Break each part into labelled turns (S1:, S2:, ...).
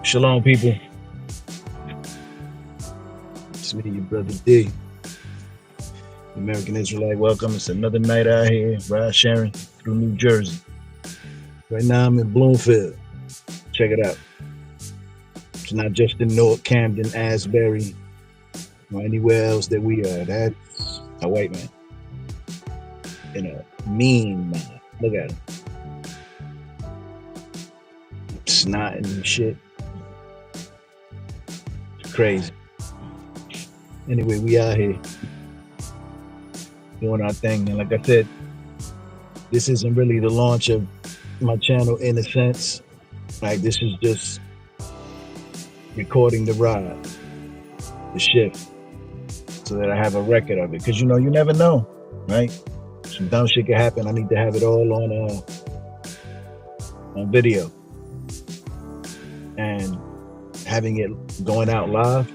S1: Shalom, people. It's me, your brother D, American Israelite. Welcome. It's another night out here, ride sharing through New Jersey. Right now, I'm in Bloomfield. Check it out. It's not just in North Camden, Asbury, or anywhere else that we are. That's a white man in a mean man. Look at him. Snotting and shit. It's crazy. Anyway, we out here doing our thing. And like I said, this isn't really the launch of my channel in a sense. Like, this is just recording the ride, the shift, so that I have a record of it. Because, you know, you never know, right? Some dumb shit can happen. I need to have it all on video. And having it going out live,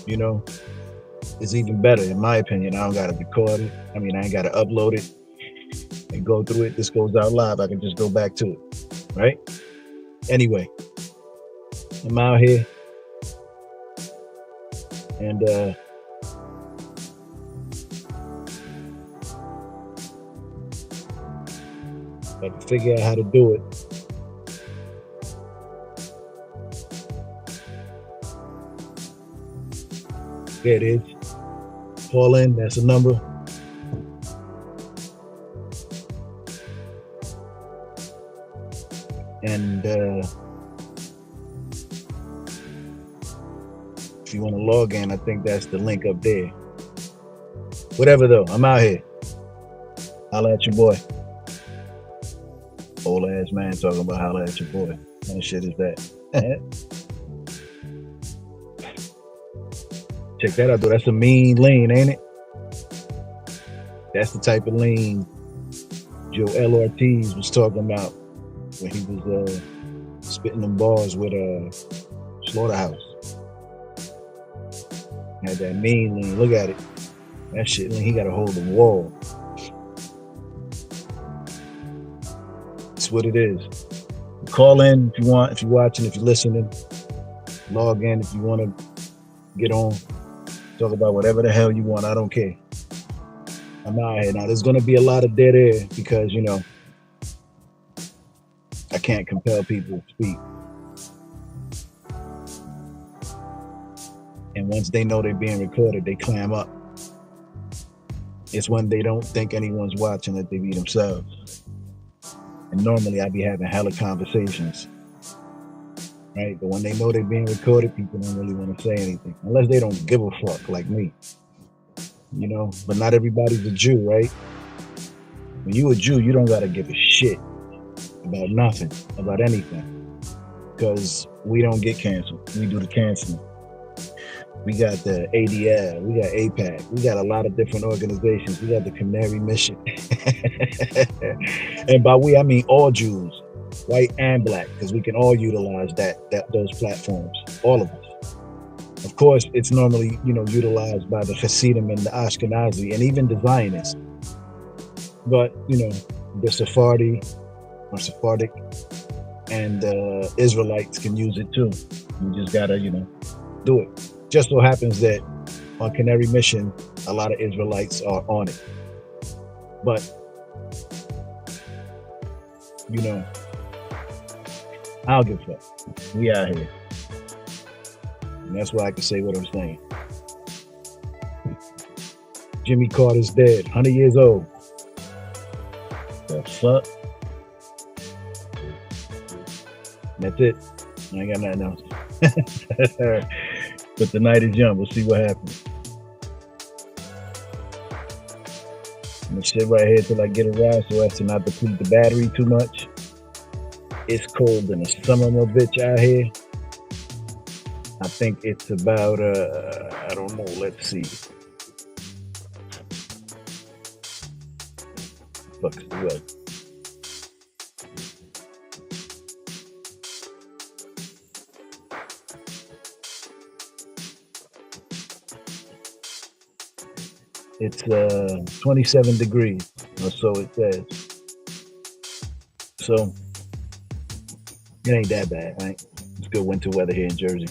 S1: you know, is even better in my opinion. I don't gotta record it. I mean, I ain't gotta upload it and go through it. This goes out live. I can just go back to it, right? Anyway, I'm out here and I can figure out how to do it. There it is. Call in, that's a number. And if you want to log in, I think that's the link up there. Whatever though, I'm out here. Holla at your boy. Old ass man talking about holla at your boy. What kind of shit is that? Check that out though. That's a mean lean, ain't it? That's the type of lean Joel Ortiz was talking about when he was spitting them bars with Slaughterhouse. Had that mean lean. Look at it. That shit lean. He got to hold the wall. That's what it is. Call in if you want, if you're watching, if you're listening. Log in if you want to get on. Talk about whatever the hell you want. I don't care. I'm out here now. There's going to be a lot of dead air because, you know, I can't compel people to speak. And once they know they're being recorded, they clam up. It's when they don't think anyone's watching that they be themselves. And normally I be having hella conversations, right? But when they know they're being recorded, people don't really want to say anything. Unless they don't give a fuck like me. You know, but not everybody's a Jew, right? When you a Jew, you don't gotta give a shit about nothing, about anything. Because we don't get canceled. We do the canceling. We got the ADL, we got APAC, we got a lot of different organizations. We got the Canary Mission. And by we, I mean all Jews, white and black, because we can all utilize those platforms, all of us. Of course, it's normally, you know, utilized by the Hasidim and the Ashkenazi and even the Zionists. But, you know, the Sephardi or Sephardic and Israelites can use it too. You just gotta, you know, do it. Just so happens that on Canary Mission, a lot of Israelites are on it. But, you know, I don't give a fuck. We out here. And that's why I can say what I'm saying. Jimmy Carter's dead, 100 years old. The fuck? That's it. I ain't got nothing else. But the night is young. We'll see what happens. I'm gonna sit right here till I get a ride so as to not deplete the battery too much. It's cold in the summer, my bitch, out here. I think it's about, I don't know, let's see. Fuck's the weather. It's 27 degrees, or so it says. So It ain't that bad, right? It's good winter weather here in Jersey.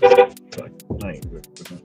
S1: Fuck, I ain't good for them.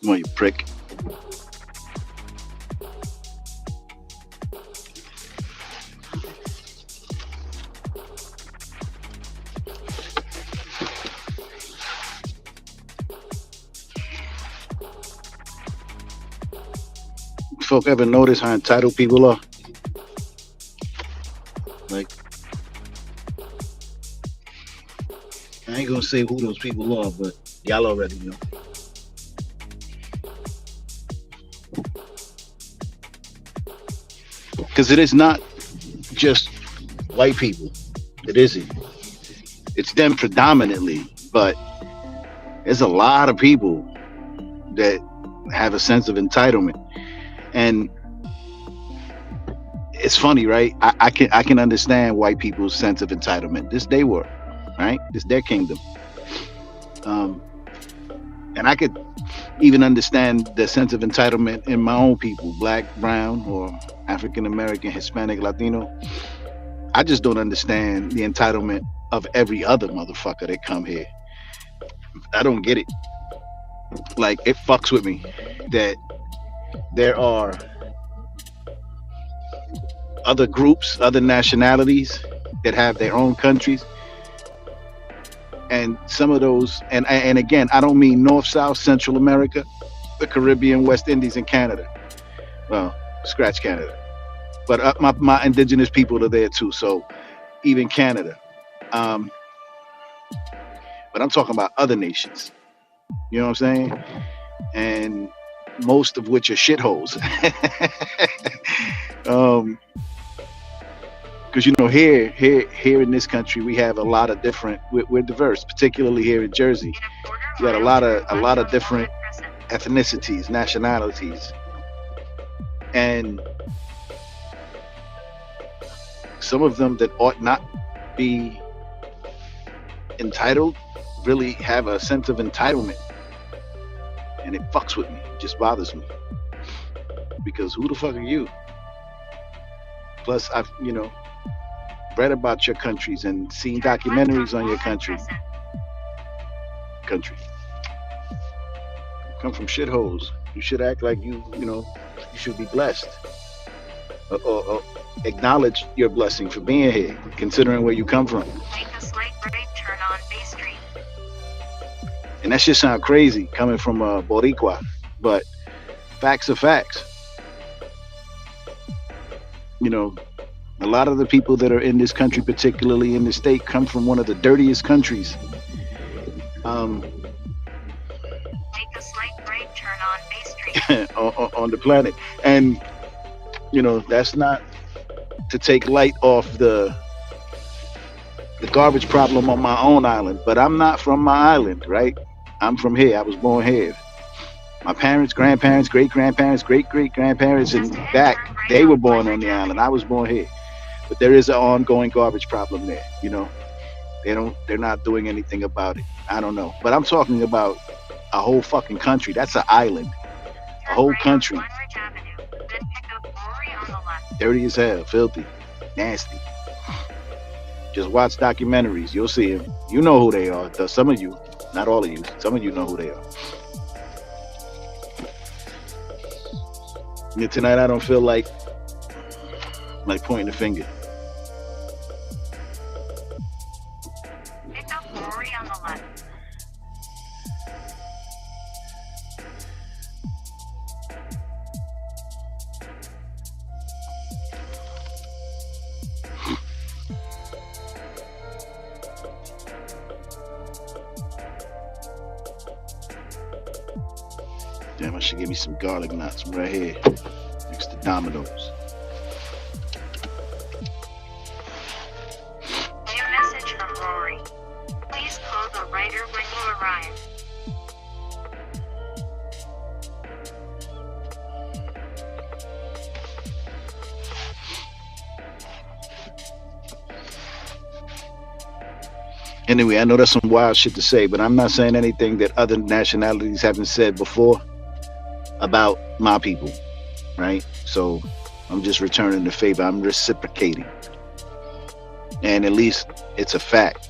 S1: Come on, you prick. Folk ever notice how entitled people are? Like, I ain't gonna say who those people are, but y'all already know. Because it is not just white people. It isn't. It's them predominantly, but there's a lot of people that have a sense of entitlement. And it's funny, right? I can understand white people's sense of entitlement. This they were, right? This their kingdom. Um, and I could even understand the sense of entitlement in my own people, black, brown, or African American, Hispanic, Latino. I just don't understand the entitlement of every other motherfucker that come here. I don't get it. Like, it fucks with me that there are other groups, other nationalities that have their own countries, and some of those, and again, I don't mean North, South, Central America, the Caribbean, West Indies, and Canada. Well, scratch Canada, but my indigenous people are there too. So even Canada, um, but I'm talking about other nations. You know what I'm saying? And most of which are shitholes. um, because here in this country we have a lot of different. We're diverse, particularly here in Jersey. You got a lot of different ethnicities, nationalities, and some of them that ought not be entitled really have a sense of entitlement, and it fucks with me. It just bothers me because who the fuck are you? Plus, I've read about your countries and seen documentaries on your country. Come from shitholes. You should act like you should be blessed, or acknowledge your blessing for being here, considering where you come from.
S2: Make a slight right turn on Bay Street.
S1: And that shit sound crazy coming from Boricua, but facts are facts. A lot of the people that are in this country, particularly in the state, come from one of the dirtiest countries.
S2: Make a slight right turn on Bay Street.
S1: on the planet. And that's not to take light off the garbage problem on my own island, but I'm not from my island, right? I'm from here. I was born here. My parents, grandparents, great-grandparents, great-great-grandparents, and back, they were born on the island. I was born here. But there is an ongoing garbage problem there. They're not doing anything about it. I don't know. But I'm talking about a whole fucking country. That's an island. A whole country. Dirty as hell, filthy, nasty. Just watch documentaries. You'll see them. You know who they are. Some of you, not all of you, some of you know who they are. Yeah, tonight I don't feel like pointing the finger.
S2: Pick up Rory on the left.
S1: Damn, I should give me some garlic knots right here next to Domino's.
S2: New message from Rory. Please call the writer when you arrive.
S1: Anyway, I know that's some wild shit to say, but I'm not saying anything that other nationalities haven't said before about my people, right? So I'm just returning the favor. I'm reciprocating. And at least it's a fact.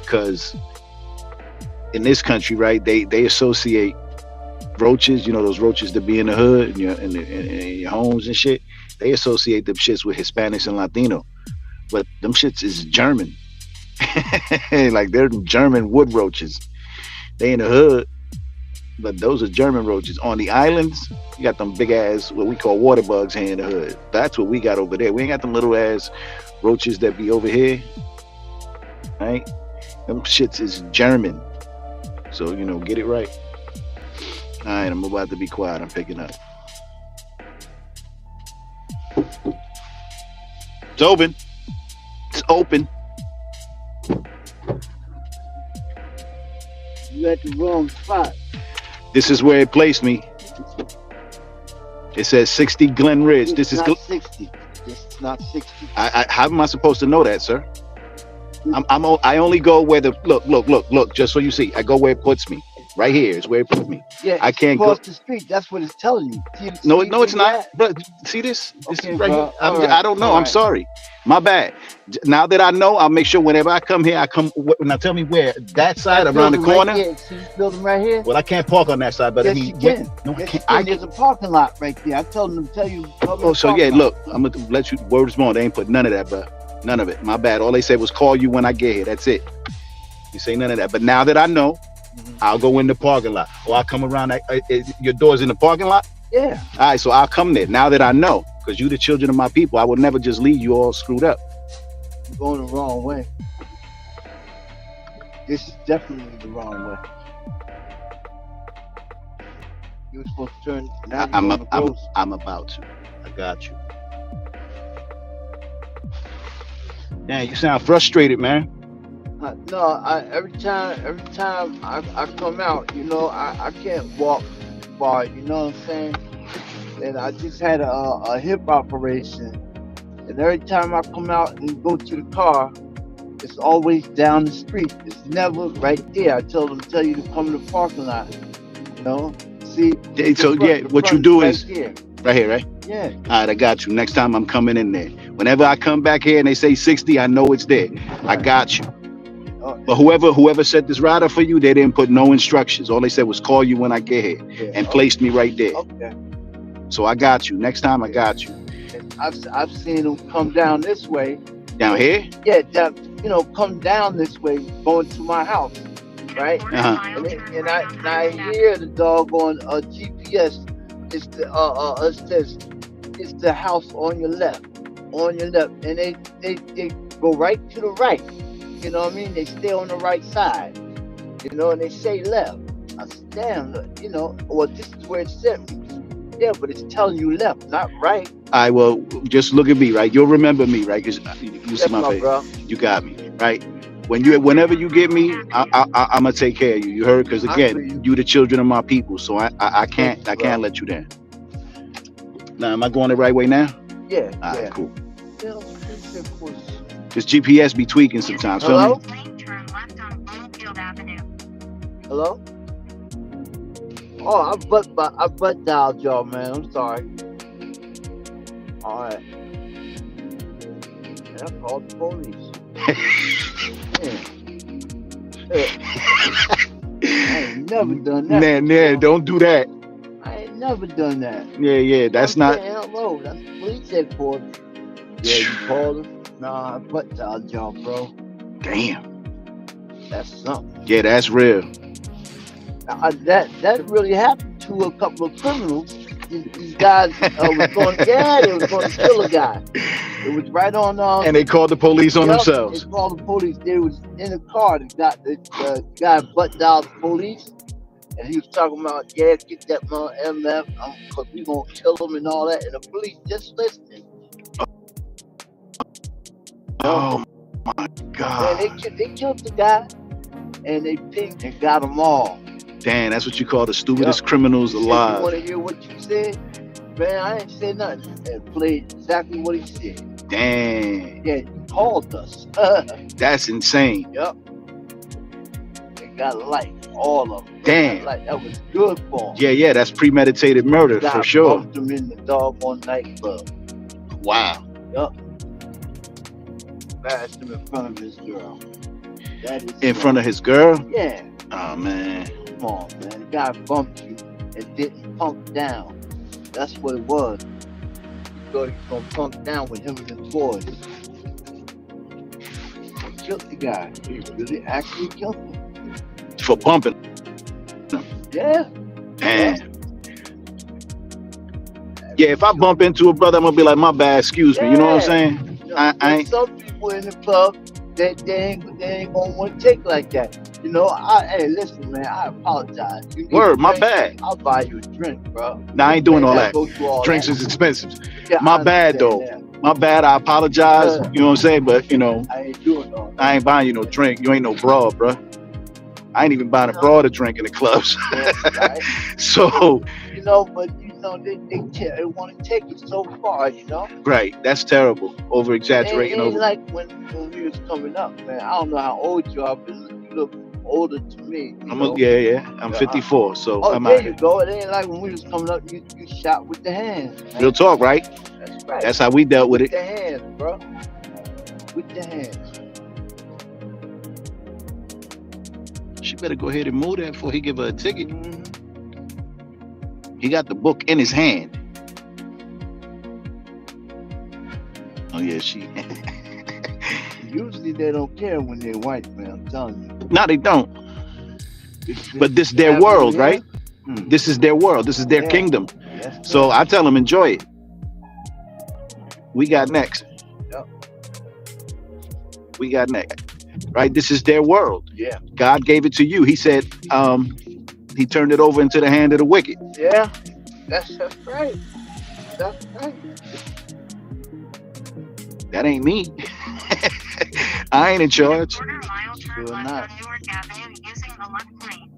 S1: Because in this country, right, they associate roaches, you know, those roaches that be in the hood and in your homes and shit, they associate them shits with Hispanics and Latino. But them shits is German. Like they're German wood roaches. They in the hood, but those are German roaches. On the islands, you got them big ass what we call water bugs here in the hood. That's what we got over there. We ain't got them little ass roaches that be over here, right? Them shits is German. So you know, get it right. All right, I'm about to be quiet. I'm picking up. It's open. It's open.
S3: You at the wrong spot.
S1: This is where it placed me. It says 60 Glen Ridge. This is
S3: not 60. This is not 60.
S1: how am I supposed to know that, sir? I only go where the look. Just so you see, I go where it puts me. Right here is where it puts me.
S3: Yeah,
S1: I can't go
S3: across the street. That's what it's telling you.
S1: No, it's not. But see this?
S3: Okay,
S1: right
S3: bro.
S1: here. I don't know. I'm sorry. My bad. Now that I know, I'll make sure whenever I come here, I come. Now tell me where. That side around the corner.
S3: Right here. See this building right here?
S1: Well, I can't park on that side, but
S3: yes, you can.
S1: No,
S3: yes,
S1: I can't.
S3: There's a parking lot right there. I told them to tell you.
S1: Oh, so yeah, look, I'm gonna let you words more. They ain't put none of that, bro. None of it. My bad. All they said was call you when I get here. That's it. You say none of that. But now that I know, I'll go in the parking lot, or I'll come around. Your door's in the parking lot.
S3: Yeah.
S1: All right, so I'll come there now that I know, because you the children of my people. I will never just leave you all screwed up.
S3: You're going the wrong way. This is definitely the wrong way. You were supposed to turn. Now
S1: I'm about to. I got you. Damn, you sound frustrated, man.
S3: No, every time I come out, you know, I can't walk far, you know what I'm saying? And I just had a hip operation, and every time I come out and go to the car, it's always down the street. It's never right there. I tell you to come to the parking lot, you know? See?
S1: So yeah, what you do is
S3: here.
S1: Right here, right?
S3: Yeah.
S1: All right, I got you. Next time I'm coming in there. Whenever I come back here and they say 60, I know it's there. I got you. But whoever set this rider for you, they didn't put no instructions. All they said was call you when I get here, and placed me right there.
S3: Okay.
S1: So I got you. Next time I got you.
S3: I've seen them come down this way.
S1: Down here?
S3: Yeah, come down this way, going to my house, right?
S1: Uh-huh.
S3: And I hear the doggone GPS. It's it says it's the house on your left, and they go right to the right. You know what I mean? They stay on the right side, you know, and they say left. I said, damn, well, this is where it sent me. Yeah, but it's telling you left, not right.
S1: All right, well, just look at me, right? You'll remember me, right? Because you see my face.
S3: Bro.
S1: You got me, right? Whenever you get me, I'm gonna take care of you. You heard? Because again, you the children of my people, so I can't let you down. Now, am I going the right way now?
S3: Yeah.
S1: All right, cool.
S3: Yeah, of course.
S1: This GPS be tweaking sometimes.
S3: Hello?
S1: Feel me?
S2: Turn left on Bloomfield Avenue.
S3: Hello? Oh, I butt dialed y'all, man. I'm sorry. All right. And I called the police. I ain't never done that.
S1: Man, don't do that.
S3: I ain't never done that.
S1: Yeah, that's not.
S3: Hello, that's the police headquarters. Yeah, you called them? Nah, I butt dialed y'all, bro.
S1: Damn.
S3: That's something.
S1: Yeah, that's real.
S3: That really happened to a couple of criminals. These guys was going, they was going to kill a guy. It was right on.
S1: And they called the police on themselves.
S3: They called the police. They was in the car. The guy butt dialed the police, and he was talking about, get that MF, because we gonna kill him and all that. And the police just listening.
S1: Oh my God!
S3: Man, they killed the guy, and they picked and got them all.
S1: Damn, that's what you call the stupidest criminals alive.
S3: You want to hear what you said? Man, I ain't said nothing. And played exactly what he said.
S1: Damn.
S3: Yeah, he called us.
S1: That's insane.
S3: Yep. got life. All of them.
S1: Damn.
S3: Like that was good for him.
S1: Yeah, that's premeditated murder
S3: God
S1: for sure.
S3: bumped him in the doggone nightclub.
S1: Wow.
S3: Yup. Bashed him in front of his girl. That is
S1: In front of his girl?
S3: Yeah.
S1: Oh man.
S3: Come on, man. The guy bumped you and didn't pump down. That's what it was. He thought he was gonna pump down with him and his boys. He killed the guy. He really actually killed him.
S1: For bumping.
S3: Yeah.
S1: Damn. Yeah, if I bump into a brother, I'm gonna be like, my bad, excuse me. You know what I'm saying?
S3: You know,
S1: I ain't.
S3: some people in the club, they ain't gonna want to take like that. You know, hey, listen, man, I apologize. You need
S1: Word,
S3: a
S1: my
S3: drink?
S1: bad.
S3: I'll buy you a drink, bro.
S1: Nah, I ain't doing all that.
S3: Go through all
S1: Drinks
S3: that.
S1: is expensive.
S3: Yeah,
S1: My
S3: I
S1: bad, though.
S3: understand that.
S1: My bad, I apologize. You know what I'm saying? But, you know,
S3: I ain't doing all that.
S1: I ain't buying you no drink. You ain't no broad, bruh. I ain't even buying a broad to drink in the clubs.
S3: Yeah, right?
S1: So,
S3: You know, but you know, they want to take it so far, you know.
S1: right, that's terrible. Over
S3: It
S1: exaggerating
S3: ain't
S1: over.
S3: like when we was coming up, man. I don't know how old you are, but you look older to me.
S1: Yeah. I'm 54, so
S3: Oh,
S1: I'm
S3: there
S1: out
S3: you
S1: here.
S3: go. It ain't like when we was coming up, you shot with the hands. Man.
S1: Real talk, right?
S3: That's right.
S1: That's how we dealt with
S3: With
S1: it.
S3: the hands, bro. With the hands.
S1: She better go ahead and move that before he give her a ticket.
S3: Mhm.
S1: He got the book in his hand. Oh yeah, she.
S3: Usually they don't care when they're white, man. I'm telling you.
S1: No, they don't.
S3: It's
S1: But this their
S3: happening
S1: world,
S3: here.
S1: right?
S3: Mm.
S1: This is their world. This is their
S3: Yeah.
S1: kingdom.
S3: Yes,
S1: So
S3: sir.
S1: I tell them enjoy it. We got next.
S3: Yep.
S1: We got next. Right? This is their world.
S3: Yeah.
S1: God gave it to you. He said, he turned it over into the hand of the wicked.
S3: Yeah. That's right. That's right.
S1: That ain't me. I ain't in charge.
S2: Quarter mile turn
S3: Sure
S2: left
S3: not.
S2: on Newark Avenue using the left lane.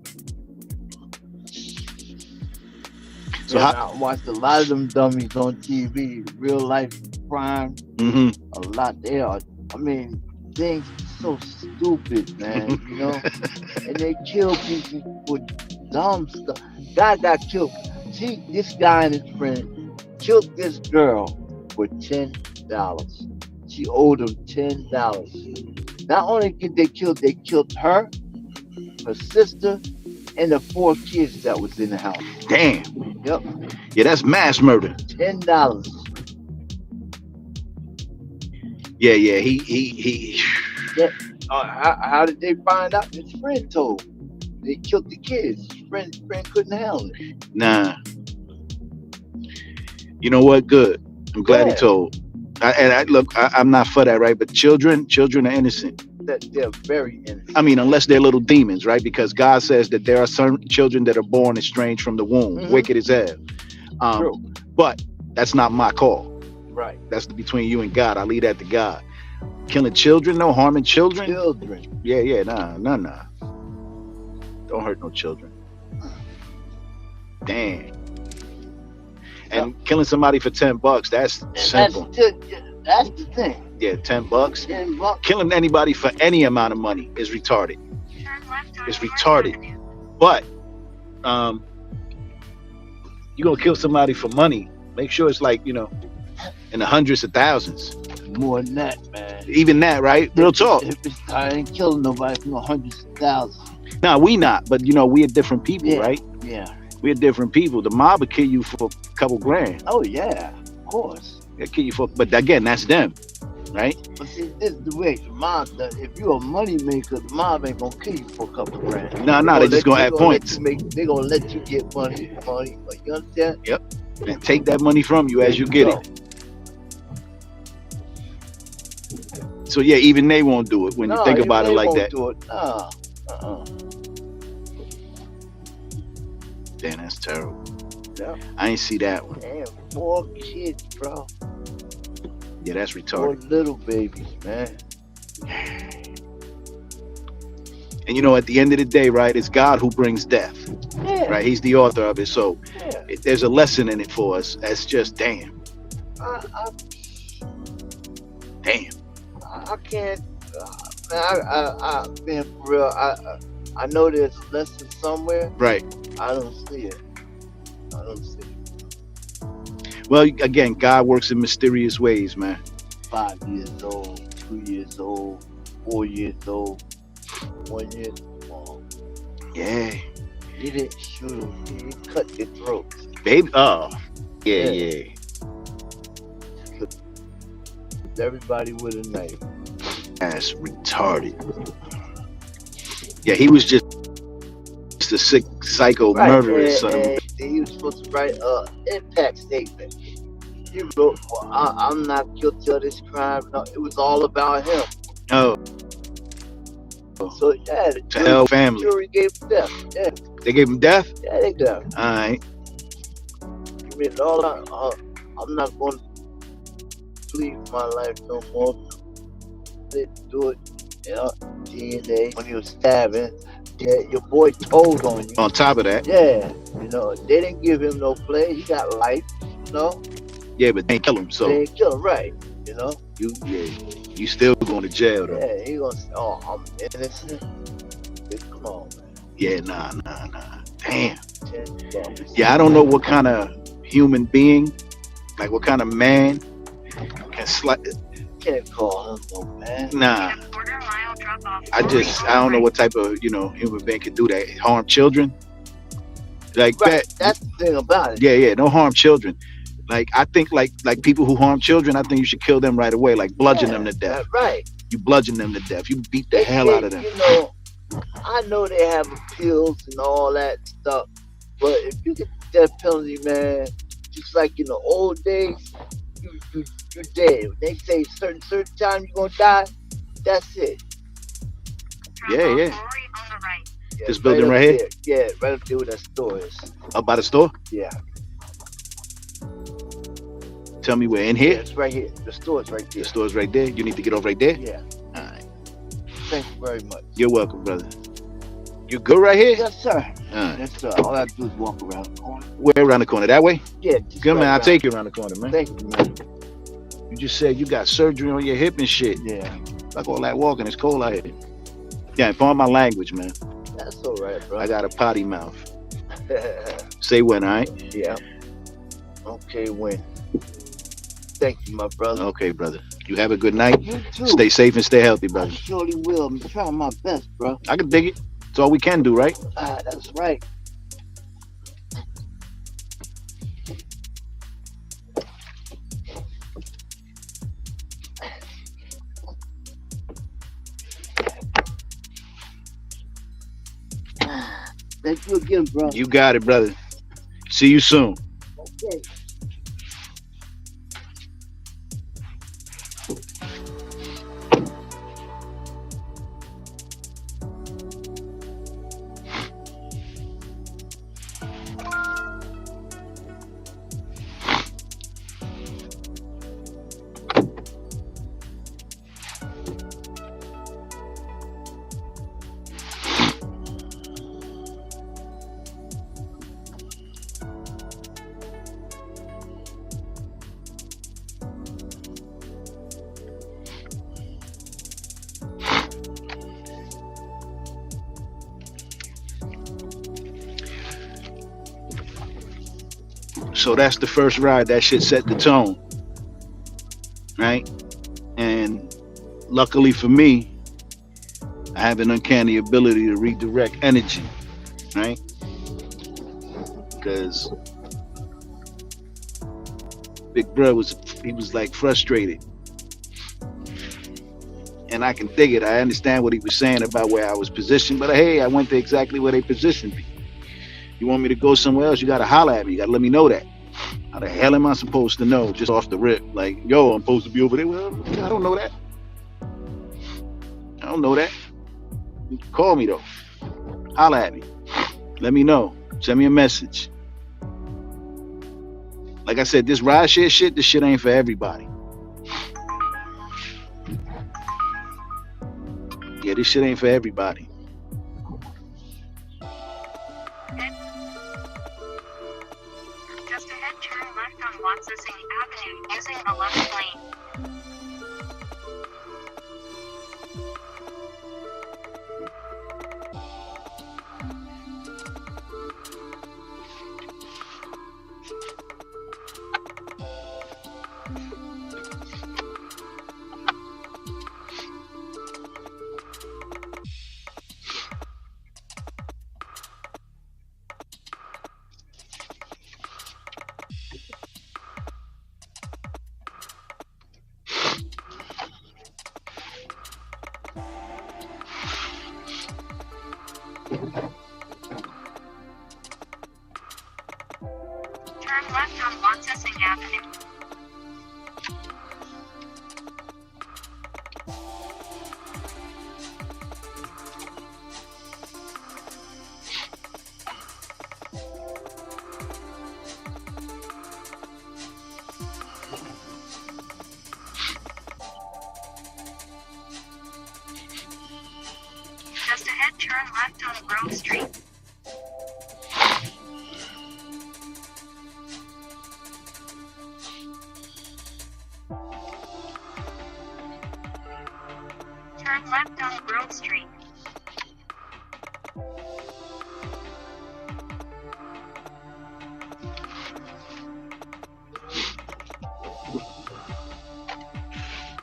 S1: So
S3: Yeah,
S1: how?
S3: I watched a lot of them dummies on TV, real life crime.
S1: Hmm.
S3: A lot. They are. I mean, things so stupid, man. You know, and they kill people for dumb stuff. Guy got killed. See, this guy and his friend killed this girl for $10. She owed him $10. Not only did they killed her, her sister, and the 4 kids that was in the house.
S1: Damn.
S3: Yep,
S1: Yeah, that's mass murder.
S3: $10.
S1: Yeah. He.
S3: Yeah. How did they find out? His friend told. They killed the kids. His friend couldn't handle it.
S1: Nah. You know what? Good. I'm glad he
S3: Yeah.
S1: told. I'm not for that, right? But children are innocent.
S3: That they're very innocent.
S1: I mean, unless they're little demons, right? Because God says that there are some children that are born estranged from the womb,
S3: Mhm.
S1: wicked as hell.
S3: True.
S1: But that's not my call.
S3: Right.
S1: That's between you and God. I leave that to God. Killing children, no harming children.
S3: Children.
S1: Yeah, nah. Don't hurt no children. Damn. And killing somebody for $10, that's
S3: And
S1: simple.
S3: that's the thing.
S1: Yeah, $10.
S3: $10.
S1: Killing anybody for any amount of money is retarded.
S2: Turn left on
S1: It's
S2: Newark
S1: retarded.
S2: Avenue.
S1: But you're gonna kill somebody for money, make sure it's like, in the hundreds of thousands.
S3: More than that, man.
S1: Even that, right? Real talk.
S3: I ain't killing nobody for no hundreds of thousands.
S1: Now we not, but we are different people,
S3: Yeah.
S1: right?
S3: Yeah.
S1: We're different people. The mob will kill you for a couple grand.
S3: Oh yeah. Of course.
S1: They'll kill you but again, that's them, right?
S3: But see, this is the way the mob does. If you're a money maker, the mob ain't gonna kill you for a couple grand.
S1: No, they just gonna add points
S3: They gonna let you get money. You understand?
S1: and take that money from you as you get it. So yeah, even they won't do it when you think about it like that.
S3: Do it. Nah.
S1: Damn, that's terrible.
S3: Yeah.
S1: I ain't see that one.
S3: Damn, 4 kids, bro.
S1: Yeah, that's
S3: 4
S1: retarded.
S3: little babies, man.
S1: And at the end of the day, right, it's God who brings death,
S3: Yeah.
S1: right? He's the author of it. So
S3: Yeah.
S1: there's a lesson in it for us. That's just damn.
S3: I can't. Man, for real. I know there's a lesson somewhere.
S4: Right.
S3: I don't see it. I don't see it.
S4: Well, again, God works in mysterious ways, man.
S3: 5 years old, 2 years old, 4 years old, 1 year old.
S4: Yeah.
S3: He didn't shoot him. He cut their throats.
S4: Baby. Oh. Yeah.
S3: Everybody with a knife.
S4: That's retarded. Yeah, he was just a sick psycho murderer.
S3: And he was supposed to write an impact statement. He wrote, well, I'm not guilty of this crime. No, it was all about him.
S4: Oh.
S3: So, yeah, the
S4: To hell family.
S3: jury gave him death. Yeah.
S4: They gave him death?
S3: Yeah, they got him.
S4: All right.
S3: I mean, I'm not going to plead my life no more. They do it. Yeah, DNA. When he was stabbing, yeah, your boy told on you.
S4: On top of that.
S3: Yeah, you know, they didn't give him no play. He got life, you know.
S4: Yeah, but they ain't kill him, so.
S3: They ain't kill him, right, you know.
S4: You still going to jail, though.
S3: Yeah, he gonna say, oh, I'm innocent. Come on, man.
S4: Yeah, nah. Damn.
S3: $10.
S4: Yeah, I don't know what kind of human being, like what kind of man can
S3: Can't call him no man.
S4: Nah.
S2: In a quarter-mile drop-off.
S4: I don't know what type of, human being can do that. Harm children? Like
S3: Right,
S4: that.
S3: that's the thing about it.
S4: Yeah, don't harm children. Like, I think like people who harm children, I think you should kill them right away, like bludgeon them to death.
S3: Right.
S4: You bludgeon them to death. You beat the hell out of them.
S3: You know, I know they have appeals and all that stuff, but if you get the death penalty, man, just like in the old days, you're dead. They say certain time you're gonna die, that's it.
S4: Yeah.
S2: On the right.
S3: Yeah,
S4: This building right here?
S3: there. Yeah, right up there where that store is.
S4: Up by the store?
S3: Yeah.
S4: Tell me where. In
S3: Yeah,
S4: here?
S3: it's right here. The store's right there.
S4: The store's right there. You need to get off right there?
S3: Yeah.
S4: All right.
S3: Thank you very much.
S4: You're welcome, brother. You good right here?
S3: Yes, sir.
S4: All right.
S3: Yes, sir. All I have to do is walk around the corner.
S4: Where around the corner? That way?
S3: Yeah, just
S4: Good, man.
S3: right
S4: I'll
S3: around.
S4: take you around the corner, man.
S3: Thank you, man.
S4: You just said you got surgery on your hip and shit.
S3: Yeah.
S4: Like all that walking. It's cold out here. Yeah, pardon my language, man.
S3: That's all right, bro.
S4: I got a potty mouth. Say when, all right?
S3: Yeah. Okay, when. Thank you, my brother.
S4: Okay, brother. You have a good night.
S3: You too.
S4: Stay safe and stay healthy,
S3: I
S4: brother.
S3: surely will. I'm trying my best, bro.
S4: I can dig it. It's all we can do, right?
S3: That's right. Thank you again, bro.
S4: You got it, brother. See you soon.
S3: Okay.
S4: So that's the first ride. That shit set the tone, right? And luckily for me, I have an uncanny ability to redirect energy, right? Because Big Bro was like frustrated, and I can dig it. I understand what he was saying about where I was positioned, but hey, I went to exactly where they positioned me. You want me to go somewhere else? You gotta holler at me. You gotta let me know that. How the hell am I supposed to know just off the rip? Like, yo, I'm supposed to be over there. Well, I don't know that. I don't know that. You can call me though. Holler at me. Let me know. Send me a message. Like I said, this ride share shit, this shit ain't for everybody. Yeah, this shit ain't for everybody.
S2: Just ahead, turn left on Watson's Avenue using the left lane. Turn left on Watsing Avenue. Just ahead, turn left on Grove Street. Turn left on Grove Street.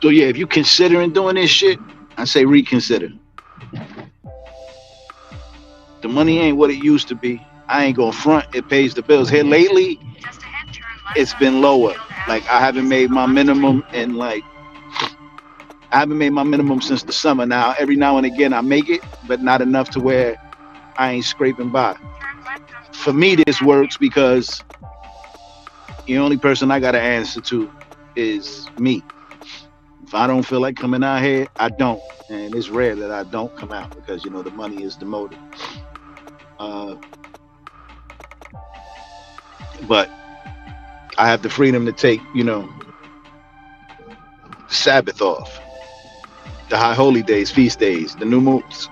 S4: So yeah, if you considering doing this shit, I say reconsider. The money ain't what it used to be. I ain't gonna front. It pays the bills. Here lately,
S2: Just ahead, turn left
S4: it's
S2: on
S4: been lower.
S2: Greenfield
S4: Like
S2: Avenue
S4: I haven't
S2: using
S4: made
S2: the
S4: my
S2: left
S4: minimum
S2: lane.
S4: in like I haven't made my minimum since the summer. Now every now and again I make it, but not enough to where I ain't scraping by.
S2: Turn left on
S4: For me,
S2: Greenfield
S4: this
S2: Avenue.
S4: works because the only person I gotta answer to is me. If I don't feel like coming out here, I don't, and it's rare that I don't come out because you know the money is the motive. But I have the freedom to take, you know, the Sabbath off, the high holy days, feast days, the new moons.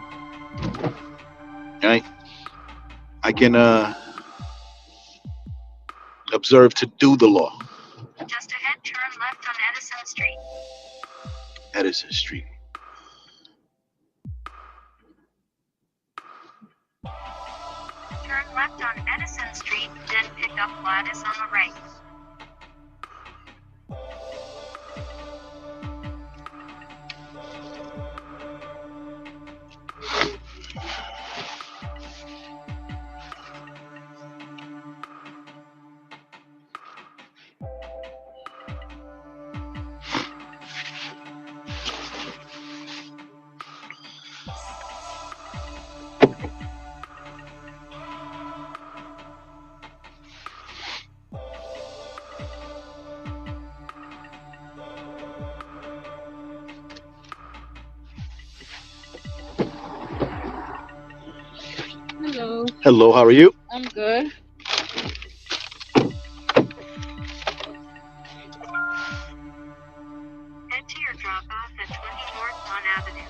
S4: Right? I can observe to do the law.
S2: Just ahead, turn left on Edison Street.
S4: Edison Street.
S2: Turn left on Edison Street, then pick up Gladys on the right.
S5: Hello,
S4: Hello, how are you?
S5: I'm good.
S2: Head to your drop-off at 20 North Lawn Avenue.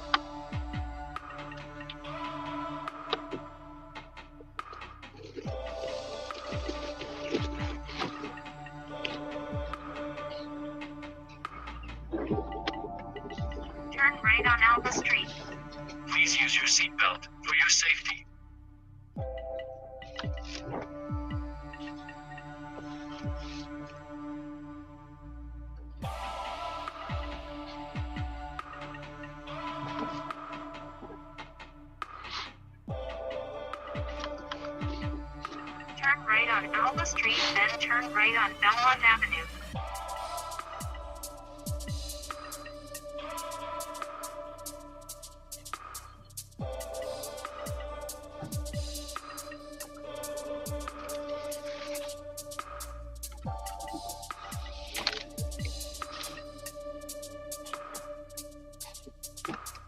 S2: Turn right on Alba Street.
S6: Please use your seatbelt for your safety.
S2: Turn right on Alba Street, then turn right on Belmont Avenue.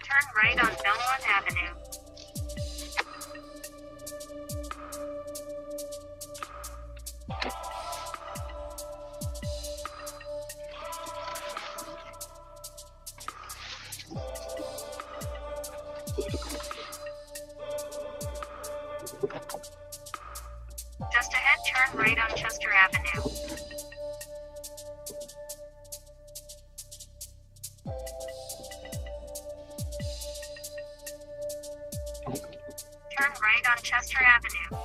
S2: Turn right on Belmont Avenue. Just ahead, turn right on Chester Avenue. Turn right on Chester Avenue.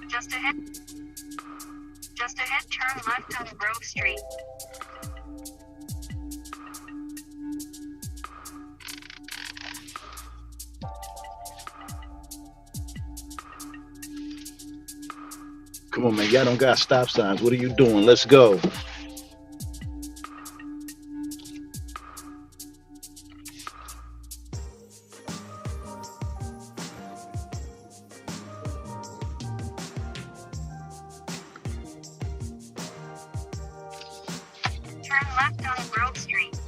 S2: Just ahead. Just ahead, turn left on Grove Street.
S4: Come on, man. Y'all don't got stop signs. What are you doing? Let's go.
S2: Turn left on Grove Street.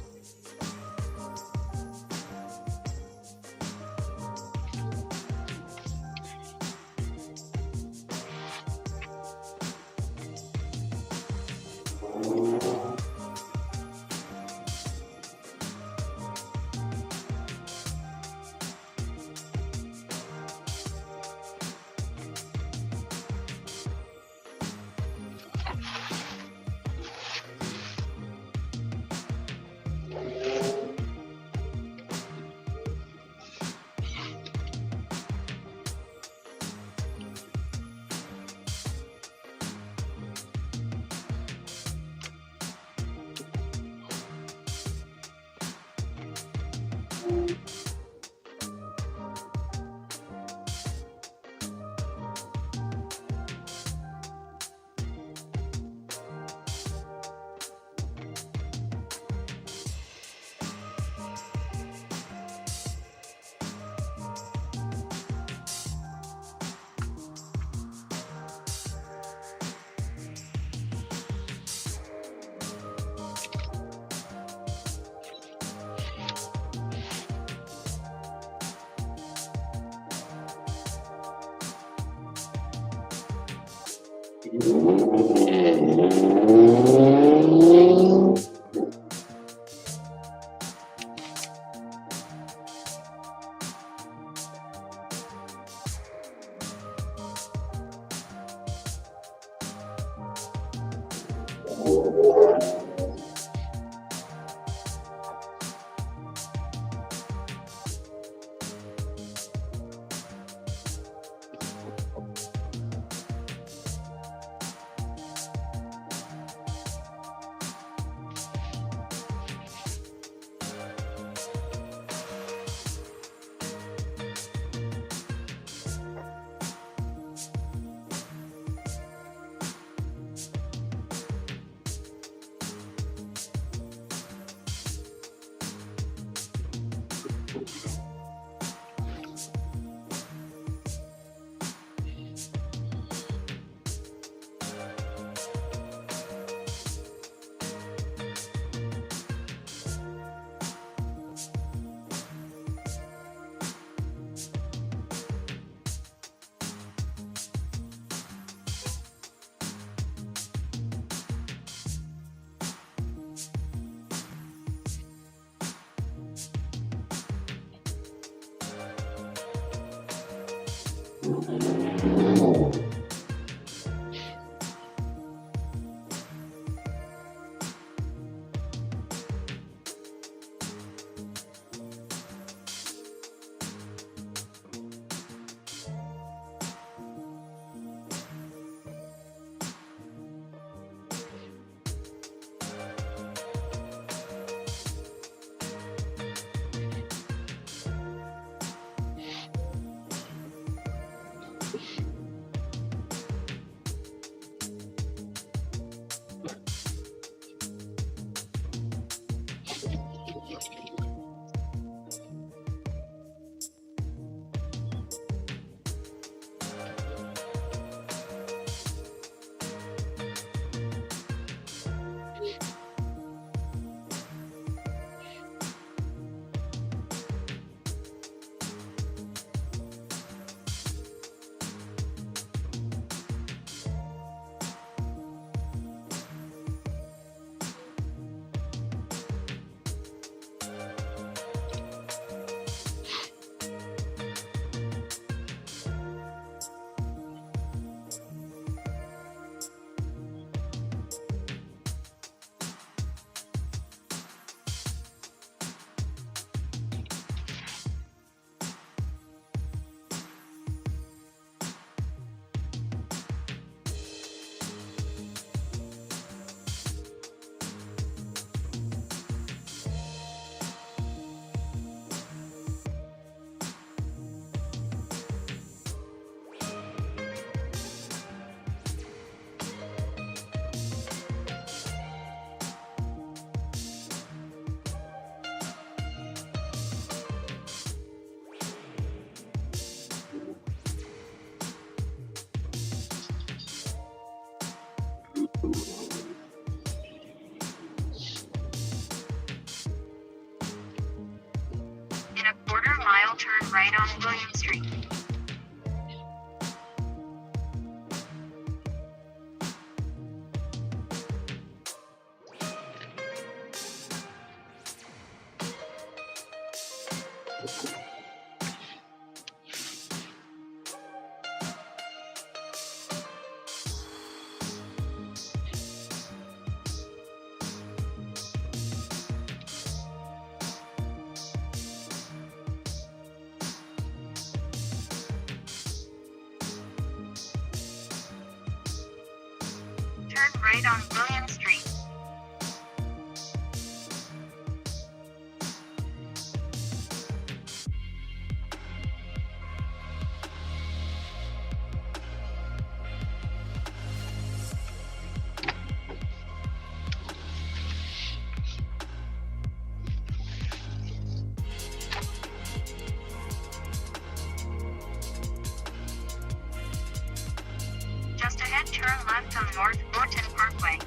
S2: Turn right on William Street. Just ahead, turn left on North Morton Parkway.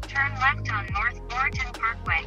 S2: Turn left on North Morton Parkway.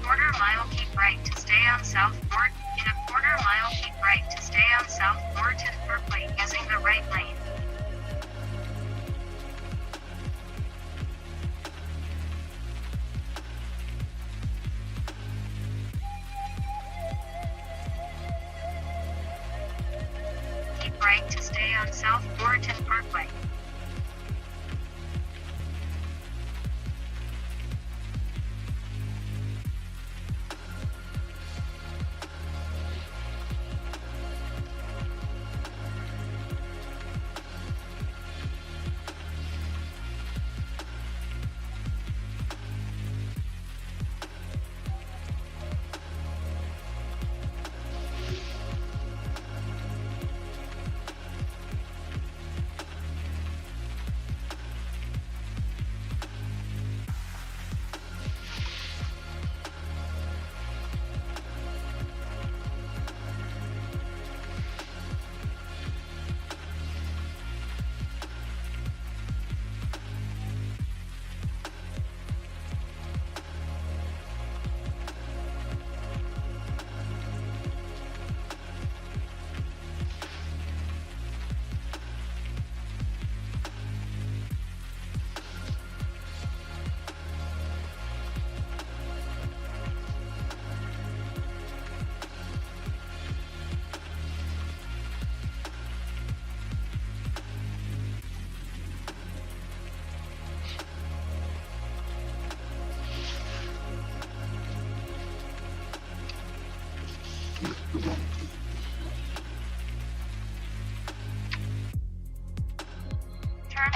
S2: Quarter-mile, keep right to stay on South Fort. In a quarter-mile, keep right to stay on South Morton Parkway using the right lane. Keep right to stay on South Morton Parkway. Turn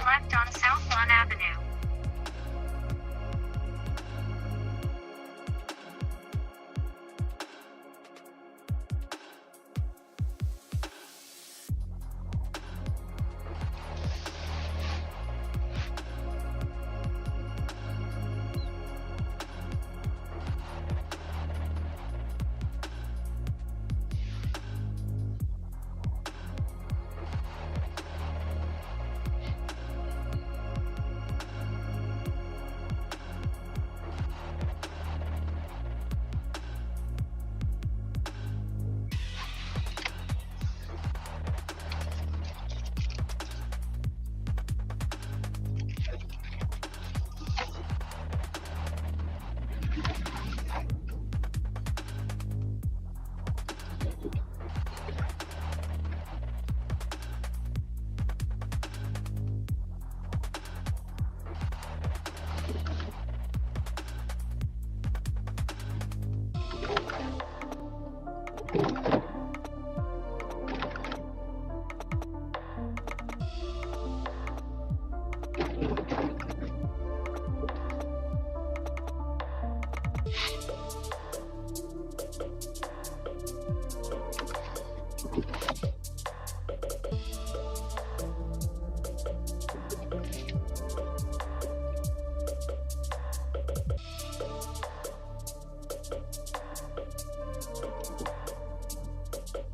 S2: left on South Lawn Avenue.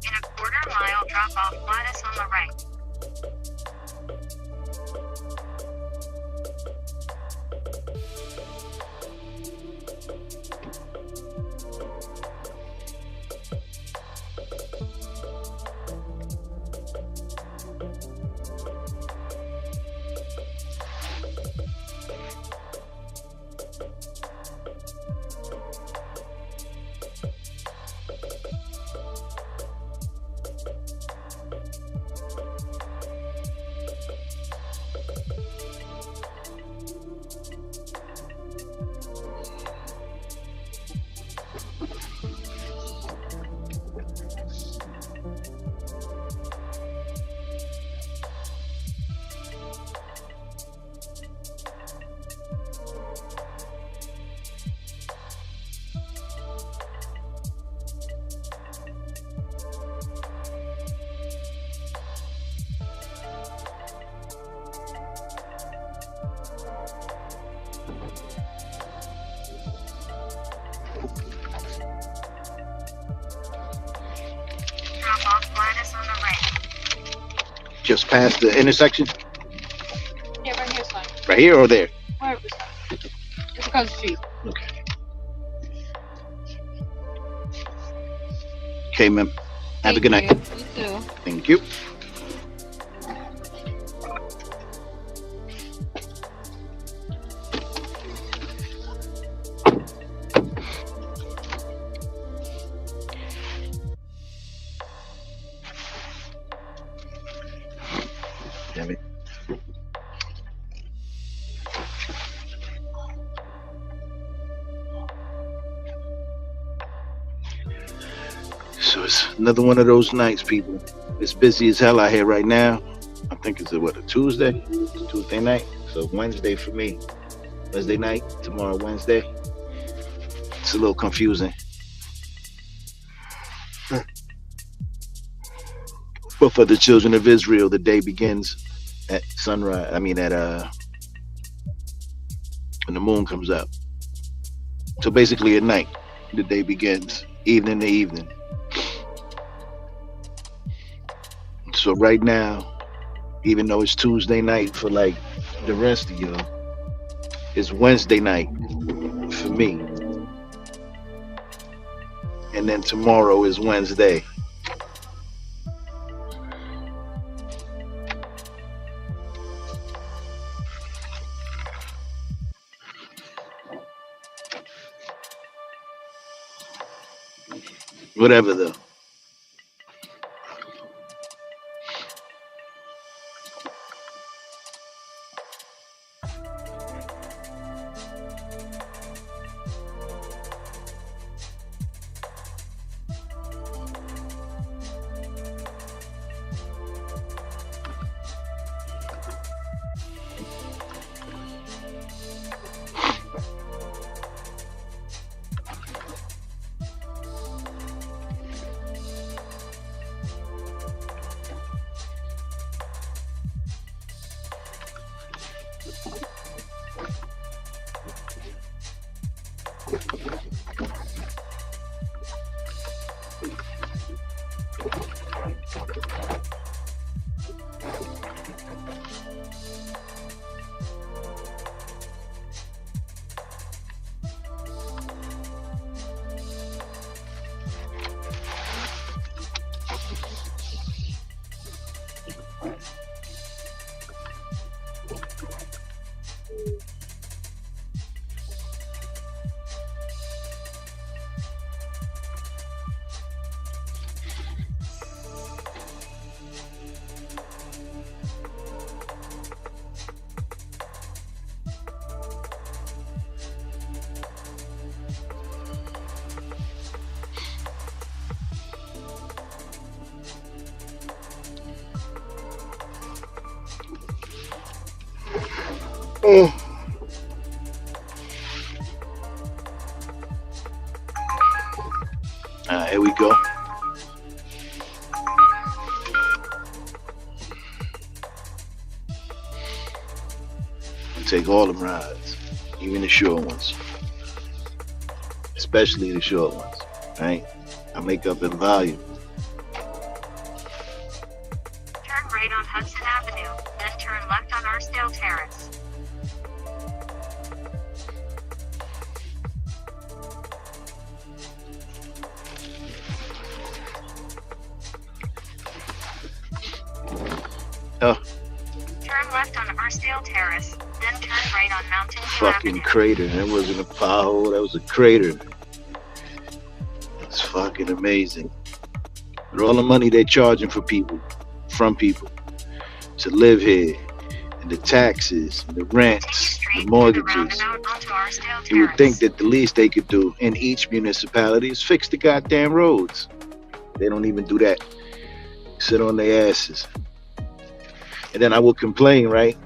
S2: In a quarter-mile drop-off lattice on the right. Drop-off lattice on the right.
S4: Just past the intersection?
S5: Yeah, right here's fine.
S4: Right here or there?
S5: Wherever it's fine. It's across the street.
S4: Okay. Okay, ma'am. Have a good night.
S5: You too.
S4: Thank you. Damn it. So it's another one of those nights, people. It's busy as hell out here right now. I think it's a Tuesday? Tuesday night. So Wednesday for me. Wednesday night, tomorrow Wednesday. It's a little confusing. But for the children of Israel, the day begins at sunrise. When the moon comes up. So basically at night, the day begins, evening to evening. So right now, even though it's Tuesday night for like the rest of you, it's Wednesday night for me. And then tomorrow is Wednesday. Whatever though. Oh. Here we go. I'll take all them rides, even the short ones, especially the short ones. Right? I make up in volume.
S2: Turn right on Hudson Avenue, then turn left on Archdale Terrace.
S4: Oh,
S2: Turn left on Archdale Terrace, then turn right on Mountain View
S4: fucking
S2: Avenue.
S4: crater. That wasn't a pothole. That was a crater. It's fucking amazing. But all the money they're charging for people, from people, to live here, and the taxes, and the
S2: Continue
S4: rents,
S2: straight
S4: the
S2: through the
S4: mortgages.
S2: roundabout onto Archdale
S4: You would think
S2: Terrace.
S4: that the least they could do in each municipality is fix the goddamn roads. They don't even do that. Sit on their asses. And then I will complain, right,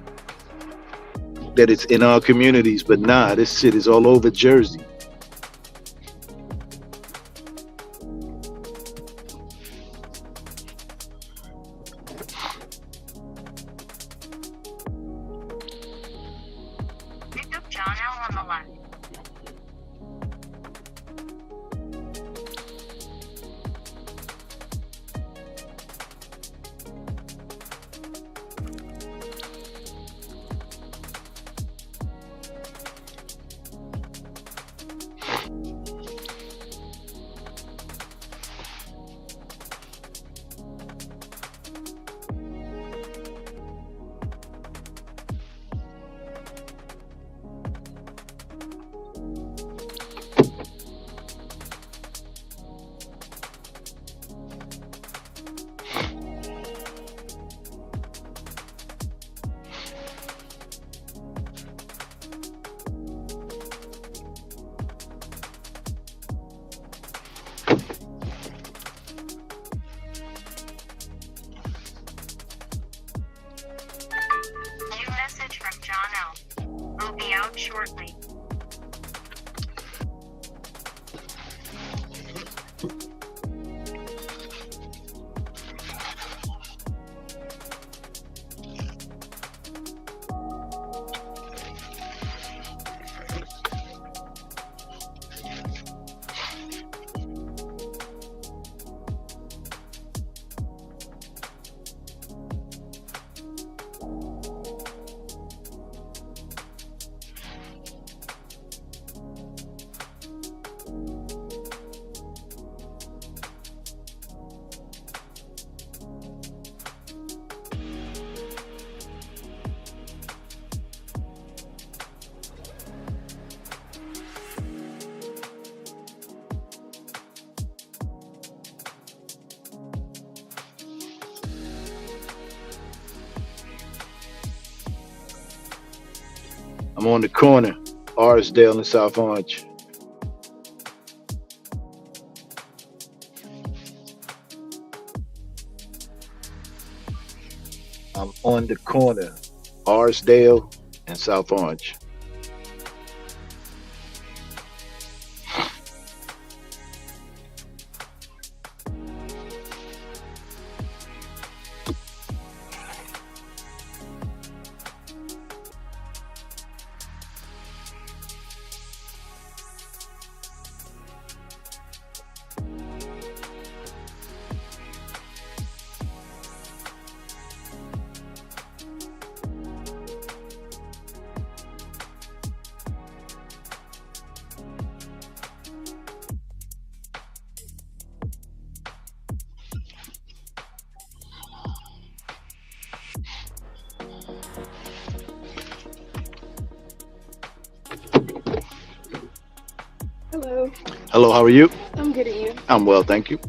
S4: that it's in our communities, but nah, this shit is all over Jersey.
S2: Pick up John L. on the left. New message from John L. Will be out shortly.
S4: I'm on the corner, Arsdale and South Orange. I'm on the corner, Arsdale and South Orange.
S5: Hello.
S4: Hello, how are you?
S5: I'm getting you.
S4: I'm well, thank you.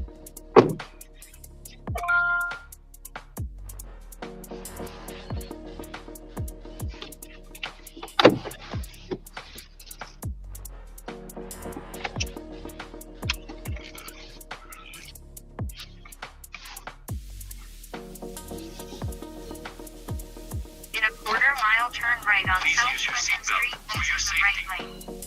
S2: In a quarter-mile, turn right on
S6: Please
S2: South
S6: use your
S2: Clinton
S6: seatbelt
S2: Street
S6: for your
S2: using the right
S6: safety.
S2: lane.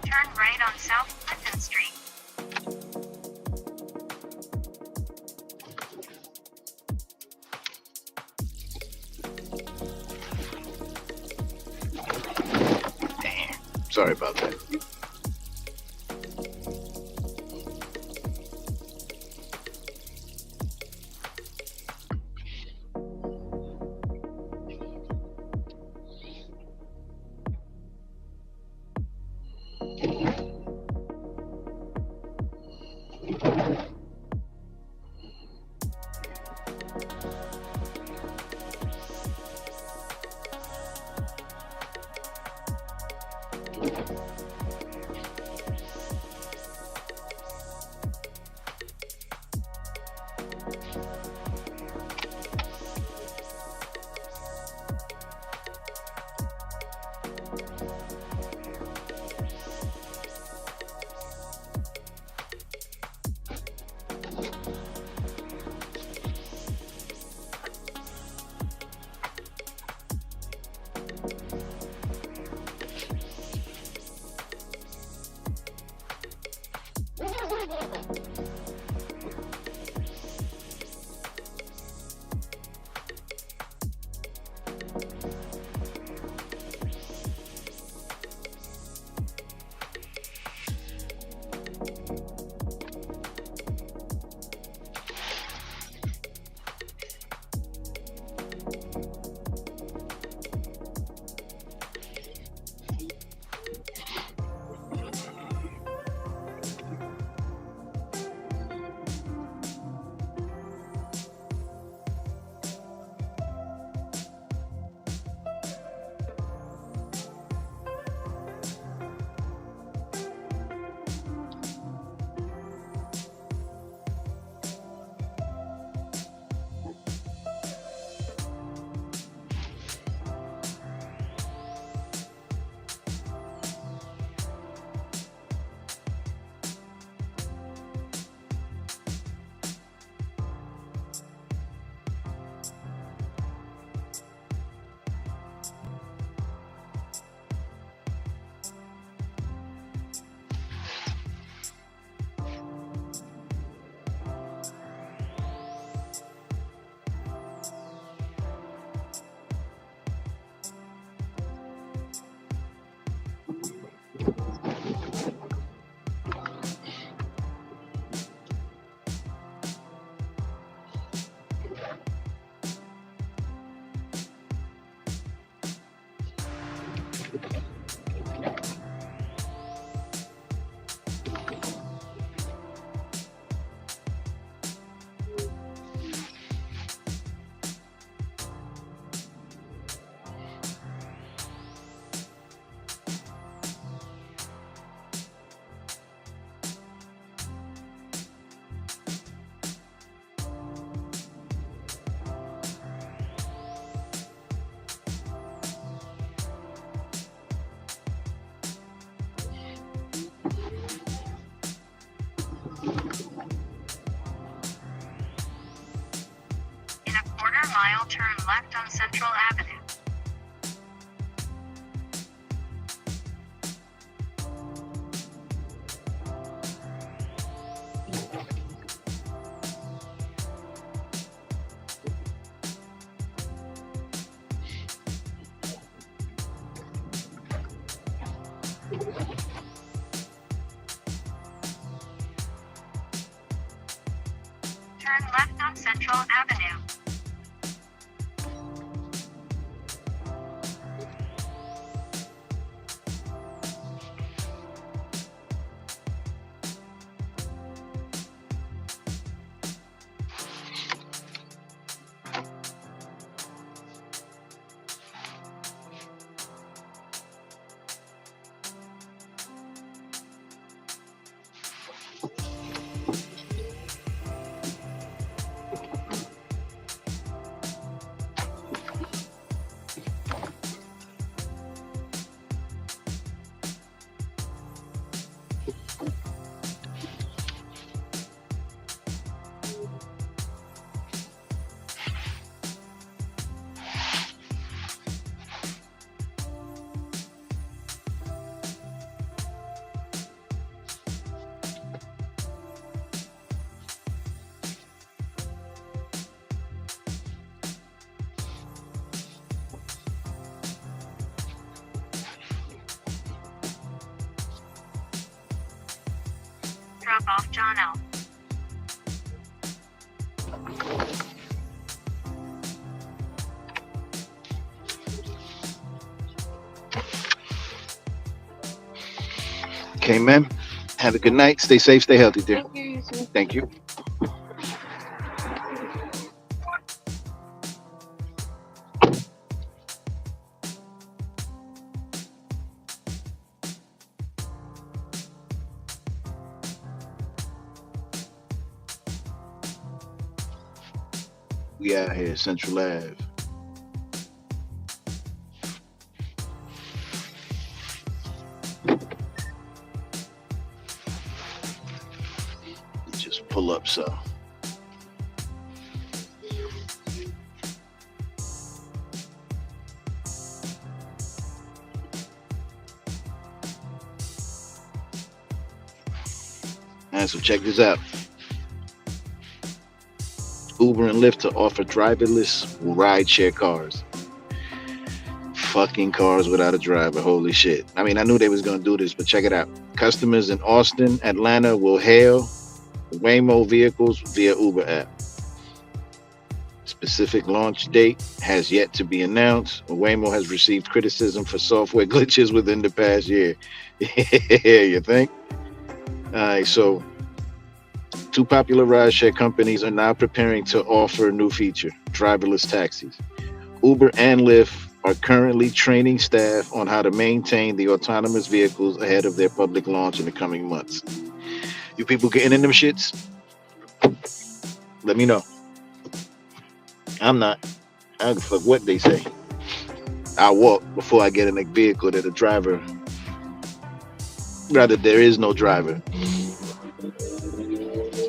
S2: Turn right on South Clinton Street.
S4: Sorry about that.
S2: In a quarter-mile, turn left on Central Avenue. Turn left on Central Avenue. drop off John L.
S4: Okay, ma'am. Have a good night. Stay safe. Stay healthy, dear.
S5: Thank you, you too.
S4: Thank you. We out here, Central Ave. Just pull up so. Alright, so check this out. Uber and Lyft to offer driverless rideshare cars. Fucking cars without a driver. Holy shit. I mean, I knew they was going to do this, but check it out. Customers in Austin, Atlanta will hail Waymo vehicles via Uber app. Specific launch date has yet to be announced. Waymo has received criticism for software glitches within the past year. Yeah, you think? All right, so two popular rideshare companies are now preparing to offer a new feature, driverless taxis. Uber and Lyft are currently training staff on how to maintain the autonomous vehicles ahead of their public launch in the coming months. You people getting in them shits? Let me know. I'm not. I don't fuck what they say. I'll walk before I get in a vehicle that a driver, rather there is no driver.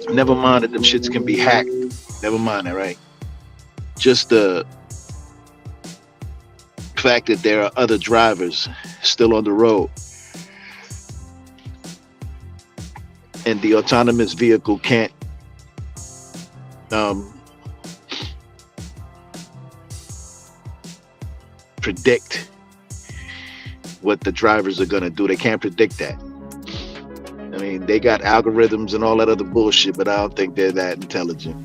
S4: Never mind that them shits can be hacked. Never mind that, right? Just the fact that there are other drivers still on the road and the autonomous vehicle can't predict what the drivers are going to do. They can't predict that. I mean, they got algorithms and all that other bullshit, but I don't think they're that intelligent.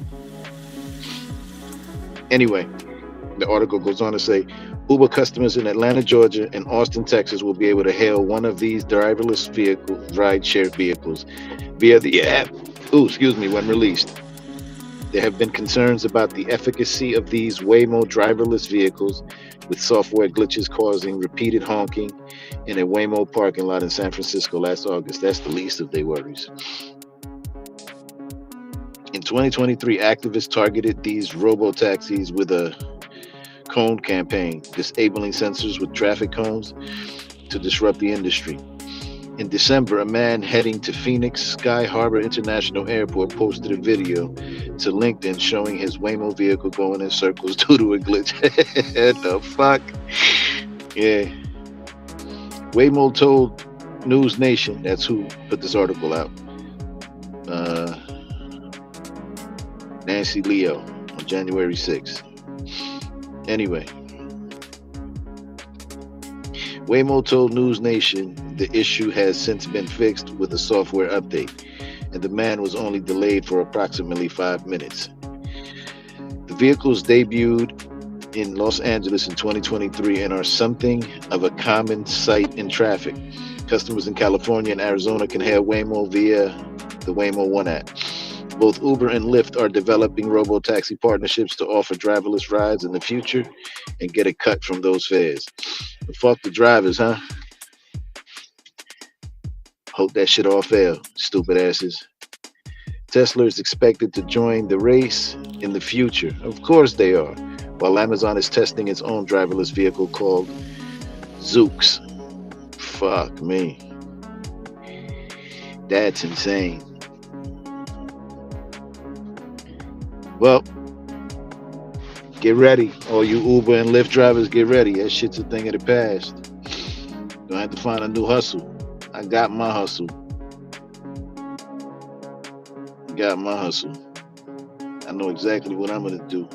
S4: Anyway, the article goes on to say, Uber customers in Atlanta, Georgia, and Austin, Texas will be able to hail one of these driverless rideshare vehicles via the app. When released. There have been concerns about the efficacy of these Waymo driverless vehicles, with software glitches causing repeated honking in a Waymo parking lot in San Francisco last August. That's the least of their worries. In 2023, activists targeted these robo-taxis with a cone campaign, disabling sensors with traffic cones to disrupt the industry. In December, a man heading to Phoenix Sky Harbor International Airport posted a video to LinkedIn showing his Waymo vehicle going in circles due to a glitch. What the fuck? Yeah. Waymo told News Nation, that's who put this article out, Nancy Leo, on January 6th. Anyway, Waymo told News Nation the issue has since been fixed with a software update, and the man was only delayed for approximately 5 minutes. The vehicles debuted in Los Angeles in 2023 and are something of a common sight in traffic. Customers in California and Arizona can hail Waymo via the Waymo One app. Both Uber and Lyft are developing robo-taxi partnerships to offer driverless rides in the future and get a cut from those fares. But fuck the drivers, huh? Hope that shit all fail, stupid asses. Tesla is expected to join the race in the future. Of course they are. While Amazon is testing its own driverless vehicle called Zoox. Fuck me. That's insane. Well, get ready. All you Uber and Lyft drivers, get ready. That shit's a thing of the past. Gonna have to find a new hustle. I got my hustle. I know exactly what I'm gonna do.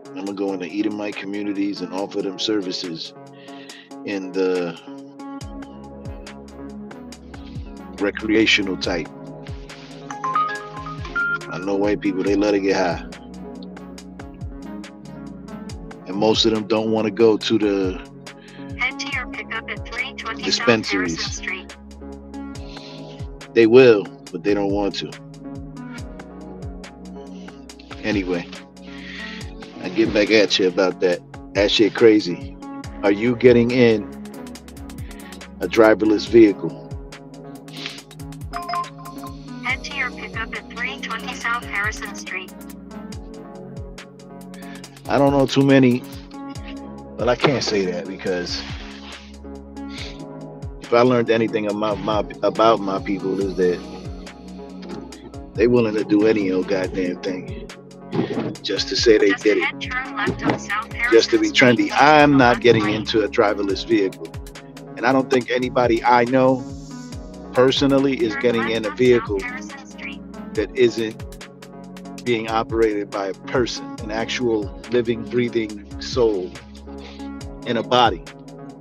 S4: I'm gonna go into Edomite communities and offer them services in the recreational type. I know white people, they love to get high. And most of them don't want to go to the
S2: Head to your pickup at 320 South
S4: dispensaries.
S2: Harrison Street.
S4: They will, but they don't want to. Anyway, I get back at you about that. That shit crazy. Are you getting in a driverless vehicle?
S2: Head to your pickup at 320 South Harrison Street.
S4: I don't know too many. Well, I can't say that because if I learned anything about my people is that they willing to do any old goddamn thing just to say they
S2: Just
S4: did it,
S2: ahead, turn left on South Harrison
S4: just to be
S2: Street,
S4: trendy.
S2: onto the
S4: I'm not
S2: left
S4: getting
S2: lane.
S4: into a driverless vehicle, and I don't think anybody I know personally is
S2: Turn
S4: getting
S2: left
S4: in a
S2: on
S4: vehicle
S2: South Harrison Street.
S4: that isn't being operated by a person, an actual living, breathing soul in a body,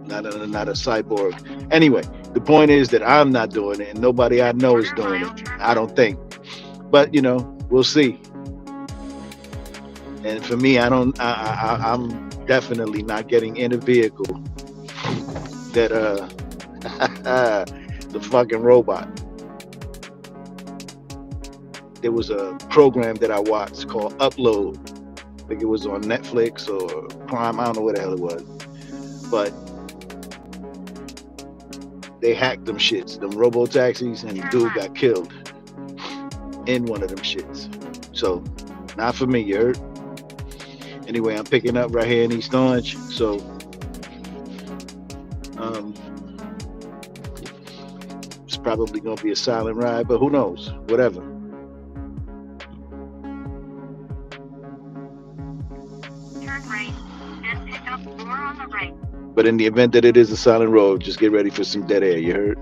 S4: not a cyborg. Anyway, the point is that I'm not doing it, and nobody I know is doing it. I don't think, but you know, we'll see. And for me, I'm definitely not getting in a vehicle that the fucking robot. There was a program that I watched called Upload. I think it was on Netflix or Prime. I don't know where the hell it was, but they hacked them shits, them robo taxis, and the dude got killed in one of them shits. So, not for me. You heard? Anyway, I'm picking up right here in East Orange, so it's probably gonna be a silent ride, but who knows? Whatever.
S2: Turn right, and pick up 4 on the right.
S4: But in the event that it is a silent road, just get ready for some dead air. You heard?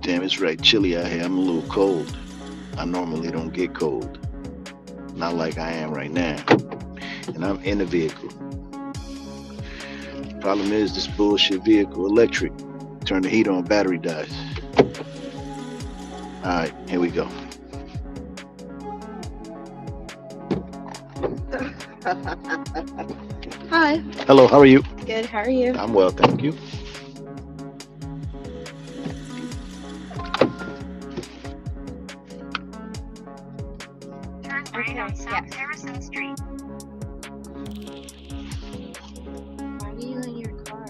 S4: Damn, it's right chilly out here. I'm a little cold. I normally don't get cold. Not like I am right now. And I'm in a vehicle. Problem is, this bullshit vehicle, electric. Turn the heat on, battery dies. Alright, here we go.
S7: Hi.
S4: Hello, how are you?
S7: Good. How are you?
S4: I'm well, thank you.
S2: Turn right on South Harrison Street.
S7: Why are you in your car?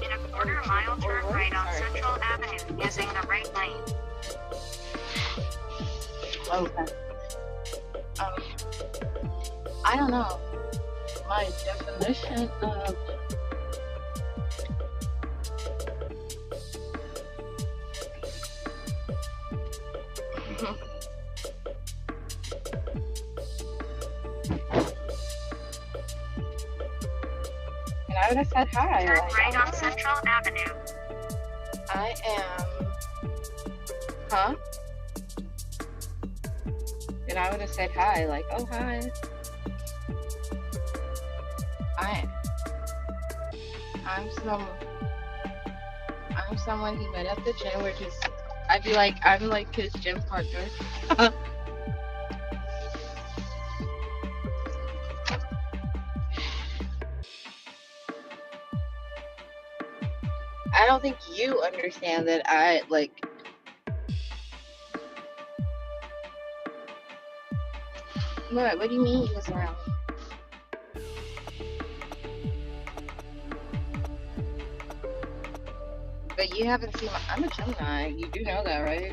S2: In a quarter-mile, turn right on Central Avenue using the right lane.
S7: Okay. I don't know. My definition of and I would have said hi.
S2: Turn
S7: Like,
S2: right
S7: oh,
S2: on Central Avenue.
S7: I am. Huh? And I would have said hi, like, oh, hi. I'm someone he met at the gym. We're just, I'd be like, I'm like his gym partner. I don't think you understand that I like. What do you mean he was around? But you haven't seen I'm a Gemini. You do know that, right?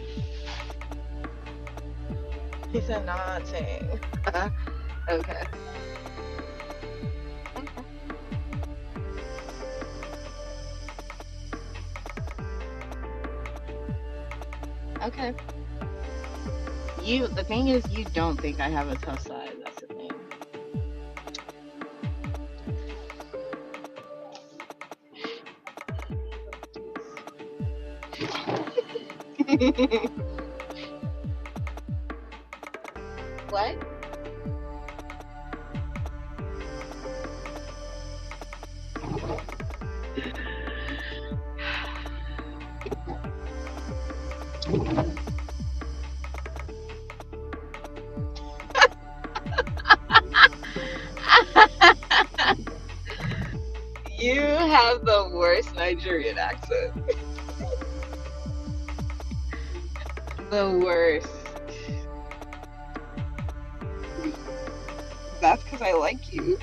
S7: He said nothing. Okay. Okay. The thing is, you don't think I have a tough side. That's the thing. What? You have the worst Nigerian accent. The worst. That's because I like you.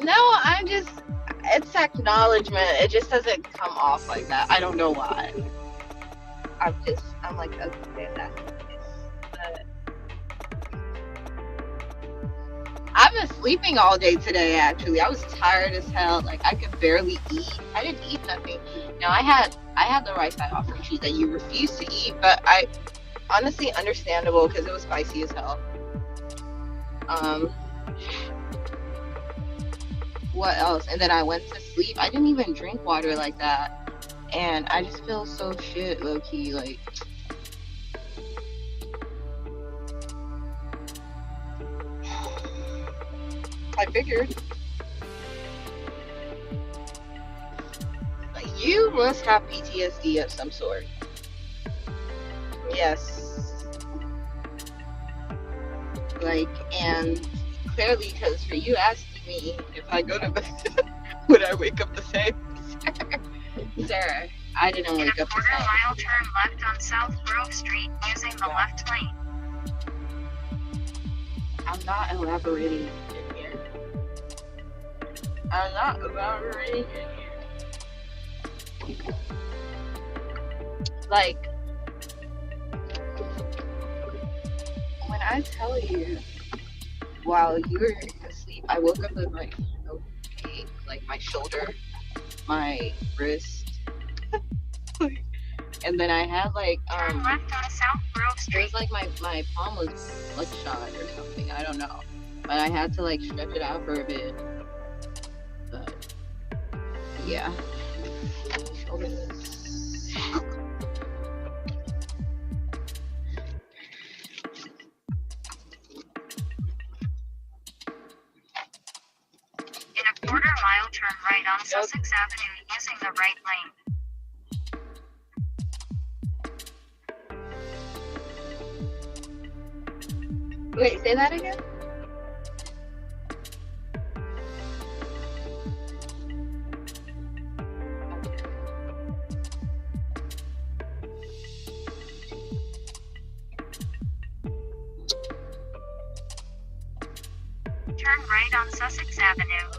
S7: No, it's acknowledgement. It just doesn't come off like that. I don't know why. I'm like, okay, that's but I've been sleeping all day today, actually. I was tired as hell. Like, I could barely eat. I didn't eat nothing. Now, I had the rice I offered you that you refused to eat, but I honestly understandable because it was spicy as hell. What else? And then I went to sleep. I didn't even drink water like that. And I just feel so shit, low-key, like... I figured. Like, you must have PTSD of some sort. Yes. Like, and clearly, because for you asking me if I go to bed, would I wake up the same? Sir, I didn't wake up the same.
S2: In a quarter-mile, turn left on South Grove Street using the left lane.
S7: I'm not elaborating in here. I'm not elaborating in here. Like, when I tell you, while you were asleep, I woke up with like no pain, like my shoulder, my wrist, and then I had like
S2: turn left on South Grove
S7: it
S2: Street.
S7: was like my palm was bloodshot or something. I don't know, but I had to like stretch it out for a bit. But yeah, shoulder suck.
S2: In a quarter-mile, turn right on Sussex Avenue using the right lane.
S7: Wait, say that again?
S2: Turn right on Sussex Avenue.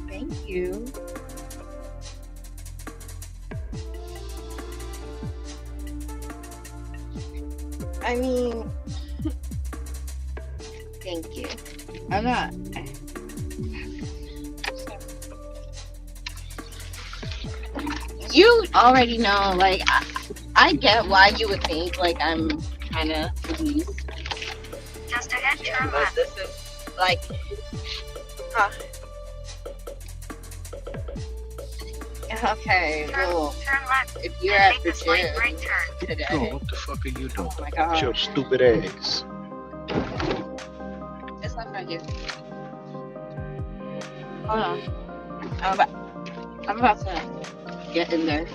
S7: Thank you. I mean, thank you. I'm not. You already know, like, I get why you would think, like, I'm kind of pleased.
S2: Just ahead, turn
S7: But
S2: left.
S7: this is, like, okay, well,
S2: Turn left.
S7: if you're
S2: and
S7: at
S2: make
S7: the
S2: the slight
S7: gym
S2: right turn.
S7: today,
S4: Oh, what the fuck are you doing?
S7: oh my
S4: With
S7: god,
S4: your stupid ass.
S7: it's not right here. Hold on. I'm about to get in there.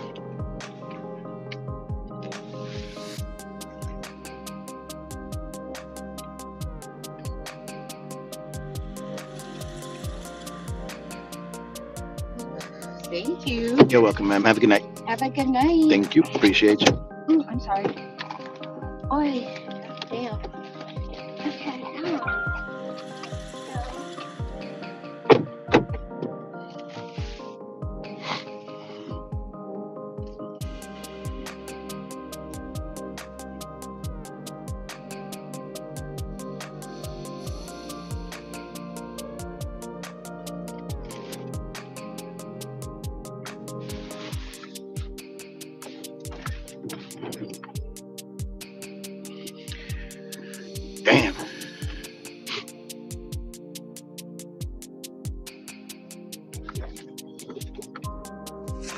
S7: Thank you.
S4: You're welcome, ma'am. Have a good night.
S7: Have a good night.
S4: Thank you. Appreciate you.
S7: Ooh, I'm sorry. Oi. Damn. Okay.
S4: Damn.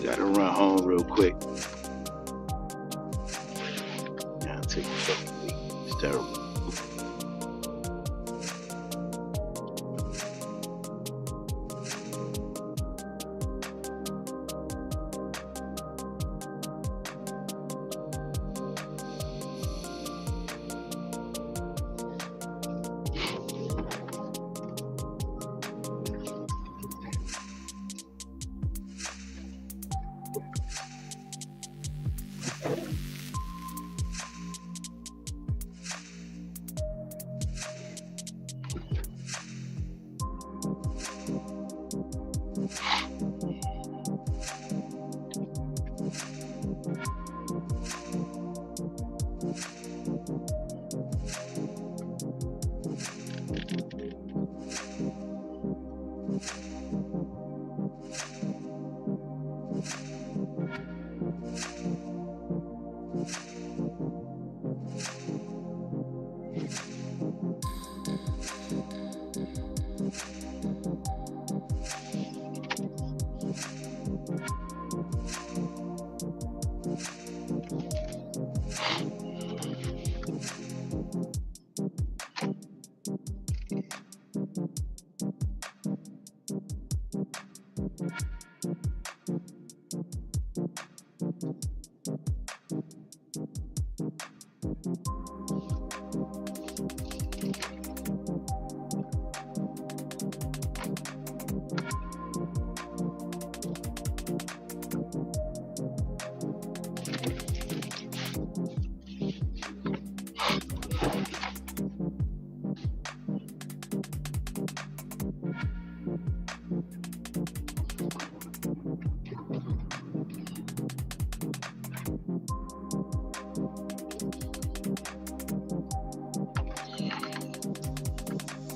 S4: Gotta run home real quick. Yeah, I'll take a fucking week. It's terrible.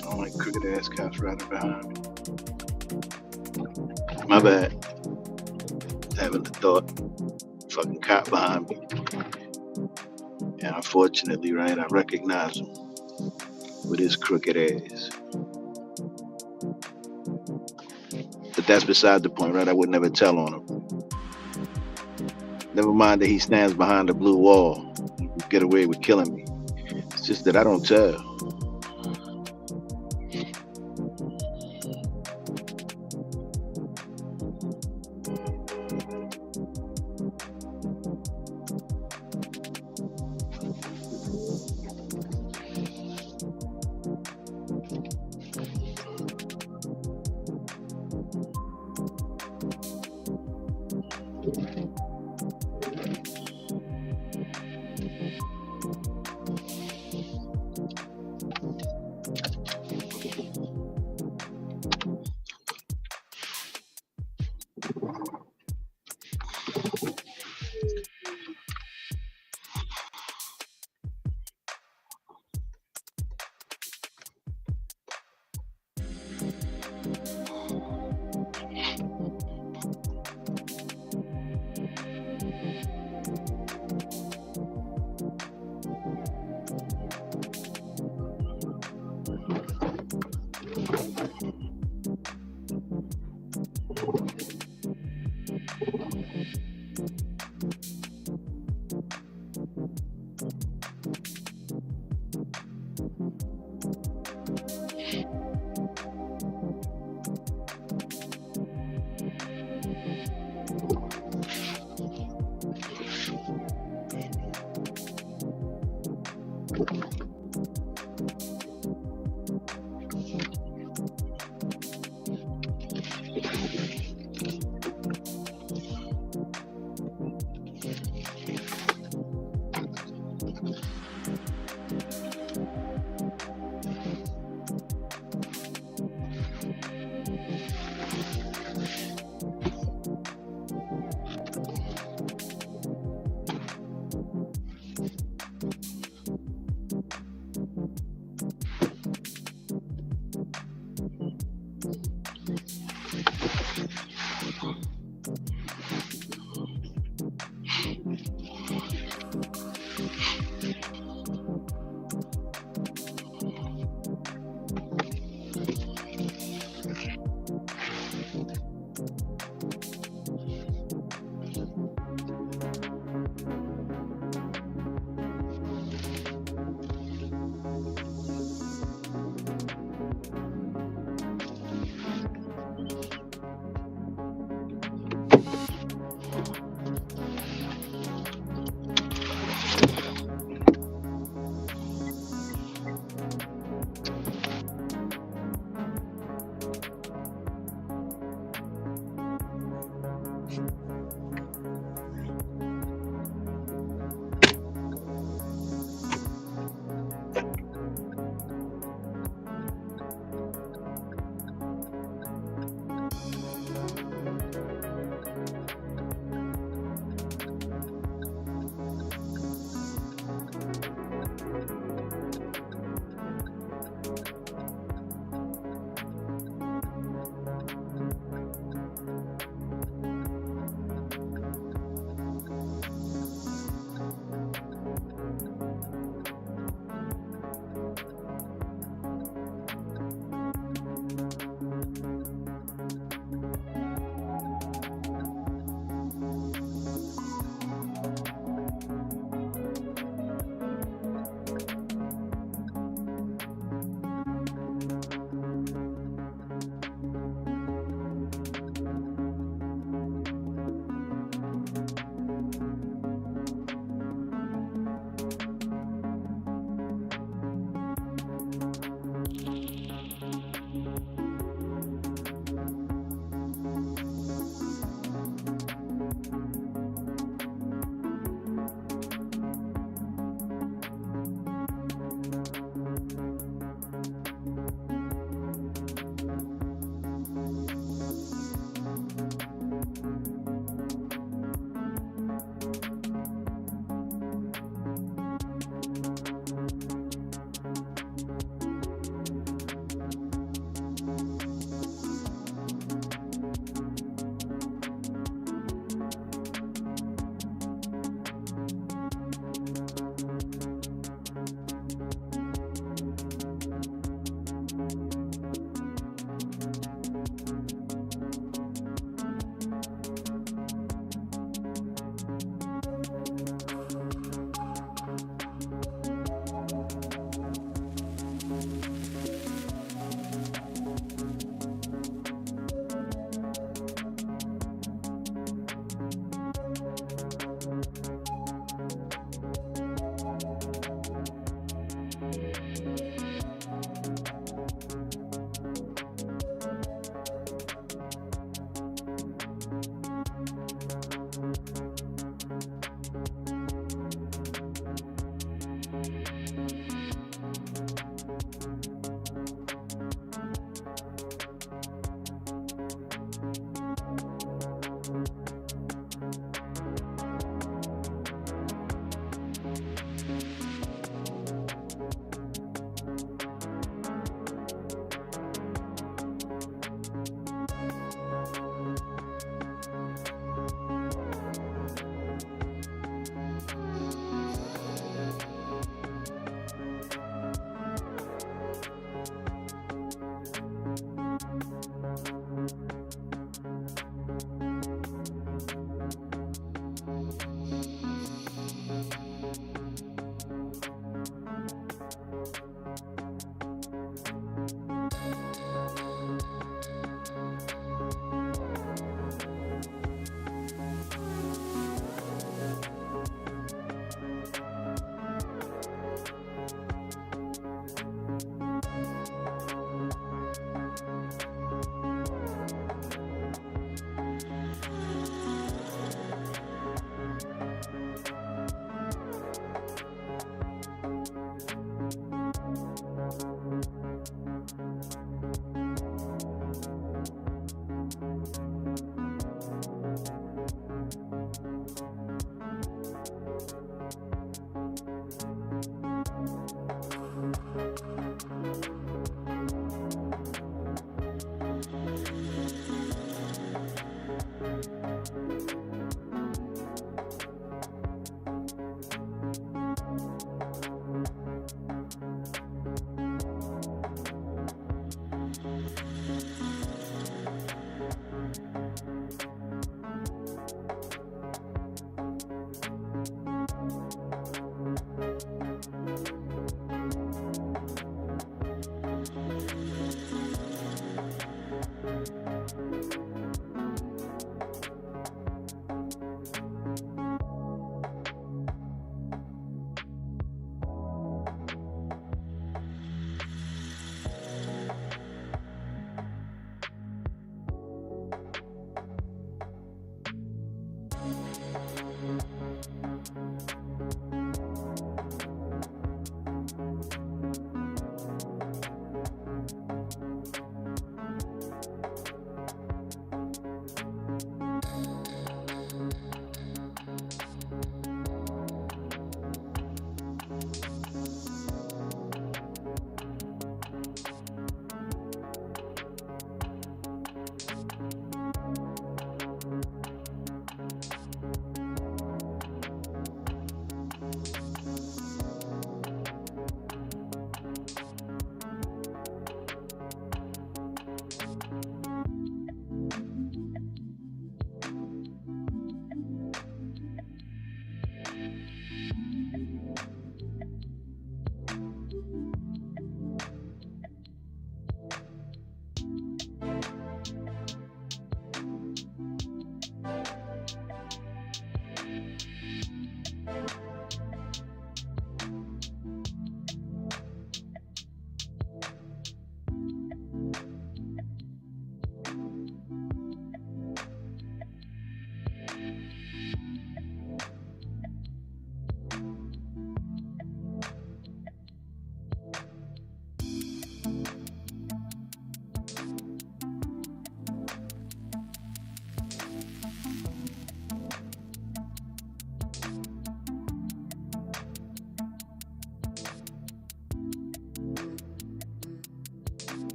S4: I don't like crooked ass cops riding behind me. My bad. Having the thought. Fucking cop behind me. And unfortunately, right, I recognize him with his crooked ass. But that's beside the point, right? I would never tell on him. Never mind that he stands behind the blue wall and will get away with killing me. It's just that I don't tell.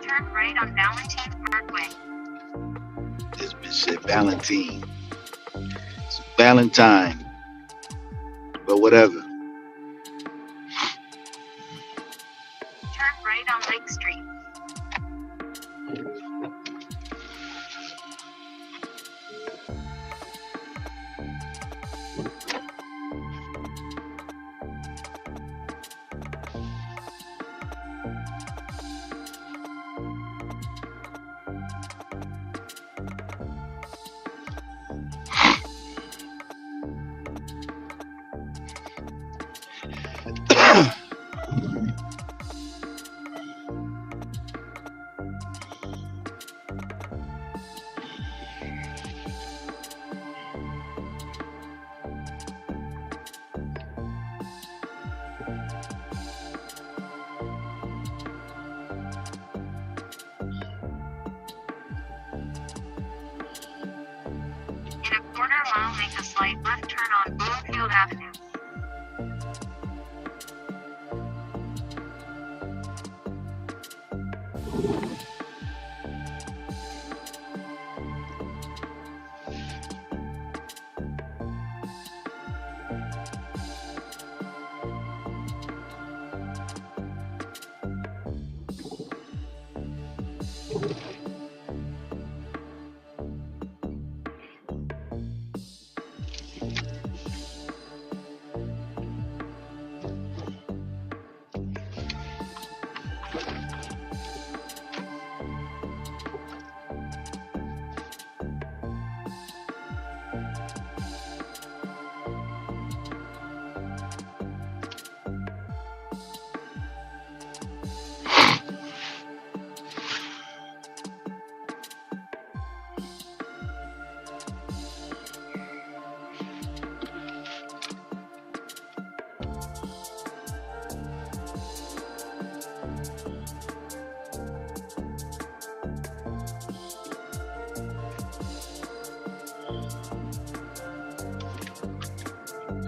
S2: Turn right on Valentine Parkway.
S4: This bitch said Valentine. It's Valentine. But whatever.
S2: Turn right on Lake Street. In a quarter mile, make a slight left turn on Bloomfield Avenue.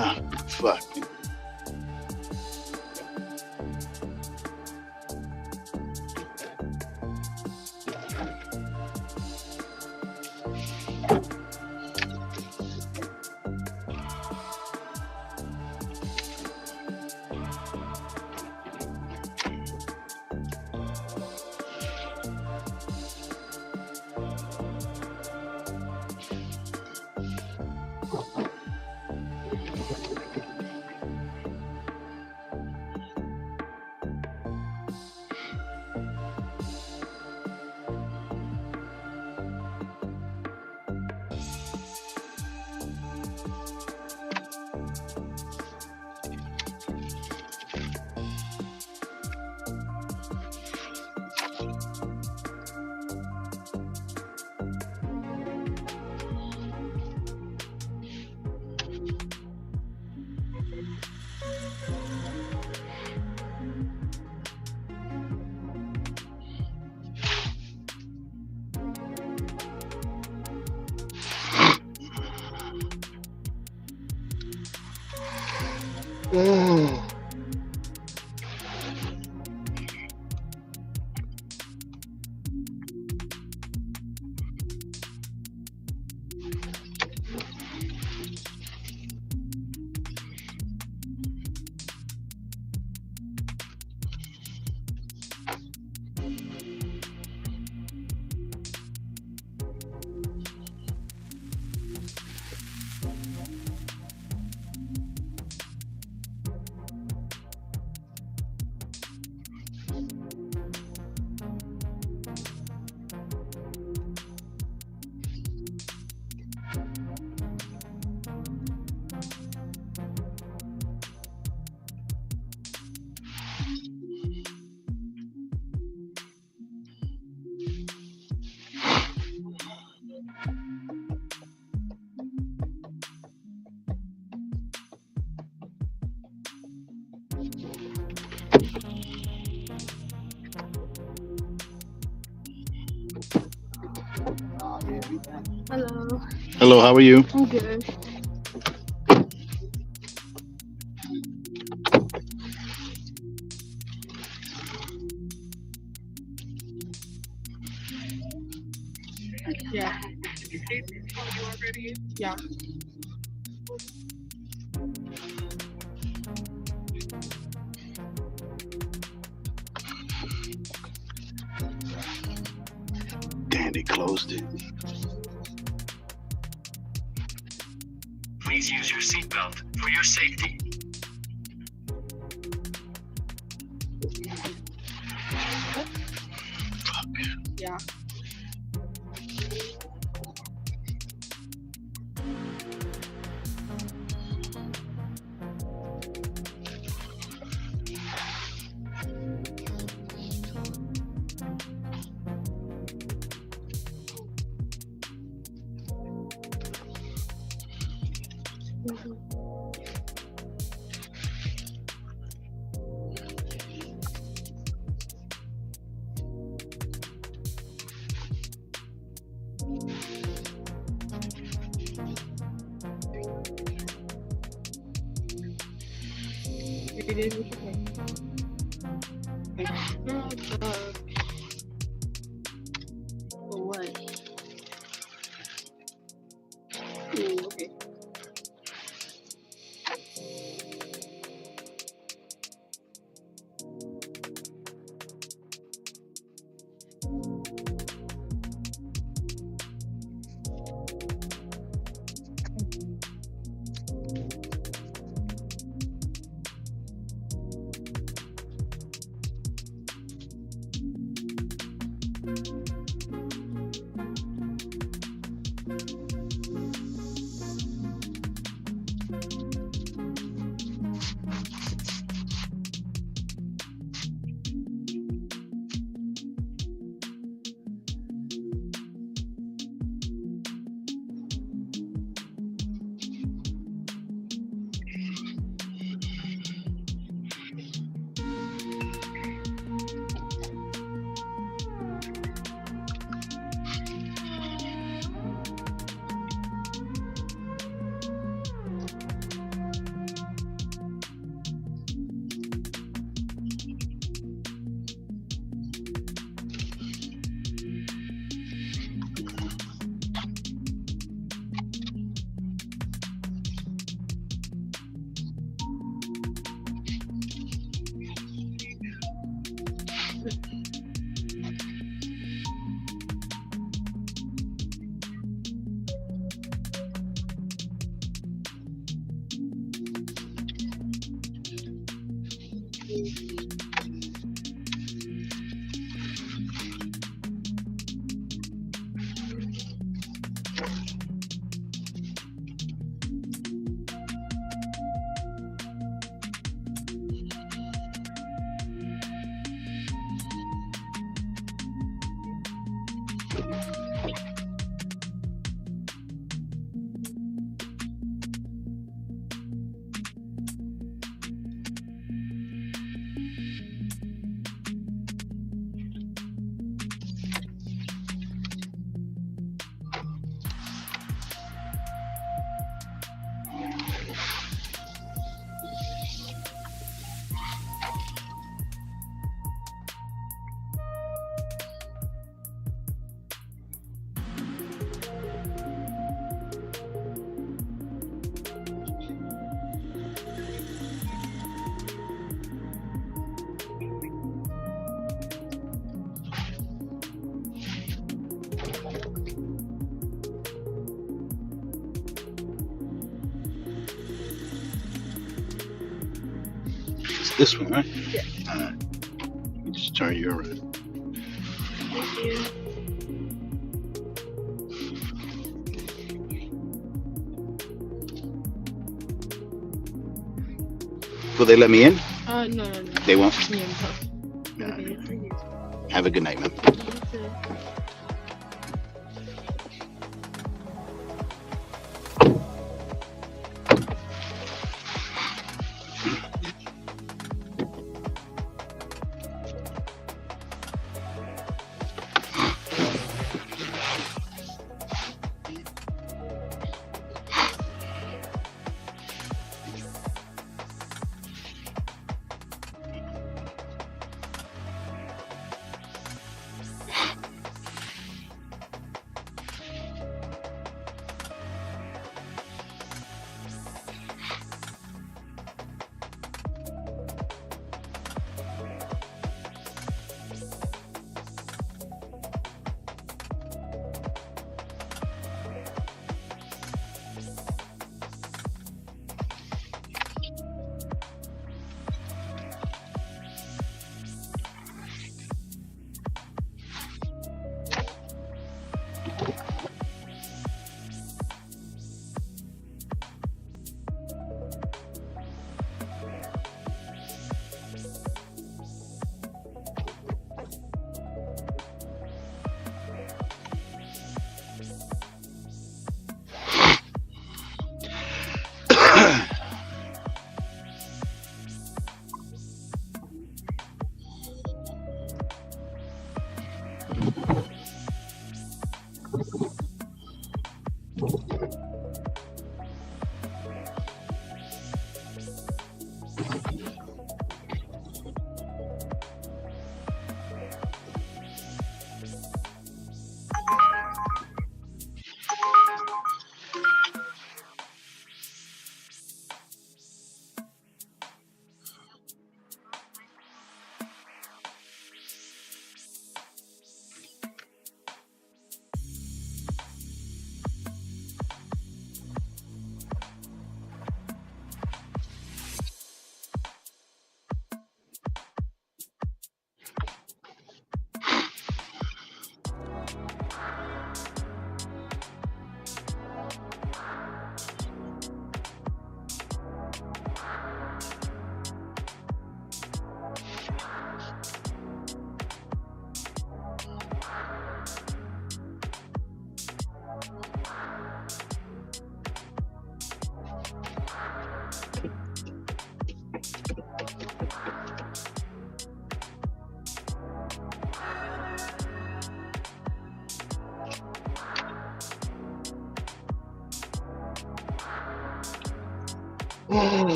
S4: Ah, fuck.
S5: Hello.
S4: Hello, how are you?
S5: I'm good. Yeah. Yeah.
S4: Damn, they closed it.
S6: Please use your seatbelt for your safety.
S5: Yeah. It is what you think. Girl, for what? Ooh, okay.
S4: It's this one, right?
S5: Yeah.
S4: All right. Let me just turn you around.
S5: Thank you.
S4: Will they let me in?
S5: No.
S4: They won't.
S5: Yeah,
S4: No.
S5: no. Okay, for you.
S4: Have a good night, man.
S5: You too.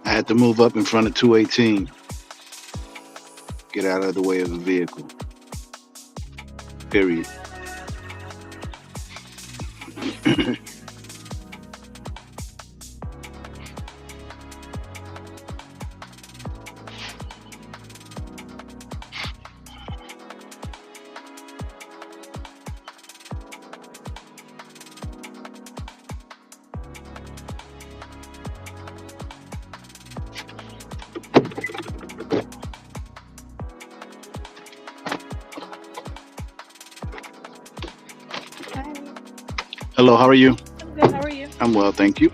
S4: I had to move up in front of 218. Get out of the way of a vehicle. Period.
S5: Hi.
S4: Hello, how are you?
S5: I'm good. How are you?
S4: I'm well, thank you.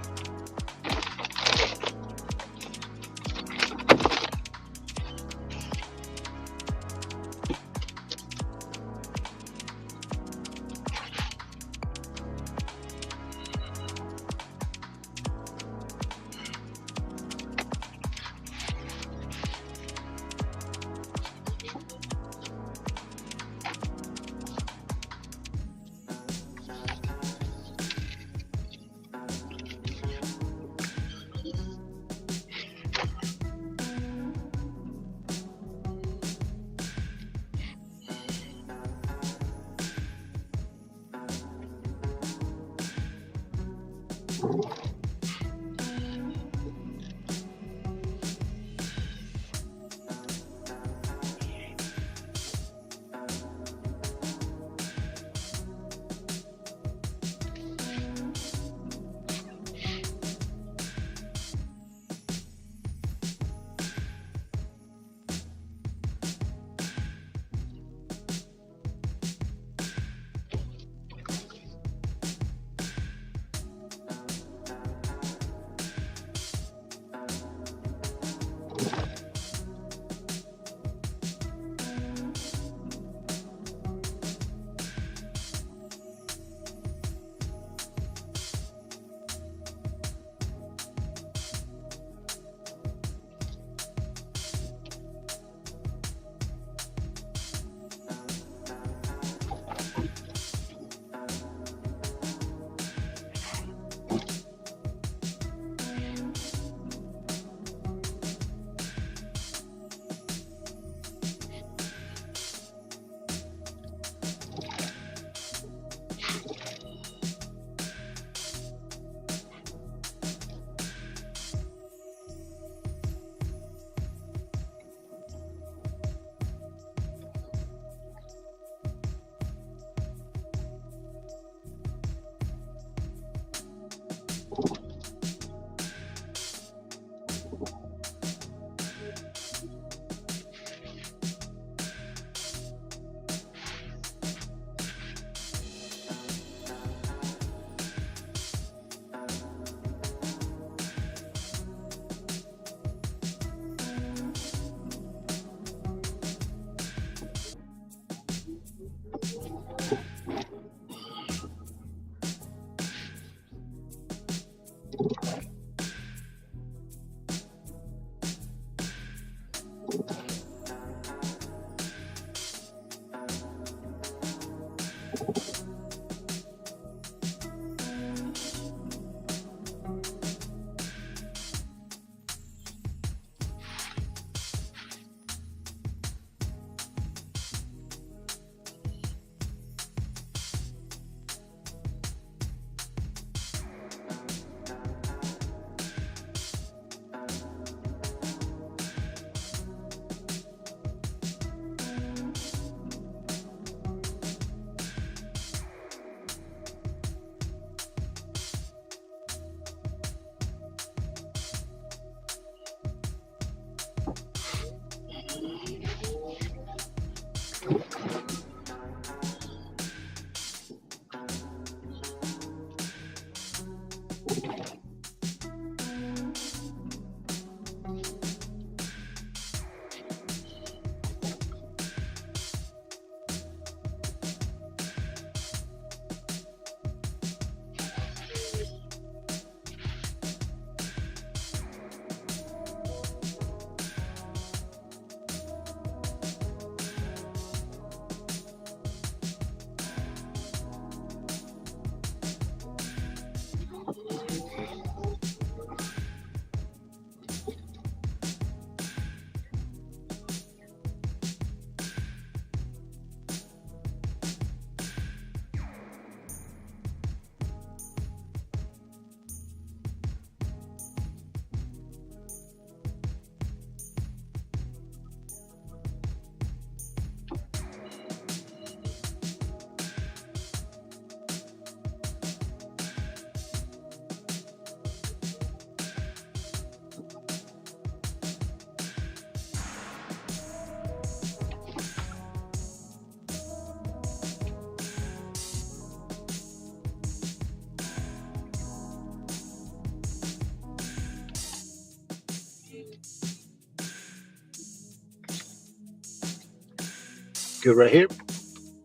S4: Good right here?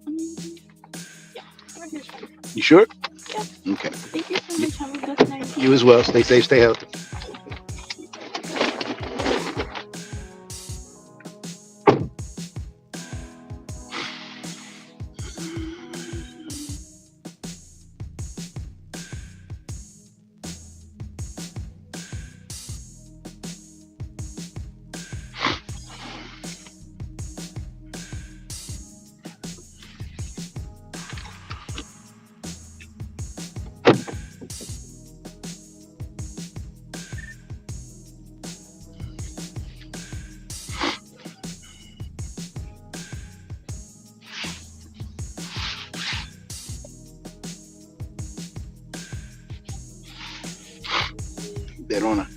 S5: Mm, yeah, right here.
S4: You sure?
S5: Yeah.
S4: Okay.
S5: Thank you so much. Have a blessed night.
S4: You as well. Stay safe, stay healthy. Verona.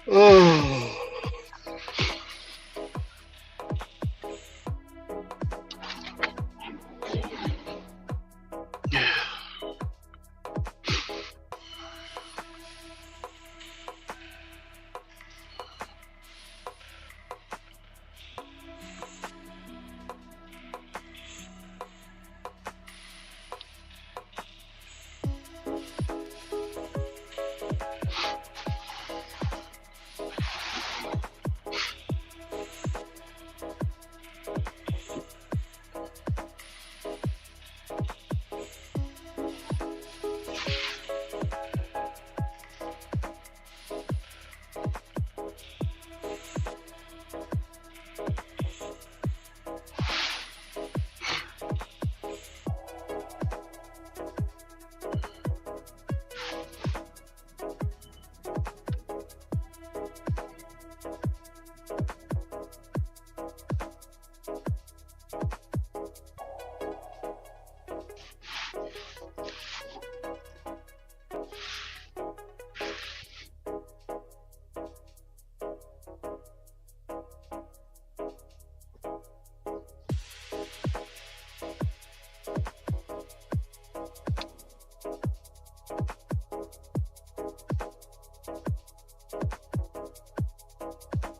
S4: Oh.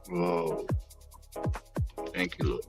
S4: Whoa. Thank you, Lord.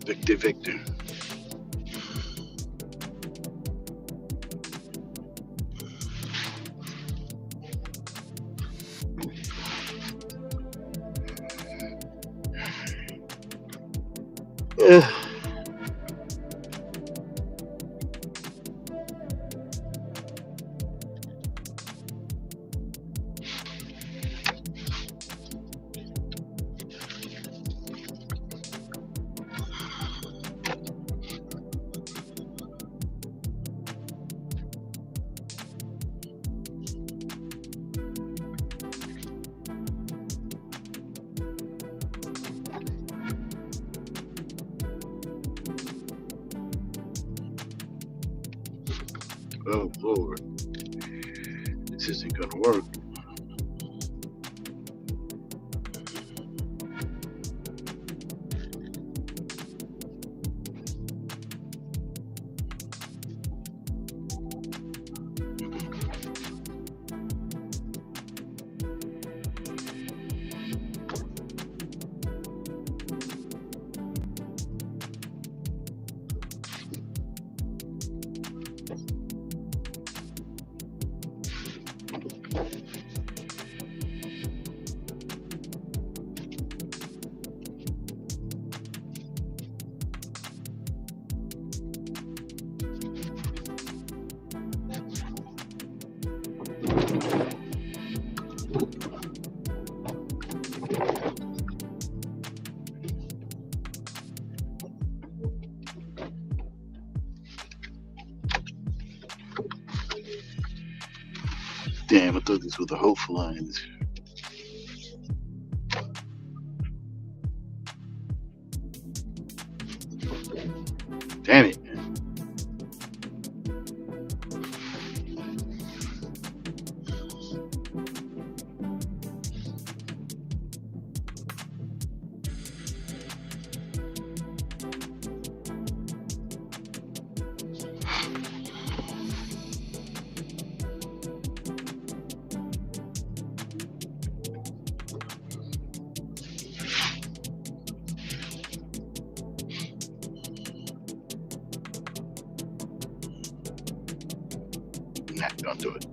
S4: Victor, Victor. Oh Lord, this isn't gonna work. Damn, I thought these were the hopeful lines. Damn it. Nah, don't do it.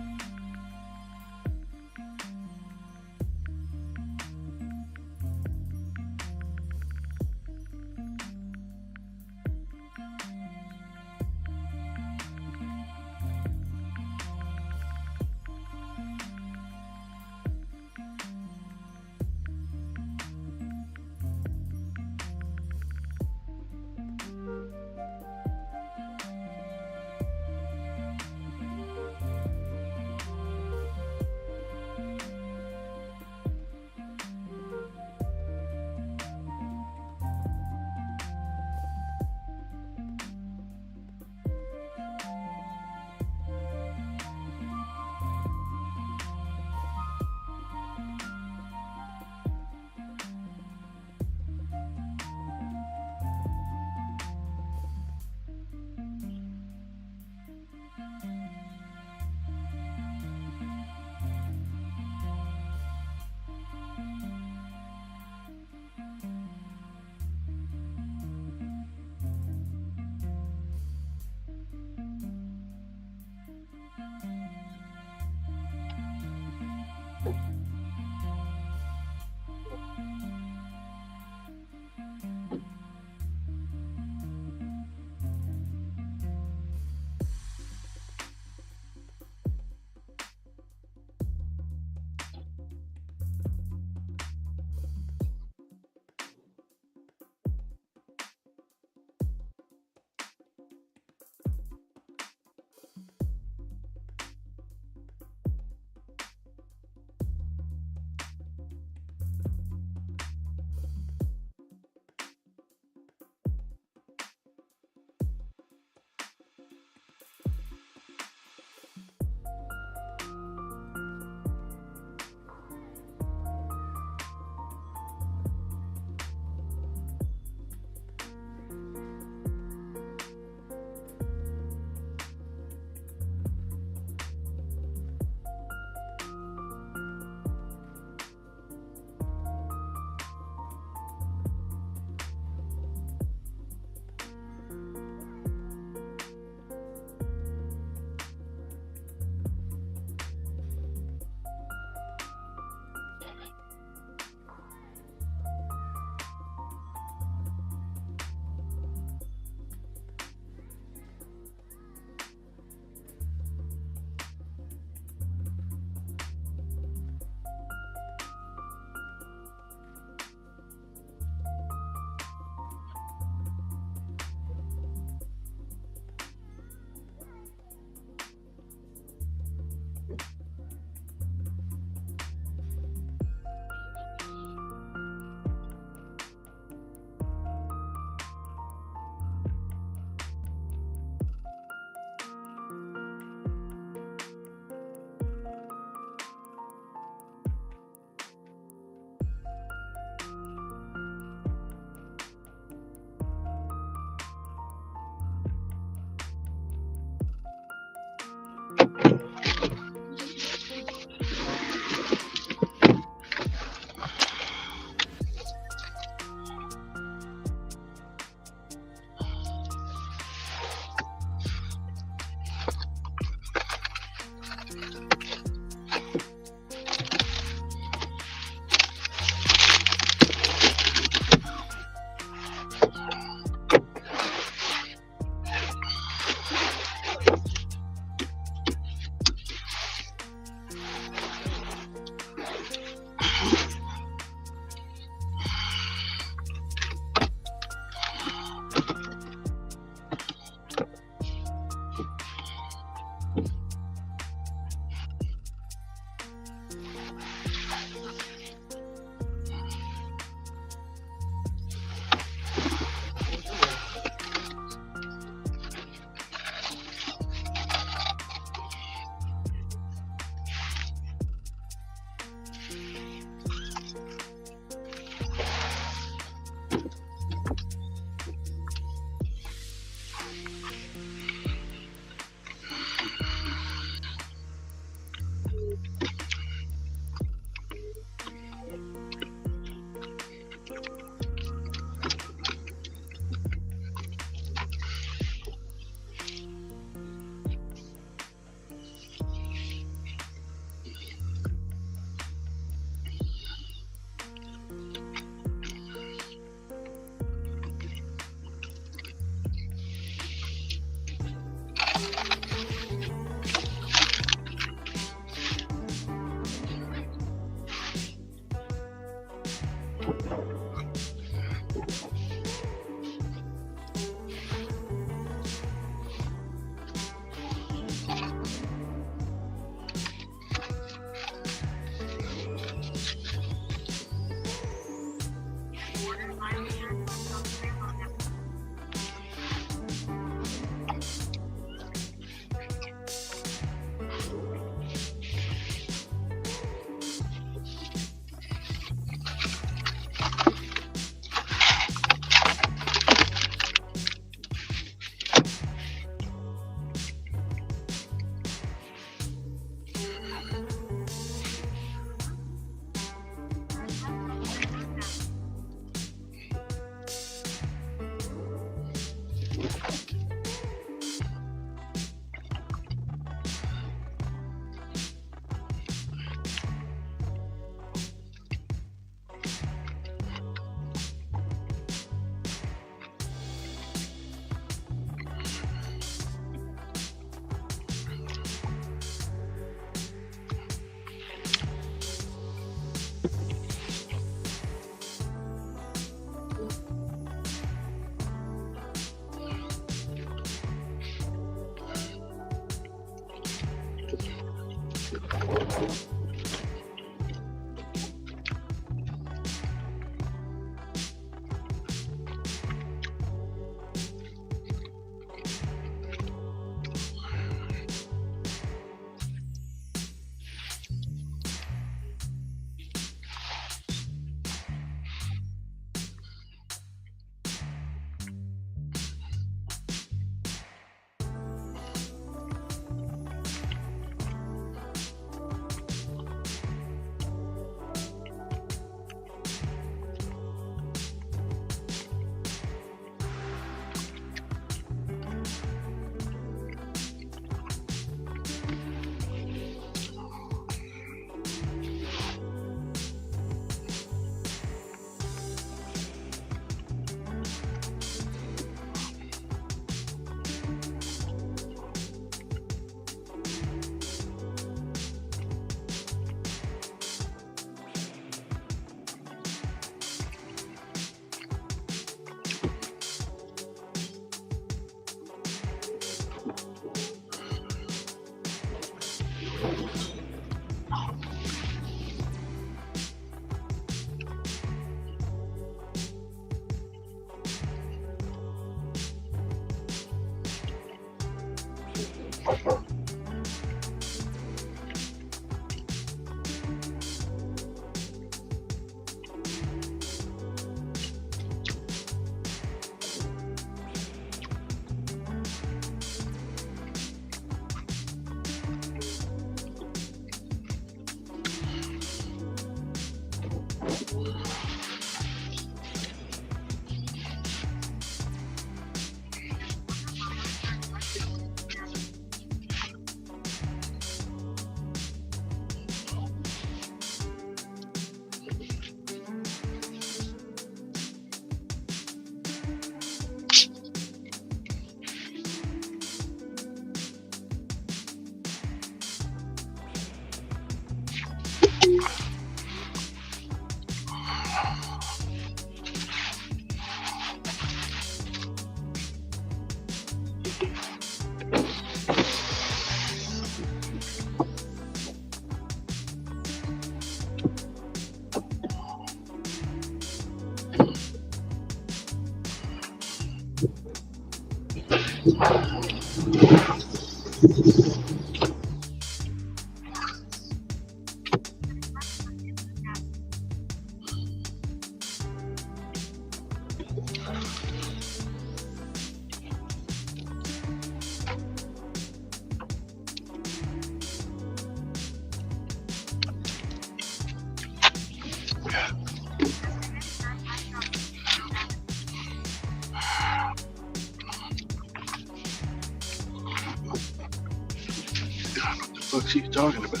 S4: What's he talking about?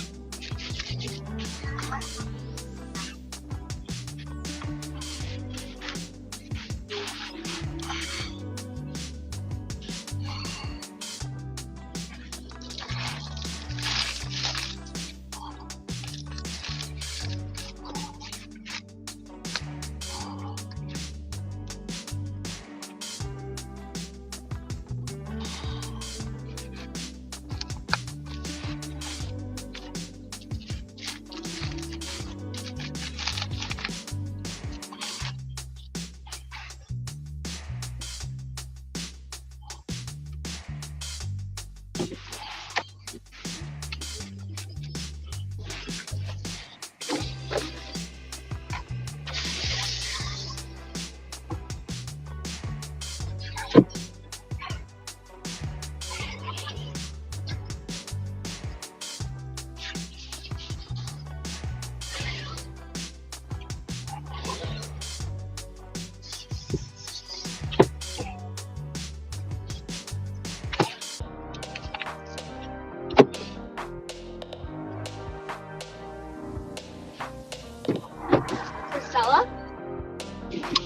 S7: Priscilla?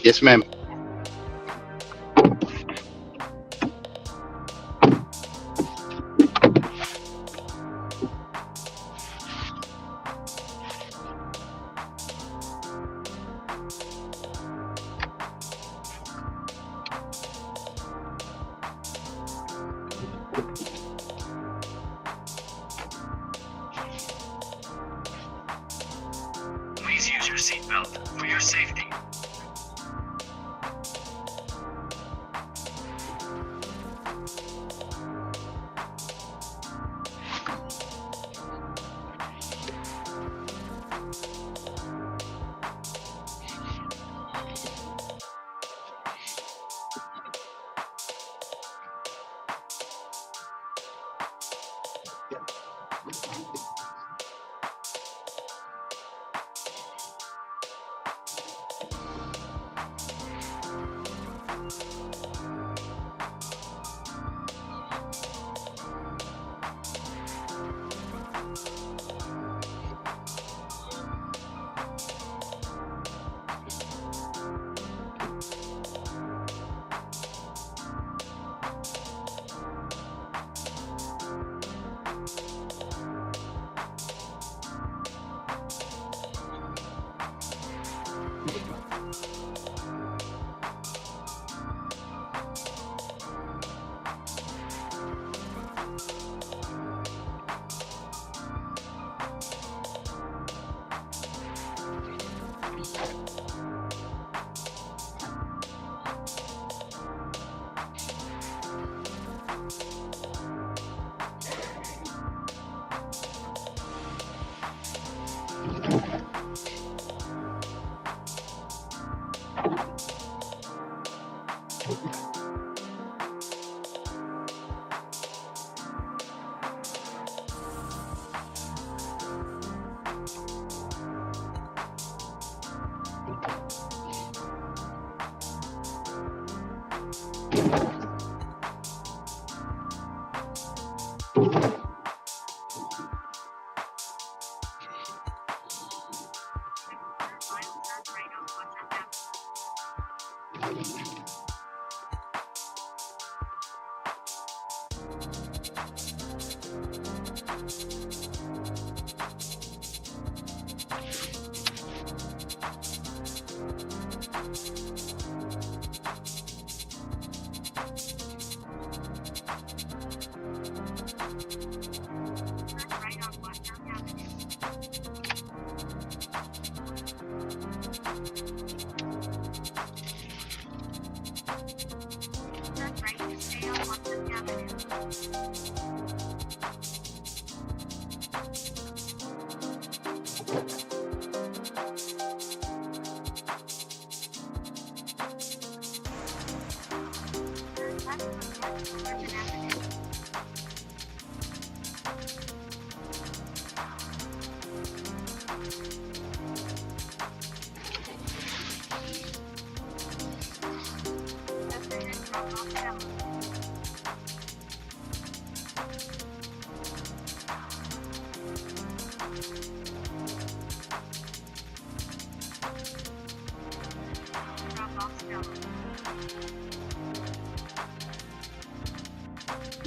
S4: Yes, ma'am.
S6: seatbelt for your safety.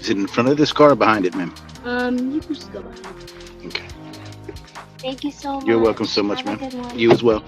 S4: Is it in front of this car or behind it, ma'am?
S5: You can just go ahead.
S4: Okay.
S8: Thank you so much.
S4: You're welcome so much,
S8: Have a
S4: ma'am.
S8: good one.
S4: You as well.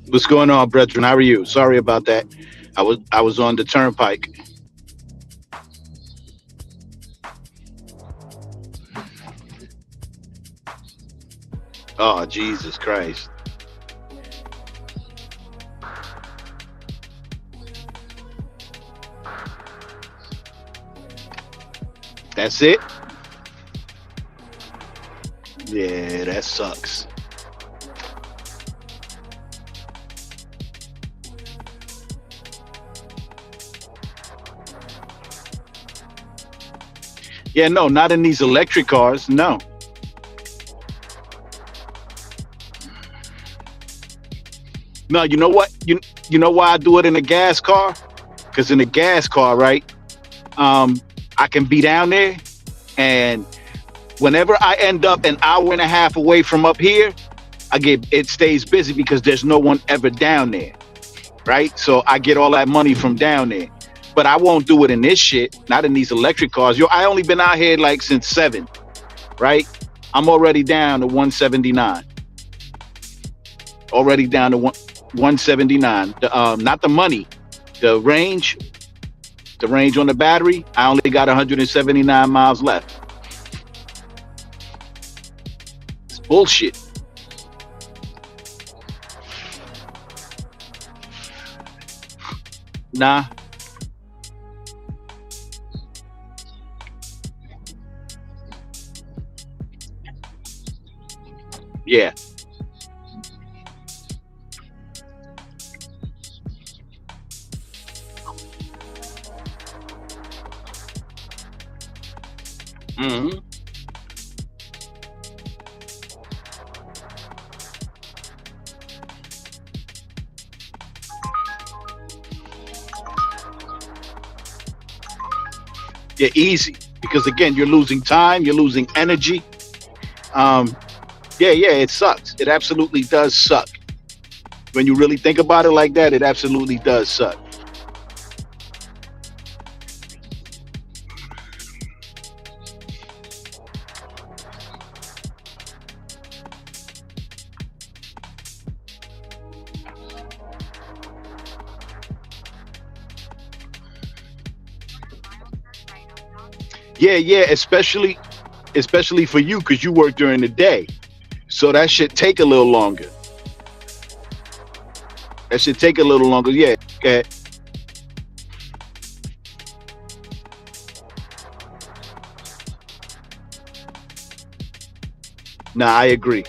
S4: What's going on, brethren? How are you? Sorry about that. I was on the turnpike. Oh, Jesus Christ. That's it? Yeah, that sucks. Yeah, no, not in these electric cars. No. No, you know what? You know why I do it in a gas car? Because in a gas car, right? Um, I can be down there, and whenever I end up an hour and a half away from up here, it stays busy because there's no one ever down there, right? So I get all that money from down there. But I won't do it in this shit, not in these electric cars. Yo, I only been out here like since 7, right? I'm already down to 179. Already down to 179. Not the money, the range. The range on the battery, I only got 179 miles left. It's bullshit. Nah. Yeah. Mm-hmm. Yeah, easy. Because again, you're losing time, you're losing energy. Um, yeah, it sucks. It absolutely does suck. When you really think about it like that, it absolutely does suck. Yeah, especially for you because you work during the day. So that should take a little longer. That should take a little longer. Yeah. Okay. Nah, I agree.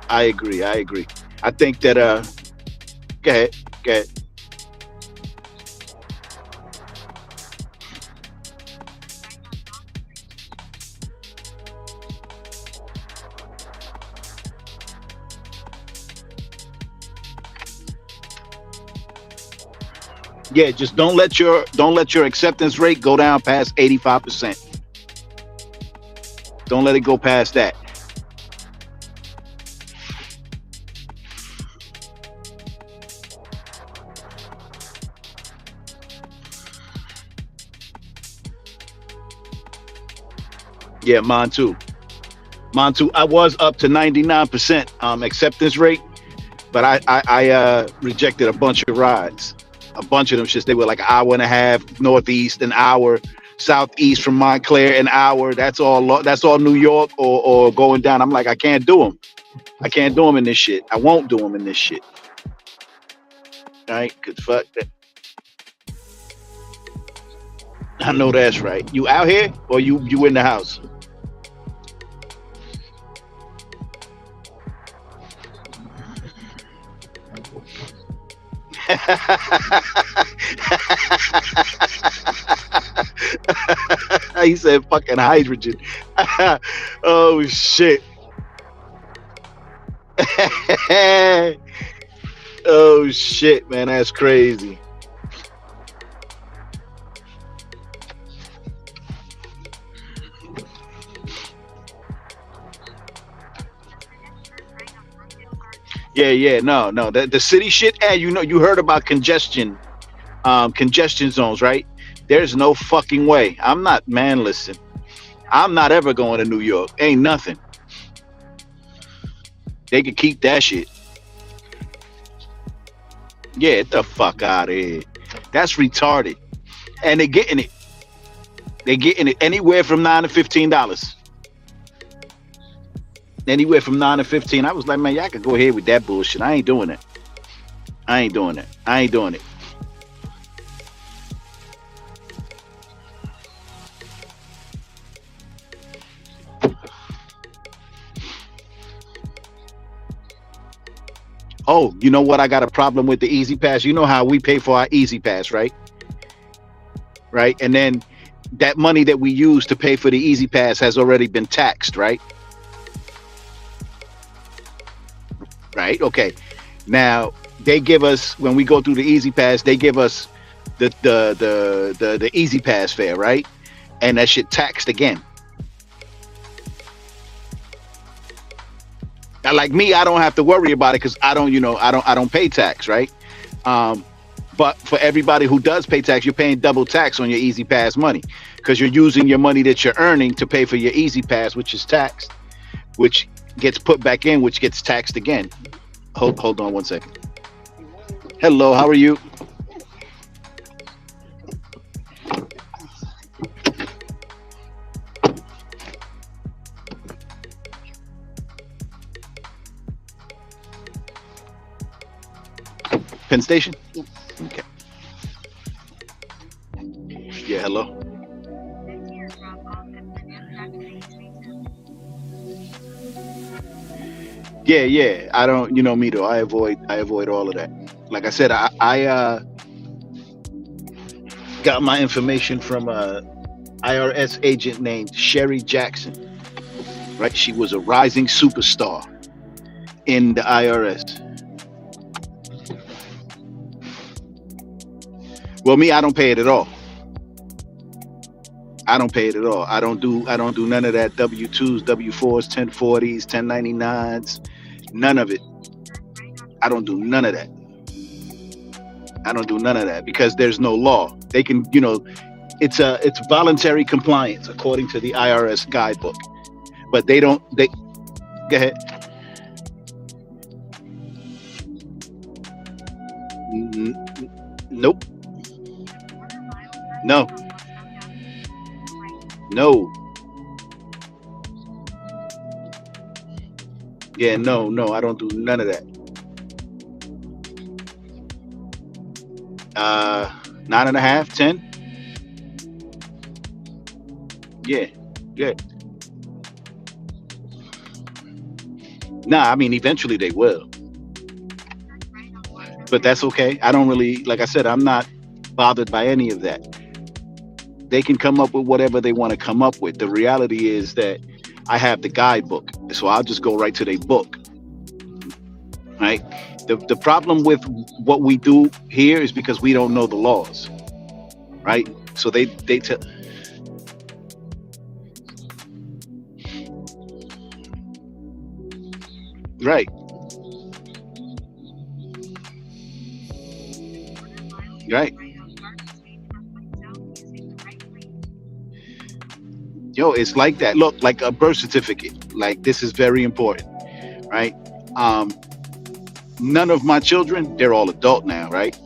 S4: I agree. I think that go ahead. Go ahead. Yeah, just don't let your acceptance rate go down past 85%. Don't let it go past that. Yeah, mine too. Mine too. I was up to 99% acceptance rate, but I rejected a bunch of rides. A bunch of them shits. They were like an hour and a half northeast, an hour southeast from Montclair, an hour. That's all New York or going down. I'm like, I can't do them. I can't do them in this shit. I won't do them in this shit. All right? Cause fuck that. I know that's right. You out here or you in the house? He said fucking hydrogen. Oh shit. Oh shit, man, that's crazy. Yeah, no. The city shit, and you heard about congestion zones, right? There's no fucking way. I'm not, man, listen. I'm not ever going to New York. Ain't nothing. They could keep that shit. Yeah, get the fuck out of here. That's retarded. And they're getting it. They're getting it anywhere from $9 to $15. Anywhere from 9 to 15. I was like, man, y'all could go ahead with that bullshit. I ain't doing it. I ain't doing it. I ain't doing it. Oh, you know what? I got a problem with the Easy Pass. You know how we pay for our Easy Pass, right? Right. And then that money that we use to pay for the Easy Pass has already been taxed, right? Right. Okay. Now they give us, when we go through the Easy Pass, they give us the Easy Pass fare, right? And that shit taxed again. Now, like me, I don't have to worry about it because I don't pay tax, right? But for everybody who does pay tax, you're paying double tax on your Easy Pass money because you're using your money that you're earning to pay for your Easy Pass, which is taxed, which gets put back in, which gets taxed again. Hold on 1 second. Hello, how are you? Penn Station? Okay. Yeah, hello. Yeah. I don't, me though. I avoid all of that. Like I said, I got my information from a IRS agent named Sherry Jackson. Right? She was a rising superstar in the IRS. Well, me, I don't pay it at all. I don't pay it at all. I don't do none of that W-2s, W-4s, 1040s, 1099s, none of it. I don't do none of that. I don't do none of that because there's no law. They can, it's voluntary compliance according to the IRS guidebook. But they go ahead. Nope. No. Yeah, no, I don't do none of that. 9.5, 10. Yeah. Nah, I mean, eventually they will. But that's okay. I don't really, like I said, I'm not bothered by any of that. They can come up with whatever they want to come up with. The reality is that I have the guidebook, so I'll just go right to their book. Right? The problem with what we do here is because we don't know the laws. Right? So they tell. Right. Right. Yo, it's like that. Look, like a birth certificate. Like, this is very important, right? None of my children, they're all adult now, right?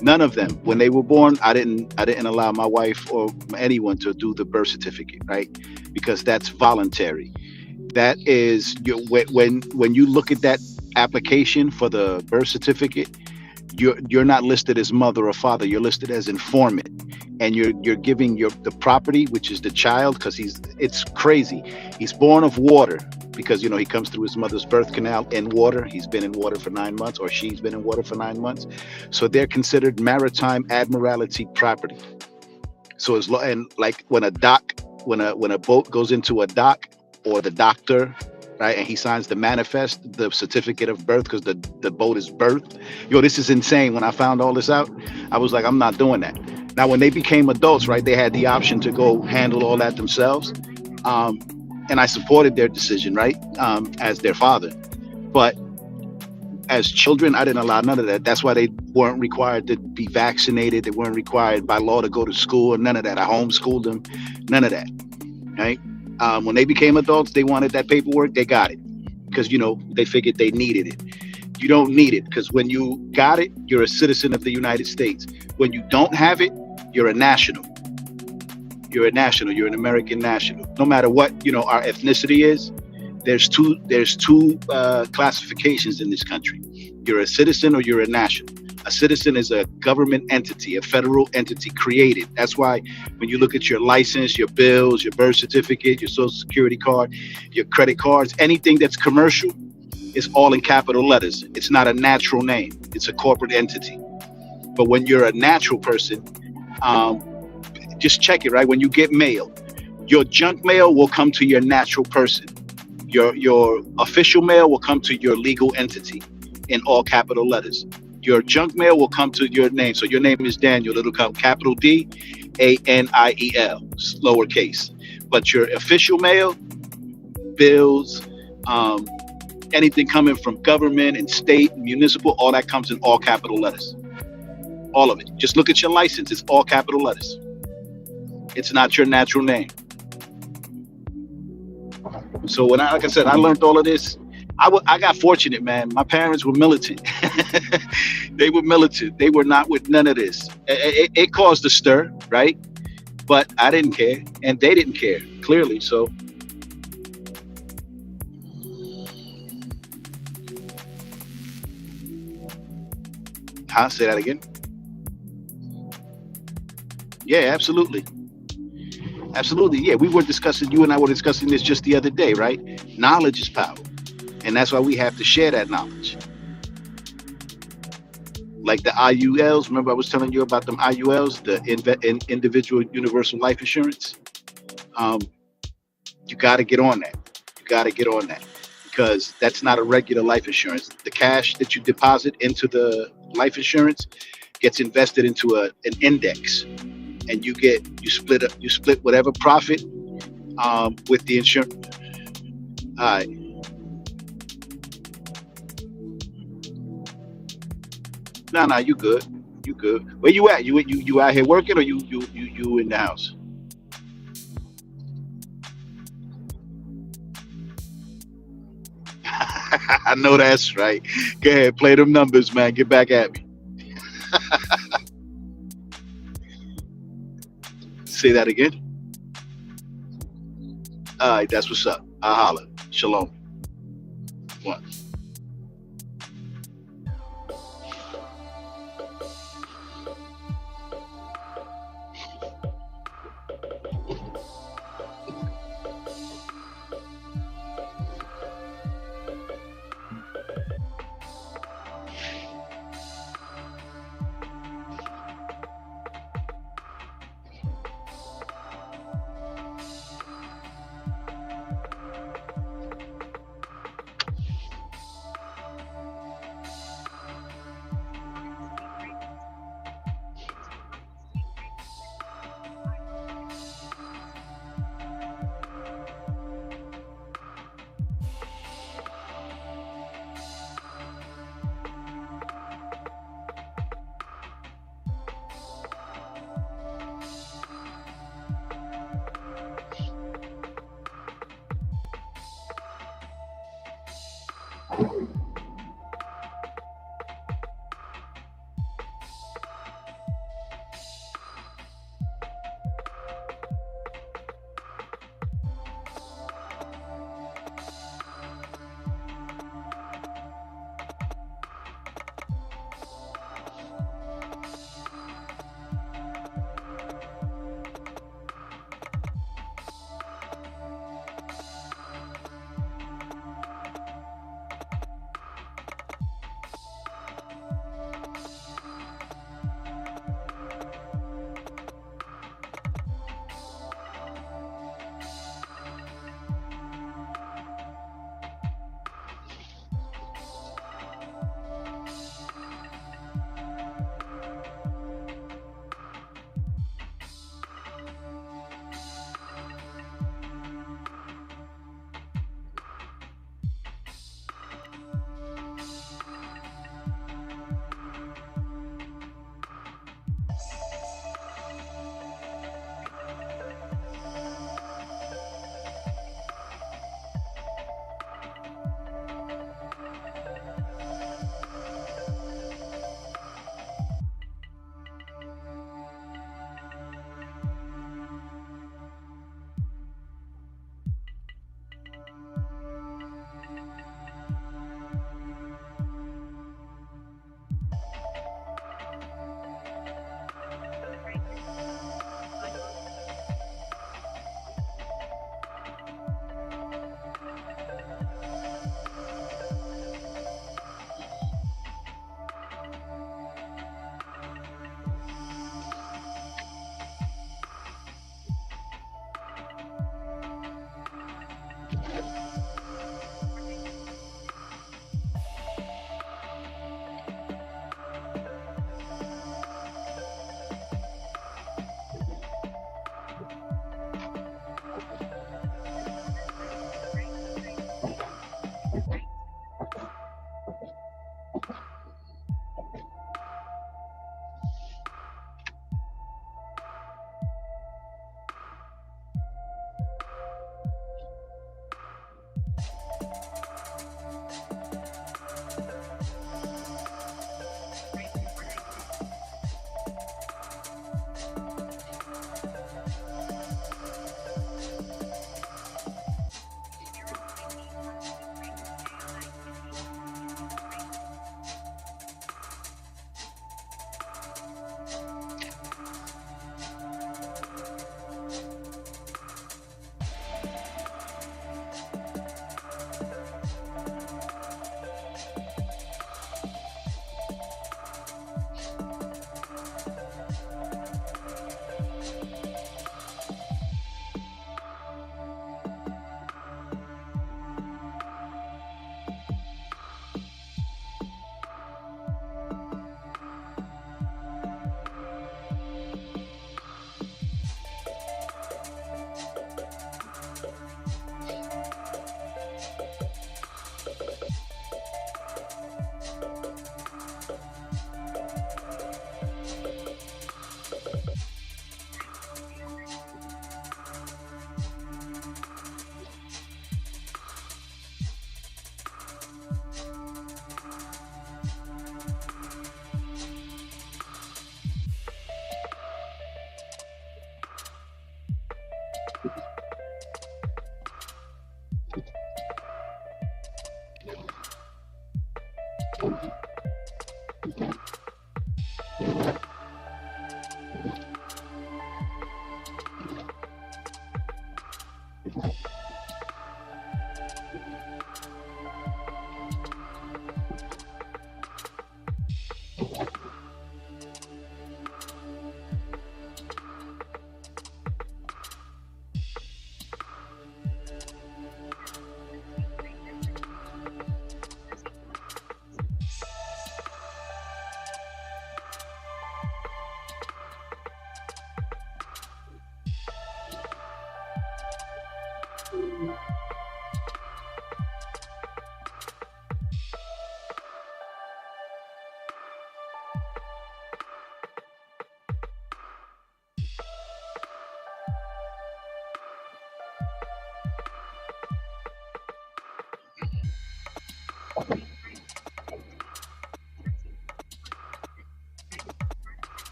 S4: None of them, when they were born, I didn't allow my wife or anyone to do the birth certificate, right? Because that's voluntary. That is when you look at that application for the birth certificate, you're not listed as mother or father. You're listed as informant, and you're giving the property, which is the child, because it's crazy. He's born of water because he comes through his mother's birth canal in water. He's been in water for 9 months, or she's been in water for 9 months. So they're considered maritime admiralty property. So and like when a boat goes into a dock, or the doctor, right, and he signs the manifest, the certificate of birth, because the boat is birthed. This is insane. When I found all this out, I was like, I'm not doing that. Now, when they became adults, right, they had the option to go handle all that themselves. And I supported their decision, right, as their father. But as children, I didn't allow none of that. That's why they weren't required to be vaccinated. They weren't required by law to go to school, or none of that. I homeschooled them, none of that. Right? When they became adults, they wanted that paperwork. They got it because they figured they needed it. You don't need it because when you got it, you're a citizen of the United States. When you don't have it, you're a national. You're a national. You're an American national. No matter what our ethnicity is, there's two classifications in this country. You're a citizen or you're a national. A citizen is a government entity, a federal entity created. That's why when you look at your license, your bills, your birth certificate, your social security card, your credit cards, anything that's commercial is all in capital letters. It's not a natural name. It's a corporate entity. But when you're a natural person, just check it, right? When you get mail, your junk mail will come to your natural person. Your official mail will come to your legal entity in all capital letters. Your junk mail will come to your name. So your name is Daniel. It'll come capital DANIEL, lowercase. But your official mail, bills, anything coming from government and state, municipal, all that comes in all capital letters. All of it. Just look at your license. It's all capital letters. It's not your natural name. So when like I said, I learned all of this. I got fortunate, man. My parents were militant. They were militant. They were not with none of this. It caused a stir, right? But I didn't care, and they didn't care, clearly. So say that again. Yeah, absolutely. Absolutely. Yeah, you and I were discussing this just the other day, right? Knowledge is power. And that's why we have to share that knowledge. Like the IULs, remember I was telling you about them IULs, the individual universal life insurance? You got to get on that. You got to get on that because that's not a regular life insurance. The cash that you deposit into the life insurance gets invested into an index. And you split whatever profit with the insurance. All right. No, you good. You good. Where you at? You out here working or you in the house? I know that's right. Go ahead, play them numbers, man. Get back at me. Say that again. All right, that's what's up. I'll holler. Shalom. One.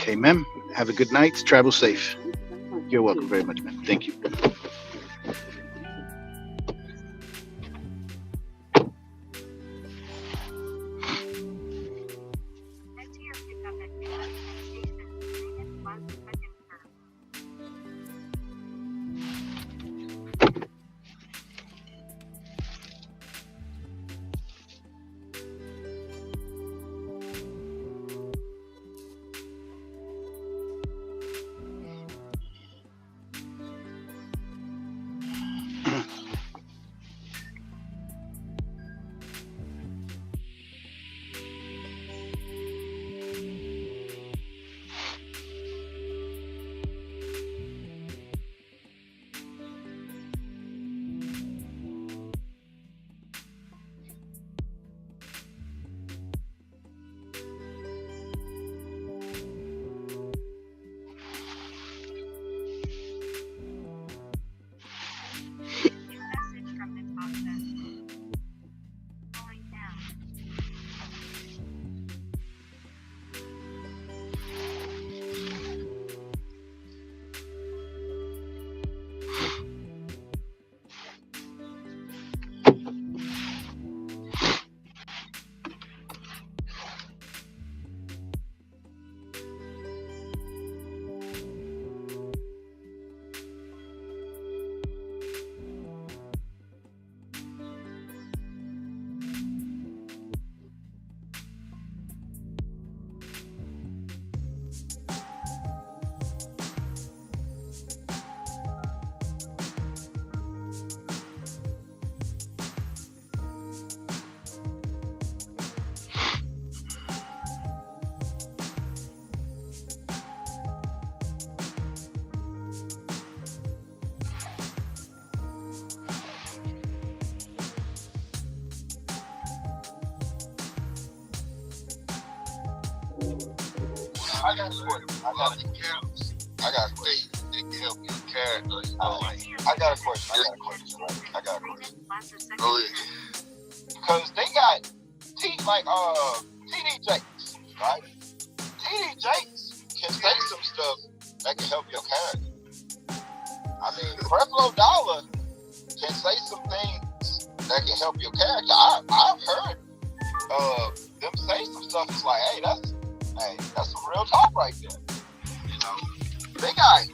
S4: Okay, ma'am. Have a good night. Travel safe. You're welcome very much, ma'am. Thank you.
S9: I got a question. I got a question. They can help your character. I got a question. Go ahead. Because they got TD Jakes, right? TD Jakes can say some stuff that can help your character. I mean, Creflo Dollar can say some things that can help your character. I've heard them say some stuff. It's like, hey, that's some real talk right there. You know, they got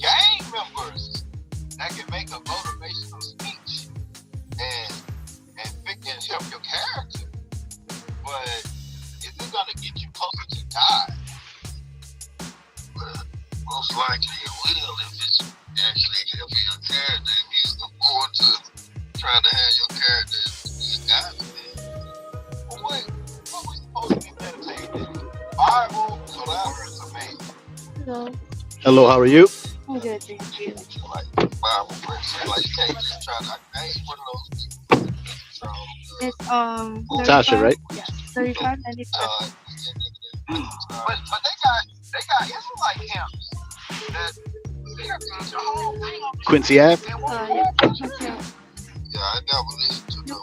S9: gang members that can make a motivational speech and help your character. But is it gonna get you closer to God? Well, most likely it will if it's actually helping your character. If you're going to trying to have your character be God. Well, what we supposed to be meditating? Bible, collaborates, or man?
S5: Hello.
S1: Hello, how are you?
S5: I'm good, thank you.
S9: Like Bible verse, like you can't just try to. I ain't one of those people. So,
S5: It's
S1: Tasha,
S5: 35,
S1: right?
S5: yeah, 35.95.
S9: but they got Israelite camps that they teach a whole thing on
S1: Quincy Ave?
S5: Yeah, yeah.
S9: Yeah, I never listened to no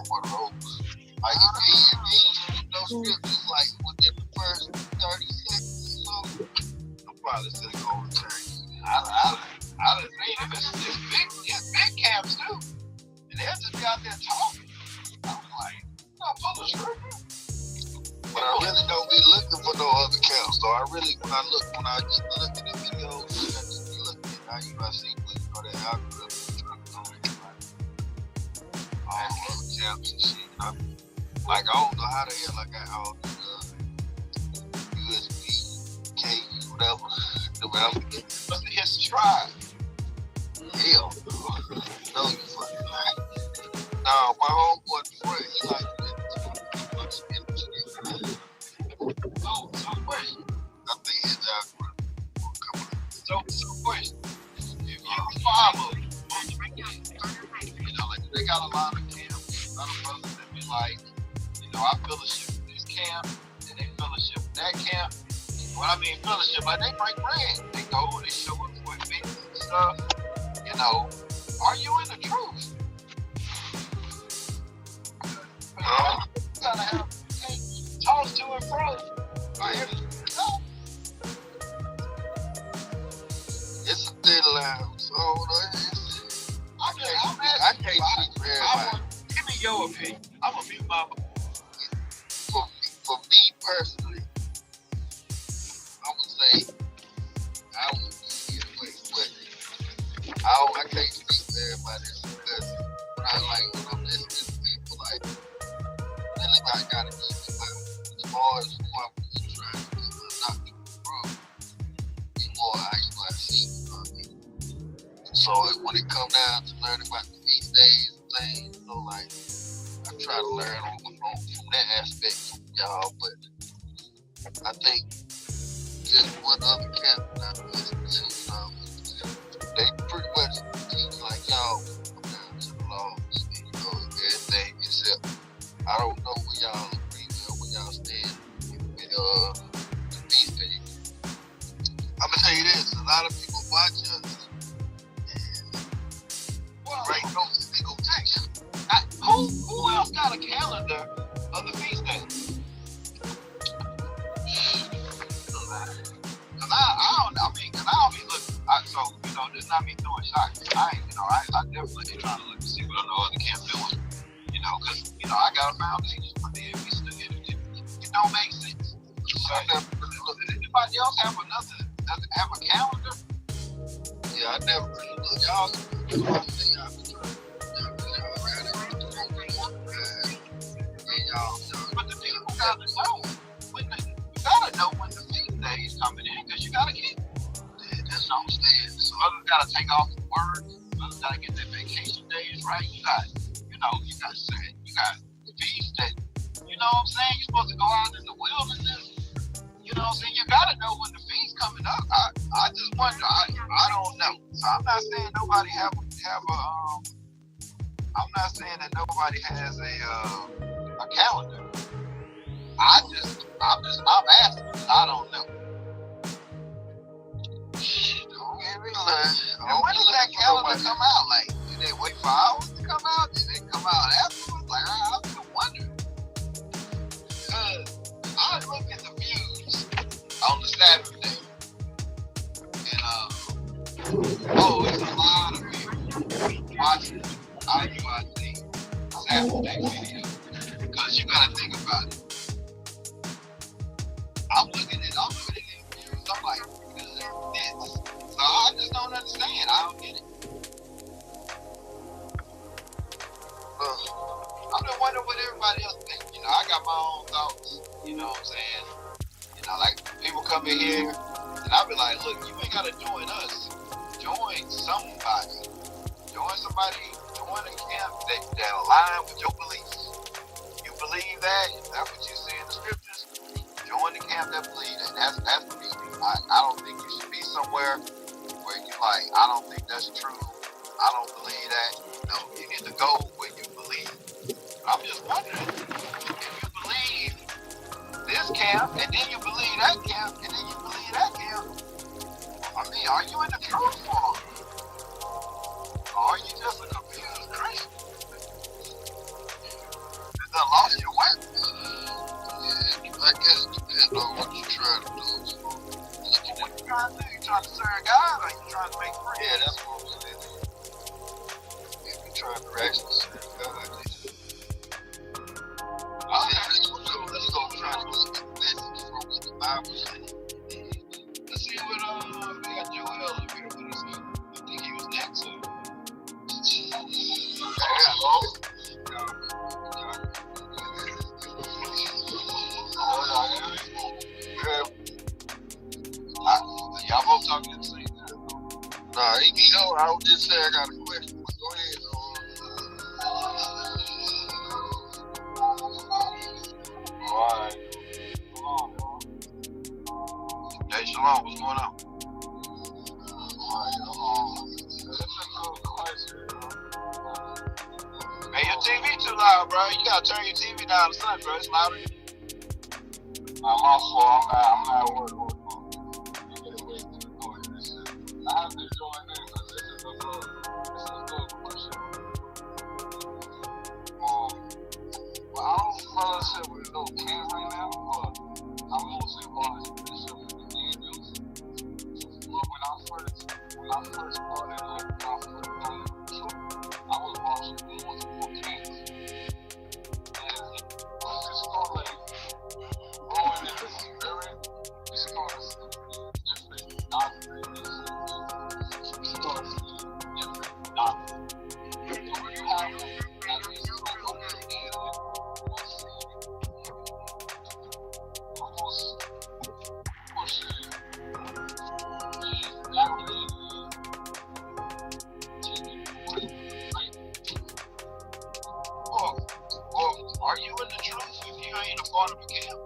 S9: one of those. Like if he those scriptures like within the first 30 seconds or so, I'm probably still going to church. I done seen him. It's big camps too. And they'll just be out there talking. I was like, I'm full of scripture. But I really don't be looking for no other camps. So I really, when I just look at the videos, I just be looking at how I see that algorithm trying to go all other camps and shit. Like, I don't know how the hell I got all these USB, K, whatever. What's the history tribe? Hell, no, you fucking right. No, my homeboy friend, he like that. So question. I think his algorithm will come up. So question. If you follow, like they got a lot of camps, a lot of brothers that be like, I fellowship with this camp, and they fellowship with that camp. When I mean fellowship, like they break bread. They go, they show up for events and stuff. Are you in the truth? You gotta have toss to and fro. It's a thin line, so I can't speak for everybody. Give me your opinion. I'm gonna be my. For me personally, I would say I would be this way, but I can't speak for everybody because when I'm listening to people, like, really, I gotta keep it as far as who I was trying to not be wrong. The more I see, you know what I mean? So when it comes down to learning about the feast days and things, like, I try to learn from that aspect from y'all, but I think just one other camp that I listen to, they pretty much teach like y'all come down to the laws, everything except I don't know where y'all agree with, where y'all stand with the feast days. I'm gonna tell you this: a lot of people watch us, and right notice they go text you. Who else got a calendar of the feast days? Cause I don't be looking. This not me throwing shots. I definitely ain't trying to look to see what other camp doing. Cause I got a foundation, but then we still it don't make sense. So I never really look at it. Anybody else have a calendar? Yeah, I never really look. Y'all but the people gotta know when the feast day is coming in, because you gotta keep it. That's what I'm saying. So others gotta take off the work, others gotta get their vacation days right. You got the feast day. You know what I'm saying? You're supposed to go out in the wilderness. You know what I'm saying? You gotta know when the feast coming up. I just wonder. I don't know. So I'm not saying nobody I'm not saying that nobody has a calendar. I'm asking. I don't know. the Sabbath day. And it's a lot of people watching IUIC Sabbath day video. Because you gotta think about it. I'm looking at views. I'm like, this is this. So I just don't understand. I don't get it. I'm just wondering what everybody else thinks. You know, I got my own thoughts. You know what I'm saying? You know, like people come in here and I'll be like, look, you ain't gotta join us. Join somebody. Join somebody. Join a camp that align with your beliefs. You believe that? If that's what you see in the scriptures, join the camp that believe that. That's for me. I don't think you should be somewhere where you like, I don't think that's true. I don't believe that. No, you need to go where you believe. I'm just wondering, if you believe this camp, and then you believe that camp, and then you believe that camp, I mean, are you in the truth or are you just a confused Christian? You done lost your way? Yeah, I guess it depends on what you're trying to do. What you trying to do? You trying to serve God or you trying to make friends? Yeah, that's what I'm saying. If you're trying to actually serve God, let's go try to get the message from what the Bible says. Let's see what we got Joel up here. What is he? I think he was next. So. Y'all both talking at the same time. Nah, he can go. I would just say I got a question. Go ahead. Alright. Hey, Shalom, what's going on? Hey, your TV too loud, bro. You gotta turn your TV down to sun, bro. It's louder. I'm also, I'm not worried. I have to join in because this is a good question. Well, I don't fellowship with no camp right now, but I'm mostly watching Bishop and Daniels. But when I first started, like when I first started the show, I was watching multiple camps. And I just start like growing in the spirit. You start seeing different doctrines. You start seeing different doctrines. So when you have at least some understanding, almost pushing reality, taking away, well, are you in the truth if you ain't a part of a camp?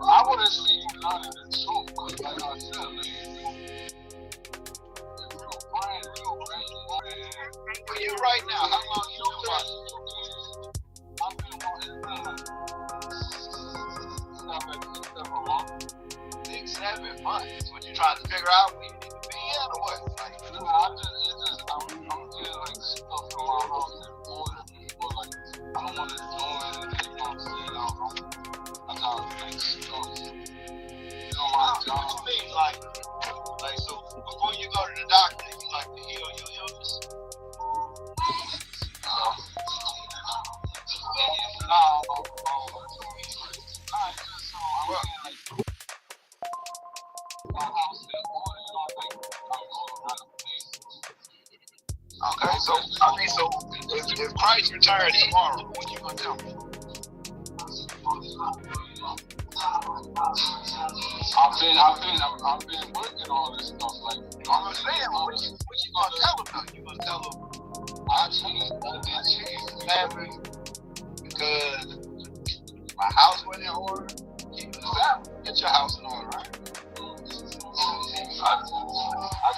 S9: I wouldn't say you're not in the truth, because like I said, if you're brand new, where you right now, how long you been watching your kids? I've been watching 7 months. 6-7 months? What you trying to figure out where you need to be in or what? Like, no, I'm getting like stuff from my house and order people like I don't want to join and you know what I'm saying? I gotta make stuff. You know my job. What you mean? Like so before you go to the doctor, you like to heal your illness? Okay, so I mean, so if Christ returns tomorrow, what you gonna tell me? I've been working on this stuff. Like I'm saying, what you gonna tell him though? You gonna tell him I did change happened because my house went in order. Keep the Sabbath. Get your house in order, right? I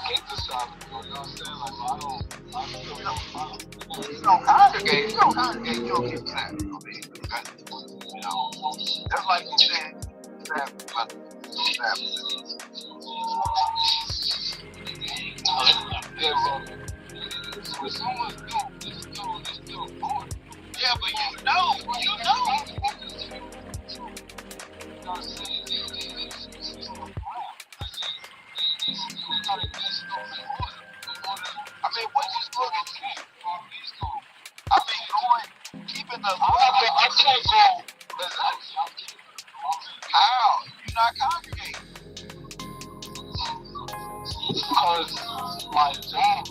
S9: keep the Sabbath, you know what I'm saying? Like you don't congregate. You don't congregate. You don't keep the Sabbath. You know, that's like you said, Sabbath, but Sabbath. When someone's doing this, it's still important. Yeah, but you know. I can't go. How? You're not congregating. Because my job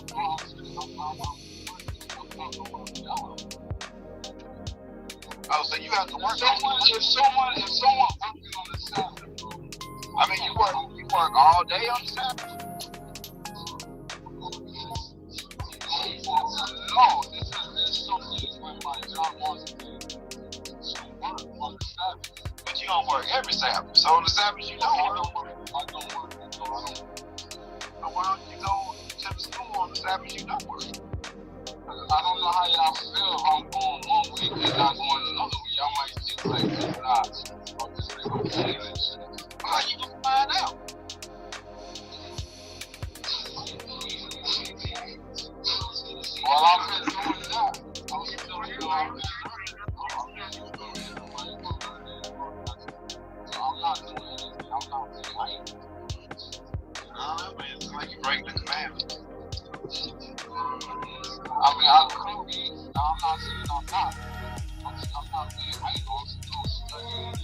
S9: oh, so you have to work. If someone working on the Sabbath, I mean, you work all day on the Sabbath. No, this is some days when my job wants me to work on the Sabbath. But you don't work every Sabbath. So on the Sabbath you don't work. I don't work. So why don't you go to the school on the Sabbath you don't work? I don't know how y'all feel if I'm going one week and not going another week. Y'all might think like it's not. I'm just like, I'm saying that shit. How you gonna find out? Well, I'm just doing that. I'm still here. So I'm not doing anything. I'm not fighting. Man, it's like you break the commandments. I mean, I could be. I'm not saying I'm not. I'm not being idle. I'm still studying and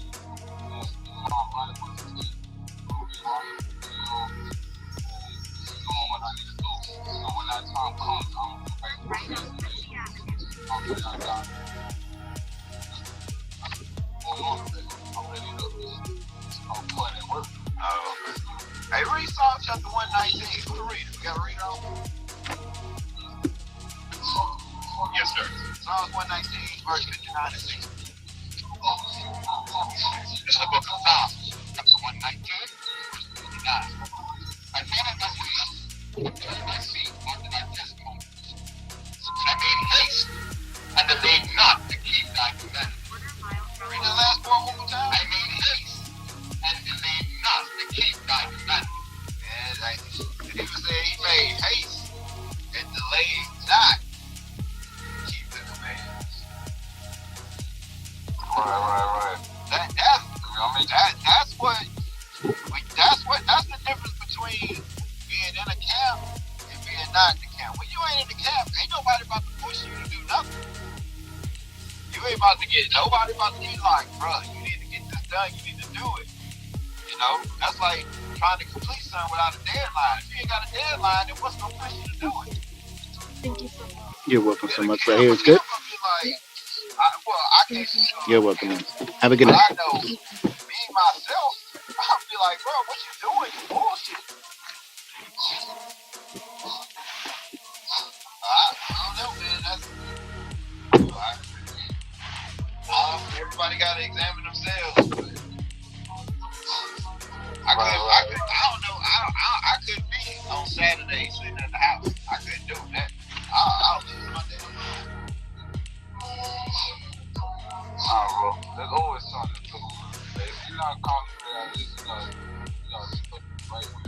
S9: doing my Bible study. Doing what I need to do. So when that time comes, I'm ready to do it. I'm ready to die. I'm ready to start putting in work. Hey, read Psalm chapter 119. Who read it? We got to read it all? Yes, sir. Psalms 119, verse 59 and 60. This is the book of Psalms, chapter 119, verse 59. I followed my way, turned my feet onto thy testimonies. I made haste, and delayed not to keep thy commandments. Read the last part one more time. I made haste, and delayed not to keep thy commandments. And did he say he made haste and delayed not? Right. That's the difference between being in a camp and being not in the camp. When you ain't in the camp, ain't nobody about to push you to do nothing. You ain't about to get nobody about to be like, bro, you need to get this done, you need to do it. You know, that's like trying to complete something without a deadline. If you ain't got a deadline, then what's gonna push you to do it?
S5: Thank you so much.
S4: You're welcome so much. Right here is good.
S9: I can't see
S4: You're welcome. Have a good night.
S9: I know me myself, I'll be like, bro, what you doing? You bullshit. I don't know, man. Everybody got to examine themselves. I don't know. I couldn't be on Saturday sitting at the house. I couldn't do that. I'll lose my damn mind. Bro, there's always something to it. If you're not confident, you gotta just put it right where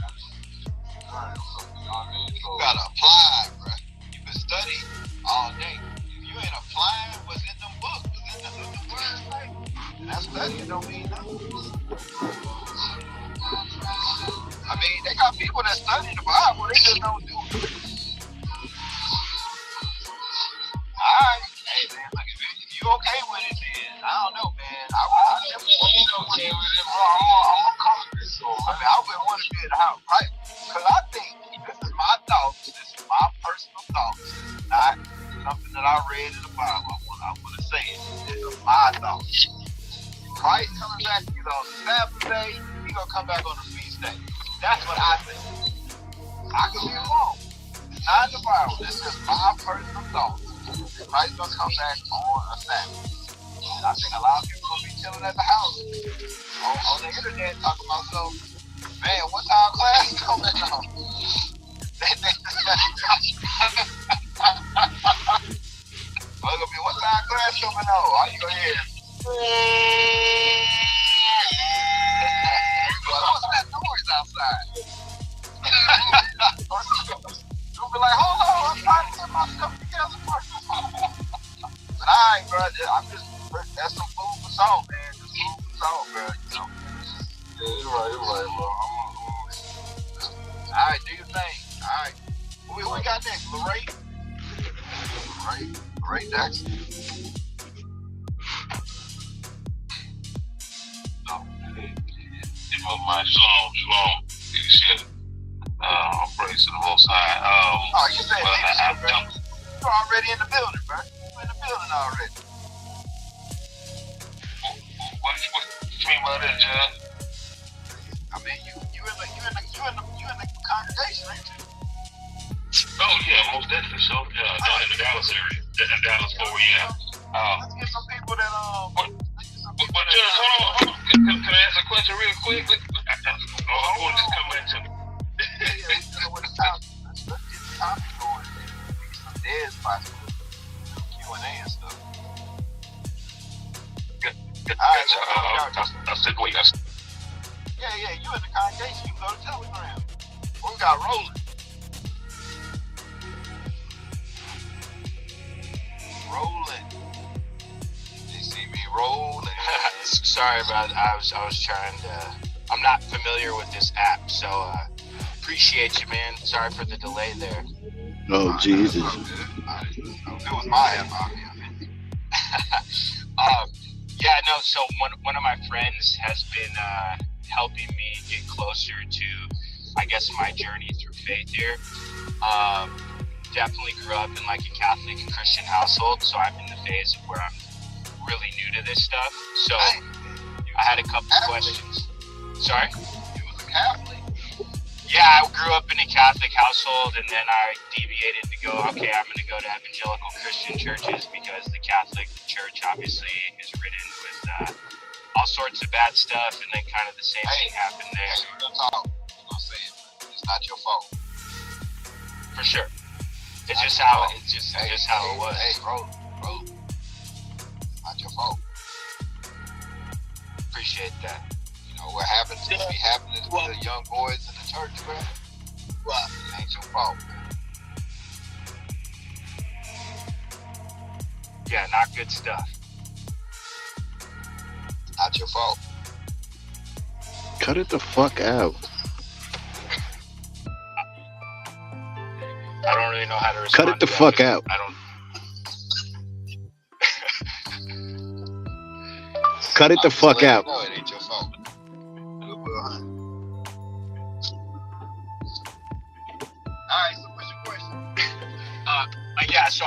S9: you know what I mean? You gotta apply, bro. You been studying all day. If you ain't applying what's in them books, what's in the words, right? That studying don't mean nothing. I mean, they got people that study the Bible, they just don't do it. Alright, hey man, look, if you okay with it, then I don't know, man. I never want to be okay with it, bro. I'm uncomfortable, so I mean, I wouldn't want to be in the house, right? Because I think this is my thoughts, this is my personal thoughts. This is not something that I read in the Bible. I want to say it. This is my thoughts. Christ coming back, on the Sabbath day, he gonna come back on the feast day. That's what I think. I could be wrong. It's not in the Bible. This is my personal thoughts. Christ gonna come back on a Sabbath. And I think a lot of people gonna be chilling at the house on the internet talking about man, what time class coming on? What time class coming on? All you gonna hear? What's that noise outside? You'll be like, hold on, I'm trying to get myself together first. But I ain't, bro. That's some food for thought, man. Just food for thought, bro. Yeah, you're right, bro. Alright, do your thing. Alright. Who we got next? Lorraine Jackson. my shalom, shalom. Shit. Praise to the Most High. Oh, you said leadership, bro. You're already in the building, bro. You're in the building already. What you mean by that, John? I mean, you in the congregation, ain't you? Oh yeah, most definitely. So down in the Dallas area, in Dallas, Fort Worth, yeah. Let's get some people that But John, hold on. Can I ask a question real quick? I'm going to just come back to me. Yeah, what the topic? Let's get the topic going. Get some dead spots with Q&A and stuff. I'll stick with you. Yeah, you in the congregation. You go to Telegram. We got rolling. They see me rolling.
S10: Sorry about it. I was trying to. I'm not familiar with this app, so appreciate you, man. Sorry for the delay there.
S4: Oh, Jesus.
S9: It was my app out here.
S10: Yeah, no. So one of my friends has been helping me get closer to, I guess, my journey through faith here. Definitely grew up in like a Catholic and Christian household, so I'm in the phase of where I'm really new to this stuff. So I had a couple questions. Sorry?
S9: You was a Catholic?
S10: Yeah, I grew up in a Catholic household, and then I deviated to go, okay, I'm going to go to evangelical Christian churches because the Catholic Church obviously is ridden with all sorts of bad stuff, and then kind of the same thing happened there.
S9: You're going to talk. You're going to say it. It's not your fault.
S10: For sure. It's just how it was.
S9: Hey, bro. Not your fault.
S10: Appreciate that.
S9: You know what happens to be happening to the young boys in the church, bro? Well, it ain't your fault, man.
S10: Yeah, not good stuff.
S9: Not your fault.
S4: Cut it the fuck out.
S10: I don't really know how to respond.
S4: Cut it the fuck out.
S10: I don't.
S4: Cut it the fuck out.
S9: No, it ain't your fault. Alright, so what's your question?
S10: Yeah, so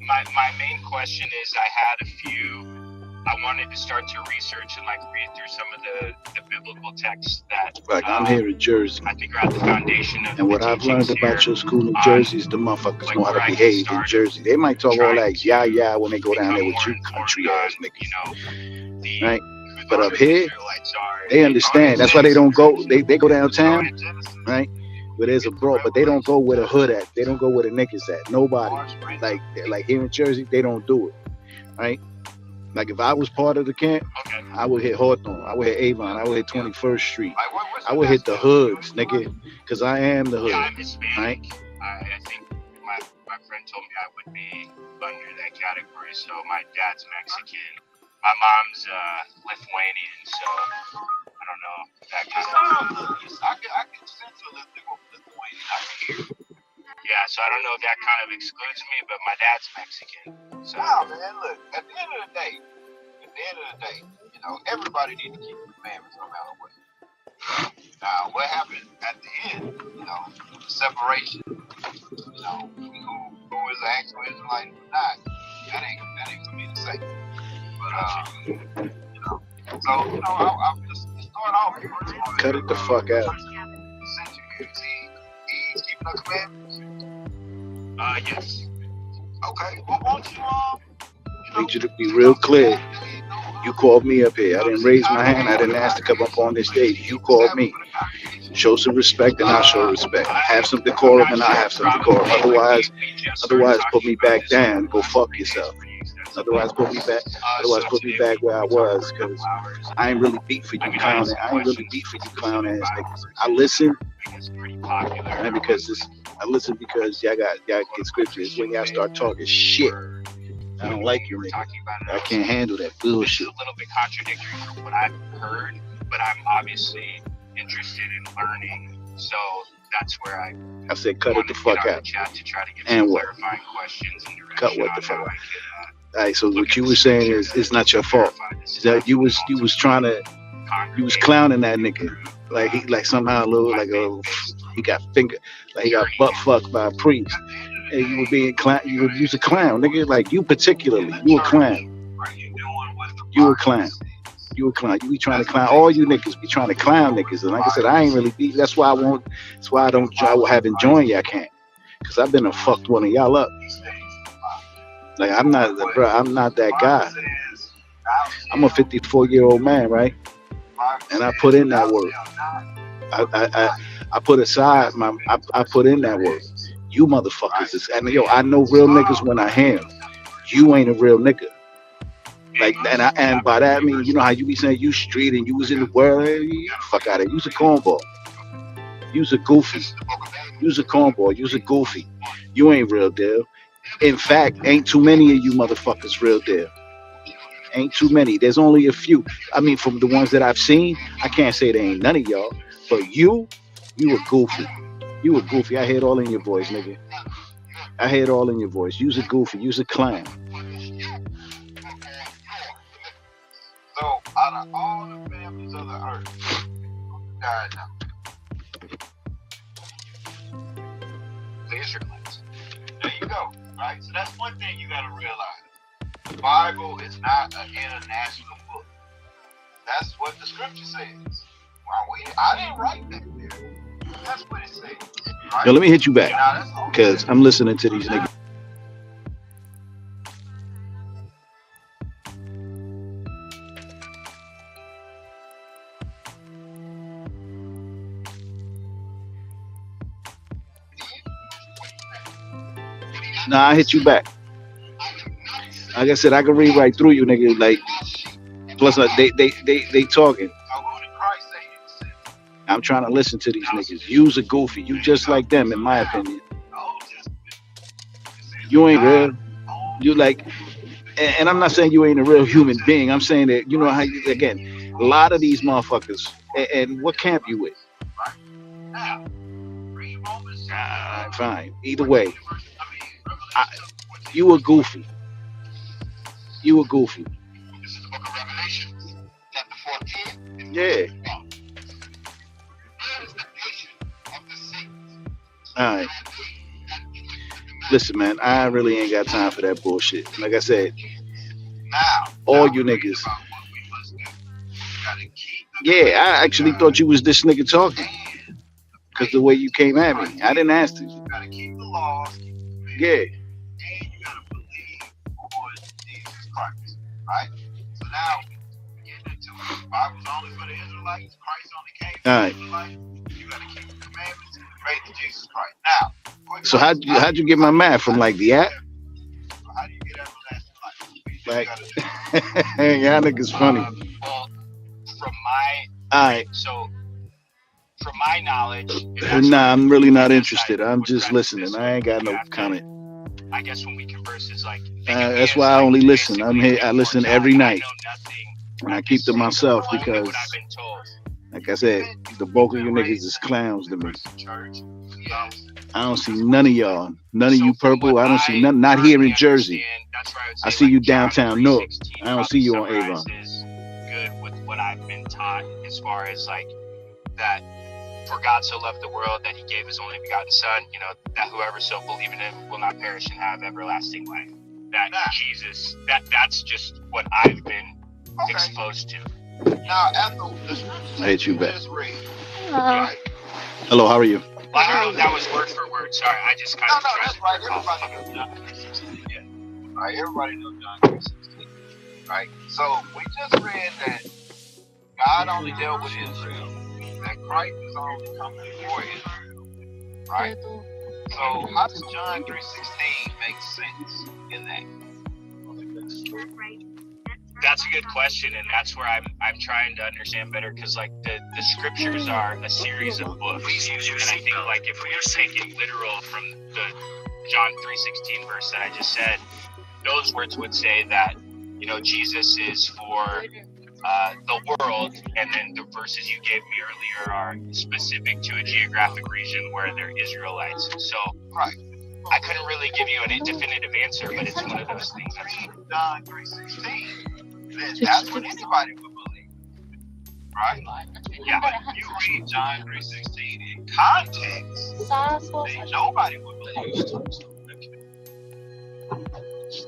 S10: my main question is I wanted to start to research and like read through some of the biblical texts that
S4: Like I'm here in Jersey,
S10: I think are at the foundation of
S4: and what
S10: the
S4: I've learned
S10: teachings
S4: about
S10: here.
S4: your school in Jersey is the motherfuckers
S10: Like
S4: know how
S10: where
S4: to
S10: I
S4: behave in
S10: started
S4: Jersey. They might talk all
S10: trying
S4: that
S10: to
S4: yeah when they go down there
S10: become
S4: with
S10: more
S4: you country
S10: informed
S4: ass
S10: on,
S4: niggas,
S10: you know, the
S4: right?
S10: who
S4: But
S10: the
S4: up here,
S10: Israelites are.
S4: they understand. That's why they don't go. They go downtown,
S9: Genesis.
S4: right? Where there's a broad, but they don't go where the hood at. They don't go where the niggas at. Nobody. Like here in Jersey, they don't do it, right? Like if I was part of the camp,
S10: Okay.
S4: I would hit Hawthorne, I would hit Avon, I would hit 21st Street,
S9: Like, what's
S4: I would hit the hoods, nigga, because I am the
S10: Yeah,
S4: hood,
S10: I'm Hispanic.
S4: right?
S10: I think my friend told me I would be under that category. So my dad's Mexican, my mom's Lithuanian. So I don't know that kind of.
S9: I can sense a little bit of Lithuanian. I can hear it.
S10: Yeah, so I don't know if that kind of excludes me, but my dad's Mexican. So
S9: Wow, man, look, at the end of the day, you know, everybody needs to keep the commandments no matter what. Now, what happened at the end, you know, the separation, you know, who is an actual Israelite and who not, that ain't for me to say. But, you know, so, you know, I'll just start off.
S4: Cut it the fuck out.
S9: He's keeping the commandments.
S10: yes.
S9: Okay, well, won't you,
S4: I need you to be real clear. You called me up here. I didn't raise my hand. I didn't ask to come up on this stage. You called me. Show some respect and I'll show respect. Have some decorum and I'll have some decorum. Otherwise put me back down. Go fuck yourself. Otherwise put me back where I was, because I ain't really beat for you clown. I ain't really beat for you clown ass niggas. I listen, and I listen because y'all get scriptures. When y'all start talking shit, I don't like you niggas. I can't handle that bullshit.
S10: It's a little bit contradictory from what I've heard, but I'm obviously interested in learning. So that's where I
S4: said cut it the fuck out.
S10: Chat to try to get
S4: And
S10: some
S4: what?
S10: clarifying questions and
S4: Cut what the
S10: direction on
S4: fuck
S10: how I
S4: out.
S10: could,
S4: All right, so what you were saying is it's not your fault. Is that you was trying to You was clowning that nigga. Like he like somehow a little like he got finger like he got butt fucked by a priest. And you were being clown you were a clown, nigga. Like you particularly, you a clown. You a clown. You a clown. You be trying to clown all you niggas be trying to clown niggas. And like I said, I ain't really be that's why I haven't joined you. I can't. Cause I've been a fucked one of y'all up. Like I'm not that guy. I'm a 54-year-old man, right? And I put in that work. I put aside I put in that work. You motherfuckers is and yo, I know real niggas when I hear 'em. You ain't a real nigga. Like and by that I mean, you know how you be saying you street and you was in the world, fuck out of it. You's a cornball. You's a goofy. You's a cornball. You's a goofy. You ain't real deal. In fact, ain't too many of you motherfuckers real deal. Ain't too many. There's only a few. I mean, from the ones that I've seen, I can't say there ain't none of y'all. But you a goofy. You a goofy. I hear it all in your voice, nigga. I hear it all in your voice. You's a goofy. You's a clown.
S9: So out of all the families of the earth, died now. The Israelites. There you go. Right? So that's one thing you gotta realize. The Bible is not an international book. That's what the scripture says. Well, I didn't write that there. That's what it says. Right?
S4: Yo, let me hit you back. Because I'm listening to these niggas. Nah, I hit you back. Like I said, I can read right through you, nigga. Like, plus they talking. I'm trying to listen to these niggas. You's a goofy. You just like them, in my opinion. You ain't real. You like, and I'm not saying you ain't a real human being. I'm saying that you know how you again. A lot of these motherfuckers. And what camp you with? Fine. Either way, you a goofy. You a goofy.
S9: This is the book of Revelation, chapter 14.
S4: Yeah. All right. Listen, man, I really ain't got time for that bullshit. Like I said, all you niggas. Yeah, I actually thought you was this nigga talking. Because the way you came at me. I didn't ask you.
S9: You gotta keep the laws.
S4: Yeah.
S9: And you gotta believe on Jesus Christ. Right? So now we get into it. The Bible's only for the Israelites. Christ only came for the Israelites. You gotta keep the commandments and pray to Jesus Christ. Now,
S4: so how'd you get my math from like the app?
S9: How do you get everlasting life?
S4: Like, y'all niggas funny.
S10: Well, from my
S4: alright.
S10: So from my knowledge,
S4: nah, I'm really not interested. I'm just listening. I ain't got no comment.
S10: I guess when we converse, it's like
S4: that's why I only listen. I'm here. I listen every night, and I keep to myself because, like I said, the bulk of you niggas is clowns to me. I don't see none of y'all. None of you purple. I don't see none. Not here in Jersey. I see you downtown North. I don't see you on Avon.
S10: Good with what I've been taught as far as like that. For God so loved the world that he gave his only begotten son, you know, that whoever so believe in him will not perish and have everlasting life. That Jesus, that's just what I've been exposed to.
S9: Now, after the scripture
S4: I hate you back.
S9: Right?
S4: Hello, how are you?
S10: Well, I don't know if that was word for word. Sorry, I just kind of
S9: that's right. Everybody knows John 3:16. Yeah. Right, everybody knows John 3:16. Right? So we just read that God only dealt with Israel. That Christ is only coming for Israel, right? So how does John 3:16 make sense in that?
S10: That's a good question, and that's where I'm trying to understand better, because like the scriptures are a series of books, and I think like if we take it literal from the John 3:16 verse that I just said, those words would say that, you know, Jesus is for the world, and then the verses you gave me earlier are specific to a geographic region where they're Israelites. So
S9: right.
S10: I couldn't really give you a definitive answer, but it's one of those things.
S9: John 3:16. That's what anybody would believe.
S4: right? Yeah, but if you read John 3:16 in context,
S5: 싸서
S4: then
S5: 사실
S4: nobody would believe.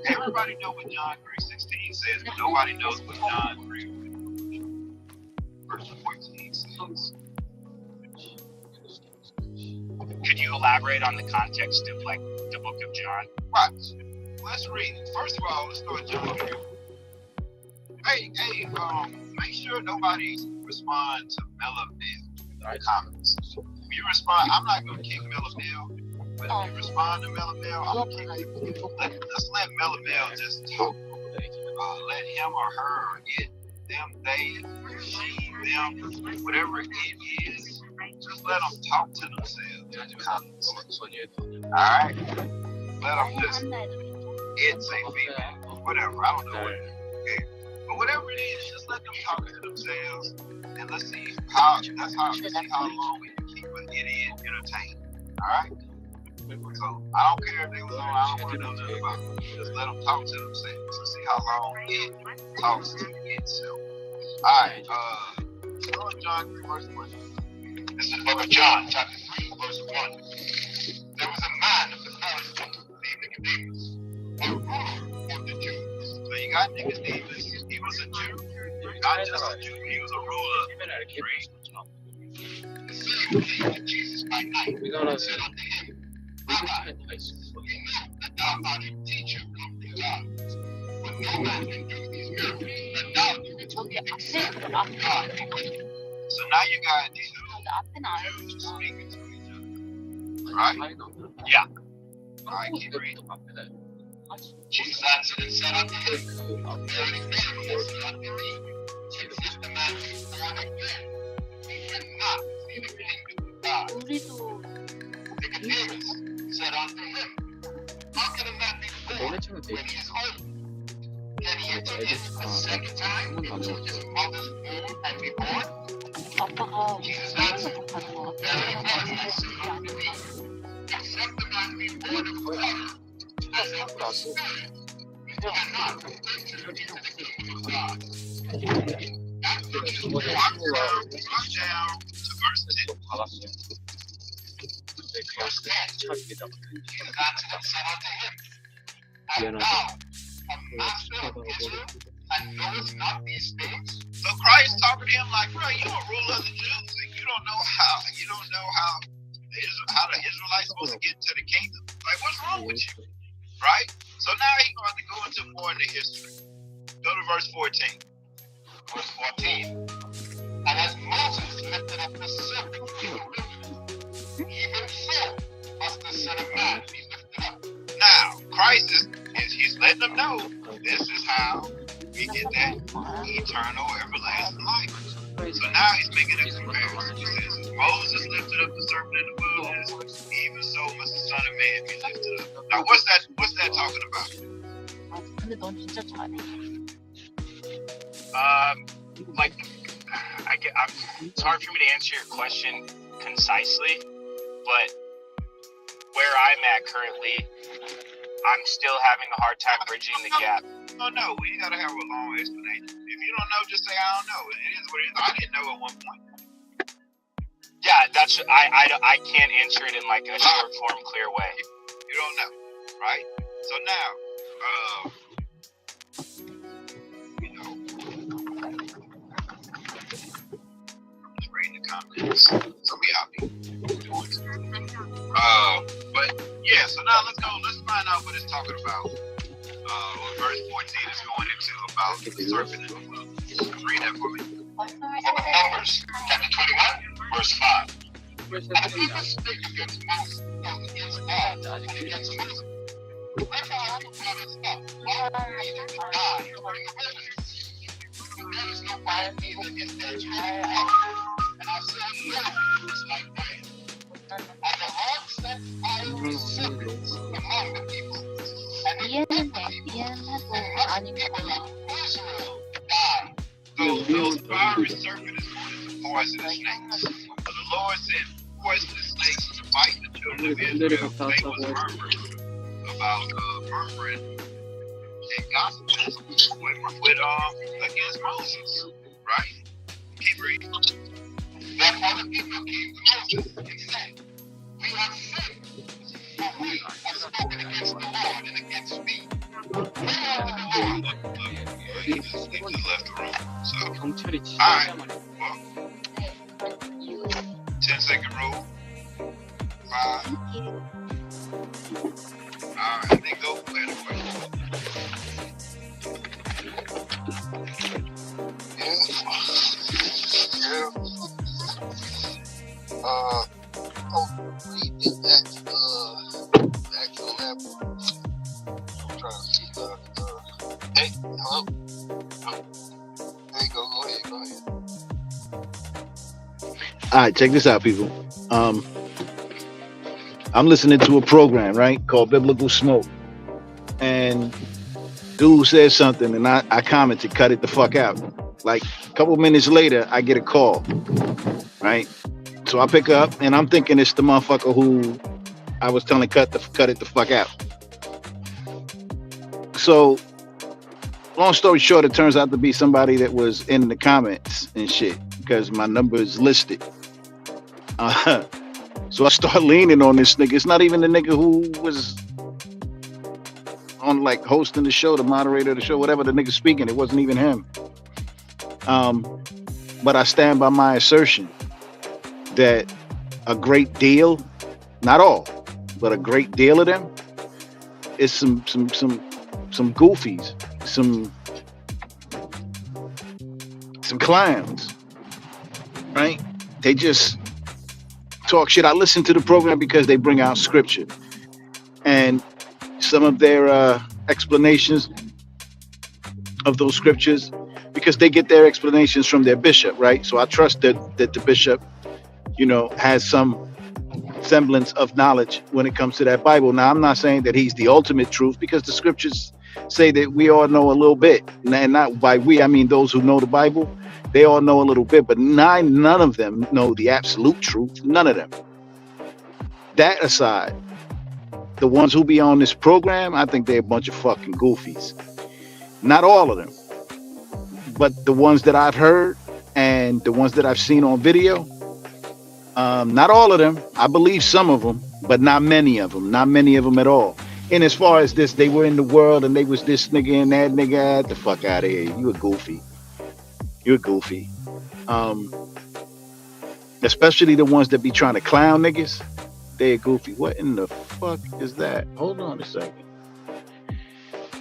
S4: Everybody know what John 3:16 says, but nobody knows what John 3 verse 14 says.
S10: Could you elaborate on the context of like the book of John?
S4: Right. Let's read it. First of all, let's start John 3. Hey, make sure nobody respond to Mella Bill in the comments. If you respond, I'm not gonna kick Mella Bill, but if you respond to Mella Bill, I'm gonna kick you. Let's let Mella Bill just talk. Let him or her, it, them, they, she, them, whatever it is, just let them talk to themselves in the comments. Alright? Let them just, it's a female, whatever, I don't know what it is. Okay. But whatever it is, just let them talk to themselves, and let's see how long we can keep an idiot entertained. Alright? So, I don't care if they was on, I don't want to know nothing about it. Just let them talk to themselves and see how long it talks to itself. Alright, start John 3, verse 1.
S9: This is the book of John, chapter 3, verse 1. There was a man of the Pharisees named Nicodemus, a ruler of the Jews.
S4: So you got Nicodemus, he was a Jew. Not just a Jew, he was a ruler.
S9: The same came to Jesus by night and said unto him, Rabbi, we know that thou art a teacher from God. For no man can do these miracles that thou doest except God.
S4: So now you got these two Jews speaking to each other. Right?
S10: Yeah.
S4: Alright, keep reading.
S9: Jesus answered and said unto him, Verily, verily, I say unto thee, except the man be born again, he cannot see the kingdom of God.
S5: 우리도
S9: Nicodemus said unto him, How can a man be born when he is old? Can he enter in a second time into his mother's womb and be born?
S5: 아빠가
S9: Jesus answered,
S5: 가는 것
S9: Verily,
S5: 같아.
S9: verily, I say unto thee, except the man be born of water and of the Spirit, he cannot enter into the kingdom of God. After this,
S4: Drop down to verse 10.
S9: Verse 10, Jesus answered and said unto him, Art thou a master of Israel, and knowest not these things?
S4: So Christ talking to him like, bro, you a ruler of the Jews, and you don't know how the Israelites supposed to get to the kingdom. Like, what's wrong with you? Right? So now he's going to go into more into history. Go to verse 14.
S9: Verse 14. And as Moses lifted up the serpent in the wilderness, even so must the Son of Man be lifted up.
S4: Now, Christ he's letting them know this is how we get that eternal, everlasting life. So now he's making a comparison. He says, as Moses lifted up the serpent in the wilderness, even so must the Son of Man be lifted up. Now, what's that talking about?
S5: 근데 넌 진짜 잘해.
S10: Like, it's hard for me to answer your question concisely, but where I'm at currently, I'm still having a hard time bridging the gap.
S4: Oh no, we gotta have a long explanation. If you don't know, just say I don't know. It is what it is. I didn't know at one point.
S10: Yeah, that's I can't answer it in like a short form, clear way.
S4: You don't know, right? So now, I'm just reading the comments. So we out here doing it. But yeah, so now let's find out what it's talking about. What verse 14 is going into about the serpent in the wilderness. Read that for me.
S9: Numbers, chapter 21, verse 5. And the people spake against Moses, against God, and against Moses. Wherefore all the prophets up, all the heathen to die in the wilderness. There is no wild heathen in their children, and our son Noah is like bread. And the Lord sent fiery serpents among the people, and the
S5: 이해하고 아니면
S9: Israel died.
S4: Those fiery serpent is going to poisonous snakes. So the Lord said poisonous snakes to bite the children of Israel. They was murmuring about murmuring and gossiping with against Moses, right?
S9: keep reading. That other people keep Moses. Exactly. We are sick. But we are spoken against the Lord and against me. Where are the Lord? He just left the room. So, alright. Well, 10-second rule. 5. Alright, they go. Yeah. We did that, actual lab. I'm trying to see, hey, hello? There you go, go ahead.
S4: All right, check this out, people. I'm listening to a program, right, called Biblical Smoke. And dude says something, and I commented, cut it the fuck out. Like, a couple minutes later, I get a call, right? So I pick up, and I'm thinking it's the motherfucker who I was telling cut it the fuck out. So, long story short, it turns out to be somebody that was in the comments and shit, because my number is listed. So I start leaning on this nigga. It's not even the nigga who was on, like, hosting the show, the moderator of the show, whatever, the nigga speaking. It wasn't even him. But I stand by my assertion that a great deal, not all, but a great deal of them is some goofies, some clowns, right? They just talk shit. I listen to the program because they bring out scripture, and some of their explanations of those scriptures, because they get their explanations from their bishop, right? So I trust that the bishop, has some semblance of knowledge when it comes to that Bible. Now, I'm not saying that he's the ultimate truth, because the scriptures say that we all know a little bit, and not by we, I mean those who know the Bible. They all know a little bit, but none of them know the absolute truth. None of them. That aside, the ones who be on this program, I think they're a bunch of fucking goofies. Not all of them, but the ones that I've heard and the ones that I've seen on video, not all of them. I believe some of them, but not many of them. Not many of them at all. And as far as this, they were in the world and they was this nigga and that nigga, get the fuck out of here. You a goofy. You're goofy. Especially the ones that be trying to clown niggas. They're goofy. What in the fuck is that? Hold on a second.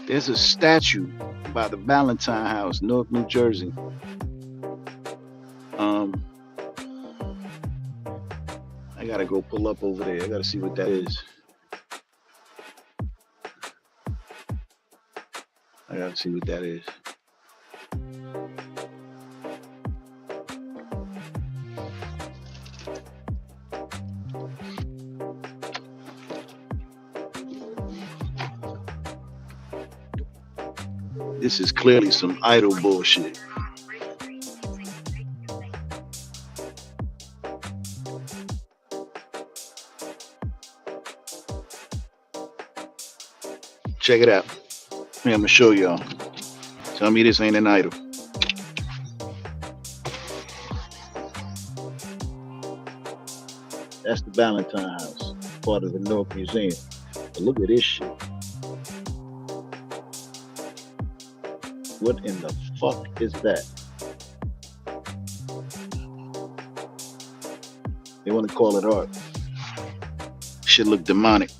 S4: There's a statue by the Valentine House, Newark, New Jersey. I gotta go pull up over there. I gotta see what that is. I gotta see what that is. This is clearly some idol bullshit. Check it out. I'm gonna show y'all. Tell me this ain't an idol. That's the Valentine House, part of the Newark Museum. But look at this shit. What in the fuck is that? They want to call it art. Shit look demonic.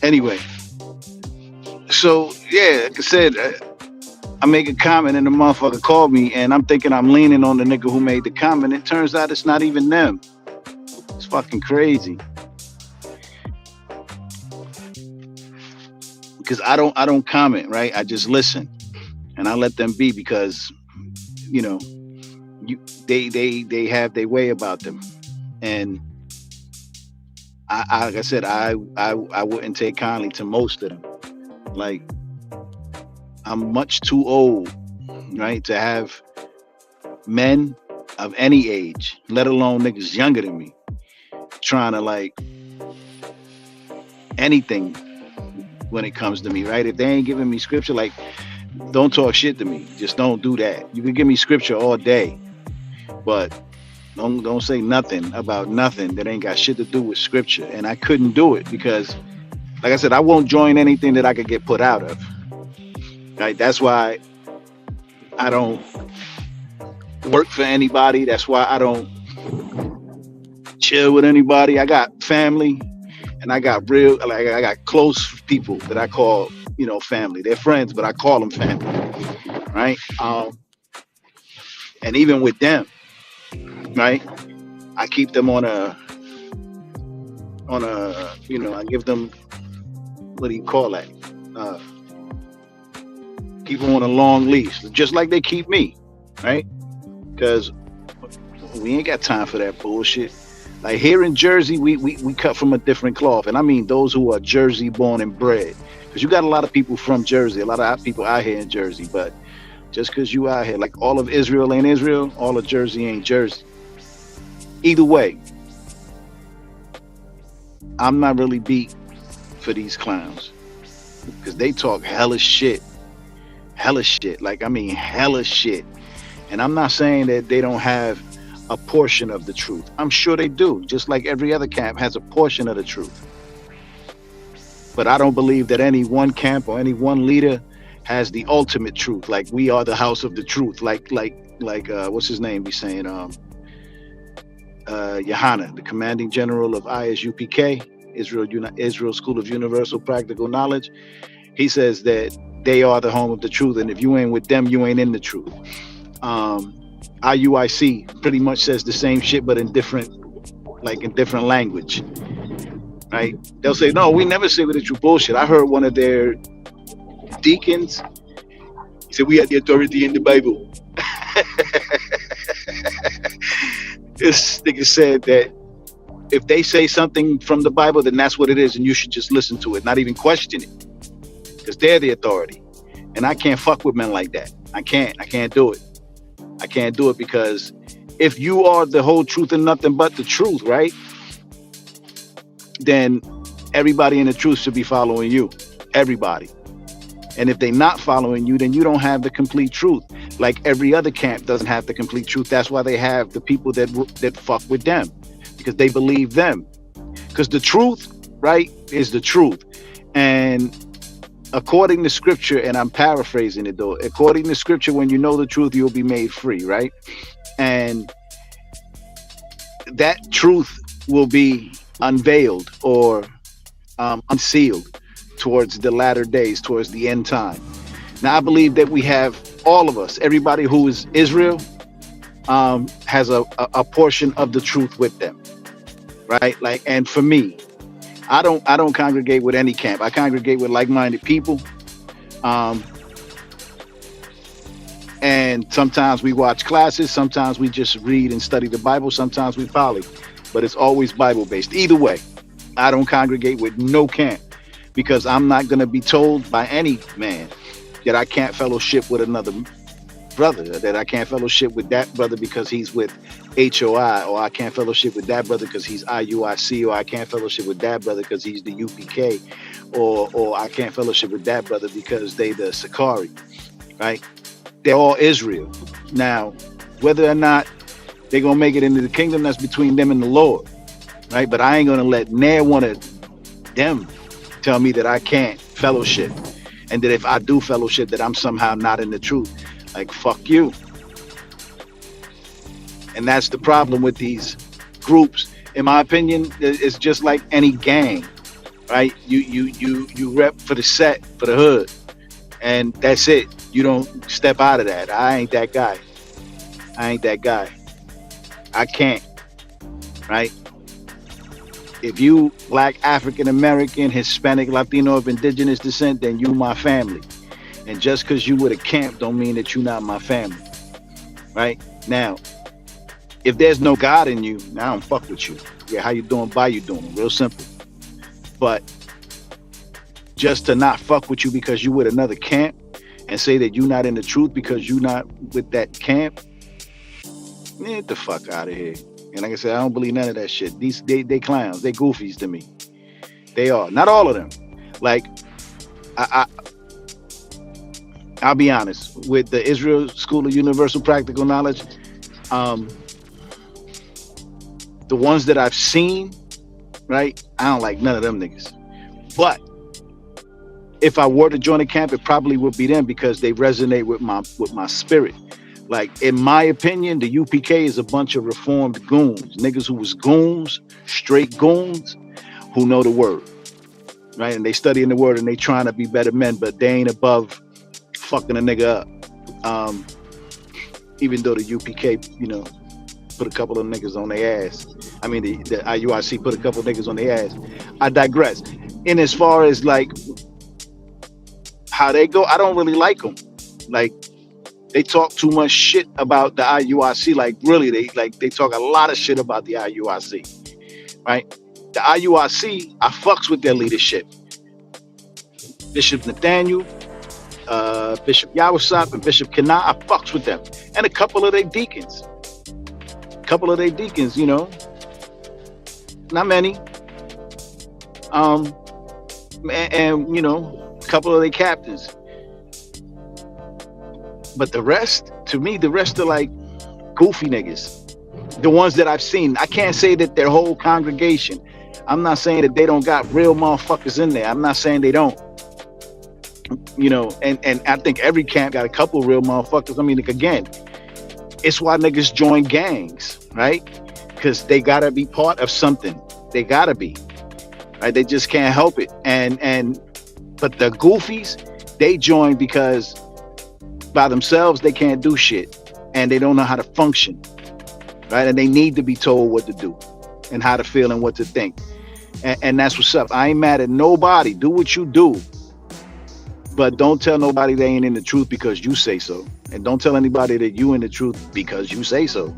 S4: Anyway, so yeah, like I said, I make a comment and the motherfucker called me, and I'm thinking I'm leaning on the nigga who made the comment. It turns out it's not even them. It's fucking crazy. Because I don't comment, right? I just listen and I let them be, because they have their way about them, and like I said, I wouldn't take kindly to most of them. Like, I'm much too old, right, to have men of any age, let alone niggas younger than me, trying to like anything when it comes to me, right? If they ain't giving me scripture, like, don't talk shit to me. Just don't do that. You can give me scripture all day, but don't say nothing about nothing that ain't got shit to do with scripture. And I couldn't do it because, like I said, I won't join anything that I could get put out of. Right? That's why I don't work for anybody. That's why I don't chill with anybody. I got family, and I got I got close people that I call, family. They're friends, but I call them family, right? And even with them, right, I keep them on a, I give them, what do you call that? Keep them on a long leash, just like they keep me, right? Because we ain't got time for that bullshit. Like here in Jersey, we cut from a different cloth. And I mean those who are Jersey born and bred. Because you got a lot of people from Jersey, a lot of people out here in Jersey. But just because you out here, like all of Israel ain't Israel, all of Jersey ain't Jersey. Either way, I'm not really beat for these clowns. Because they talk hella shit. Hella shit. Like, I mean, hella shit. And I'm not saying that they don't have a portion of the truth. I'm sure they do. Just like every other camp has a portion of the truth. But I don't believe that any one camp or any one leader has the ultimate truth. Like we are the house of the truth. Like what's his name be saying? Yohana, the commanding general of ISUPK, Israel School of Universal Practical Knowledge. He says that they are the home of the truth, and if you ain't with them, you ain't in the truth. IUIC pretty much says the same shit, but in different language, right? They'll say, no, we never say with the true bullshit. I heard one of their deacons, he said, we had the authority in the Bible. This nigga said that if they say something from the Bible, then that's what it is, and you should just listen to it, not even question it, because they're the authority. And I can't fuck with men like that. I can't do it. I can't do it, because if you are the whole truth and nothing but the truth, right? Then everybody in the truth should be following you. Everybody. And if they're not following you, then you don't have the complete truth. Like every other camp doesn't have the complete truth. That's why they have the people that fuck with them, because they believe them. Because the truth, right, is the truth. And according to scripture, and I'm paraphrasing it though, according to scripture, when you know the truth, you'll be made free, right? And that truth will be unveiled or unsealed towards the latter days, towards the end time. Now, I believe that we have, all of us, everybody who is Israel, has a portion of the truth with them, right? Like, and for me, I don't congregate with any camp. I congregate with like-minded people. And sometimes we watch classes, sometimes we just read and study the Bible, sometimes we poly, but it's always Bible-based. Either way, I don't congregate with no camp, because I'm not going to be told by any man that I can't fellowship with another brother, that I can't fellowship with that brother because he's with HOI, or I can't fellowship with that brother because he's IUIC, or I can't fellowship with that brother because he's the UPK, or I can't fellowship with that brother because they the Sakari, right? They're all Israel. Now, whether or not they're going to make it into the kingdom, that's between them and the Lord, right? But I ain't going to let near one of them tell me that I can't fellowship, and that if I do fellowship, that I'm somehow not in the truth. Like, fuck you. And that's the problem with these groups. In my opinion, it's just like any gang, right? You rep for the set, for the hood, and that's it. You don't step out of that. I ain't that guy. I can't, right? If you Black, African American, Hispanic, Latino, of indigenous descent, then you my family. And just because you with a camp don't mean that you're not my family, right? Now, If there's no God in you, I don't fuck with you. Yeah, how you doing? By you doing? Real simple. But just to not fuck with you because you with another camp and say that you're not in the truth because you not with that camp, get the fuck out of here. And like I said, I don't believe none of that shit. These they clowns, they goofies to me. They are. Not all of them. Like I I'll be honest, with the Israel School of Universal Practical Knowledge, the ones that I've seen, right? I don't like none of them niggas. But if I were to join a camp, it probably would be them because they resonate with my spirit. Like in my opinion, the UPK is a bunch of reformed goons, niggas who was goons, straight goons, who know the word, right? And they studying the word and they trying to be better men, but they ain't above fucking a nigga up. Even though the UPK, put a couple of niggas on their ass. I mean, the IUIC put a couple of niggas on their ass. I digress. And as far as like how they go, I don't really like them. Like they talk too much shit about the IUIC. Like really, they talk a lot of shit about the IUIC, right? The IUIC, I fucks with their leadership. Bishop Nathaniel, Bishop Yawasop, and Bishop Kana, I fucks with them. And a couple of their deacons. Not many. And a couple of their captains. But the rest, to me, the rest are like goofy niggas. The ones that I've seen. I can't say that their whole congregation. I'm not saying that they don't got real motherfuckers in there. I'm not saying they don't. And I think every camp got a couple real motherfuckers. I mean, like, again, it's why niggas join gangs, right? Because they gotta be part of something. They gotta be, right? They just can't help it. But the goofies, they join because by themselves they can't do shit, and they don't know how to function, right? And they need to be told what to do, and how to feel, and what to think. And that's what's up. I ain't mad at nobody. Do what you do. But don't tell nobody they ain't in the truth because you say so. And don't tell anybody that you in the truth because you say so.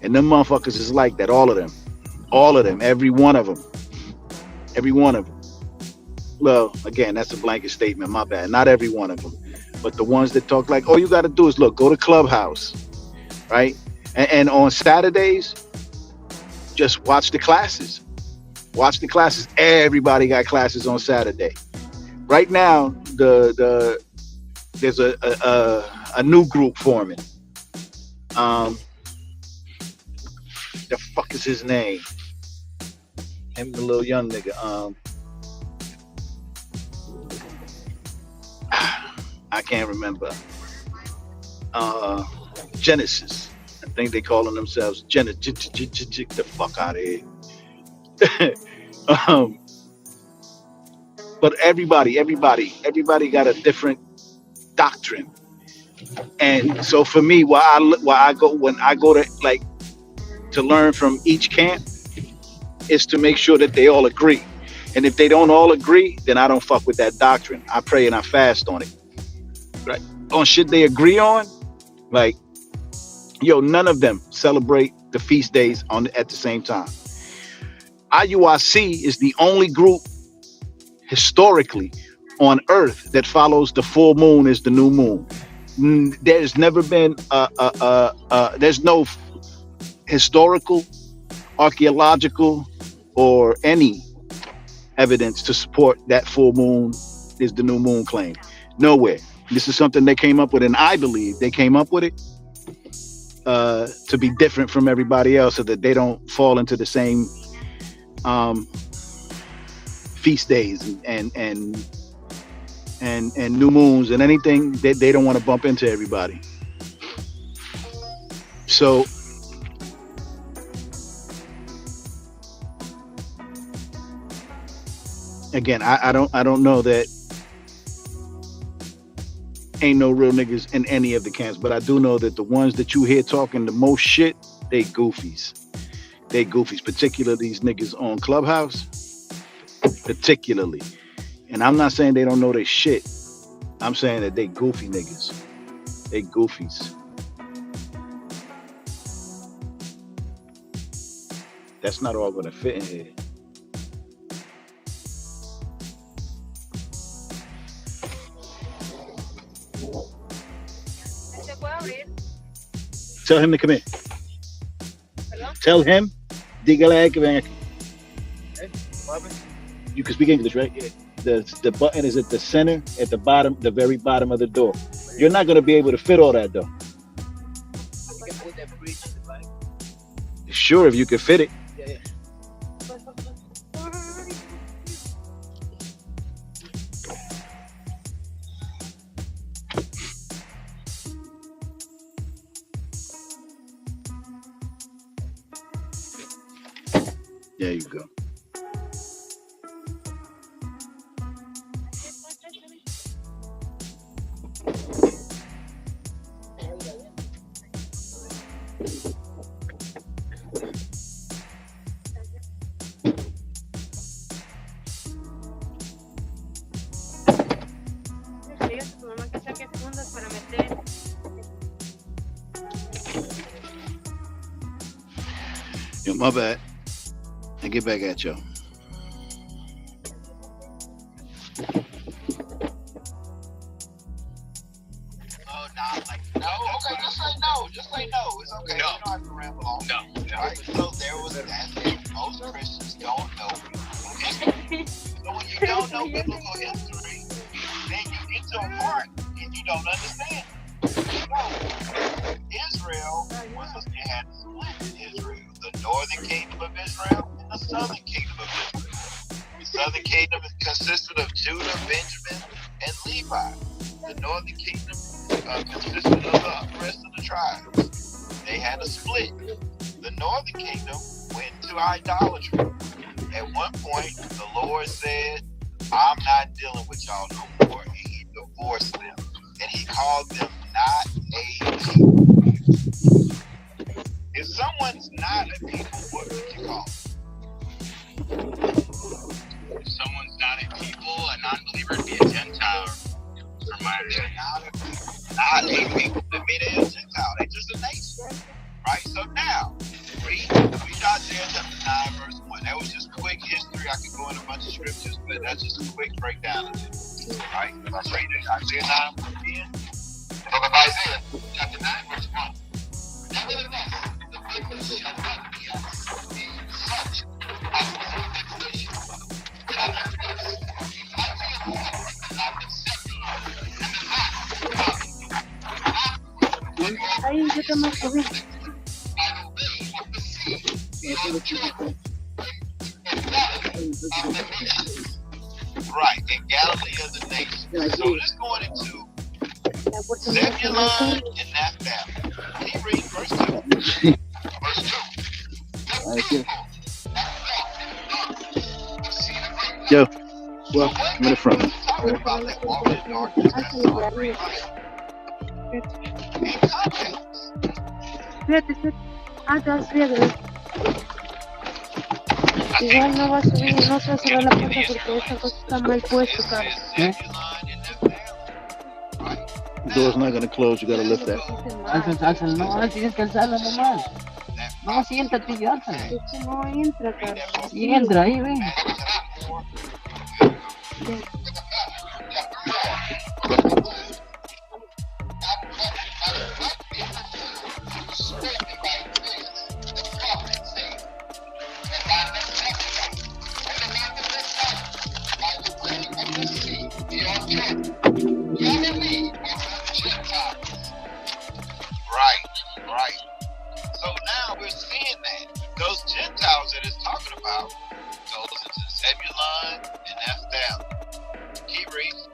S4: And them motherfuckers is like that, all of them. All of them, every one of them. Every one of them. Well, again, that's a blanket statement, my bad. Not every one of them. But the ones that talk like, all you got to do is look, go to Clubhouse, right? And on Saturdays, just watch the classes. Watch the classes. Everybody got classes on Saturday. Right now, there's a new group forming. The fuck is his name? Him, the little young nigga. I can't remember. Genesis. I think they calling themselves Genesis. The fuck out of here. But everybody got a different doctrine. And so for me, when I go to like to learn from each camp, is to make sure that they all agree. And if they don't all agree, then I don't fuck with that doctrine. I pray and I fast on it. Right? On shit they agree on, like, none of them celebrate the feast days at the same time. IUIC is the only group historically on earth that follows the full moon as the new moon. There's never been there's no historical, archaeological, or any evidence to support that full moon is the new moon claim. Nowhere. This is something they came up with, and I believe they came up with it to be different from everybody else, so that they don't fall into the same feast days and new moons and anything that they don't want to bump into everybody. So again, I don't know that ain't no real niggas in any of the camps, but I do know that the ones that you hear talking the most shit, they goofies. They goofies, particularly these niggas on Clubhouse. Particularly. And I'm not saying they don't know their shit. I'm saying that they goofy niggas. They goofies. That's not all going to fit in here. Tell him to come in. Tell him. Dígale que venga aquí. You can speak English, right? Yeah. The button is at the center, at the bottom, the very bottom of the door. You're not going to be able to fit all that, though. Sure, if you could fit it.
S3: Yeah.
S4: There you go. Yo, my bad. And get back at you.
S9: Just say no. It's okay. No. You don't have to ramble on. No. Right? So there was that thing. Most Christians don't know history. So when you don't know biblical history, then you get to a part and you don't understand. So Israel had a split in Israel. The northern kingdom of Israel and the southern kingdom of Israel. The southern kingdom consisted of Judah, Benjamin, and Levi. The northern kingdom consisted of the rest of the tribes. They had a split. The northern kingdom went to idolatry. At one point, the Lord said, I'm not dealing with y'all no more. And he divorced them. And he called them not a people. If someone's not a people, what would you call them?
S10: If someone's not a people, a non-believer would be a Gentile. From my understanding.
S9: Not a people to me, they're a Gentile. They're just a nation. Right? So now, read Isaiah chapter 9, verse 1. That was just quick history. I could go in a bunch of scriptures, but that's just a quick breakdown of it. Right? Let's read it. Isaiah 9, verse 10. The book of Isaiah, chapter 9, verse 1. Nevertheless, the people shall not be such as the vexation.
S8: Ahí yo tomo COVID.
S9: Right, in Galilee of the nation. So let's go into Zebulun and Naphtali. Can you read verse 2? Verse 2.
S4: Yo, well, I'm in the front.
S9: Talking about that walking in darkness, that's so great. In context.
S8: Fíjate. Ah, te vas frío. Igual no va a subir, no se va a cerrar la puerta porque esta cosa está mal puesto, cara.
S4: Door's not gonna close, you gotta lift that.
S3: Alza, no, tienes que alzarla nomás. No, siéntate y alza.
S8: No entra, cara.
S3: Y entra ahí, ven.
S9: Right. So now we're seeing that. Those Gentiles that it's talking about goes into Zebulun and Naphtali. Keep reading.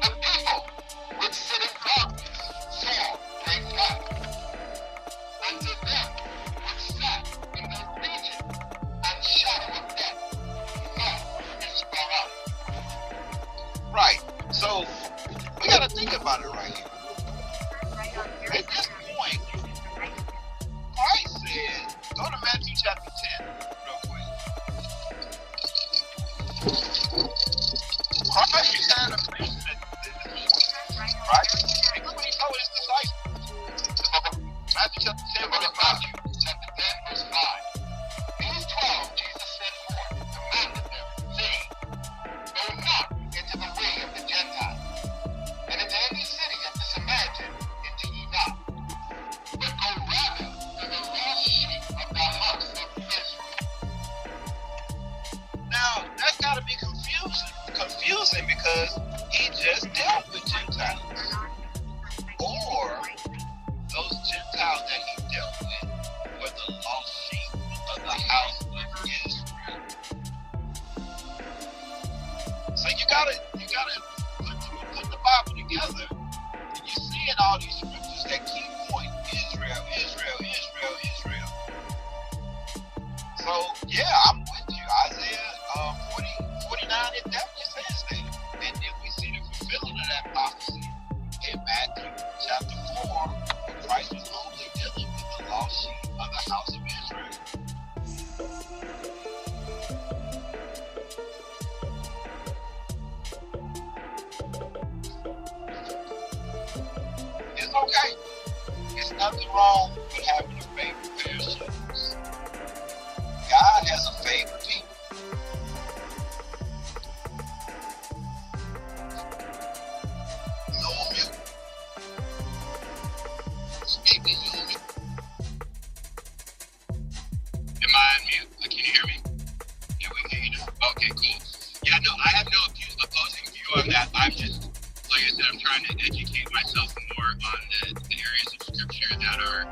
S9: The people which sit in darkness shall bring light. Unto them which sat in the region and shadow of death, light is sprung up. Right. So we gotta think about it right here. At this point, Christ said, go to Matthew chapter 10, real quick. Christ had a mission, right? And look what he told his disciples. Matthew chapter 10, verse 5. Chapter 10, verse 5. because he just dealt with Gentiles. Or those Gentiles that he dealt with were the lost sheep of the house of Israel. So you gotta put the Bible together, and you're seeing all these scriptures that keep pointing Israel, Israel, Israel, Israel. So yeah, I'm with you. Isaiah 49, it definitely says that. And then we see the fulfillment of that prophecy in Matthew chapter 4, where Christ was only dealing with the lost sheep of the house of Israel. It's okay. It's nothing wrong with having a favorite pair of shoes. God has a favorite people. No mute. Speaking, you on mute.
S10: Am I on mute? Can you hear me? Yeah, we can hear you now. Okay, cool. Yeah, no, I have no opposing view on that. I'm just, like I said, I'm trying to educate myself more on the areas of scripture that are,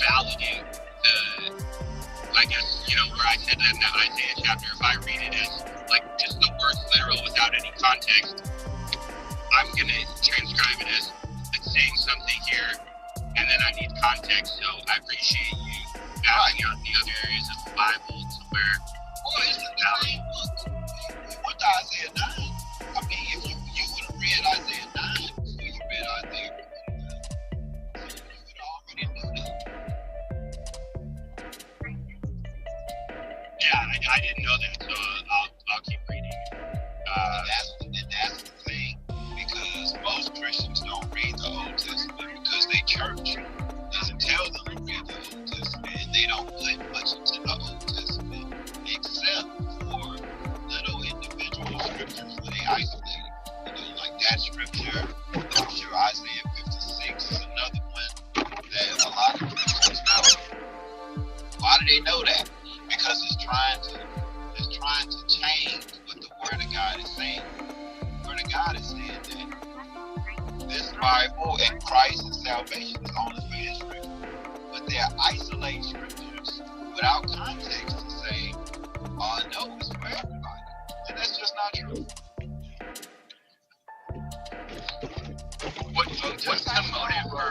S10: validate the, I guess, where I said that in that Isaiah chapter, if I read it as, like, just the words literal without any context, I'm going to transcribe it as it's saying something here, and then I need context, so I appreciate you backing out the other areas of the Bible to where,
S9: Well, it's the same book. We went to Isaiah 9. I mean, if you would have read Isaiah 9 before you read Isaiah 49, you would already know that.
S10: yeah, I didn't know that, so I'll keep reading.
S9: And that's the thing, because most Christians don't read the Old Testament because their church doesn't tell them to read the Old Testament, and they don't put much into the Old Testament except for little individual scriptures where they isolate it. Like that scripture, I'm sure Isaiah 56 is another one that a lot of Christians know. Why do they know that? Because it's trying to change what the Word of God is saying. The Word of God is saying that this Bible and Christ and salvation is only for Israel. But they're isolating scriptures without context to say, oh no, it's for everybody. And that's just not true.
S10: What's the motive for,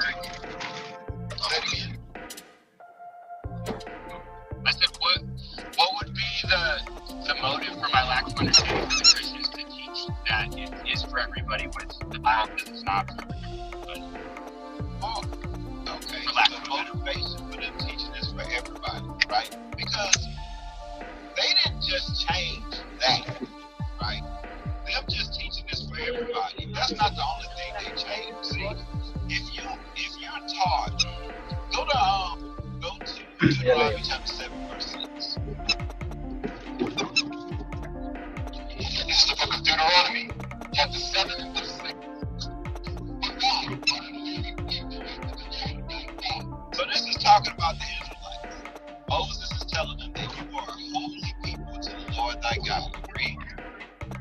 S9: Say it again.
S10: I said, what would be the motive for my lack of understanding for the Christians to teach that it is for everybody, but the Bible says it's not for everybody?
S9: Oh, okay.
S10: For lack
S9: The
S10: of a better
S9: motivation for them teaching this for everybody, right? Because they didn't just change that, right? Them just teaching this for everybody. That's not the only thing they changed. See, if you're taught, go to Deuteronomy chapter 7, verse 6.
S10: This is the book of Deuteronomy, chapter 7 and verse 6.
S9: So this is talking about the Israelites. Moses is telling them that you are a holy people to the Lord thy God. Read.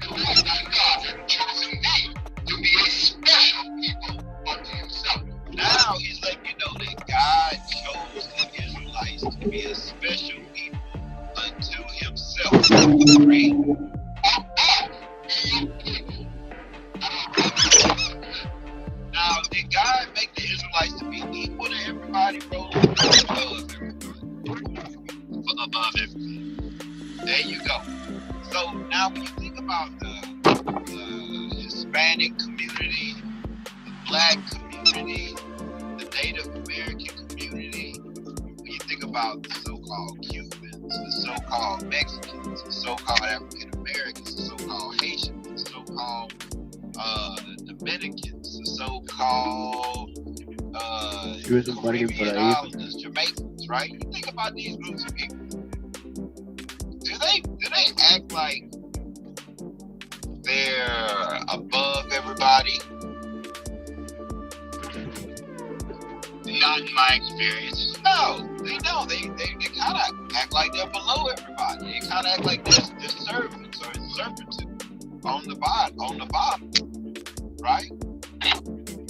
S10: The Lord thy God hath chosen thee to be a special people unto himself.
S9: Now he's letting you know that God chose the Israelites to be a special people unto himself. Read. Now, did God make the Israelites to be equal to everybody, bro?
S10: Above it.
S9: There you go. So now when you think about the Hispanic community, the Black community, the Native American community, when you think about the so-called Cubans, the so-called Mexicans, the so-called African Americans, the so-called Haitians, the so-called Dominicans, the so-called Caribbean Islanders, Jamaicans, right? You think about these groups of people. Do they act like they're above everybody?
S10: Not in my experience.
S9: No, they don't. They kind of act like they're below everybody. They kind of act like they're servants or servitude. on the bottom, right?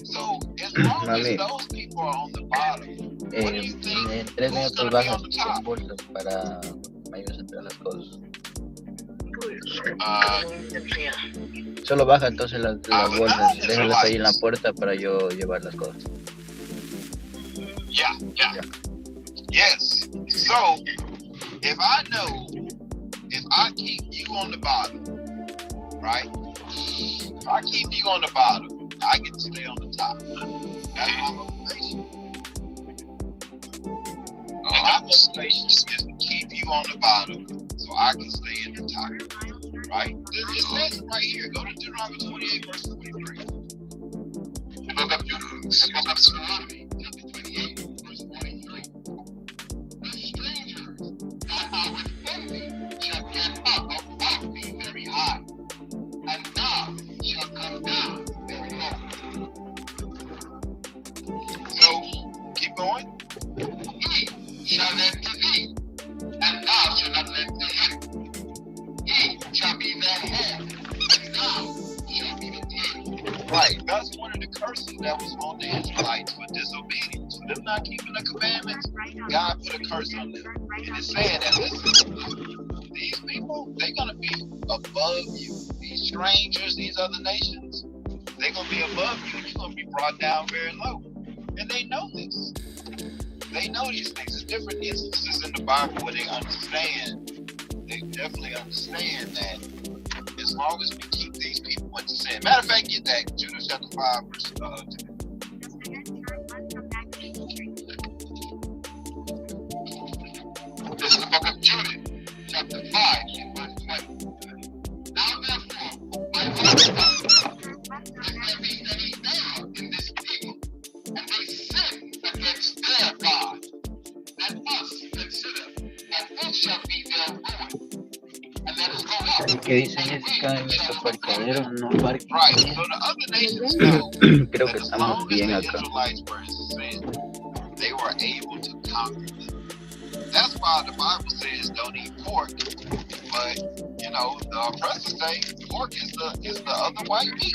S9: So as long as
S11: Mami,
S9: those people are on the bottom, what do you think?
S11: en 3
S9: Who's
S11: minutos
S9: gonna be
S11: bajas
S9: on the
S11: tus
S9: top?
S11: bolsas para me ayudes a entregar las cosas.
S9: Uh,
S11: Solo baja entonces las
S9: the
S11: bolsas, déjalas ahí en la
S9: non-Israelites.
S11: puerta para yo llevar las cosas.
S9: Yeah.
S11: Ya.
S9: Yes. So if I keep you on the bottom, right? If I keep you on the bottom, I get to stay on the top. That's my motivation. My motivation is to keep you on the bottom so I can stay at the top. Right? It says it right here. Go to Deuteronomy 28, verse 23. The book of Deuteronomy, chapter 28, verse 23. The strangers that are within thee shall get up above thee very high, and thou shalt come down very low. So, keep going. He shall enter thee, and thou shalt not enter him. He shall be their head, and thou shalt be the tail. Right. That's one of the curses that was on the Israelites for disobedience. For them not keeping the commandments, God put a curse on them. And it's saying that, listen, these people, they're going to be above you. These strangers, these other nations, they're going to be above you. You're going to be brought down very low. And they know this. They know these things. There's different instances in the Bible where they understand. They definitely understand that as long as we keep these people into sin. Matter of fact, get that. Judah chapter 5, verse 2. This is the book of Judah, chapter 5, verse 20. Now therefore, my father, if there be any error in this people, and they sin against their God, let us consider, and we shall be their ruin. And let us go up.
S11: ¿Qué dice Jessica en este parqueadero? No parking.
S9: Right. So the other nations know
S11: Creo
S9: that
S11: que
S9: as
S11: estamos
S9: long as
S11: bien
S9: the
S11: acá.
S9: Israelites were in sin, they were able to conquer them. That's why the Bible says don't eat pork. But you know, the oppressors say pork is the other white meat.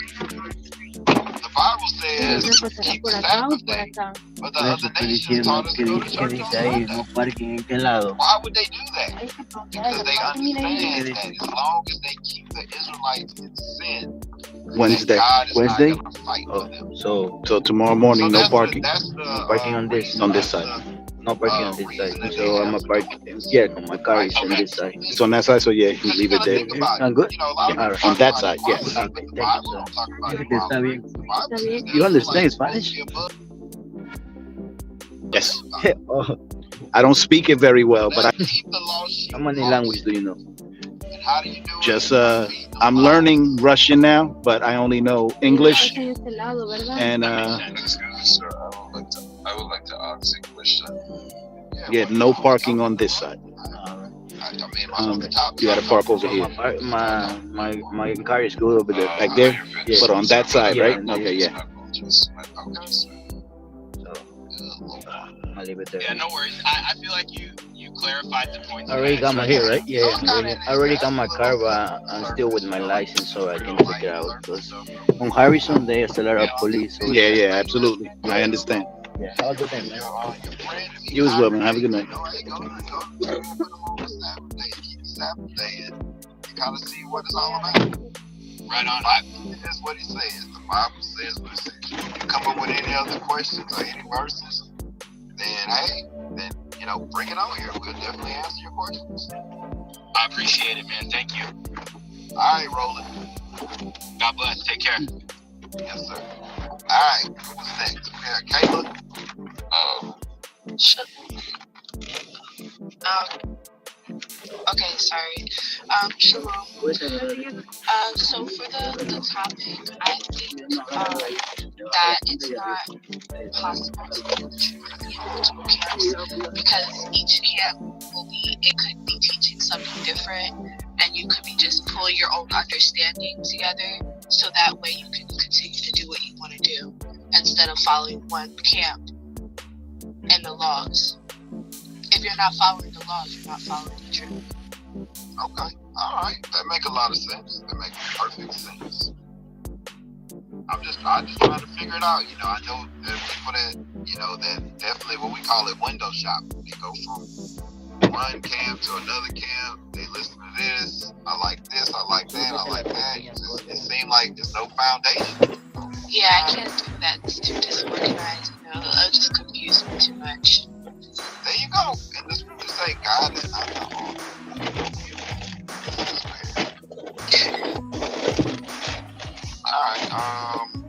S9: The Bible says keep the Sabbath day, but the other nations taught us to go to
S11: ¿Qué
S9: church on
S11: dice ahí? No
S9: Sunday.
S11: parking, ¿en qué lado?
S9: Why would they do that? Because they understand that as long as they keep the Israelites in sin,
S4: Wednesday.
S9: God is
S4: Wednesday?
S9: not going to fight for them.
S11: So
S4: So tomorrow morning, no
S9: that's
S4: parking.
S11: no parking on this.
S4: On this side.
S11: No parking on this
S9: reason
S11: side.
S9: that
S11: So
S9: they
S11: I'm
S9: have
S11: a
S9: to
S11: park. Yeah, my car is on this side.
S4: It's on that side, so yeah, you leave it there.
S9: Think about
S11: I'm
S9: it.
S11: good.
S9: You know, a lot of
S11: Yeah,
S9: people
S4: on
S9: talk
S4: that
S9: about
S4: side,
S9: equality,
S4: yes.
S9: but the
S11: Okay, thank
S9: Bible
S11: you,
S9: don't talk about
S11: sir. Está
S9: equality.
S11: bien.
S9: The Bible says the
S11: You understand
S9: Israelites
S11: Spanish?
S9: supposed to be above
S4: Yes.
S11: Oh,
S4: I don't speak it very well, but I
S9: keep the law, sheep
S11: how many
S9: laws.
S11: languages do you know?
S9: And how do you do
S4: just
S9: it?
S4: I'm learning Russian now, but I only know English
S8: Pasa de este lado, ¿verdad?
S4: and
S9: Excuse me, sir. I would like to ask a question.
S4: yeah, no parking on this side.
S9: I mean, on the top.
S4: You gotta park over
S11: So
S4: here.
S11: my car is good over there.
S4: Back there?
S11: Yeah.
S4: But on that side,
S11: Yeah,
S4: right?
S11: on that
S4: Okay, yeah.
S11: I'll leave it there.
S10: Yeah, no worries. I feel like you clarified the points.
S11: I already got my hair right. Yeah, I already got my car, but I'm still with my license, so I can take it out. Because on Harrison, they still are police. So
S4: Yeah, yeah, absolutely. I understand.
S11: yeah. Have a good day, man.
S4: You as well, man. Have a good night.
S9: Kind of see what it's all about. Right on. That's what it says. The Bible says what it says. If you come up with any other questions or any verses, then hey, then you know, bring it on here. We'll definitely answer your questions.
S10: I appreciate it, man. Thank you.
S9: All right, Roland.
S10: God bless. Take care.
S9: Yes, sir. All right. What's next? We got Kayla.
S12: Okay, sorry. Shalom. So for the topic, I think that it's not possible to do the truth in multiple camps because each camp could be teaching something different, and you could be just pulling your own understanding together so that way you can continue to do what you want to do instead of following one camp and the laws. If you're not following the laws, you're not following the truth.
S9: Okay. All right. That make a lot of sense. That makes perfect sense. I'm just trying to figure it out. You know, I know there are people that, you know, that definitely what we call it window shop. They go from one camp to another camp. They listen to this. I like this. I like that. I like that. It seems like there's no foundation.
S12: Yeah, I can't do that. It's too disorganized. You know, it'll just confuse me too much.
S9: There you go. And the scriptures say God is not the author.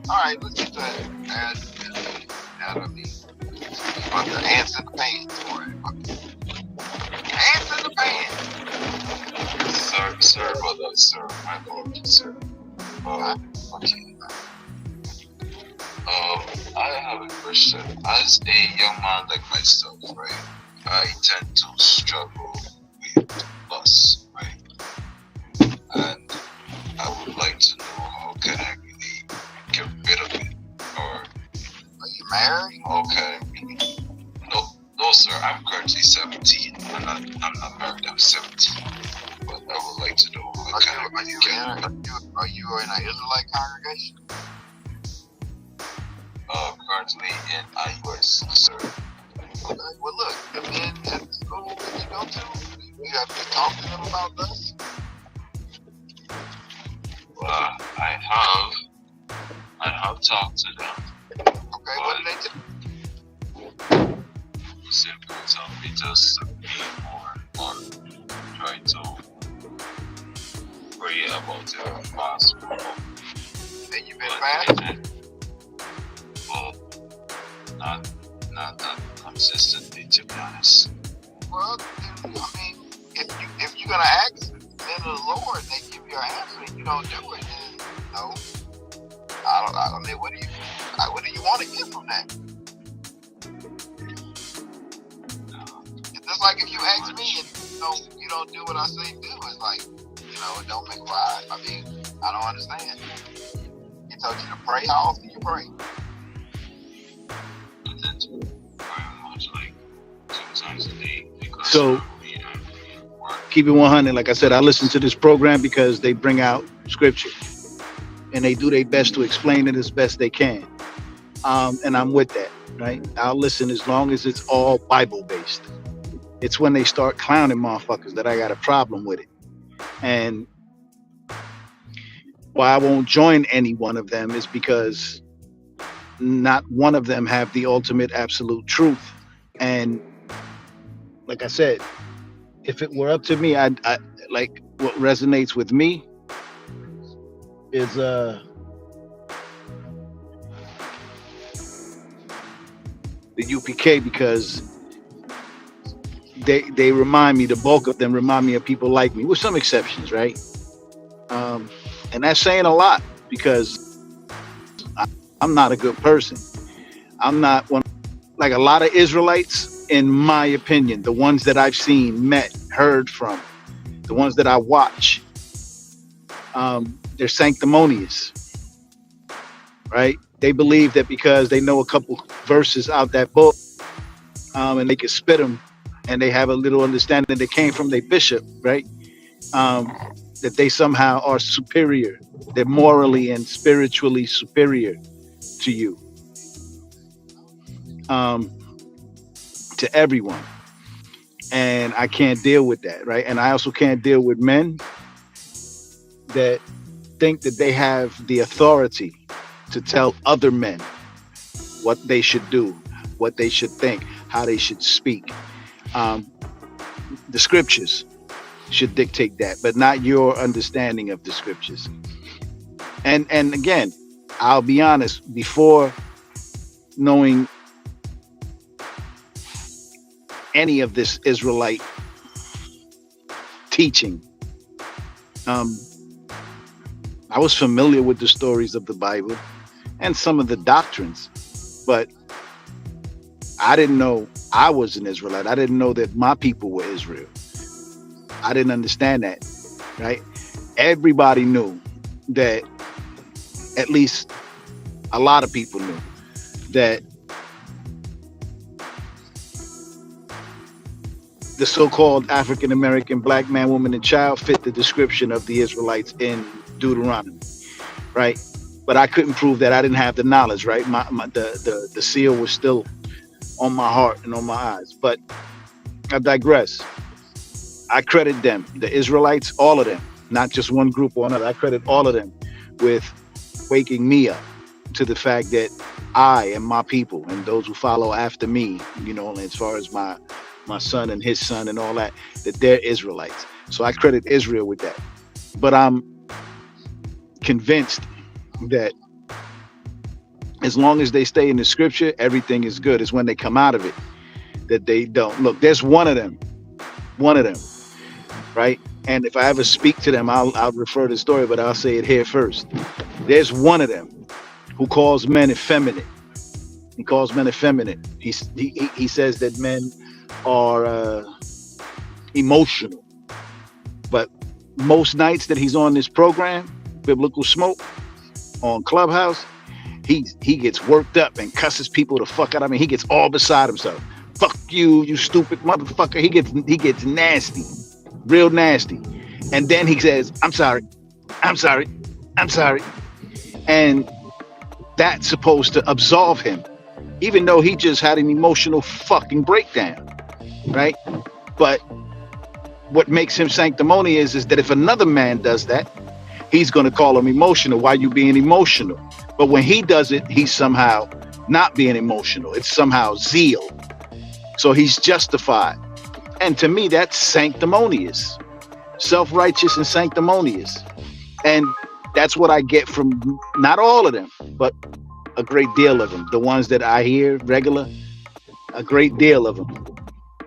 S9: All right, let's get that out of me. About the ants in the pants for it. Ants in the pants.
S6: Sir, brother, sir, my lord, sir. Okay. I have a question. As a young man like myself, right, I tend to struggle with lust, right? And I would like to know how can I really get rid of it? Or
S9: are you married?
S6: Okay. No, sir. I'm currently 17. I'm not married. I'm 17. But I would like to know how can I really get rid of it?
S9: Are you in an Israelite congregation?
S6: Currently in IUS, sir.
S9: Okay. Well, look, the men at the school that you go to, you have to talk to them about this.
S6: Well, I have talked to them.
S9: Okay, what did they do?
S6: Simply tell me just to be more try to pray about it and fast more.
S9: And you've been fasting?
S6: Well, not that consistently, to be honest.
S9: Well, I mean, if you're gonna ask men of the Lord, and they give you an answer, and you don't do it, then no. I don't know. What do you want to get from that? It's just like if you ask me and you don't do what I say do, it's like, you know, it don't make why. I mean, I don't understand. He told you to pray. How often you pray?
S6: I tend to very much like 2 times a day because
S4: So keep it 100. Like I said, I listen to this program because they bring out scripture and they do their best to explain it as best they can. And I'm with that, right? I'll listen as long as it's all Bible based. It's when they start clowning motherfuckers that I got a problem with it. And why I won't join any one of them is because not one of them have the ultimate absolute truth. And like I said, if it were up to me, I like what resonates with me is the UPK, because they remind me, the bulk of them remind me of people like me, with some exceptions, right? And that's saying a lot because I'm not a good person. I'm not one, like a lot of Israelites, in my opinion, the ones that I've seen, met, heard from, the ones that I watch, they're sanctimonious, right? They believe that because they know a couple verses out that book, and they can spit them, and they have a little understanding that came from their bishop, right? That they somehow are superior. They're morally and spiritually superior to you, to everyone. And I can't deal with that, right? And I also can't deal with men that think that they have the authority to tell other men what they should do, what they should think, how they should speak. The scriptures should dictate that, but not your understanding of the scriptures. And again, I'll be honest, before knowing any of this Israelite teaching, I was familiar with the stories of the Bible and some of the doctrines, but I didn't know I was an Israelite. I didn't know that my people were Israel. I didn't understand that, right? Everybody knew that, at least a lot of people knew that the so-called African American black man, woman, and child fit the description of the Israelites in Deuteronomy, right? But I couldn't prove that. I didn't have the knowledge, right? The seal was still on my heart and on my eyes. But I digress. I credit them, the Israelites, all of them, not just one group or another. I credit all of them with waking me up to the fact that I and my people and those who follow after me, you know, as far as my son and his son and all that, that they're Israelites. So I credit Israel with that. But I'm convinced that as long as they stay in the scripture, everything is good. It's when they come out of it that they don't. Look, there's one of them, right? And if I ever speak to them, I'll refer to the story, but I'll say it here first. There's one of them who calls men effeminate. He calls men effeminate. He says that men are emotional. But most nights that he's on this program, Biblical Smoke, on Clubhouse, he gets worked up and cusses people the fuck out. I mean, he gets all beside himself. Fuck you, you stupid motherfucker. He gets nasty, real nasty. And then he says, I'm sorry. And that's supposed to absolve him, even though he just had an emotional fucking breakdown, right? But what makes him sanctimonious is that if another man does that, he's going to call him emotional. Why you being emotional? But when he does it, he's somehow not being emotional. It's somehow zeal. So he's justified. And to me, that's sanctimonious, self-righteous and sanctimonious. And that's what I get from not all of them, but a great deal of them. The ones that I hear regular, a great deal of them,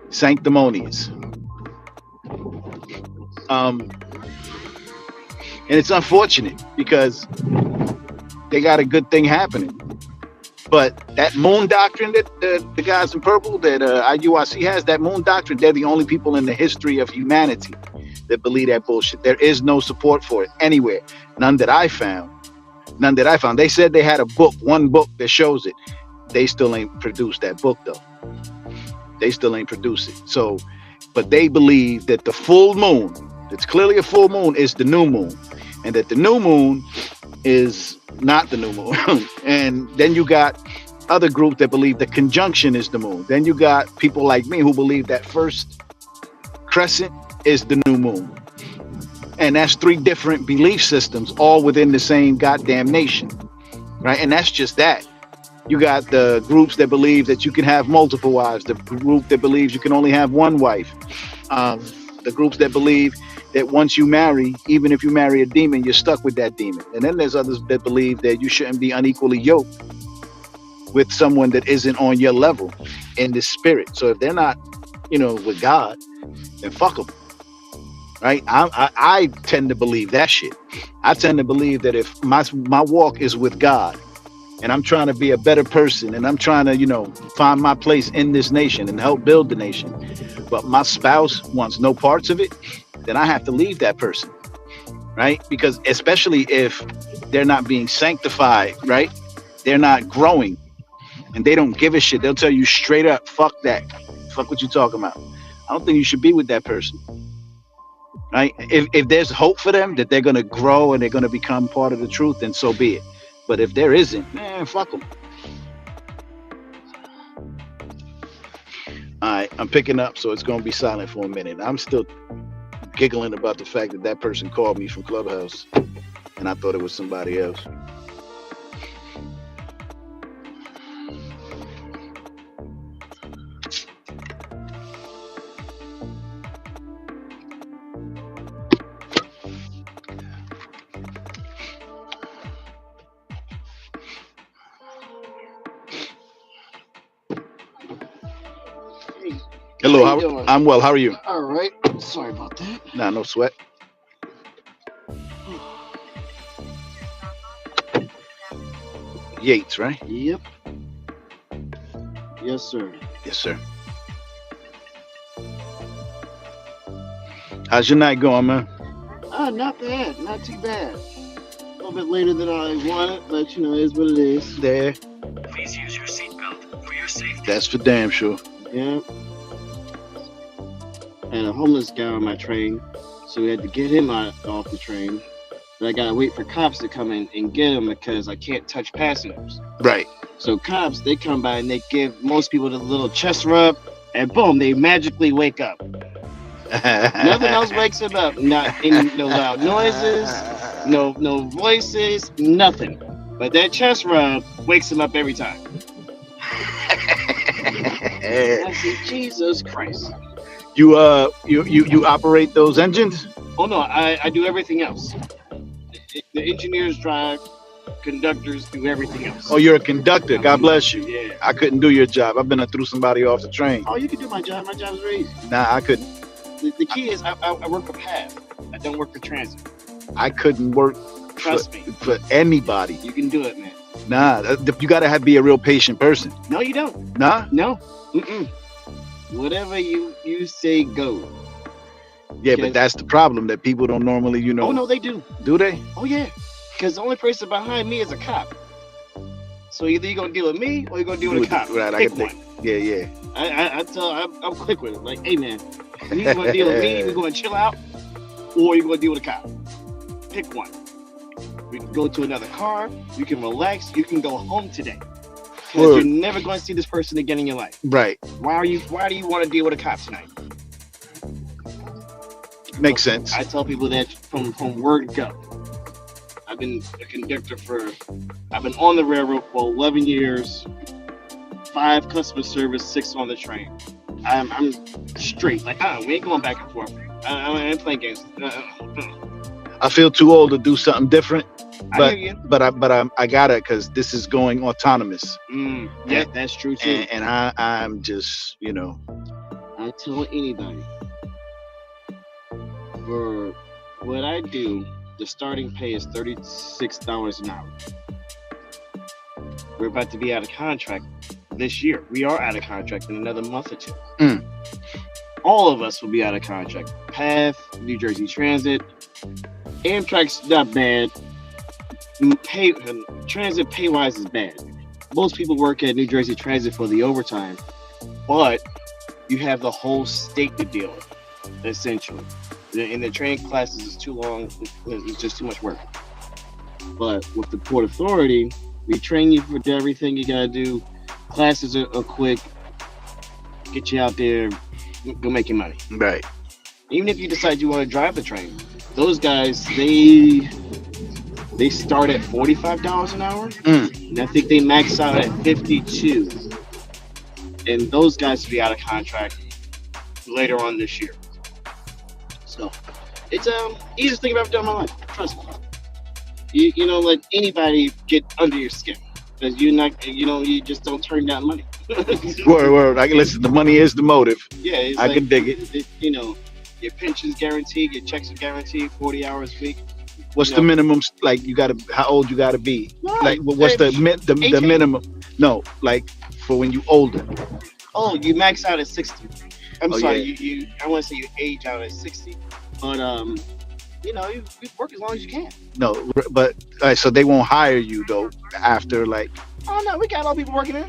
S4: sanctimonious. And it's unfortunate because they got a good thing happening. But that moon doctrine that the guys in purple, that IUIC has, that moon doctrine, they're the only people in the history of humanity that believe that bullshit. There is no support for it anywhere. None that I found. They said they had one book that shows it. They still ain't produced that book though. They still ain't produced it. So, but they believe that the full moon, it's clearly a full moon, is the new moon. And that the new moon is not the new moon. And then you got other group that believe the conjunction is the moon. Then you got people like me who believe that first crescent is the new moon. And that's three different belief systems all within the same goddamn nation, right? And that's just that. You got the groups that believe that you can have multiple wives, the group that believes you can only have one wife, the groups that believe that once you marry, even if you marry a demon, you're stuck with that demon. And then there's others that believe that you shouldn't be unequally yoked with someone that isn't on your level in the spirit. So if they're not, with God, then fuck them. Right? I tend to believe that shit. I tend to believe that if my walk is with God and I'm trying to be a better person and I'm trying to, find my place in this nation and help build the nation, but my spouse wants no parts of it, then I have to leave that person, right? Because especially if they're not being sanctified, right? They're not growing and they don't give a shit. They'll tell you straight up, fuck that. Fuck what you talking about. I don't think you should be with that person, right? If there's hope for them that they're going to grow and they're going to become part of the truth, then so be it. But if there isn't, man, fuck them. All right, I'm picking up, so it's going to be silent for a minute. I'm still giggling about the fact that that person called me from Clubhouse and I thought it was somebody else. Hello,
S3: How you doing?
S4: I'm well. How are you?
S3: All right. Sorry about that.
S4: Nah, no sweat. Yates, right?
S3: Yep. Yes, sir.
S4: Yes, sir. How's your night going, man?
S3: Not bad. Not too bad. A little bit later than I wanted, but it is what it is.
S4: There.
S13: Please use your seatbelt for your safety.
S4: That's for damn sure.
S3: Yeah.
S13: had a homeless guy on my train, so we had to get him off the train. But I gotta wait for cops to come in and get him because I can't touch passengers.
S4: Right.
S13: So cops, they come by and they give most people the little chest rub, and boom, they magically wake up. Nothing else wakes them up. Not any no loud noises, no voices, nothing. But that chest rub wakes them up every time. I say, Jesus Christ.
S4: You operate those engines?
S13: Oh no, I do everything else. The engineers drive, conductors do everything else.
S4: Oh, you're a conductor. God bless you.
S13: Yeah.
S4: I couldn't do your job. I've been threw somebody off the train.
S13: Oh, you can do my job. My job is very easy.
S4: Nah, I couldn't.
S13: The key is I work for PATH. I don't work for transit.
S4: I couldn't work
S13: Trust me.
S4: for anybody.
S13: You can do it, man.
S4: Nah, you gotta be a real patient person.
S13: No, you don't.
S4: Nah?
S13: No. Mm-mm. Whatever you say, go.
S4: Yeah, but that's the problem that people don't normally,
S13: Oh, no, they do.
S4: Do they?
S13: Oh, yeah. Because the only person behind me is a cop. So either you're going to deal with me or you're going to deal with a cop.
S4: Right,
S13: Pick one.
S4: Yeah.
S13: I'm quick with it. Like, hey, man, you're going to deal with me, we're going to chill out, or you're going to deal with a cop. Pick one. We can go to another car. You can relax. You can go home today. Because you're never going to see this person again in your life.
S4: Right.
S13: Why do you want to deal with a cop tonight?
S4: Makes sense.
S13: I tell people that from word go. I've been a conductor I've been on the railroad for 11 years, 5 customer service, 6 on the train. I'm straight. Like, we ain't going back and forth. I ain't playing games.
S4: I feel too old to do something different.
S13: I hear you.
S4: But I got it because this is going autonomous.
S13: Yeah, that's true too.
S4: And I'm just,
S13: I tell anybody, for what I do, the starting pay is $36 an hour. We're about to be out of contract this year. We are out of contract in another month or 2. All of us will be out of contract. PATH, New Jersey Transit, Amtrak's not bad. Transit pay-wise is bad. Most people work at New Jersey Transit for the overtime, but you have the whole state to deal with, essentially. And the train classes is too long. It's just too much work. But with the Port Authority, we train you for everything you gotta do. Classes are quick. Get you out there, go make your money.
S4: Right.
S13: Even if you decide you want to drive the train, those guys, they start at $45 an hour, and I think they max out at $52. And those guys will be out of contract later on this year. So it's easiest thing I've ever done in my life. Trust me. You know, let anybody get under your skin because you just don't turn down money.
S4: Word. Listen, the money is the motive.
S13: Yeah,
S4: I can dig it.
S13: Your pension's guaranteed, your checks are guaranteed, 40 hours a week.
S4: What's the minimum? Like, how old you gotta be?
S13: No,
S4: like, what's the minimum? No, like for when you older.
S13: Oh, you max out at 60. I'm sorry,
S4: yeah.
S13: I want to say you age out at 60, but you work as long as you can.
S4: No, but so they won't hire you though after like.
S13: Oh no, we got a lot of people working there.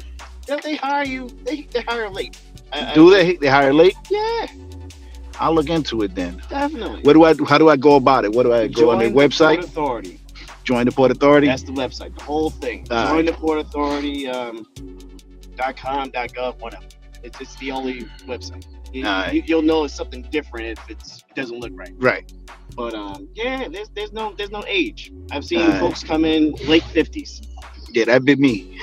S13: They hire you. They hire late.
S4: They hire late?
S13: Yeah.
S4: I'll look into it then.
S13: Definitely.
S4: How do I go about it? What do I go on their website?
S13: Port Authority.
S4: Join the Port Authority.
S13: That's the website. The whole thing. Join the Port Authority. .com, .gov, whatever. It's the only website. You'll know it's something different if it doesn't look right.
S4: Right.
S13: But there's no age. I've seen folks come in late 50s.
S4: Yeah, that'd be me.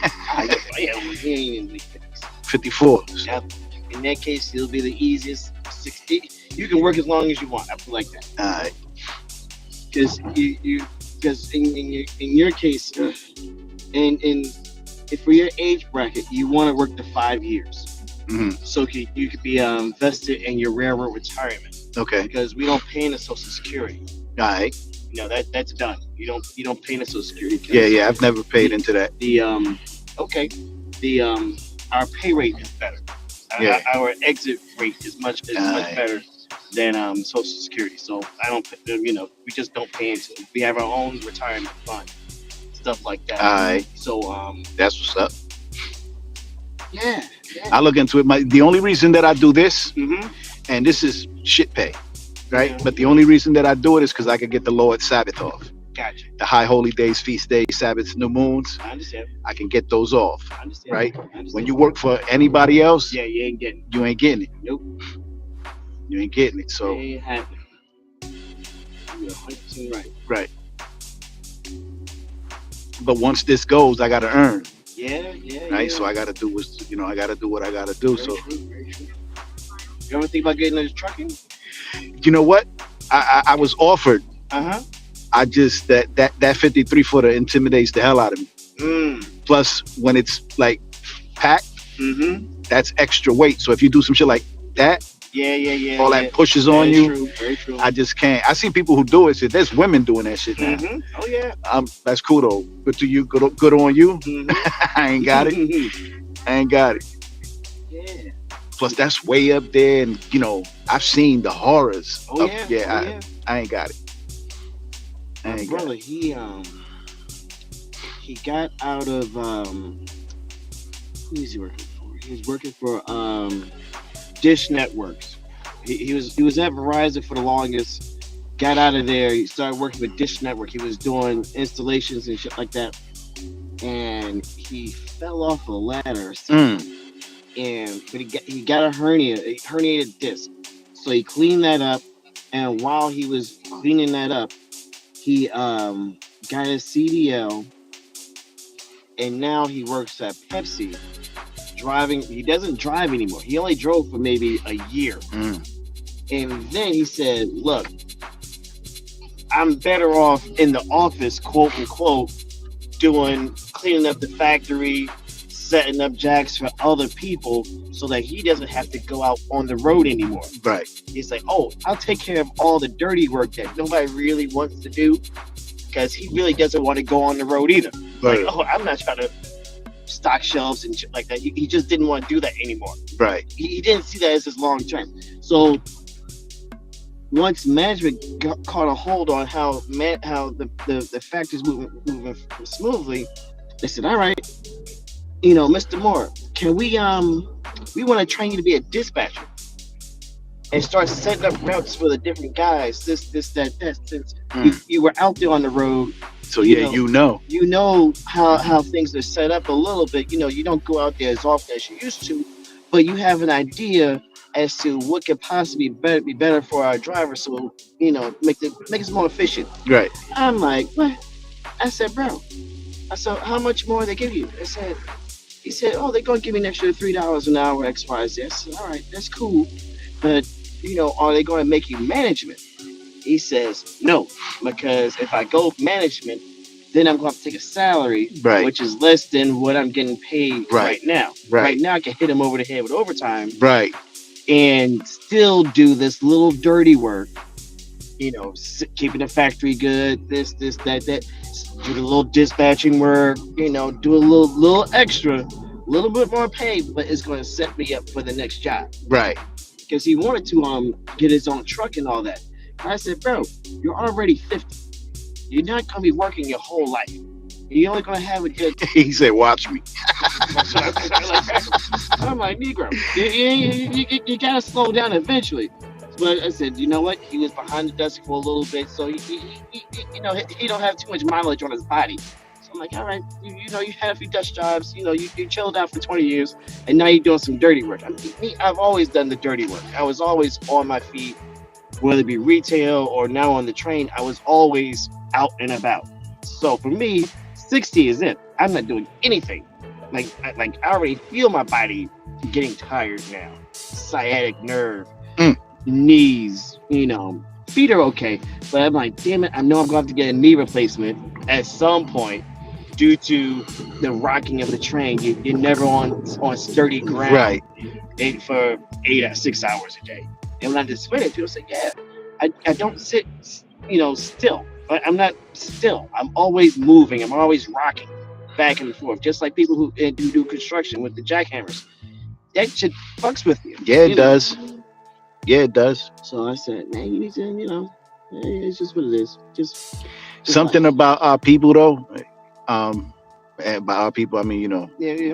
S13: He ain't in late 50s.
S4: 54.
S13: Yeah. In that case, it'll be the easiest. 60. You can work as long as you want. I feel like that.
S4: All right.
S13: Because in your case, and if for your age bracket, you want to work the 5 years.
S4: Mm-hmm.
S13: So you could be vested in your railroad retirement.
S4: Okay.
S13: Because we don't pay into Social Security.
S4: All right.
S13: That's done. You don't pay into Social Security.
S4: Yeah. I've never paid into that.
S13: Our pay rate is better.
S4: Yeah.
S13: Our exit rate is much better than Social Security. So I don't. We just don't pay into it. We have our own retirement fund, stuff like that.
S4: All right.
S13: So
S4: that's what's up.
S13: Yeah.
S4: I look into it. The only reason that I do this and this is shit pay, right?
S13: Yeah.
S4: But the only reason that I do it is because I could get the Lord's Sabbath off.
S13: Gotcha.
S4: The high holy days, feast days, Sabbaths, new moons,
S13: I understand.
S4: I can get those off,
S13: I understand.
S4: right?
S13: I understand.
S4: When you work for anybody else,
S13: Yeah, you ain't getting it.
S4: you ain't getting it.
S13: Nope.
S4: You ain't getting it.
S13: It
S4: So,
S13: ain't happening. You're 100% right.
S4: right. But once this goes, I got to earn,
S13: Yeah, yeah,
S4: right?
S13: yeah.
S4: So I got to do what's, I got to do what I got to do.
S13: Very
S4: So,
S13: true, very true. You ever think about getting into trucking?
S4: you know what? I was offered.
S13: Uh-huh.
S4: I just that 53 footer intimidates the hell out of me. Plus, when it's like packed,
S13: Mm-hmm.
S4: that's extra weight. So if you do some shit like that,
S13: Yeah.
S4: all that pushes on
S13: Very
S4: you.
S13: True, very true.
S4: I just can't. I see people who do it. So there's women doing that shit now.
S13: Mm-hmm. Oh, yeah.
S4: That's cool though. Good to you. Good on you.
S13: Mm-hmm.
S4: I ain't got it. I ain't got it.
S13: Yeah.
S4: Plus, that's way up there, and I've seen the horrors.
S13: Oh,
S4: of,
S13: yeah. Oh, yeah.
S4: I ain't got it. I
S13: My
S4: ain't got
S13: brother,
S4: it.
S13: he got out of who is he working for? He was working for Dish Networks. He was at Verizon for the longest. Got out of there. He started working with Dish Network. He was doing installations and shit like that. And he fell off a ladder. But he got a herniated disc. So he cleaned that up. And while he was cleaning that up, he got his CDL. And now he works at Pepsi. Driving, he doesn't drive anymore. He only drove for maybe a year. And then he said, look, I'm better off in the office, quote unquote, cleaning up the factory, setting up jacks for other people so that he doesn't have to go out on the road anymore.
S4: Right.
S13: He's like, oh, I'll take care of all the dirty work that nobody really wants to do because he really doesn't want to go on the road either.
S4: Right.
S13: Like, oh, I'm not trying to stock shelves and shit like that. He just didn't want to do that anymore.
S4: Right.
S13: He didn't see that as his long term. So once management caught a hold on how the factory's moving smoothly, they said, all right, Mr. Moore, can we want to train you to be a dispatcher and start setting up routes for the different guys, this, that, since you were out there on the road.
S4: So you
S13: know how things are set up a little bit. You don't go out there as often as you used to, but you have an idea as to what could possibly be better for our drivers. So make us more efficient.
S4: Right.
S13: I'm like, what? I said, bro. I said, how much more they give you? He said, oh, they're gonna give me an extra $3 an hour, XYZ. I said, all right, that's cool, but are they going to make you management? He says, no, because if I go management, then I'm going to have to take a salary, which is less than what I'm getting paid right now. Right now, I can hit him over the head with overtime.
S4: Right.
S13: And still do this little dirty work, keeping the factory good, this, that. Do the little dispatching work, do a little extra, a little bit more pay, but it's going to set me up for the next job.
S4: Right.
S13: Because he wanted to get his own truck and all that. I said, bro, you're already 50. You're not going to be working your whole life. You're only going to have a good...
S4: He said, watch me.
S13: I'm like, Negro, you got to slow down eventually. But I said, you know what? He was behind the desk for a little bit, so he don't have too much mileage on his body. So I'm like, all right, you had a few desk jobs, you chilled out for 20 years, and now you're doing some dirty work. I've always done the dirty work. I was always on my feet, whether it be retail or now on the train. I was always out and about. So for me, 60 is it. I'm not doing anything. Like I already feel my body getting tired now. Sciatic nerve. Knees, feet are okay, but I'm like, damn it, I know I'm going to have to get a knee replacement at some point due to the rocking of the train. You're never on sturdy ground,
S4: right?
S13: For 6 hours a day. And when I explain it, people say, yeah, I don't sit, still. But I'm not still. I'm always moving. I'm always rocking back and forth, just like people who do construction with the jackhammers. That shit fucks with you.
S4: Yeah, it does. Yeah, it does.
S13: So I said, man, you need to, it's just what it is. Just
S4: something about our people, though. And by our people, I mean,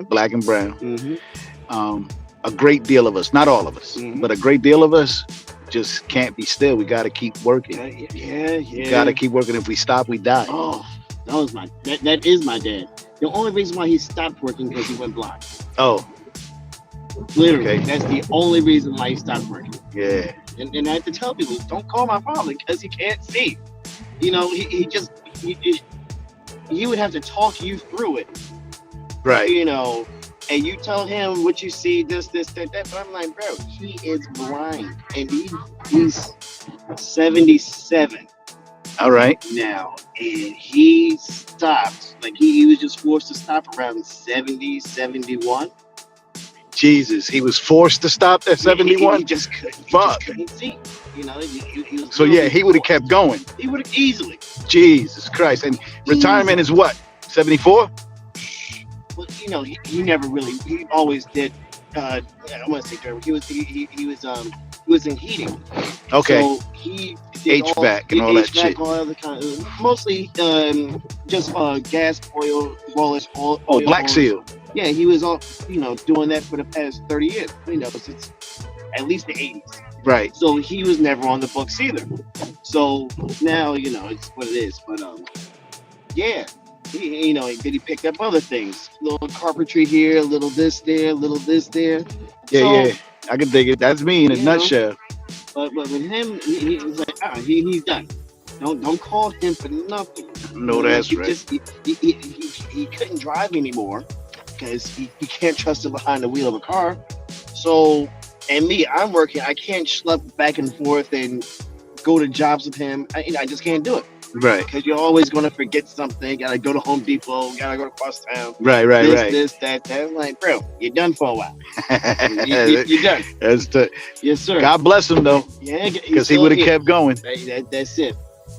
S4: black and brown.
S13: Mm-hmm.
S4: A great deal of us, not all of us, but a great deal of us just can't be still. We got to keep working.
S13: Yeah.
S4: We got to keep working. If we stop, we die.
S13: Oh, that is my dad. The only reason why he stopped working because he went blind.
S4: Oh,
S13: literally, that's the only reason why he stopped working.
S4: Yeah.
S13: And I have to tell people, don't call my father because he can't see. You know, he would have to talk you through it.
S4: Right.
S13: You know, and you tell him what you see, this, that. But I'm like, bro, he is blind. And he's 77.
S4: All right.
S13: Now, and he stopped. Like, he was just forced to stop around 70, 71.
S4: Jesus, he was forced to stop at 71?
S13: He just couldn't.
S4: Fuck.
S13: He just couldn't see. You know, he was
S4: So, yeah, he would have kept going.
S13: He would have easily.
S4: Jesus Christ. And retirement is what? 74?
S13: Well, you know, he never really. He always did. I want to say he was in heating.
S4: Okay.
S13: So he did
S4: HVAC and all that shit.
S13: All other kind of, mostly just gas, oil, oil.
S4: Black Seal.
S13: Yeah, he was all doing that for the past 30 years. You know, since at least the 80s.
S4: Right.
S13: So he was never on the books either. So now it's what it is. But yeah. He picked up other things, little carpentry here, a little this there, a little this there.
S4: Yeah. I can dig it. That's me in a nutshell.
S13: But with him, he was like, he's done. Don't call him for nothing.
S4: No, that's right.
S13: He couldn't drive anymore because he can't trust him behind the wheel of a car. So, and me, I'm working. I can't schlep back and forth and go to jobs with him. I just can't do it.
S4: Right.
S13: Because you're always going to forget something. Gotta go to Home Depot. Gotta go to Crosstown.
S4: Right.
S13: This, that. I'm like, bro, you're done for a while. You're done. Yes, sir.
S4: God bless him, though.
S13: Yeah.
S4: Because he would have kept going.
S13: That's it.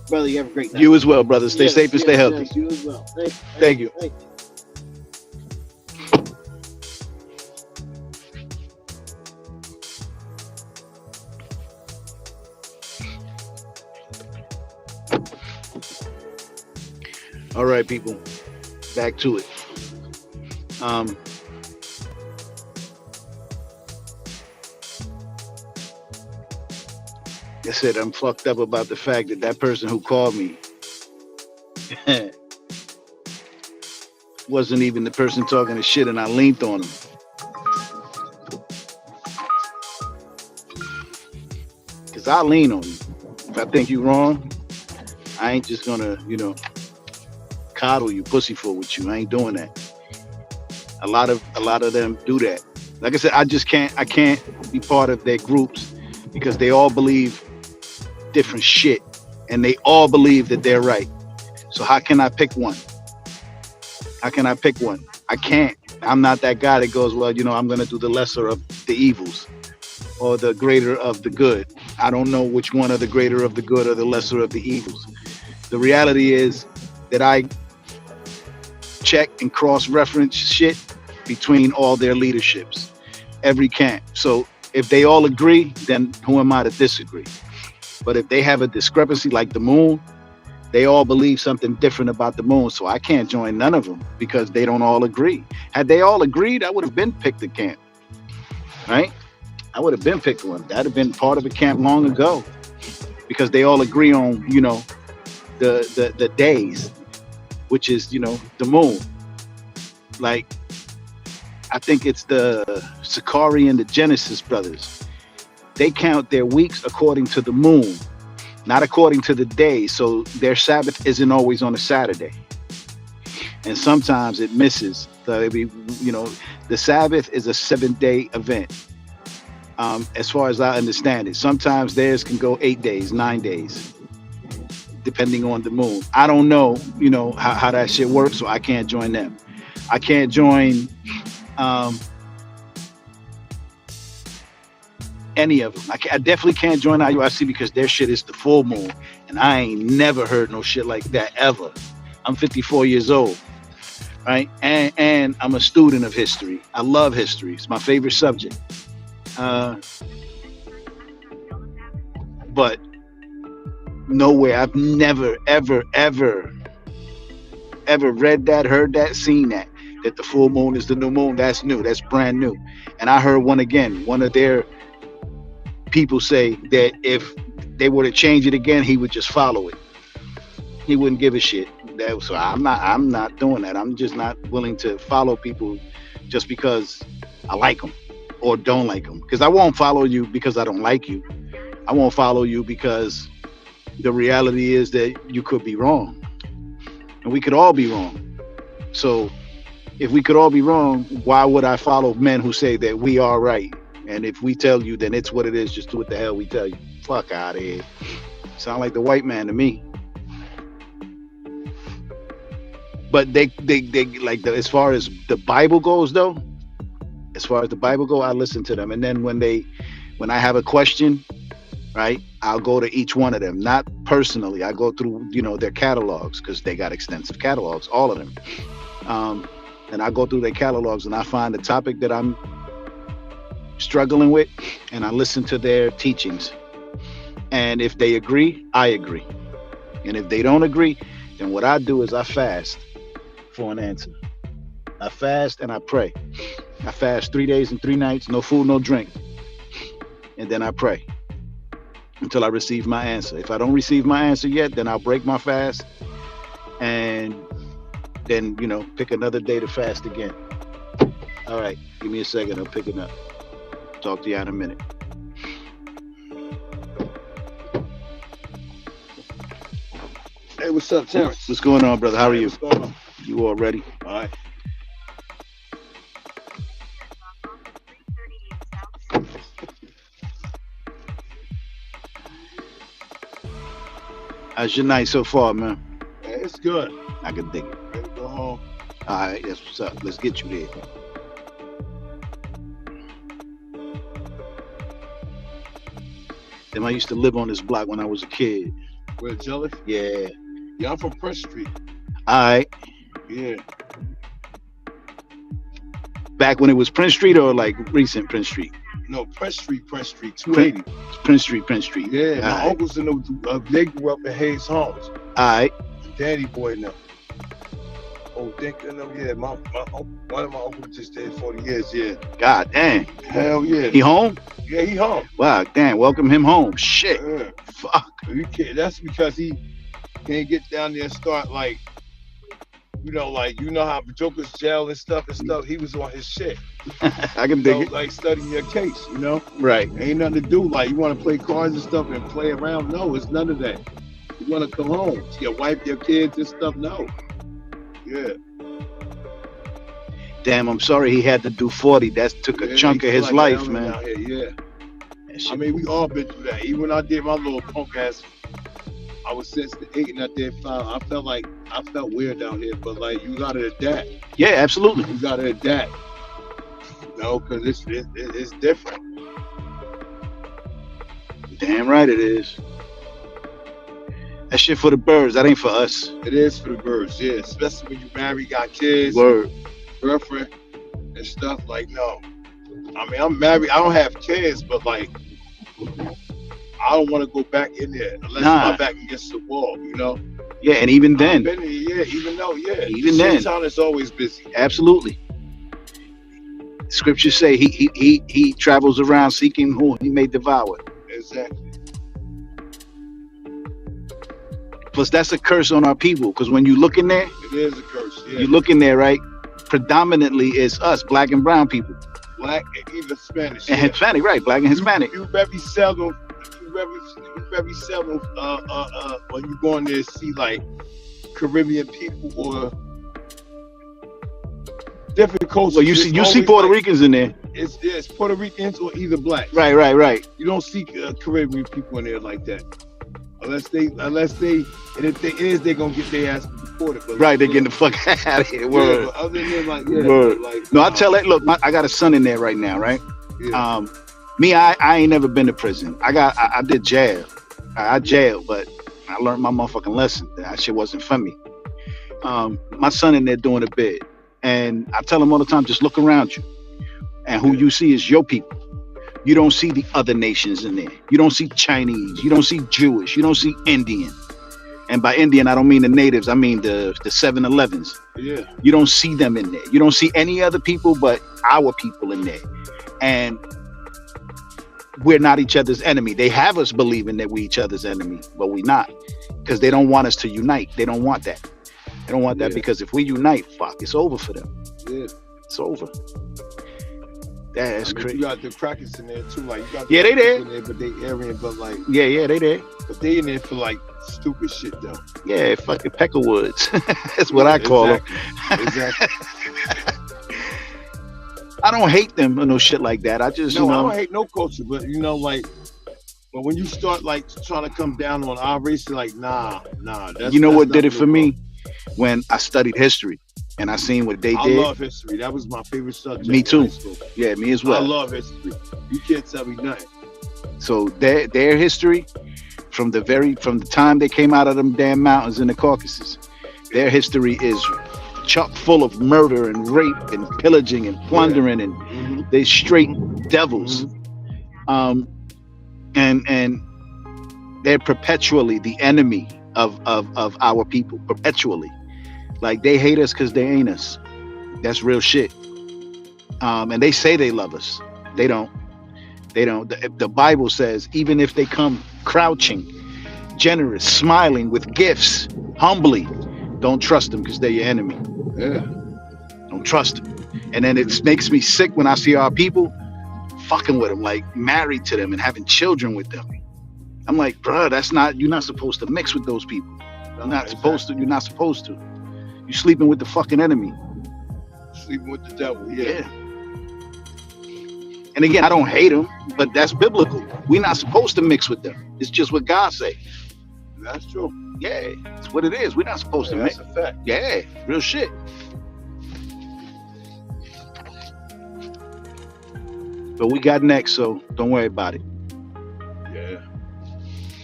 S13: Brother, you have a great night.
S4: You as well, brother. Stay safe and stay healthy.
S13: Yes, you as well.
S4: Thank you. All right, people, back to it. I said I'm fucked up about the fact that person who called me wasn't even the person talking the shit, and I leaned on him. Because I lean on you. If I think you wrong, I ain't just gonna, coddle you, pussyfoot with you. I ain't doing that. A lot of them do that. Like I said, I can't be part of their groups because they all believe different shit and they all believe that they're right. So how can I pick one? I can't. I'm not that guy that goes, well, I'm gonna do the lesser of the evils or the greater of the good. I don't know which one are the greater of the good or the lesser of the evils. The reality is that I check and cross-reference shit between all their leaderships, every camp. So if they all agree, then who am I to disagree? But if they have a discrepancy like the moon, they all believe something different about the moon. So I can't join none of them because they don't all agree. Had they all agreed, I would have been picked a camp, right? I would have been picked one. That'd have been part of a camp long ago because they all agree on, the days, which is, the moon. Like, I think it's the Sakari and the Genesis brothers. They count their weeks according to the moon, not according to the day. So their Sabbath isn't always on a Saturday. And sometimes it misses. So the Sabbath is a 7-day event. As far as I understand it, sometimes theirs can go 8 days, 9 days, depending on the moon. I don't know, how that shit works, so I can't join them. I can't join any of them. I definitely can't join IUIC because their shit is the full moon, and I ain't never heard no shit like that ever. I'm 54 years old, right? And I'm a student of history. I love history. It's my favorite subject. But nowhere, I've never, ever read that, heard that, seen that. that the full moon is the new moon. That's new. That's brand new. And I heard one again. One of their people say that if they were to change it again, he would just follow it. He wouldn't give a shit. So I'm not doing that. I'm just not willing to follow people just because I like them or don't like them. Because I won't follow you because I don't like you. I won't follow you because the reality is that you could be wrong, and we could all be wrong. So if we could all be wrong, why would I follow men who say that we are right? And if we tell you, then it's what it is. Just do what the hell we tell you. Fuck out of here. Sound like the white man to me. But they like as far as the Bible goes, though. As far as the Bible go, I listen to them, and then when I have a question, right, I'll go to each one of them. Not personally, I go through their catalogs because they got extensive catalogs, all of them. And I go through their catalogs and I find the topic that I'm struggling with, and I listen to their teachings. And if they agree, I agree. And if they don't agree, then what I do is I fast for an answer. I fast and I pray. I fast 3 days and 3 nights, no food, no drink. And then I pray until I receive my answer. If I don't receive my answer yet, then I'll break my fast and then, pick another day to fast again. All right, give me a second. I'm picking up. Talk to you in a minute.
S3: Hey, what's up, Terrence?
S4: What's going on, brother? How are you?
S3: What's going on?
S4: You all ready?
S3: All right.
S4: How's your night so far, man?
S3: Yeah, it's good.
S4: I can dig it.
S3: Ready to go home.
S4: All right, that's what's up. Let's get you there. Then I used to live on this block when I was a kid.
S3: Where, Jelly?
S4: Yeah.
S3: Yeah, I'm from Prince Street.
S4: All right.
S3: Yeah.
S4: Back when it was Prince Street or like recent Prince Street?
S3: No, Prince Street, 280.
S4: Prince Street.
S3: Yeah, my
S4: All
S3: uncles and them, they grew up in Hayes Homes.
S4: right.
S3: Danny Boy and them. Oh, Dick and them, yeah. One of my uncles just did 40 years, yeah.
S4: God damn.
S3: Hell yeah.
S4: He home?
S3: Yeah, he home.
S4: Wow, damn. Welcome him home. Shit.
S3: Yeah.
S4: Fuck.
S3: That's because he can't get down there and start like, how Joker's jail and stuff. He was on his shit.
S4: I can dig it.
S3: Like studying your case,
S4: Right.
S3: Ain't nothing to do. Like, you want to play cards and stuff and play around? No, it's none of that. You want to come home, see your wife, your kids and stuff? No. Yeah.
S4: Damn, I'm sorry he had to do 40. That took a chunk of his life, man.
S3: Out here, yeah. I mean, we all been through that. Even when I did my little punk ass, I was sensitive 8 and I did 5. I felt weird down here, but like, you gotta adapt.
S4: Yeah, absolutely.
S3: You gotta adapt. Because it's different.
S4: Damn right it is. That shit for the birds. That ain't for us.
S3: It is for the birds, yeah. Especially when you marry, got kids,
S4: Word.
S3: girlfriend, and stuff. Like, no. I mean, I'm married. I don't have kids, but like, I don't want to go back in there unless my back against the wall,
S4: Yeah, and even then.
S3: Even then. Town is always busy.
S4: Absolutely. Scriptures say he travels around seeking who he may devour.
S3: Exactly.
S4: Plus, that's a curse on our people, because when you look in there,
S3: it is a curse. Yeah.
S4: You look in there, right? Predominantly, it's us, black and brown people.
S3: Black and even Spanish.
S4: And Hispanic, right? Black and Hispanic.
S3: You very seldom when you go in there see like Caribbean people or different cultures.
S4: Well, you see Puerto Ricans in there.
S3: It's Puerto Ricans or either black.
S4: Right.
S3: You don't see Caribbean people in there like that, unless they, and if they is, they gonna get their ass deported. But
S4: right, they getting the fuck out of here. Word.
S3: Yeah, but other than like,
S4: Word.
S3: Like,
S4: no, I tell that. Look, I got a son in there right now, right?
S3: Yeah.
S4: Me, I ain't never been to prison. I did jail. I jailed, but I learned my motherfucking lesson. That shit wasn't for me. My son in there doing a bid, and I tell him all the time, just look around you, and who you see is your people. You don't see the other nations in there. You don't see Chinese. You don't see Jewish. You don't see Indian. And by Indian, I don't mean the natives. I mean the 7-Elevens.
S14: Yeah.
S4: You don't see them in there. You don't see any other people but our people in there. And we're not each other's enemy. They have us believing that we each other's enemy, but we're not, because they don't want us to unite. They don't want that. They don't want that because if we unite, fuck, it's over for them.
S14: Yeah.
S4: It's over. That's crazy.
S14: You got the crackers in there too, like you got
S4: they there.
S14: In there, but they Aryan, but like
S4: yeah, they there.
S14: But they in there for like stupid shit though.
S4: Yeah, fucking Peckerwoods. That's what I call them.
S14: Exactly.
S4: I don't hate them or no shit like that. I just
S14: I don't hate no culture, but like, but when you start like trying to come down on our race, like nah. That's,
S4: what did it for me? When I studied history and I seen what they did.
S14: I love history. That was my favorite subject.
S4: Me too. Yeah, me as well.
S14: I love history. You can't tell me nothing.
S4: So their history, from the time they came out of them damn mountains in the Caucasus, their history is chock full of murder and rape and pillaging and plundering, and they straight devils. And they're perpetually the enemy of our people, perpetually. Like, they hate us because they ain't us. That's real shit. And they say they love us. They don't. The Bible says, even if they come crouching, generous, smiling, with gifts, humbly, don't trust them because they're your enemy.
S14: Yeah.
S4: Don't trust them. And then it makes me sick when I see our people fucking with them, like married to them and having children with them. I'm like, bruh, you're not supposed to mix with those people. You're not supposed to. You're not supposed to. You're sleeping with the fucking enemy.
S14: Sleeping with the devil, yeah.
S4: And again, I don't hate them, but that's biblical. We're not supposed to mix with them. It's just what God say.
S14: That's true.
S4: Yeah, it's what it is. We're not supposed to mix.
S14: That's a fact.
S4: Yeah, real shit. But we got next, so don't worry about it.
S14: Yeah.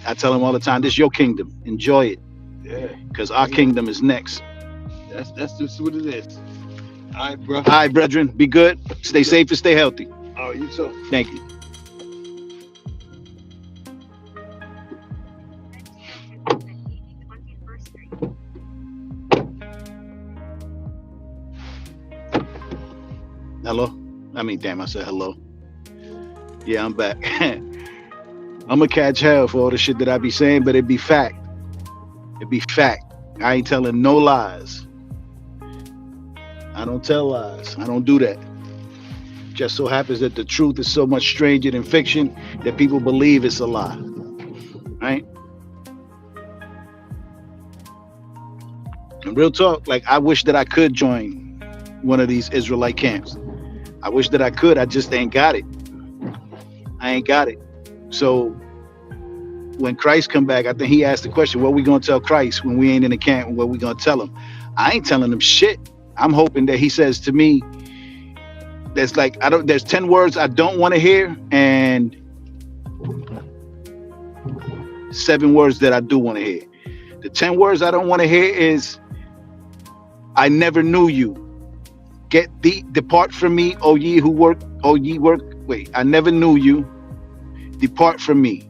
S4: I tell them all the time, this is your kingdom. Enjoy it.
S14: Yeah.
S4: Because our kingdom is next.
S14: That's just what it is. All right, bro.
S4: All right, brethren. Be good. Stay safe and stay healthy.
S14: Oh, you too.
S4: Thank you. Hello? I said hello. Yeah, I'm back. I'm gonna catch hell for all the shit that I be saying, but it be fact. It be fact. I ain't telling no lies. I don't tell lies. I don't do that. Just so happens that the truth is so much stranger than fiction that people believe it's a lie. Right? And real talk, like, I wish that I could join one of these Israelite camps. I wish that I could. I just ain't got it. I ain't got it. So when Christ come back, I think he asked the question, what we gonna tell Christ when we ain't in the camp, and what we gonna tell him? I ain't telling him shit. I'm hoping that he says to me, there's 10 words I don't want to hear and 7 words that I do want to hear. The 10 words I don't want to hear is, I never knew you. Depart from me, O ye who work, wait, I never knew you. Depart from me,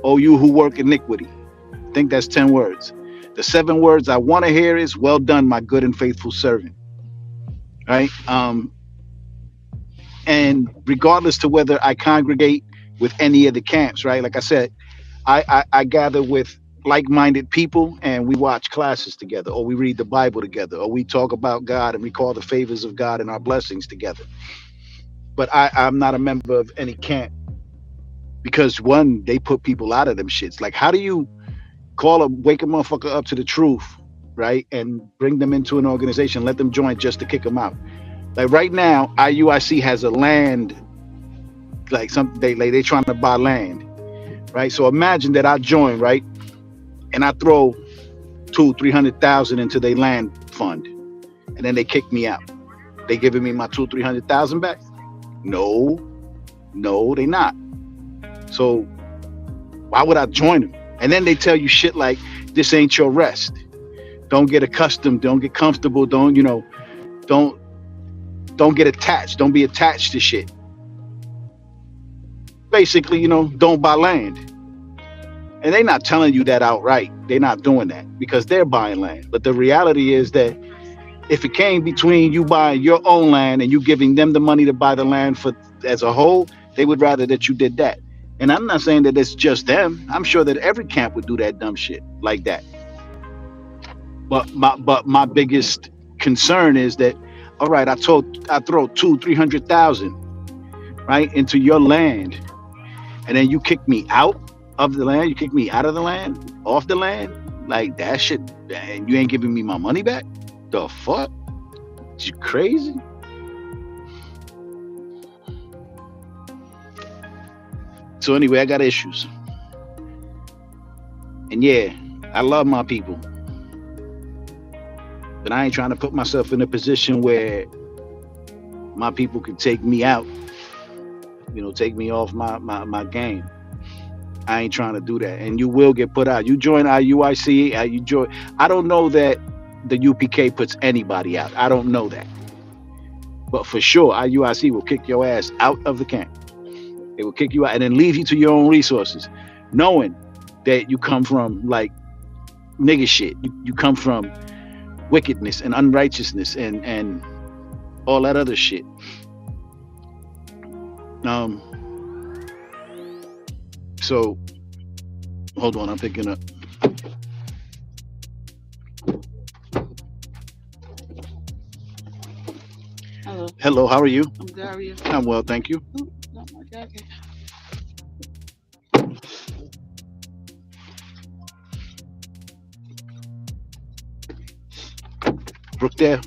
S4: O you who work iniquity. I think that's 10 words. The 7 words I want to hear is, well done, my good and faithful servant. Right? And regardless to whether I congregate with any of the camps, right? Like I said, I gather with like-minded people and we watch classes together, or we read the Bible together, or we talk about God and recall the favors of God and our blessings together. But I'm not a member of any camp because, one, they put people out of them shits. Like, how do you wake a motherfucker up to the truth, right? And bring them into an organization, let them join just to kick them out. Like right now, IUIC has a land, like they trying to buy land, right? So imagine that I join, right? And I throw 200,000-300,000 into their land fund, and then they kick me out. They giving me my 200,000-300,000 back? No, they not. So why would I join them? And then they tell you shit like, this ain't your rest. Don't get accustomed. Don't get comfortable. Don't get attached. Don't be attached to shit. Basically, don't buy land. And they're not telling you that outright. They're not doing that because they're buying land. But the reality is that if it came between you buying your own land and you giving them the money to buy the land for as a whole, they would rather that you did that. And I'm not saying that it's just them. I'm sure that every camp would do that dumb shit like that. But my biggest concern is that, all right, I throw 200,000-300,000 right into your land, and then you kick me out of the land. You kick me out of the land, off the land, like that shit, and you ain't giving me my money back. The fuck? You crazy? So anyway, I got issues, and yeah, I love my people, but I ain't trying to put myself in a position where my people could take me out, take me off my game. I ain't trying to do that. And you will get put out. You join IUIC, you join. I don't know that the UPK puts anybody out. I don't know that. But for sure, IUIC will kick your ass out of the camp. They will kick you out and then leave you to your own resources, knowing that you come from like nigga shit. You come from wickedness and unrighteousness and all that other shit. So hold on, I'm picking up.
S15: Hello.
S4: Hello, how are you?
S15: I'm good. How are you?
S4: I'm well, thank you.
S15: Ooh, not much. Okay.
S4: Brooke there?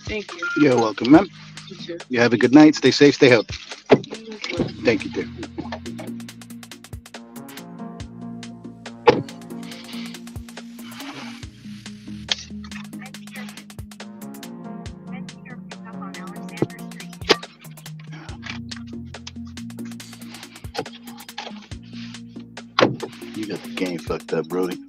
S15: Thank you.
S4: You're welcome, ma'am.
S15: You too.
S4: You have a good night. Stay safe. Stay healthy.
S15: You as well.
S4: Thank you, dear. You got the game fucked up, Brody.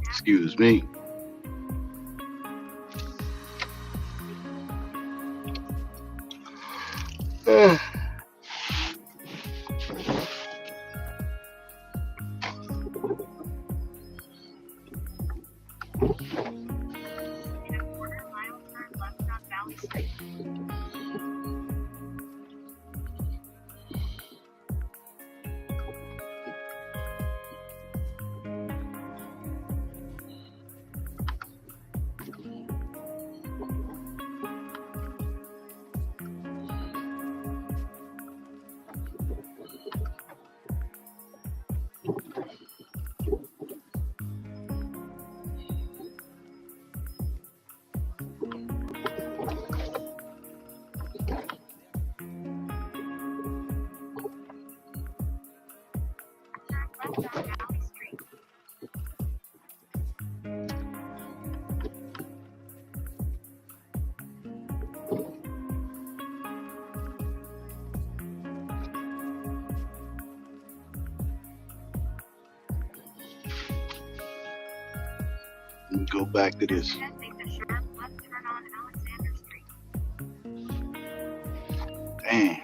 S4: Excuse me. Go back to this. Damn.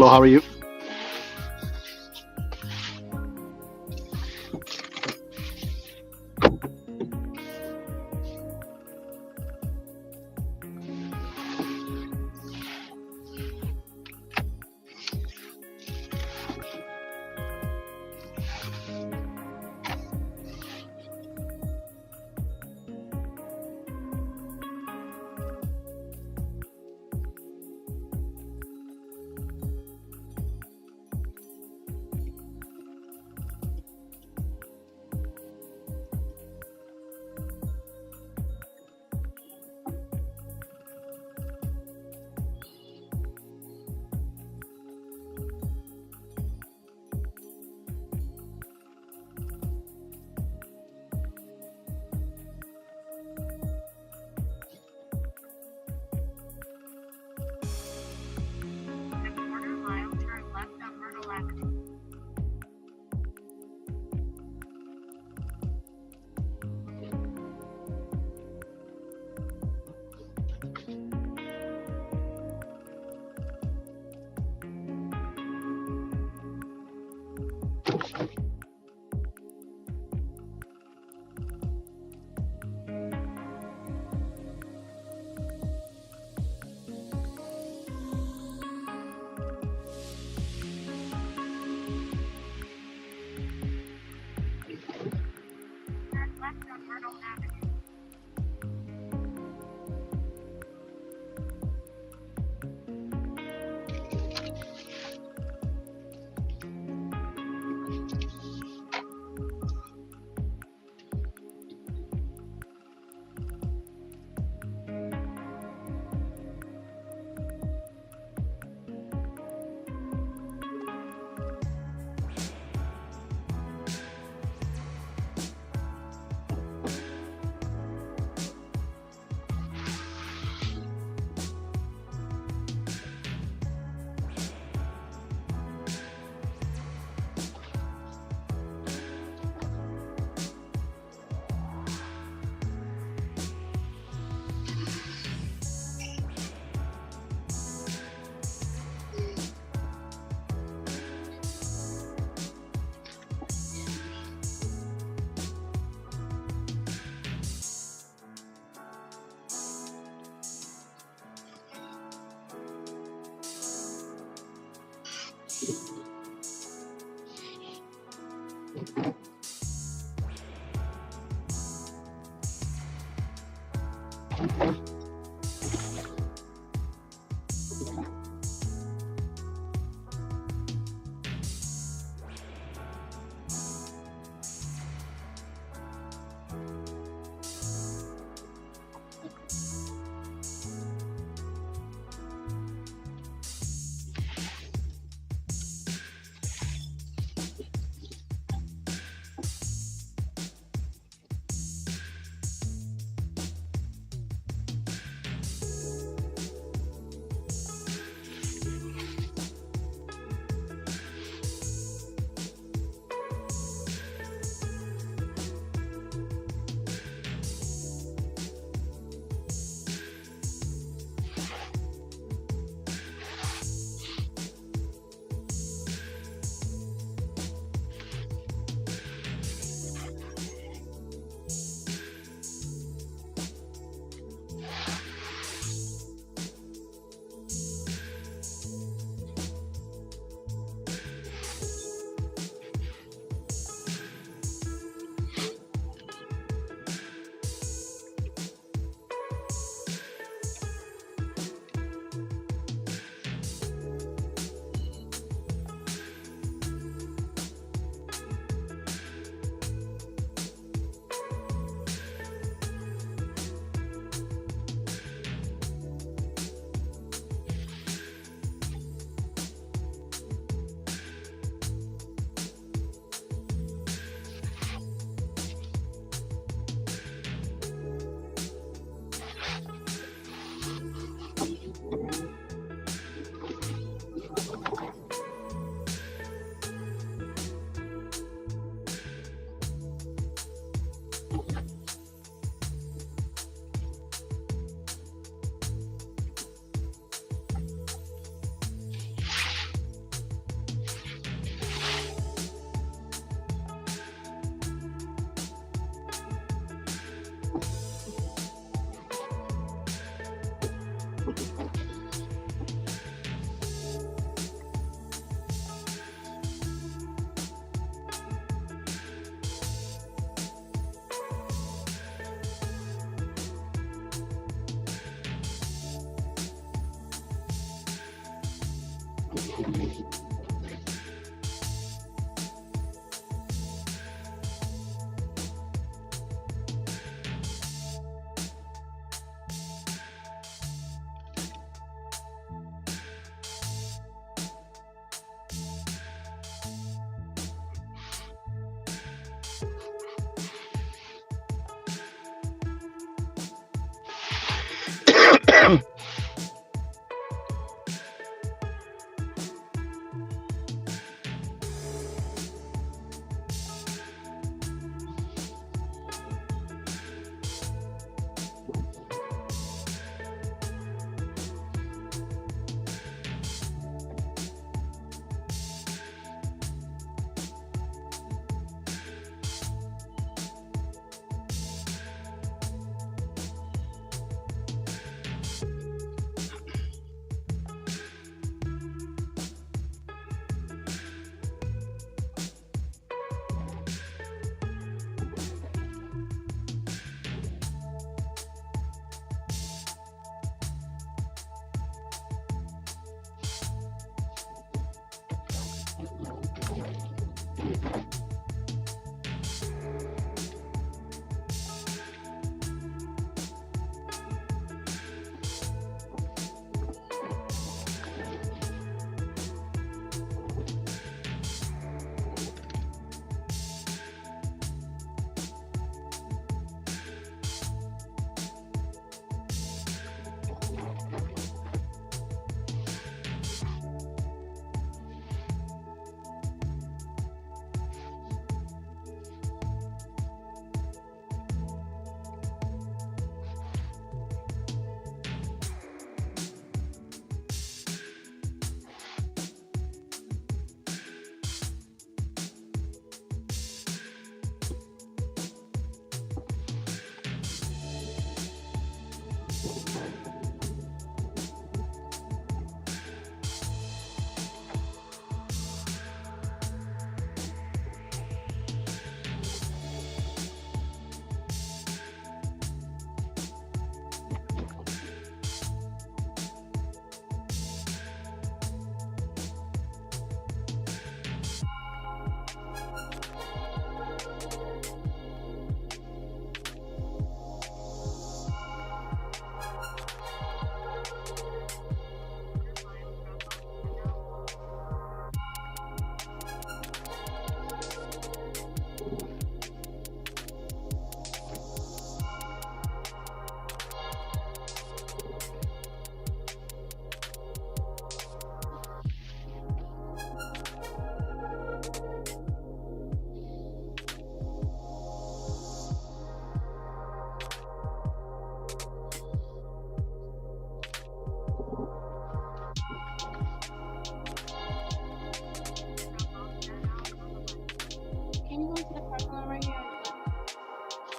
S4: Hello, how are you?
S2: In a quarter mile, turn left on Myrtle Avenue. Turn left on Myrtle Avenue.
S5: Can you go to the parking lot right here?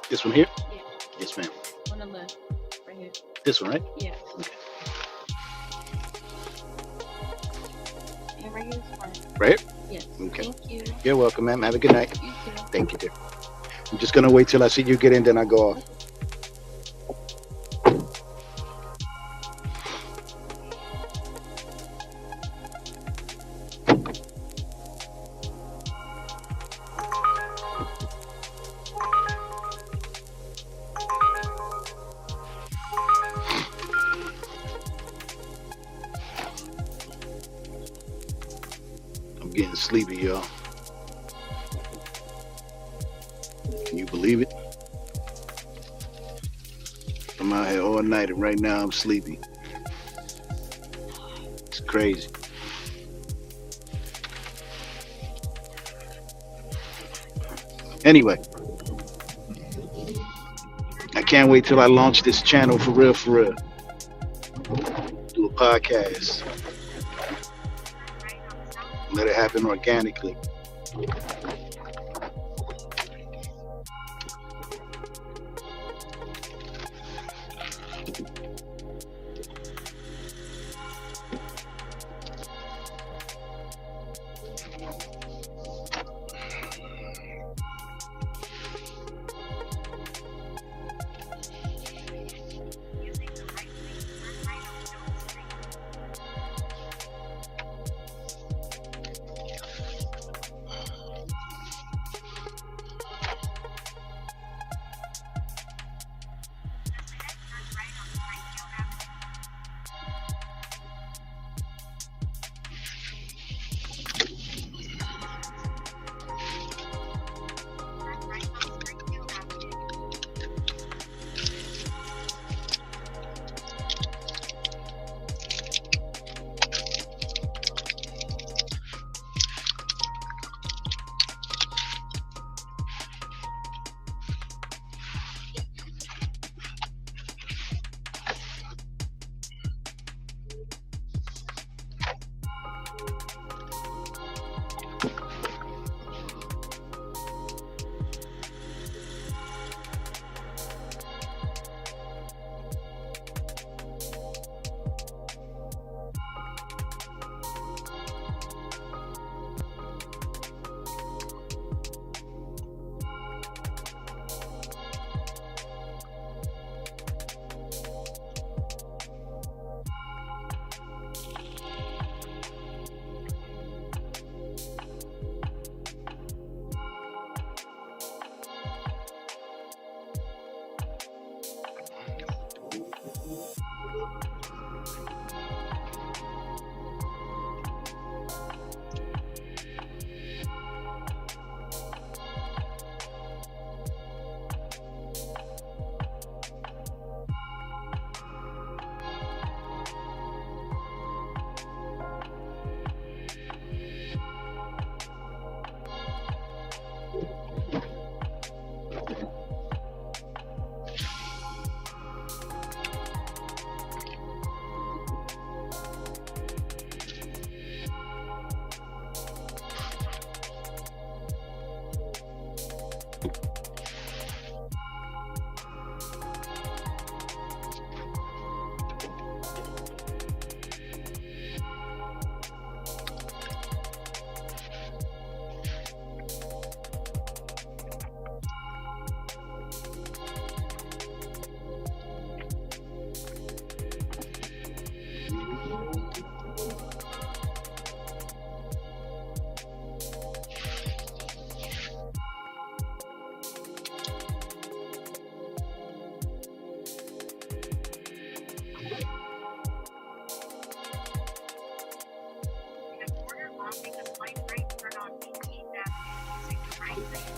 S4: This one here?
S5: Yeah.
S4: Yes, ma'am.
S5: On the left. Right here.
S4: This one, right?
S5: Yeah.
S4: Okay.
S5: Yeah, right here is fine.
S4: Right here?
S5: Yes.
S4: Okay.
S5: Thank you.
S4: You're welcome, ma'am. Have a good night.
S5: You too.
S4: Thank you, dear. I'm just gonna wait till I see you get in, then I go off. I'm getting sleepy, y'all. Can you believe it? I'm out here all night and right now I'm sleepy. It's crazy. Anyway, I can't wait till I launch this channel for real, for real. Do a podcast. Let it happen organically.
S2: In a quarter mile, make a slight right turn on 18th Avenue using the right lane.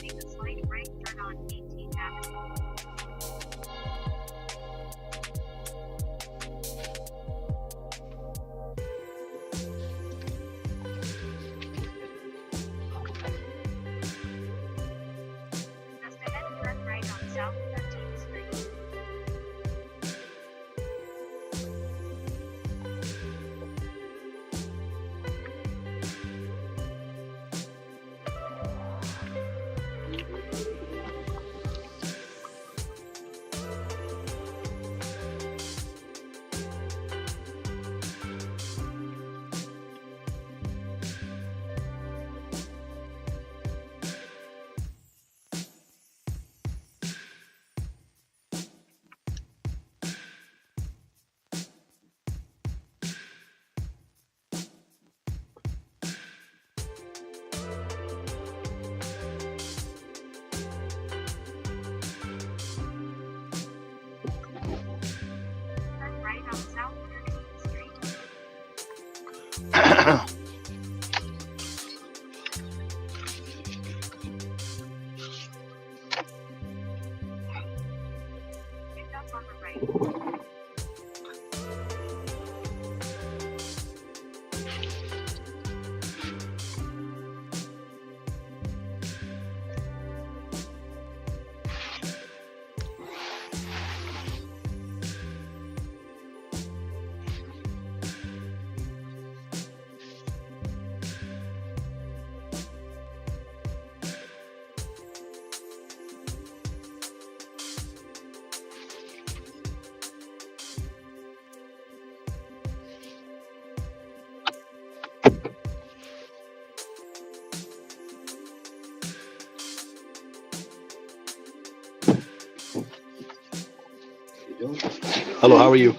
S2: Make a slight right turn on 18th Avenue. Just ahead, turn right on South 13th Street. Turn right on South 13th Street. Pick up on the right.
S4: Hello, how are you?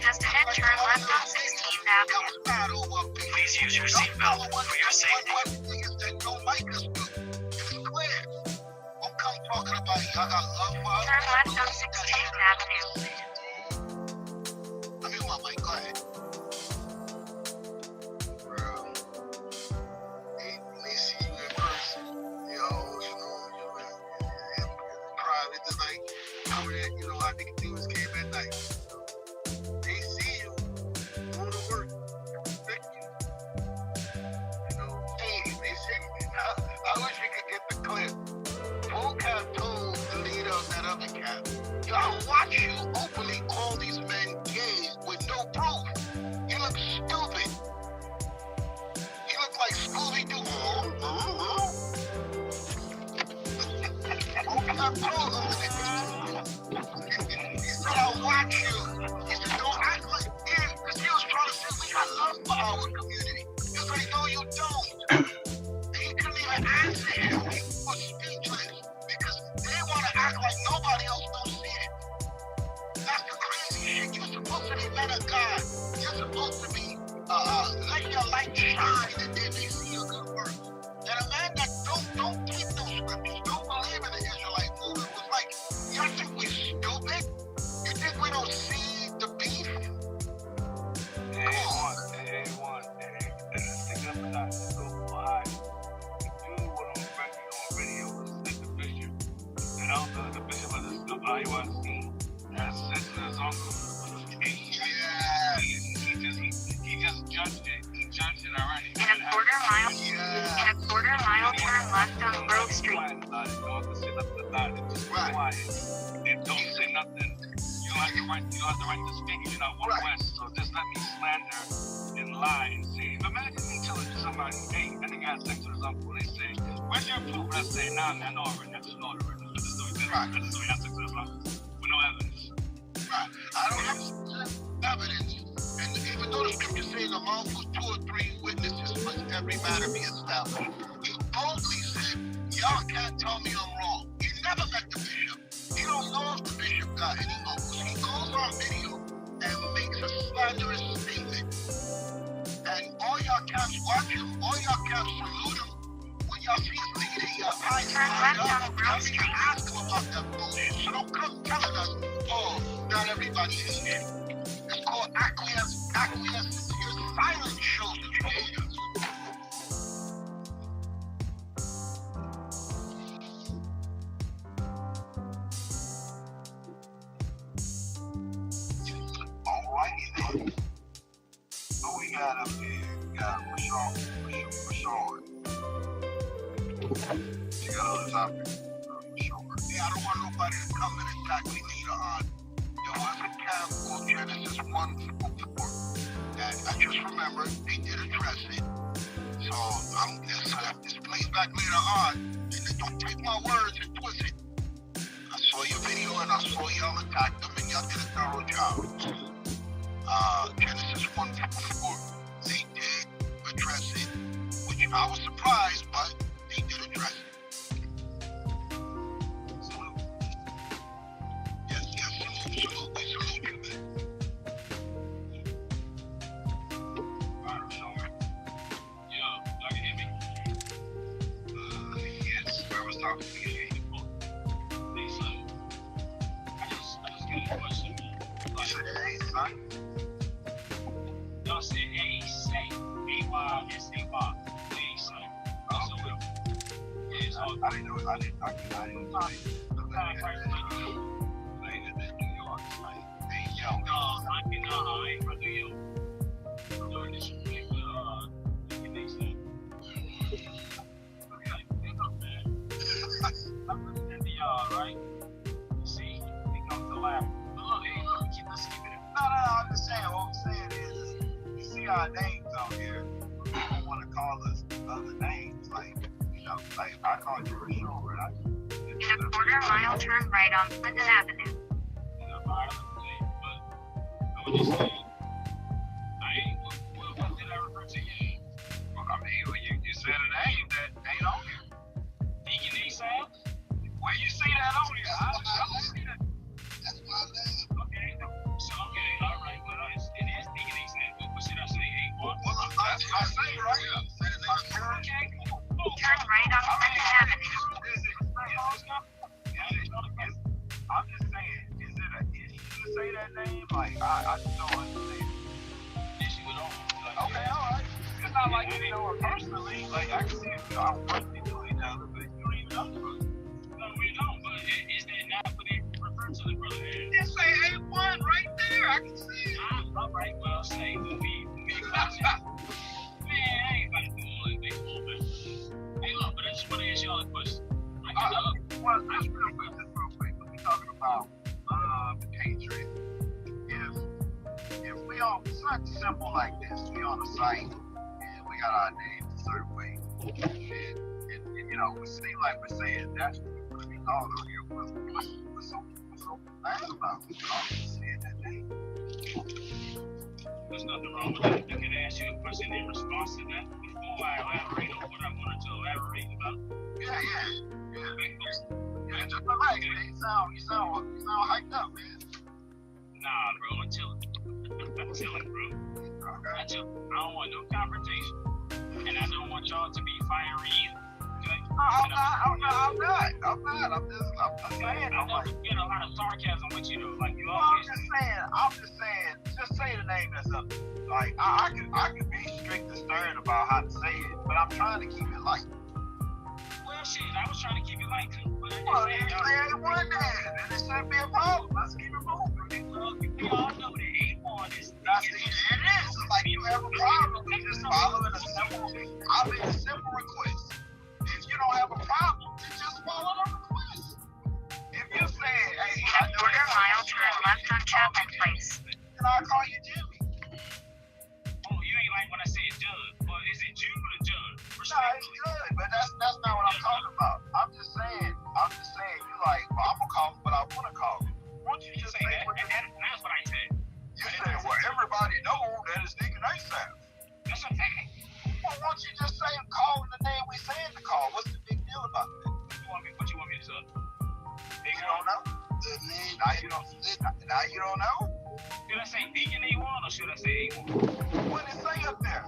S2: Just ahead, turn left on 16th Avenue.
S6: Please use your seatbelt for your safety.
S2: Turn left on 16th Avenue.
S9: I watch you openly call these men gays with no proof. You look stupid. You look like Scooby-Doo. He said, I watch you. He said, don't act like him. Because he was trying to say we got love for our community. He was like, no, you don't. And he couldn't even answer him. He was speechless. Because they want to act like nobody else don't see it. That's the crazy shit. You're supposed to be men of God. You're supposed to be let your light shine and then they see your good work. And a man that don't right. You have the right to speak. You're not one West. So just let me slander and lie and say. Imagine me telling somebody, hey, I think I had sex with his uncle. They say, where's your proof? And I say, nah, I know already. I just know it already. I just know he had sex with his uncle with no evidence.
S16: Right. I don't have evidence. And even though the scripture says among 2 or 3 witnesses must every matter be established, he boldly said, y'all can't tell me I'm wrong. He never met the bishop. He don't know if the bishop got any uncles. He goes on video and makes a slanderous statement. And all y'all cats watch him, all y'all cats salute him. When y'all see him leading your eyes, y'all need to ask him about that bullshit. So don't come telling us, oh, not everybody hates him. It's called acquiescence. Your silence shows that you hate us.
S9: Alrighty then. So we got up here, we got Rashawn. You got other topics?
S16: Yeah, I don't want nobody to come and attack me later on. There was a camp called Genesis 1:4 that I just remembered they did address it. So I'm just this plays back later on, and then don't take my words and twist it. I saw your video and I saw y'all attack them, and y'all did a thorough job. Genesis 1:4, they did address it, which I was surprised, but they did address it. Salute you, man.
S9: Alright, Rashawn. Yo, y'all can hear me? Yes, I was talking to you. Hey, son. I just got a question.
S16: You said, hey, son?
S9: Y'all said, hey, say. A-Y-S-A-Y. Hey, son. So, yeah, so I didn't know. I didn't know. Hey, yo, I ain't from New York. I'm doing this shit with, your next thing. Okay, man. I'm looking at the yard, right? You see, it comes to laugh. Look, hey, let's keep it. No, I'm just saying, what I'm saying is, you see our names out here, you don't want to call us other names, like, you know, like, I call you Rashawn, right?
S2: In a quarter mile, turn right on Clinton Avenue.
S9: What you saying? What did I refer to you? Well, I mean, you said a name that ain't on here. Deacon Esau? Where you see that on here? I don't see that.
S16: That's my name.
S9: Okay, so, okay, all right, well, it is Deacon Esau. What should I say? Hey, what?
S16: Well, I say it right.
S9: Okay.
S2: Turn right on Clinton Avenue.
S9: I'm just saying, is it an issue to say that name? Like, I just don't understand. Issue at all. Okay, alright. It's not like you know her personally. Like, I can see it, I'm personally doing that, but you don't even know the brother. No, we don't, but is that not what they refer to the brother as?
S16: Just say A1 right there. I can see it.
S9: Alright, well, say when we watch it. Man, I ain't about to do all that baseball, man. Hey, look, but I just want to ask y'all a question. Well, just real quick. We're talking about hatred. If we on something simple like this, we on a site and we got our names a certain way, and you know, we seem like we're saying that's what we call on here. What's so bad about it? Saying that name. There's nothing wrong with that. I can ask you a question in response to that before I elaborate on what I wanted to elaborate about. Yeah. Yeah, just relax, man. You sound hyped up, man. Nah, bro, I'm chilling. I'm chilling, bro. Okay. I don't want no confrontation. And I don't want y'all to be fiery either. Okay? I'm not. I'm just saying. I know you get a lot of sarcasm with you, though. Like, you always. I'm just saying, just say the name that's up. Like, I could be strict and stern about how to say it, but I'm trying to keep it light. Well, shit, I was trying to keep it light too. Well, you say A1 then, and it shouldn't be a problem. Let's keep it moving. Well, we all know that A1 is. That's it. It is. Like, you have a problem with just following a simple request. If you don't have a problem, then just follow the request. If you say, hey,
S2: In a quarter mile, turn left on Chapman Place.
S16: And I'll call you Jimmy.
S10: Oh, you ain't like when I said Judge. Well, is it Jude or Judge?
S16: No, it's good, but that's not what I'm talking about. I'm just saying, you like, well, I'm gonna call him, but I wanna call him. Won't you just say
S10: that?
S16: what
S10: That's what I said.
S16: You said, well, everybody knows that it's Deacon ASAP.
S10: That's a fact.
S16: Well, won't you just say call the name we saying to call? What's the big deal about that?
S10: What you want me to say?
S16: You don't know? Now you don't know?
S10: Should I say Deacon A1 or should I say A1?
S16: What did it say up there?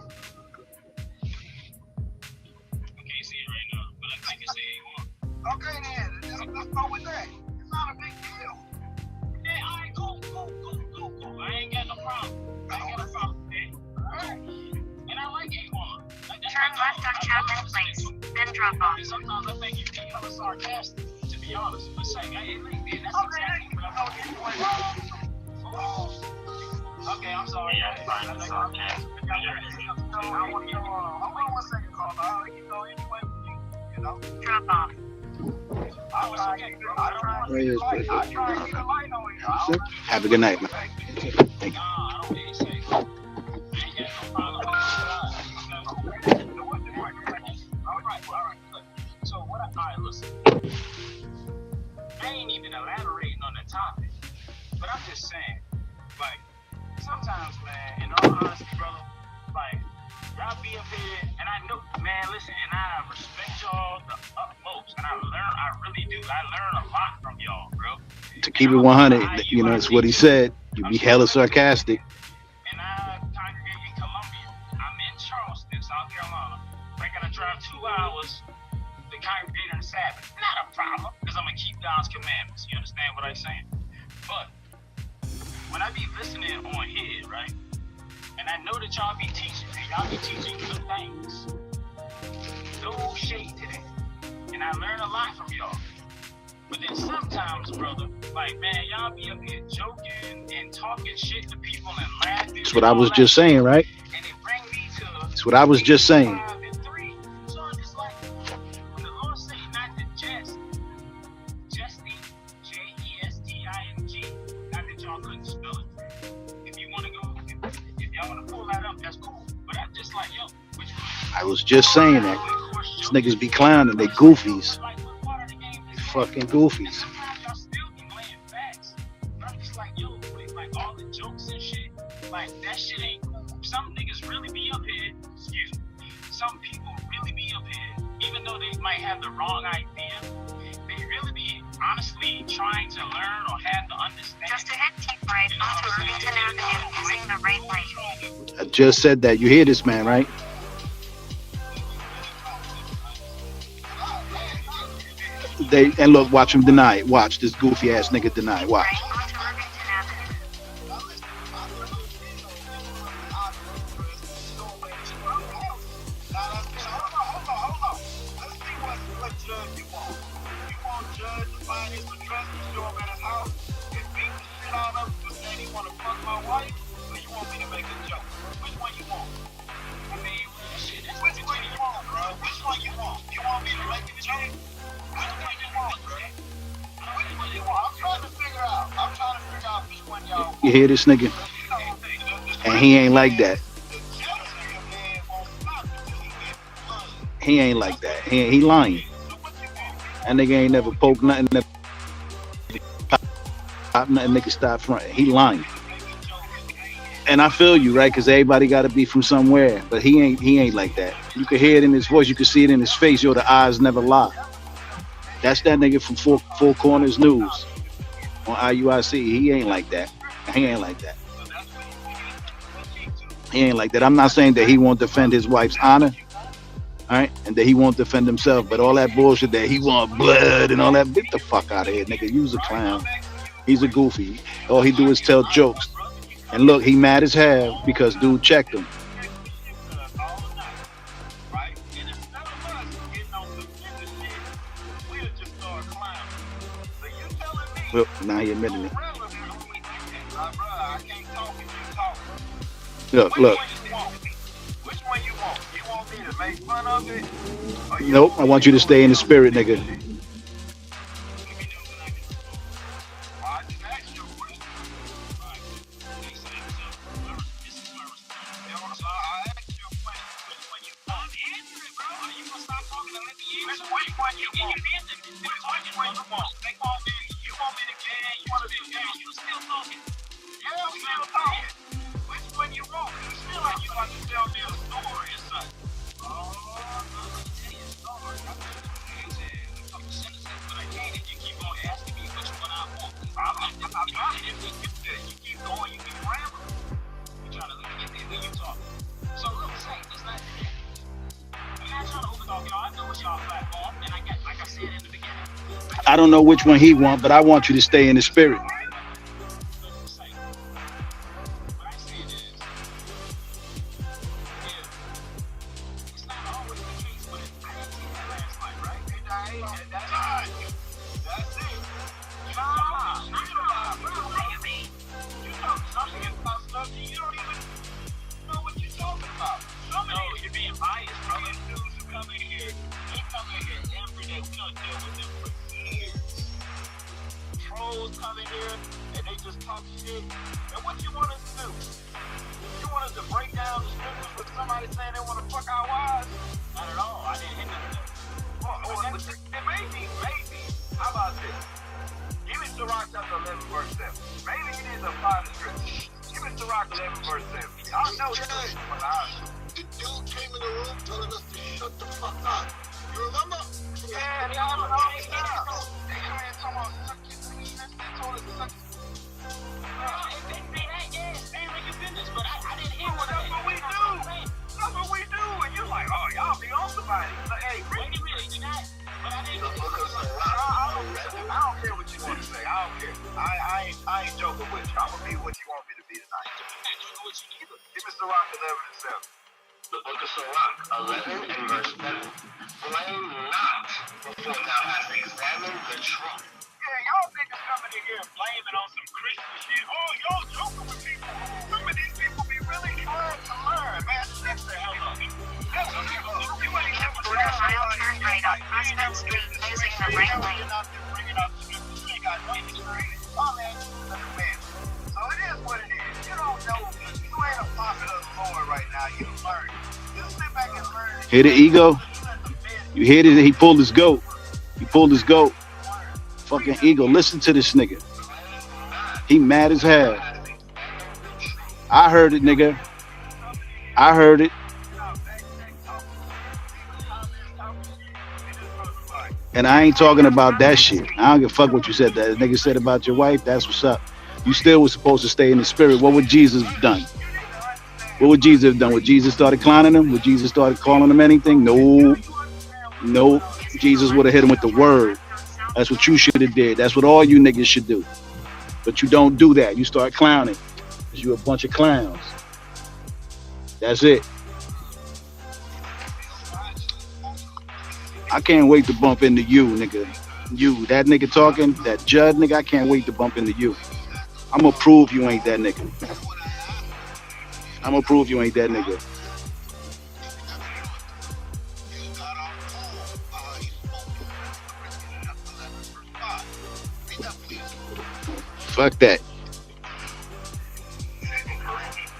S10: I can't see it right now, but I think it's A1.
S16: Okay then, let's go with that. It's not a big deal.
S10: Yeah, alright, cool. I ain't got no problem. Man. Alright. And I like A1.
S2: Turn left on Chapman Place, then drop off.
S10: Sometimes I think you can be hella sarcastic, to be honest. But say, hey, look, man, that's exactly what I'm talking. Okay, I'm sorry. Yeah, it's fine. It's sarcastic.
S16: I want to hold on 1 second, Carl. I'll let you know anyway, you know?
S2: Drop off.
S4: Have a good night, man. Thank you.
S10: So alright, listen. I ain't even elaborating on the topic, but I'm just saying, like, sometimes, man, in all honesty, brother, like, y'all be up here, and I know, man, listen, and I respect y'all the utmost, and I really do. I learn a lot from y'all, bro.
S4: To keep it 100, you know, that's what he said. You be hella sarcastic.
S10: And I congregate in Columbia. I'm in Charleston, South Carolina. I gotta drive 2 hours to congregate on the Sabbath. Not a problem, because I'm gonna keep God's commandments. You understand what I'm saying? But when I be listening on here, right, and I know that y'all be teaching, and y'all be teaching good things. No shade to that. And I learn a lot from y'all. But then sometimes, brother, like, man, y'all be up here joking and talking shit to people and laughing.
S4: That's what I was just saying, right?
S10: And it bring me to
S4: That's what I was just saying.
S10: 5 and 3. So I'm just like, when the Lord say not to jest, jesting, Jesting, not that y'all couldn't spell it. If you want to go, if y'all want to pull that up, that's cool. But I'm just like, yo, which one?
S4: I was just saying that. These niggas be clowning, they goofies. Fucking goofies.
S10: Sometimes y'all still be laying facts. But I'm just like, yo, like all the jokes and shit, like that shit ain't cool. Some niggas really be up here, excuse me. Some people really be up here, even though they might have the wrong idea, they really be honestly trying to learn or have the understanding.
S2: Just ahead, keep right onto Irvington Avenue using the right lane.
S4: I just said that. You hear this man, right? And look, watch him deny it. Watch this goofy ass nigga deny it. Watch. You hear this nigga? And he ain't like that. He ain't like that. He lying. That nigga ain't never poked nothing. Never pop nothing. Nigga stop fronting. He lying. And I feel you, right? Because everybody got to be from somewhere. But he ain't like that. You can hear it in his voice. You can see it in his face. Yo, the eyes never lie. That's that nigga from Four Corners News on IUIC. He ain't like that. He ain't like that. He ain't like that. I'm not saying that he won't defend his wife's honor, all right, and that he won't defend himself, but all that bullshit that he want blood and all that, get the fuck out of here, nigga. You's a clown. He's a goofy. All he do is tell jokes. And look, he mad as hell because dude checked him. Well, now he admitting it. Look.
S16: Which one you want? You want me to make fun of it?
S4: Nope, I want you to stay in the spirit, nigga.
S9: Which one you want? Which one you want? They want me. You want me to can? You want to be can? You still talking? Yeah, I'm still talking. Which one you want? You feel like you about to tell me a story or something? Oh, no, let me tell you a story. I'm just a couple sentences, but I can't if you keep on asking me which one I want. I'm trying to if you keep going, you keep rambling. You're trying to let me get there when you talk. So look, say, it's not. I'm not trying to overtalk y'all. I know what y'all platform, and I got, like I said in the beginning.
S4: I don't know which one he want, but I want you to stay in the spirit.
S9: Trolls come in here and they just talk shit. And what you want us to do? You want us to break down the scriptures with somebody saying they want to fuck our wives? Not at all. I didn't hit none of that. Maybe. How about this? Give me Sirach chapter 11 verse 7. Maybe you need to apply the scripture. Give me Sirach 11 verse 7. I know this is what the dude came in the room telling us to shut the fuck up. You remember? Yeah, they all know. They come in talking about suck your feet. They told us to suck your but I didn't hear what that's what we do. That's what we do. And you're like, oh, y'all be on somebody. Like, hey, really, you're not. But I didn't I don't care what you want to say. I don't care. I ain't joking with you. I'm going to be what you want me to be tonight. Give me Sirach 11 and 7. The book of Sirach 11 and verse 7. Blame not before thou hast examined the truth. Yeah, y'all niggas coming in here blaming on some Christian shit. Oh, y'all joking with people. Some of these people be really trying to learn, man. Shut the hell up. You ain't never turn right on Prospect Street using the right lane. You ain't got no experience. Oh, man, man. So it is what it is. You don't know. You ain't a prophet of the Lord right now. You learn. Just sit back and learn.
S4: Hear the ego? You hear it? He pulled his goat. Fucking ego. Listen to this nigga. He mad as hell. I heard it, nigga. I heard it. And I ain't talking about that shit. I don't give a fuck what you said. That nigga said about your wife. That's what's up. You still was supposed to stay in the spirit. What would Jesus have done? What would Jesus have done? Would Jesus started clowning him? Would Jesus started calling him anything? No. Jesus would have hit him with the word. That's what you should have did. That's what all you niggas should do. But you don't do that. You start clowning. Because you a bunch of clowns. That's it. I can't wait to bump into you, nigga. You, that nigga talking, that Judd nigga, I can't wait to bump into you. I'm gonna prove you ain't that nigga. Fuck that.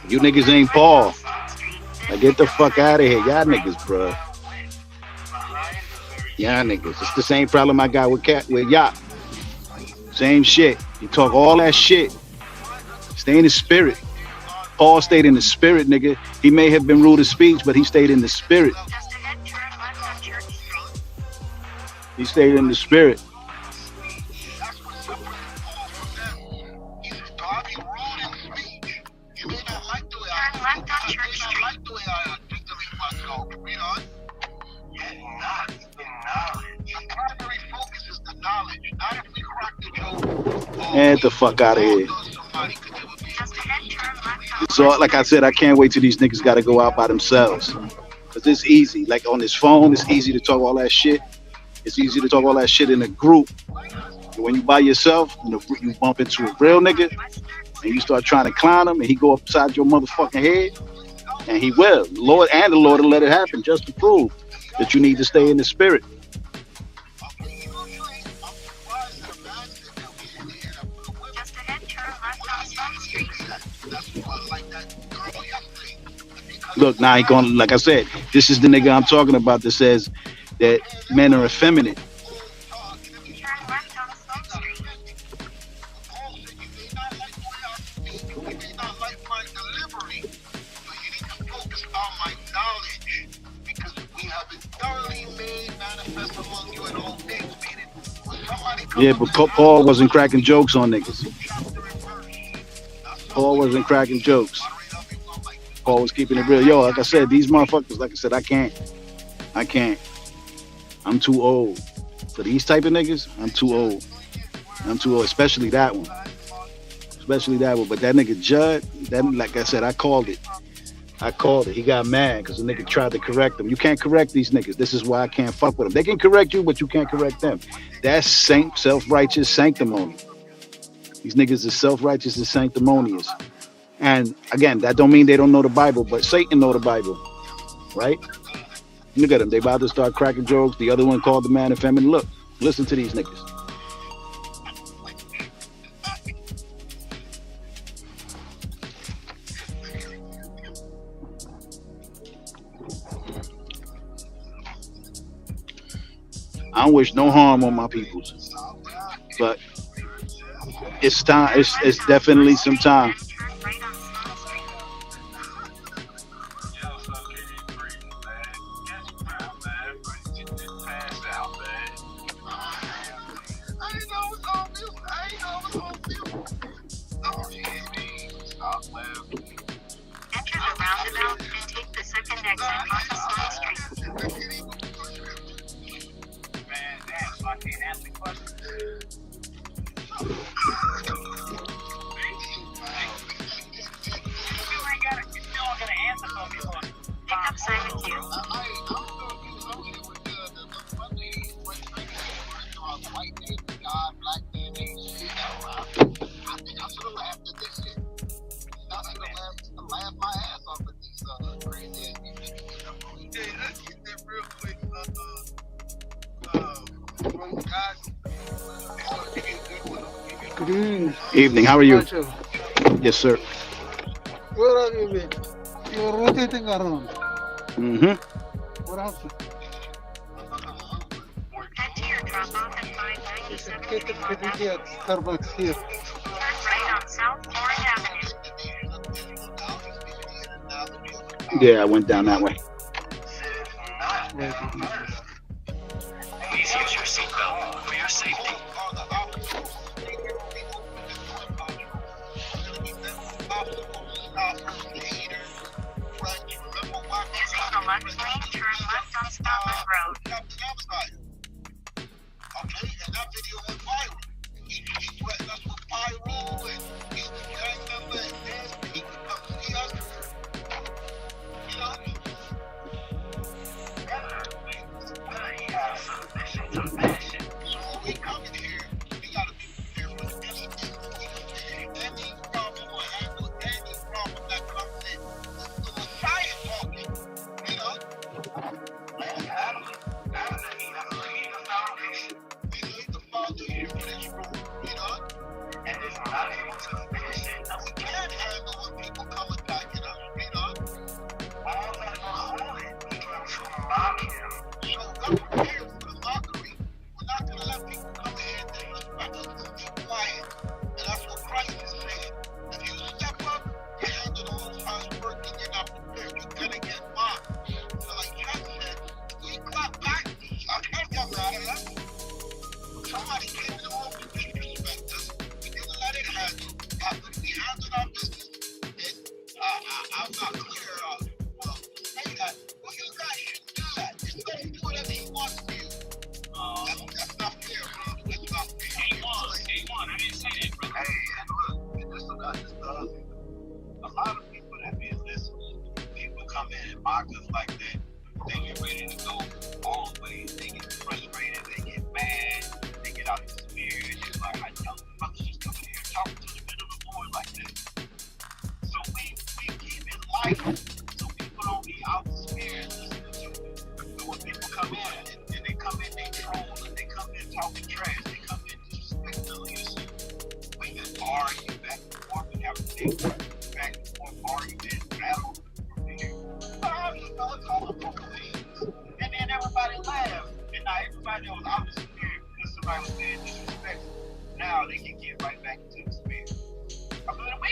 S4: You niggas ain't Paul. Now get the fuck out of here. Y'all niggas, bruh. Y'all niggas. It's the same problem I got with Yacht. Same shit. You talk all that shit. Stay in the spirit. Paul stayed in the spirit, nigga. He may have been rude of speech, but he stayed in the spirit. He stayed in the spirit. Get the fuck out of here. So, like I said, I can't wait till these niggas got to go out by themselves. Because it's easy. Like on this phone, it's easy to talk all that shit. It's easy to talk all that shit in a group. When you by yourself, you bump into a real nigga, and you start trying to clown him, and he go upside your motherfucking head, and he will. The Lord will let it happen just to prove that you need to stay in the spirit. Look, now he going, like I said, this is the nigga I'm talking about that says that men are effeminate.
S2: Turn left on Smoke Street.
S16: Paul said you may not like the way I speak, you may not like my delivery, but you need to focus on my knowledge, because we have it thoroughly made manifest among you in all things, meaning when somebody comes
S4: Yeah,
S16: up
S4: but
S16: to
S4: Paul wasn't cracking jokes on niggas.
S16: chapter and verse,
S4: Paul wasn't cracking jokes. Paul was keeping it real. Yo, like I said, these motherfuckers, like I said, I can't. I'm too old. For these type of niggas, I'm too old. Especially that one. But that nigga Judd, that, like I said, I called it. He got mad because the nigga tried to correct him. You can't correct these niggas. This is why I can't fuck with them. They can correct you, but you can't correct them. That's self-righteous sanctimony. These niggas is self-righteous and sanctimonious. And again, that don't mean they don't know the Bible, but Satan know the Bible, right? Look at them. They about to start cracking jokes. The other one called the man effeminate. Look, listen to these niggas. I don't wish no harm on my peoples, but it's time. It's definitely some time.
S2: Turn right on Smoke Street.
S16: I ain't know it's on you. Oh, yeah, stop laughing.
S2: Enter the roundabout and take the second exit onto Smoke Street.
S9: Man, damn, so I can't answer questions. You still ain't gotta answer for me for
S2: Pick up Simon 2.
S16: White man, God, black man, Asian. I think I should have laughed at this shit. I should have laughed my ass off at these crazy ass people. Hey, let's get that real quick.
S3: Good evening.
S4: Evening. How are you?
S3: Macho.
S4: Yes, sir.
S3: Where have you been? You're rotating around.
S4: Mm-hmm.
S3: What happened?
S2: Head to your drop-off at 597
S3: Get the
S2: Fremont
S3: pretty
S2: Avenue.
S3: at Starbucks here.
S2: Turn right on South Orange Avenue.
S4: Yeah, I went down that way.
S9: Please use your seatbelt for your safety.
S2: Using the left lane, turn left on Scotland Road.
S16: Okay, and that video went viral. He threatened us with pyro and he's the gang member and then he could come see us. You know?
S9: He has some mission to passion.
S16: So when we coming here, we gotta be prepared for anything. Any problem or handle any problem that comes in. The Messiah talking, you know? He laid the foundation for this room, you know?
S9: And is not able to finish it.
S16: We can't handle when people come attacking us, you know?
S9: All that will hold it, we will mock him.
S16: So we're prepared for the mockery. We're not going to let people come in and disrespect us. We'll be quiet. And that's what Christ is saying. If you step up, you handle the Most High's work and you're not prepared, you're going to get mocked. So like Chuck said, if we clap back, I can't get mad at us. Somebody came in the room to disrespect us. We didn't let it happen. After we handled our business, and I'm not clear well, to say that. Well, you guys should do that. Just let him do whatever he wants to do. That's not fair, bro. That's not fair.
S9: I didn't say that, bro.
S16: Hey, and look, a lot of people that be listening, people come in and mock us like that. They get ready to go all the way. They get frustrated. They get mad. They get out of the spirit. They're like, I tell the brothers just come in here talking to the middle of the Lord like that. So we keep it light so people don't be out the spirit listening to it. So when people come in and they come in, they troll and they come in talking trash. They come in disrespecting the leadership. We just argue back and forth. We have a big back and forth argument, battle. But I just know it's all the book of things. And then everybody laughs. somebody that was out the spirit because somebody was being disrespectful, now they can get right back into the spirit. I mean, we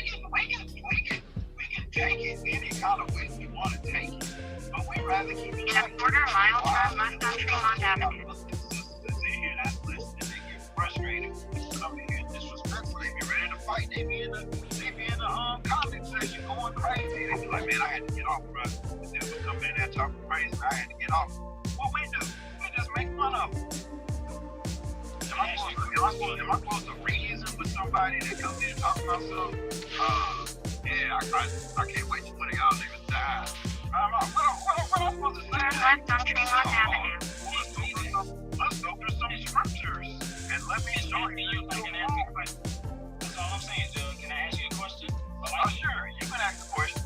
S16: can take it any kind of way we want to take it, but we rather keep it.
S2: In a quarter mile, turn left on Tremont Avenue.
S16: They hear that list and they get frustrated. Come in here disrespectful. They be ready to fight. They be in the comment section going crazy. They be like, man, I had to get off, bro. They would come in there talking crazy. I had to get off. What we do? We just make fun of them. Am I supposed to reason with somebody that comes in talking about something? Yeah, I can't wait till one of y'all niggas die. What am I supposed to say?
S2: Turn left on Tremont Avenue.
S16: Let's go through some scriptures and let me show you.
S10: That's all I'm saying, dude. Can I ask you a question?
S16: Oh, sure. You can ask the question.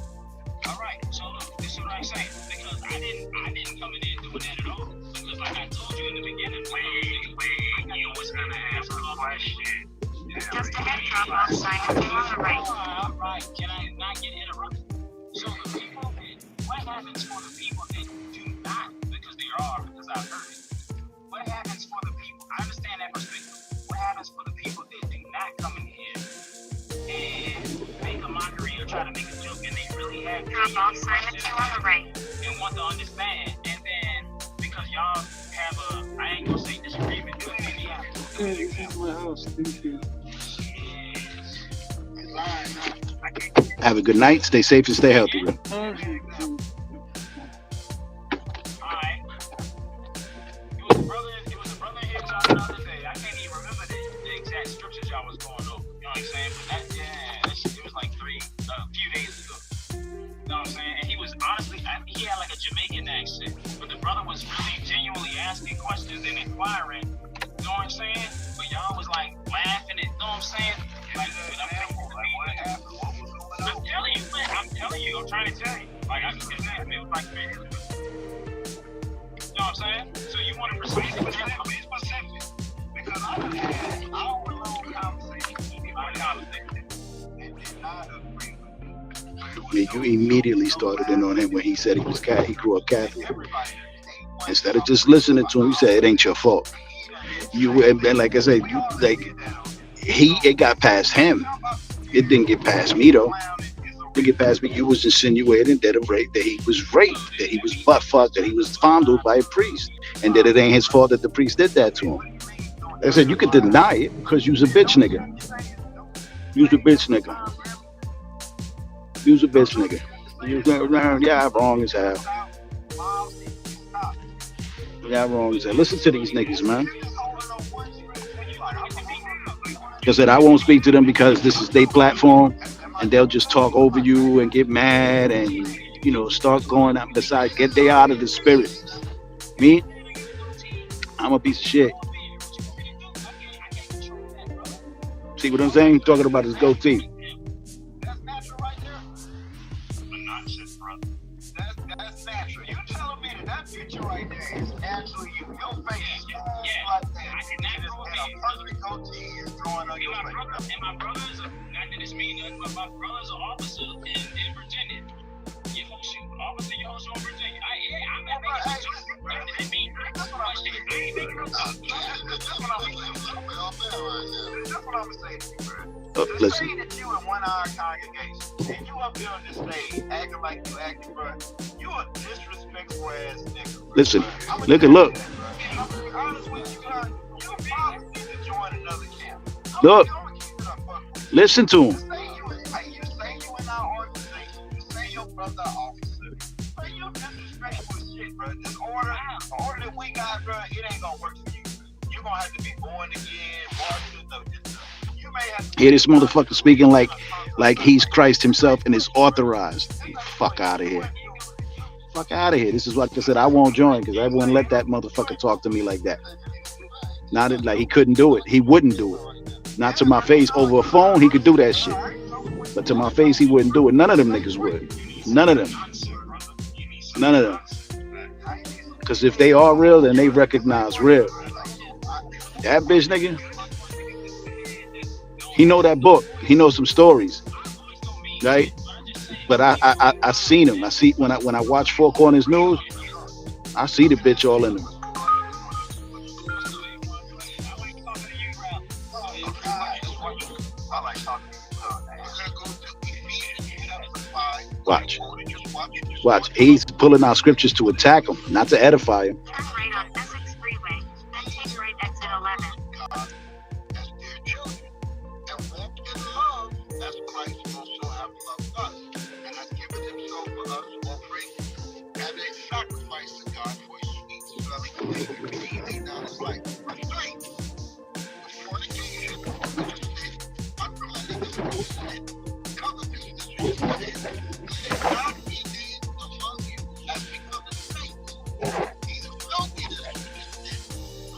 S10: All right. So look, this is what I'm saying. Because I didn't come in there doing that at all. Because like I told you in the beginning,
S16: you was gonna ask a question.
S2: Just ahead, drop off sign on the right.
S10: All right. Can I not get interrupted? So the people what happens for the people that do not, because they are, because I've heard it. What happens for the people? I understand that perspective. What happens for the people that do not come in here and make a mockery or try to make a joke and they really have
S2: Drop off sign on the right.
S10: and want to understand, and then because y'all have a, I ain't gonna say disagreement, but then you have
S14: Hey, this is my house. Thank you.
S4: Have a good night. Stay safe and stay healthy, bro.
S10: Alright. It was a brother here talking the other day. I can't even remember the exact scriptures y'all was going over. You know what I'm saying? But it was like a few days ago. You know what I'm saying? And he was honestly, he had like a Jamaican accent. But the brother was really genuinely asking questions and inquiring. You know what I'm saying? But y'all was like laughing at, you know what I'm saying? Like, I'm telling you, I'm trying to tell you. Like, I just get that, man. Like, man. You know what I'm saying? So you want to persuade me?
S16: Be specific. Because I done had hour-long conversations with my conversation and did not agree with me.
S4: You immediately started in on him when he said he grew up Catholic. Instead of just listening to him, you said it ain't your fault. And like I said, it got past him. It didn't get past me though. It didn't get past me. You was insinuating that he was raped, that he was butt fucked, that he was fondled by a priest, and that it ain't his fault that the priest did that to him. Like I said, you could deny it because you was a bitch nigga. You was a bitch nigga. You was a bitch nigga. Yeah, wrong as hell. Yeah, wrong as hell. Listen to these niggas, man. Like I said, I won't speak to them because this is their platform, and they'll just talk over you and get mad and start going out. Besides, get they out of the spirit. Me, I'm a piece of shit. See what I'm saying? Talking about his goatee.
S16: That's natural right there. Nonsense, brother. That's natural. You telling me that picture right there is actually you. Your face, like that. And a perfect goatee is drawing on your face.
S10: And my brother's not that this mean nothing, but my brother's an officer in Virginia. Officer Yehoshua in Virginia. I'm not making a joke. That didn't mean that's what I'm saying. I ain't making no joke.
S16: That's what I'm saying, bro.
S4: Listen.
S16: Say that you in 1 hour congregation and you up here on this stage acting like you acting, bro. You a disrespectful ass nigga.
S4: Listen, look.
S16: I'm gonna be honest with you, bro. You probably need to join another camp.
S4: Look, listen to him.
S16: You say you in our organization. You say your brother officer. Bro, you disrespectful as shit, bro. This order that we got, bro, it ain't gonna work for you. You gonna have to be born again, washed you may have to
S4: Hear this motherfucker speaking like he's Christ himself and is authorized. Fuck out of here. Fuck out of here. This is what I said. I won't join because I wouldn't let that motherfucker talk to me like that. Not that, like he couldn't do it. He wouldn't do it. Not to my face. Over a phone, he could do that shit. But to my face, he wouldn't do it. None of them niggas would. None of them. None of them. Because if they are real, then they recognize real. That bitch nigga, he know that book. He knows some stories, right? But I seen him. I see when I watch Four Corners News, I see the bitch all in them. Watch. Watch. He's pulling out scriptures to attack him, not to edify him.
S2: Turn right on Essex Freeway, then take right exit 11.
S16: God as their children and walk in love as Christ also have loved us and has given himself for us, offering as a sacrifice to God for a sweet smelling Savior. He laid down his life. Verse 3. With fornication, which is sin, uncleanness is sin, covetousness is sin. Let not be named among you as becoming saints. Neither filthiness is sin.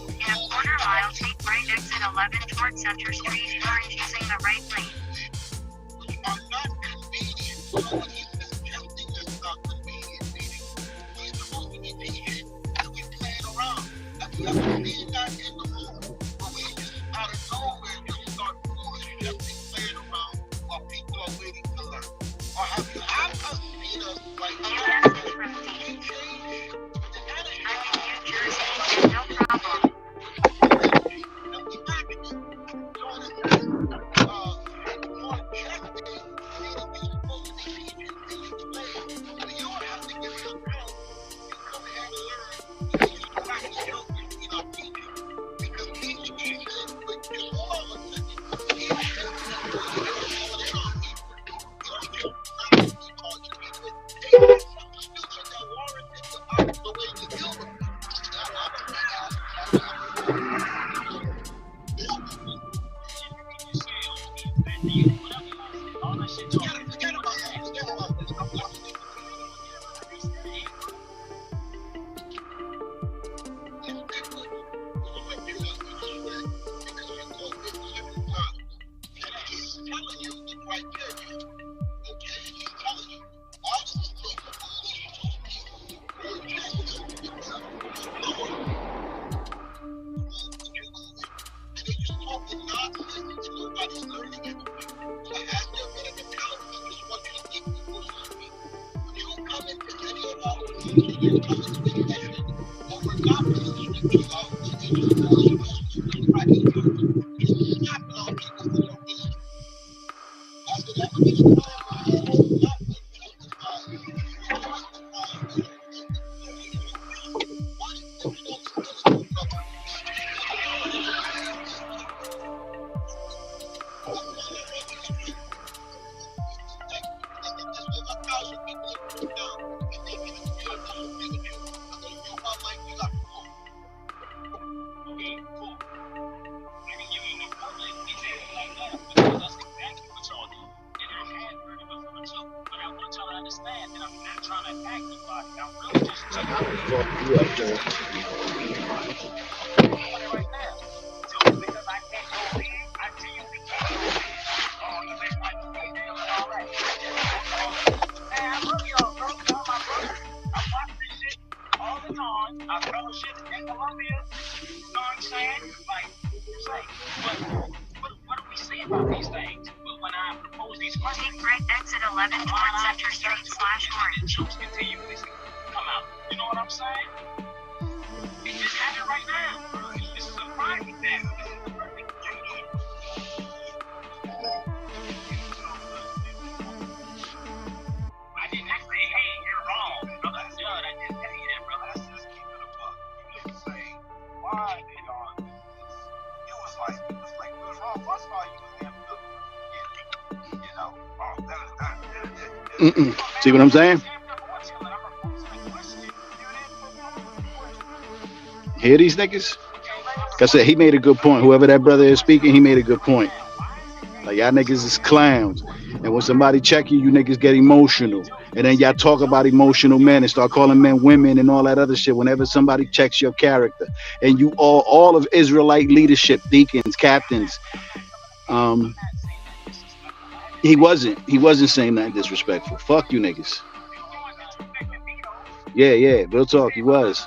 S2: In a quarter mile, take right exit 11 toward Center Street, turn using the right lane.
S16: Which are not convenient. So when he says tempting, that's not convenient, meaning we're supposed to be patient and we playing around. And we have to be not in the mood. But we just out of nowhere just start foolish tempting, playing around while people are waiting to learn. Or have you ever seen us like we change?
S2: I'm in New Jersey, no problem.
S16: And we back again. So in a sense, more chesting, meaning you're supposed to be teaching and you play. So you don't have to get some help. You come here to learn because you practice help in our teaching. Because teaching is sin, but just hold on a second. Teaching is sin, but you don't just not be called to be with. Teaching is something stupid that warrants the way we deal with it. Forget about that. Forget about that. He's telling you the criteria. Okay, he's telling you all this is and they just talking nonsense until nobody's learning anything. So as they're getting accountable, I just want you to think before you speak. When you come into any of our rooms, you come into the session, and we're not putting scriptures out, and they just pushing us right into just snapping on people for no reason. Has it ever been a time where you have not been justified? You justified with what is the responsibility, brother?
S2: Take right exit 11 toward Center Street /Orange.
S10: Come out. You know what I'm saying? It just happened right now. This is a prime example. This is the perfect example. I didn't say, hey, you're wrong. Brother, I didn't tell you that, brother. I said, keep it a buck. You didn't say, why did on this? It was like, we was wrong. First of all, you was there for the, you know,
S4: See what I'm saying? Hear these niggas? Like I said, he made a good point. Whoever that brother is speaking, he made a good point. Like, y'all niggas is clowns. And when somebody check you, you niggas get emotional. And then y'all talk about emotional men and start calling men women and all that other shit whenever somebody checks your character. And you all of Israelite leadership, deacons, captains, he wasn't saying that disrespectful. Fuck you niggas. Yeah, real talk, he was.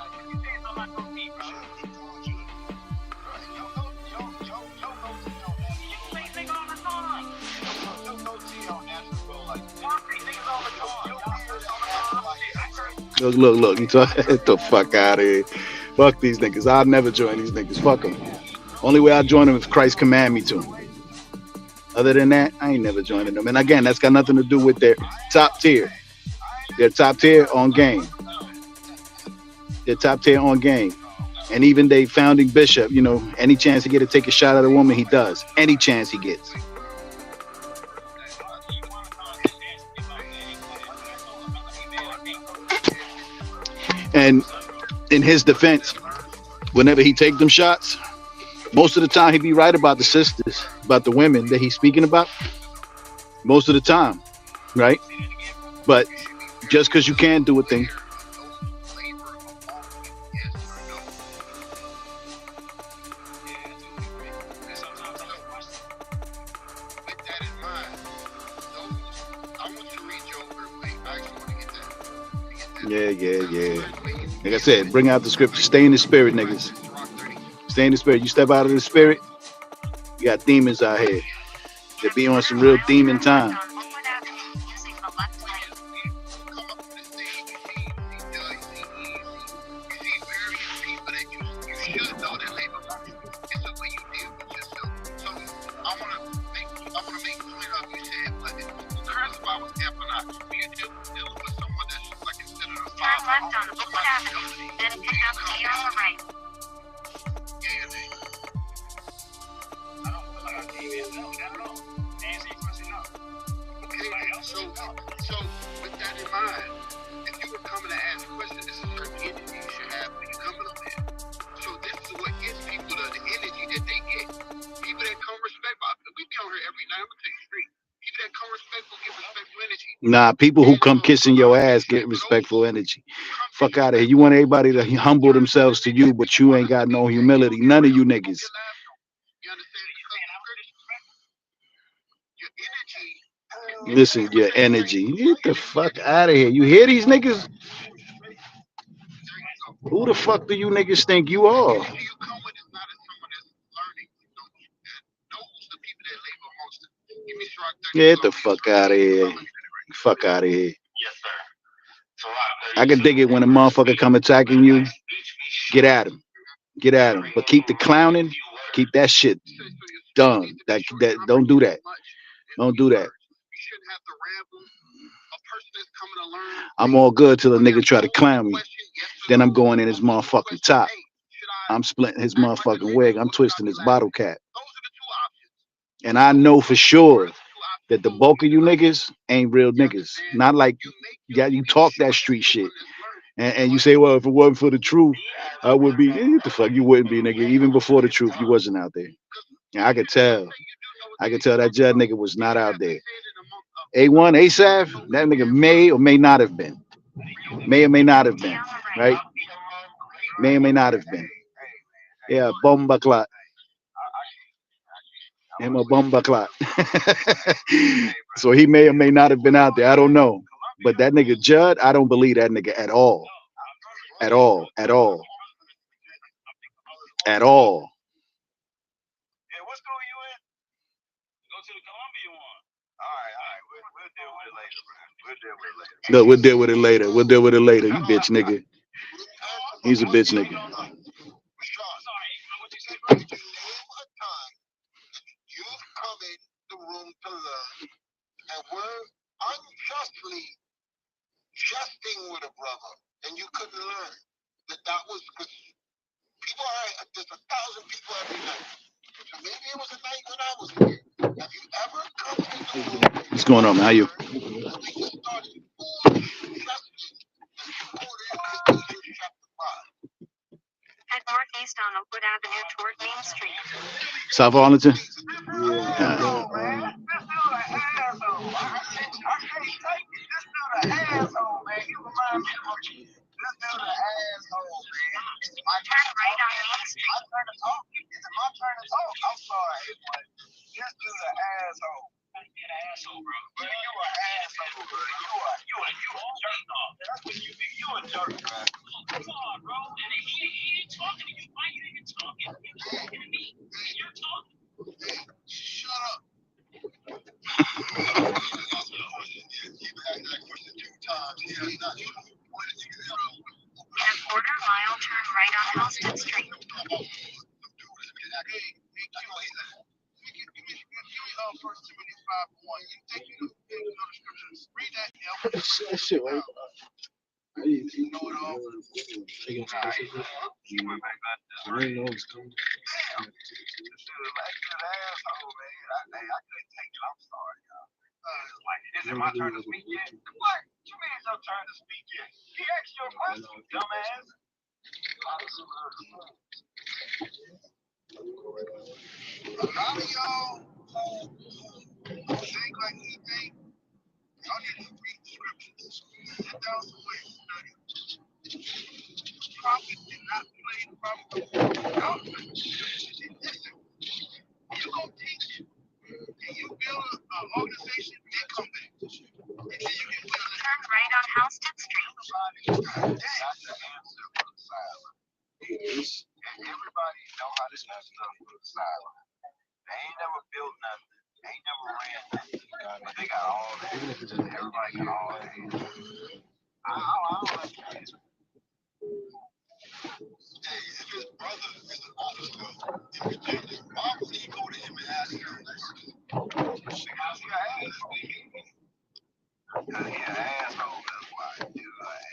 S4: Look, you talk get the fuck out of here. Fuck these niggas. I'll never join these niggas. Fuck them. Only way I join them if Christ command me to. Other than that, I ain't never joining them. And again, that's got nothing to do with their top tier. They're top tier on game. They're top tier on game. And even they founding bishop, any chance he get to take a shot at a woman, he does. Any chance he gets. And in his defense, whenever he take them shots, most of the time he be right about the sisters, about the women that he's speaking about. Most of the time, right? But just because you can do a thing. Yeah. Like I said, bring out the scripture. Stay in the spirit, niggas. Stay in the spirit. You step out of the spirit, you got demons out here. They be on some real demon time. Nah, people who come kissing your ass get respectful energy. Fuck out of here. You want everybody to humble themselves to you, but you ain't got no humility. None of you niggas. Listen, your energy. Get the fuck out of here. You hear these niggas? Who the fuck do you niggas think you are? Get the fuck out of here. Fuck out of here. I can dig it when a motherfucker come attacking you. Get at him. Get at him. But keep the clowning. Keep that shit done. That don't do that. Don't do that. I'm all good till a nigga try to clown me. Then I'm going in his motherfucking top. I'm splitting his motherfucking wig. I'm twisting his bottle cap. And I know for sure that the bulk of you niggas ain't real niggas. Not like you talk that street shit. And you say, well, if it wasn't for the truth, I would be. What the fuck? You wouldn't be, nigga. Even before the truth, you wasn't out there. And I could tell. I could tell that Judd nigga was not out there. A1, ASAP, that nigga may or may not have been. May or may not have been. Right? May or may not have been. Yeah, bomba clot. Him a bomba clot. So he may or may not have been out there. I don't know. But that nigga Judd, I don't believe that nigga at all. At all. At all. At all. No, we'll deal with it later. We'll deal with it later. You bitch nigga. He's a bitch nigga.
S16: And were unjustly jesting with a brother, and you couldn't learn that was because people are there's 1,000 people every night. So maybe it was a night when I was here. Have you ever come in the room?
S4: What's going on, man? How you?
S2: Head northeast on Oakwood Avenue toward Main Street.
S4: South Arlington?
S2: In a quarter mile, turn right on Halsted Street.
S14: That shit, right?
S13: Taking some pictures. I didn't know it was coming.
S16: Is it my turn to speak yet? What? You mean it's your turn to speak yet? He asked you a question, dumbass. A lot of y'all who think like we think, y'all need to read the scriptures. Sit down somewhere and study. Prophet did not play the prophet. Y'all listen. You go teach and you build an organization, then come back. And then you can build it.
S2: Turn right on Houston Street.
S16: That's the answer for the silent. And everybody know how this stuff for the silent. They ain't never built nothing. They ain't never ran nothing. But they got all that. Everybody got all that. I don't understand. Hey, if his brother is an officer in Virginia, why would he go to him and ask him this? Because he an asshole. Because he an asshole, that's why.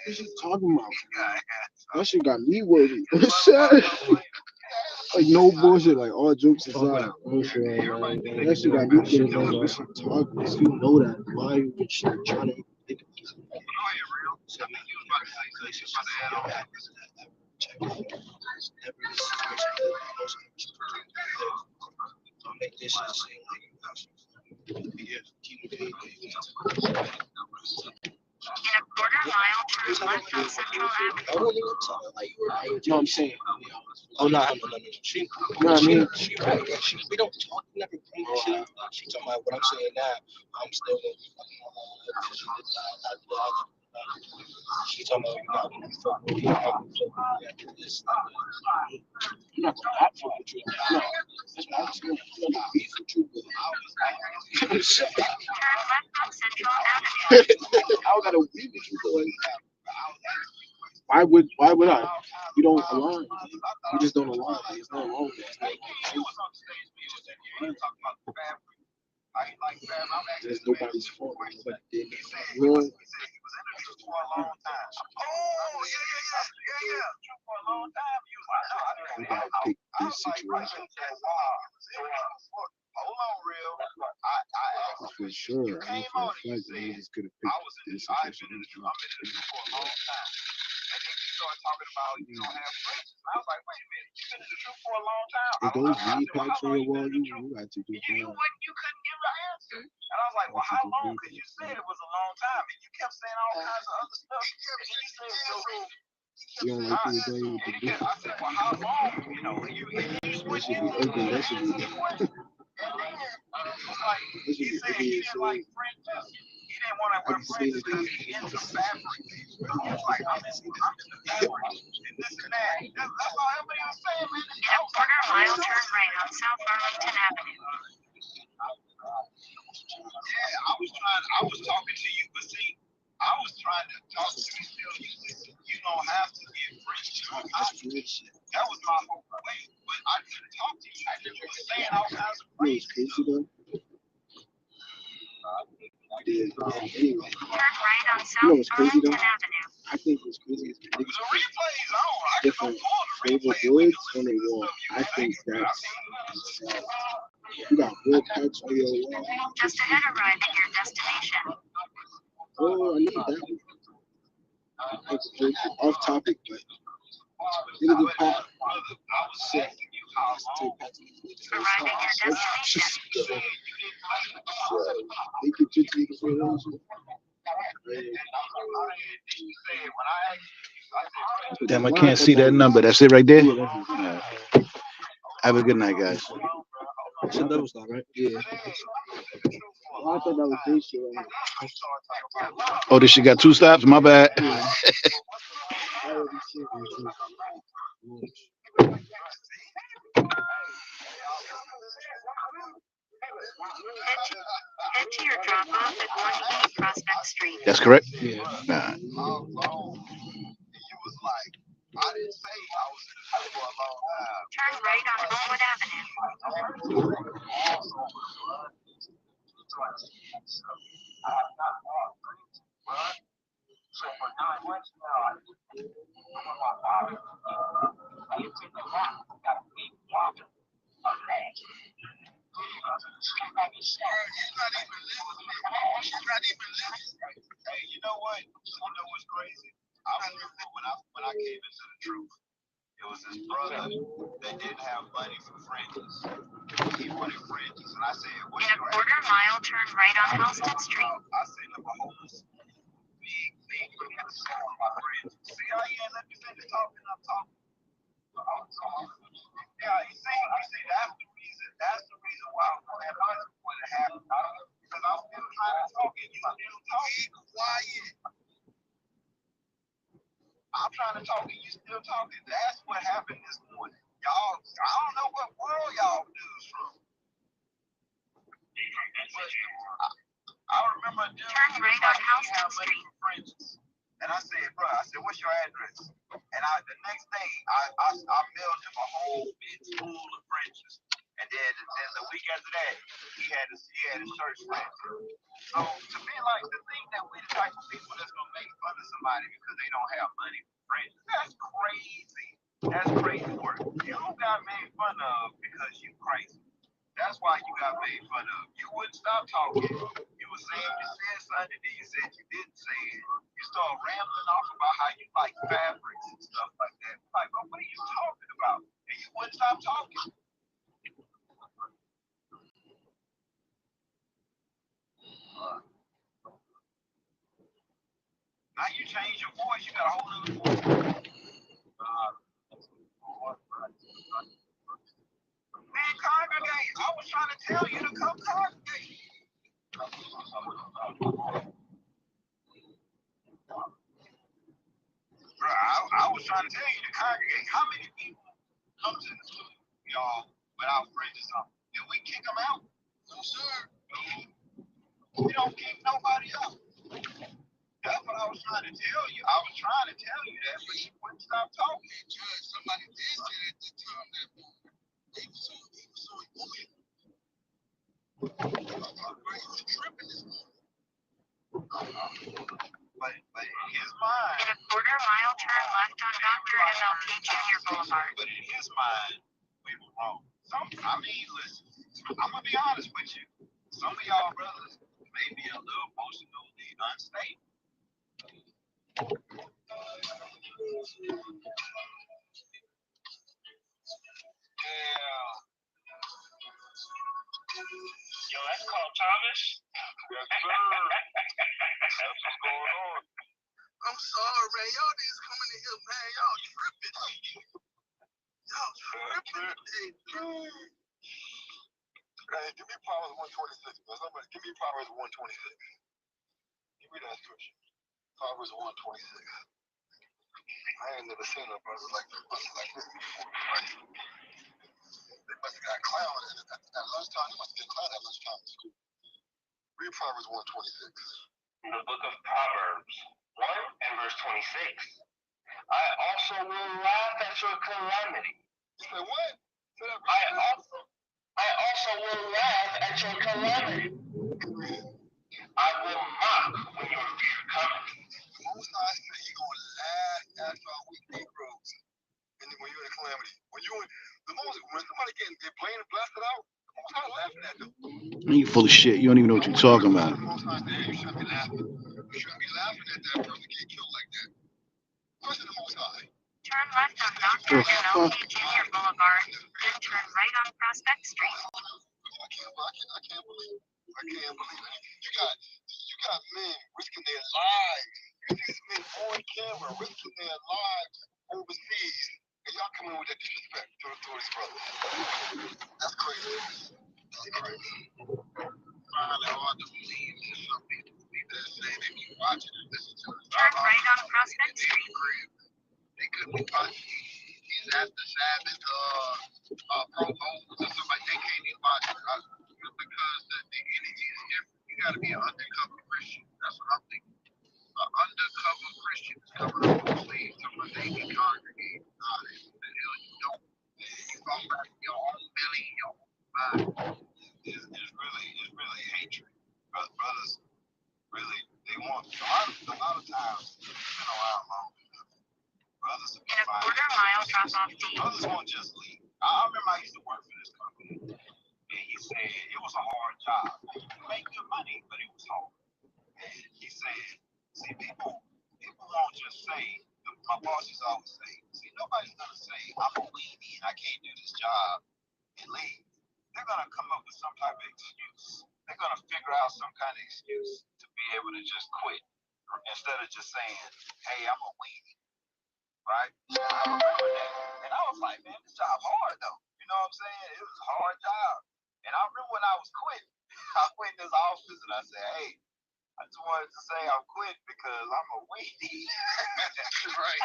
S13: What you talking about? That shit got me worried. Like no bullshit, like all jokes aside. That shit got me thinking like what she talking about. You know that. Why you trying to make it easy? Make this shit seem like
S2: In a quarter mile, turn left on Central Avenue.
S13: I wouldn't even tell her, like, you know what I'm saying? Oh, no. She, you know what I mean? We don't talk, never bring shit up. She talking about what I'm saying now. I'm still gonna be she talking about you not gonna fuck with me. I'm not gonna fuck with you after this. I'm not gonna not fuck with you. No, that's what I'm saying. I'm not gonna beef with you, but
S2: Turn left on Central Avenue.
S13: I don't gotta beef with you, but like, why would I? We don't align. We just don't align. There's nothing wrong with that. There's nobody's fault. Nobody did anything wrong.
S16: For a long time. Oh, yeah. For a long time, you was like,
S13: We gotta pick this situation.
S16: Hold on, real. I asked
S13: for sure.
S16: you came on and you said,
S13: just could have
S16: I was in this, I've been in this for a long time. And then you started talking about you don't have friends. I was like, wait a minute, you've been in the truth for a long time.
S13: If those weed packs on your wall, you got to do
S16: you couldn't give an answer. And I was like, well, how long? Because you said it was a long time. And you kept saying all kinds of other stuff. And then you said,
S13: you don't like people playing with the dick.
S16: I said, well, how long? You know, you switched it.
S13: That should be
S16: He said he didn't like fringes. He didn't want to wear fringes because he into fabric. He was like, I'm into fabric and this and that. That's all everybody was saying, man.
S2: In a quarter mile, turn right on South Arlington Avenue.
S16: Yeah, I was talking to you, but see, I was trying to talk to you still. You don't have to get rich. That was my whole way. But I couldn't talk to you. You were saying all kinds of crazy stuff.
S13: Anyway,
S2: turn right on South Arlington Avenue.
S13: I think what's crazy is
S16: the replay's on. I
S13: different favorite words on their wall. I think that's you got wood packs on your wall.
S2: Just ahead, arrive at your destination.
S13: Oh, I need that one. Off topic, but nigga the pot.
S2: Arriving at your destination.
S13: They could just make
S4: Damn, I can't see that number. That's it right there? Have a good night, guys.
S13: It's a double stop, right? Yeah. Oh, I thought that was this shit.
S4: Oh, this shit got 2 stops? My bad.
S2: Head to your drop off at 1E Prospect Street.
S4: That's correct?
S13: Yeah.
S4: Nah.
S2: Turn right on Homewood Avenue.
S16: He's not even listening. He's not even listening. Hey, you know what? You know what's crazy? I remember when I came into the truth. It was this brother that didn't have money for fringes. He wanted fringes, and I said, "What's
S2: In a
S16: your
S2: quarter
S16: address?"
S2: mile, turn right on Halsted Street.
S16: I said, "Look, homeless. Me, you got to sell my fringes." See how you ain't let me finish talking? I'm talking. Yeah, you see, that's the reason. That's the reason why I'm going to have what happened. Because I'm still trying to talk, and you still talking. Be quiet. I'm trying to talk, and you still talking. That's what happened this morning. Y'all, I don't know what world y'all news from. I remember a dude
S2: Turn right on Halsted
S16: money
S2: Street.
S16: for fringes. And I said, bro, what's your address? And the next day, I mailed him a whole big spool of fringes. And then the week after that, he had a church friend. So to me, like, the thing that we the type of people that's gonna make fun of somebody because they don't have money for fringes, that's crazy. That's crazy work. You got made fun of because you crazy. That's why you got made fun of. You wouldn't stop talking. You were saying you said something, then you said you didn't say it. You start rambling off about how you like fabrics and stuff like that. Like, bro, what are you talking about? And you wouldn't stop talking. Now you change your voice. You got a whole other voice. Man, congregate. I was trying to tell you to come congregate. Bro, I was trying to tell you to congregate. How many people come to the school, y'all, without fringes on? Did we kick them out? No, sir. We don't kick nobody out. That's what I was trying to tell you. I was trying to tell you that, but you wouldn't stop talking. Judge, somebody did say at the time that he was so emotional. He was tripping this morning. But in his mind,
S2: In a quarter mile, turn left on Dr. MLK Jr. Boulevard.
S16: But in his mind, we were wrong. I mean, listen, I'm gonna be honest with you. Some of y'all brothers may be a little emotionally unstable. Yeah.
S10: Yo, that's called Thomas.
S16: Yes, sir. That's what's going on. I'm sorry, man. Y'all niggas coming in here, man. Y'all tripping. Y'all tripping. Hey, give me Proverbs 126. Somebody, give me Proverbs 126. Give me that scripture. Proverbs 126. I ain't never seen a brother like this before. Right? They must have got clowned at lunchtime. They must have got clowned at lunchtime in school. Read Proverbs 126.
S10: The book of Proverbs 1 and verse 26. I also will laugh at your calamity.
S16: You say what? Say that
S10: I also will laugh at your calamity. I will mock when your fear comes.
S16: The Most High said He gonna laugh at our weak Negroes. And when you're in a calamity, when somebody get blamed and blasted out, the Most High laughing at them.
S4: You full of shit. You don't even know what you're talking about.
S16: The Most High said you shouldn't be laughing. You shouldn't be laughing at that person getting killed like that. Question the Most High.
S2: Turn left on Dr. MLK Jr. Boulevard, then turn right on Prospect Street.
S16: I can't believe it. You got men risking their lives. You see these men on camera risking their lives overseas, and y'all come in with that disrespect to these brothers. That's crazy. That's crazy. Finally hard to believe that some people that say they be watching and listen to us.
S2: Turn right on Prospect Street.
S16: They could be watching these after Sabbath promos or somebody. They can't even watch it because the energy is different. You got to be an undercover Christian. That's what I'm thinking. An undercover Christian is coming up on stage someone they can congregate. Nah, the hell you don't. You go back to your own belly and your own mind. It's really hatred. Brothers really, they want a lot of times.
S9: job. And you make good money, but it was hard. And he said, see, people won't just say, my boss used to always say, see, nobody's going to say, I'm a weenie and I can't do this job and leave. They're going to come up with some type of excuse. They're going to figure out some kind of excuse to be able to just quit instead of just saying, hey, I'm a weenie, right? And I remember that. And I was like, man, this job hard, though. You know what I'm saying? It was a hard job. And I remember when I was quitting, I went in this office and I said, hey, I just wanted to say I'm quit because I'm a weenie. Right.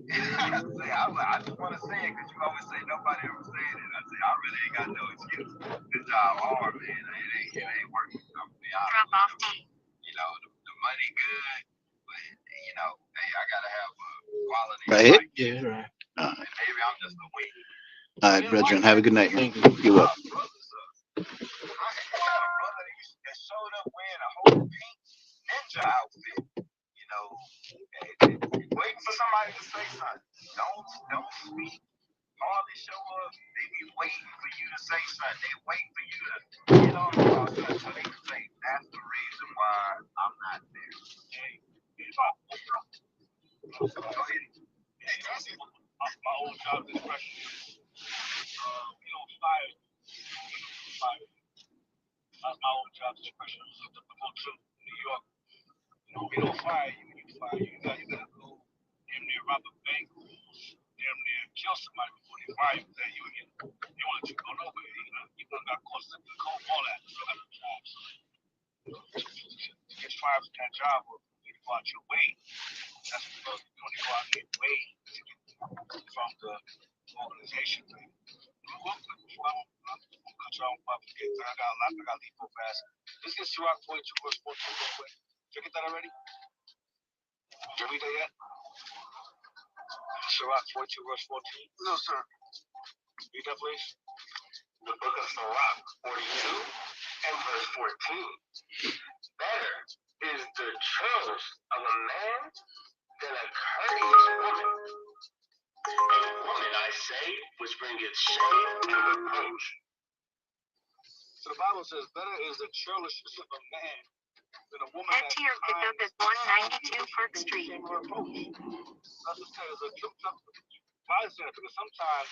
S9: I just want to say it because you always say nobody ever said it. I say I really ain't got no excuse. This job hard, man. It ain't working. I'm gonna be honest. Drop off T. You know, the money good, but you know, hey, I gotta have quality.
S4: Right.
S9: Like, yeah, right. And maybe I'm just a weenie.
S4: All right, brethren. Have a good night.
S14: Thank you.
S4: You're welcome.
S9: I had a brother that showed up wearing a whole pink ninja outfit. You know, waiting for somebody to say something. Don't speak. Hardly show up. They be waiting for you to say something. They wait for you to, you know what I'm saying? So they can say that's the reason why I'm not there. Okay? Go ahead. My old job description is, fire. My old job description was to go to New York. We don't fire you when you fire you. You gotta go damn near rob a bank, damn near kill somebody before they fire you. Then you want to go nowhere. You got caught in the cold ball at you got a job. To get fired from that job or you go out your way. That's because you want to go out your way to get from the organization thing. Real quick before I'm cut you off, I got a lot. I got to leave real fast. Let's get Sirach 42 verse 14 real quick. Did you get that already? Did you read that yet? Sirach 42 verse 14? No, sir. Read that, please. The book of Sirach 42 and verse 14. Better is the trust of a man than a courteous woman. A woman, I say, which bringeth shame and reproach. So the Bible says, better is the churlishness of a man than a woman. Head to your pickup at 192 Park Street. Shame and reproach. That's what says the truth. Why is that? Because sometimes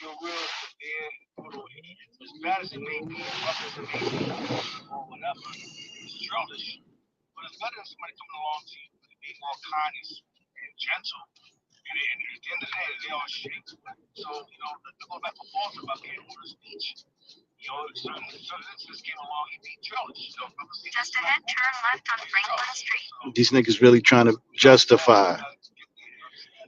S9: you're real severe, as bad as it may be, rough as it may be, or whatever, it's churlish. But it's better than somebody coming along to you and being more kind and gentle. And at the end of the day, they all shake. So, to go back and forth about being order speech. Certain incidents came along, he beat churlish. Just ahead, turn left on Franklin Street.
S4: These niggas really trying to justify.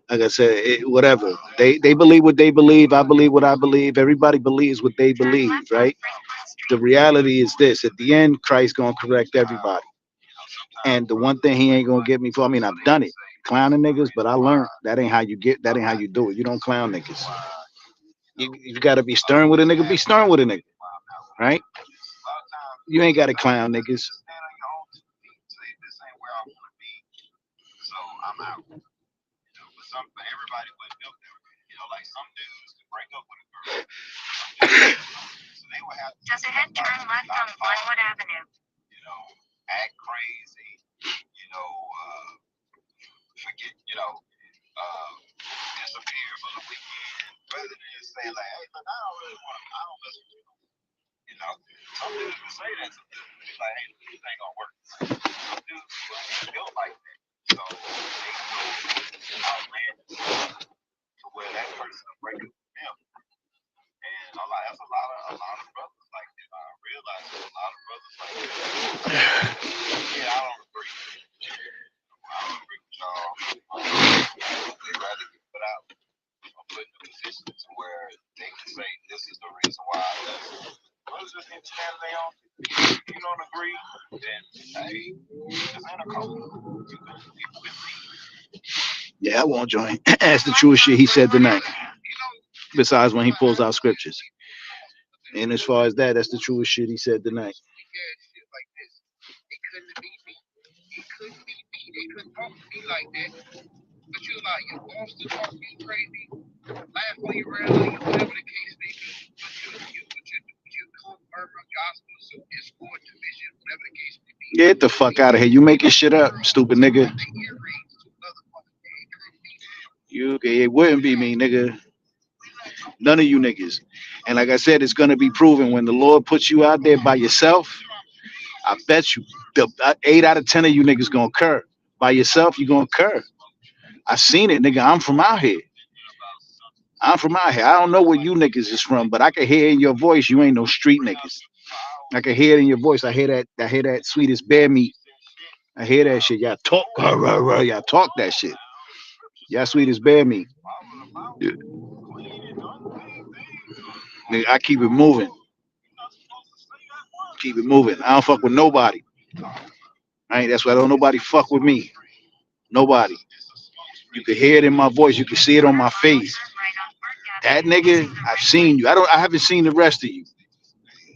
S4: Like I said, whatever. They believe what they believe. I believe what I believe. Everybody believes what they believe, right? The reality is this: at the end, Christ gonna correct everybody. And the one thing he ain't gonna get me for, I mean, I've done it, clowning niggas, but I learned that ain't how you do it. You don't clown niggas. You gotta be stern with a nigga. Be stern with a nigga, right? You ain't gotta clown niggas.
S9: So I'm out. But everybody wouldn't go there. Like some dudes to break up with a girl. So they would have to just ahead, turn left on Glenwood Avenue. Act crazy. Forget, disappear for the weekend. Rather than just say like, hey, look, I don't mess with you. Some dudes will say that to them. Be like, hey, this ain't gonna work. Some dudes will feel like that. So they go outlandish to where that person will break up with them. And that's a lot of brothers like that. I realize there's a lot of brothers like that. Yeah, I don't agree. I don't agree with y'all. They'd rather be put out or put in a position to where they can say this is the reason why I left. Brothers just need to stand their own. If you don't agree, then hey, this ain't a code. People can leave.
S4: Yeah, I won't join. That's the truest shit he said tonight. Besides when he pulls out scriptures. And as far as that's the truest shit he said tonight.
S9: It couldn't be me. It couldn't be me. They couldn't talk to me like that. But you like your boss to talk to you crazy, laugh when you rally, whatever the case may be. But you
S4: Get the fuck out of here. You making shit up, stupid nigga. It wouldn't be me, nigga. None of you niggas. And like I said, it's gonna be proven when the Lord puts you out there by yourself. I bet you, 8 out of 10 of you niggas gonna curb. By yourself, you gonna curb. I seen it, nigga. I'm from out here. I'm from out here. I don't know where you niggas is from, but I can hear in your voice you ain't no street niggas. I can hear it in your voice. I hear that. I hear that sweetest bear meat. I hear that shit. Y'all talk. Y'all talk that shit. Y'all sweet as bear meat. Yeah. Nigga, I keep it moving. Keep it moving. I don't fuck with nobody. That's why don't nobody fuck with me. Nobody. You can hear it in my voice. You can see it on my face. That nigga, I've seen you. I haven't seen the rest of you.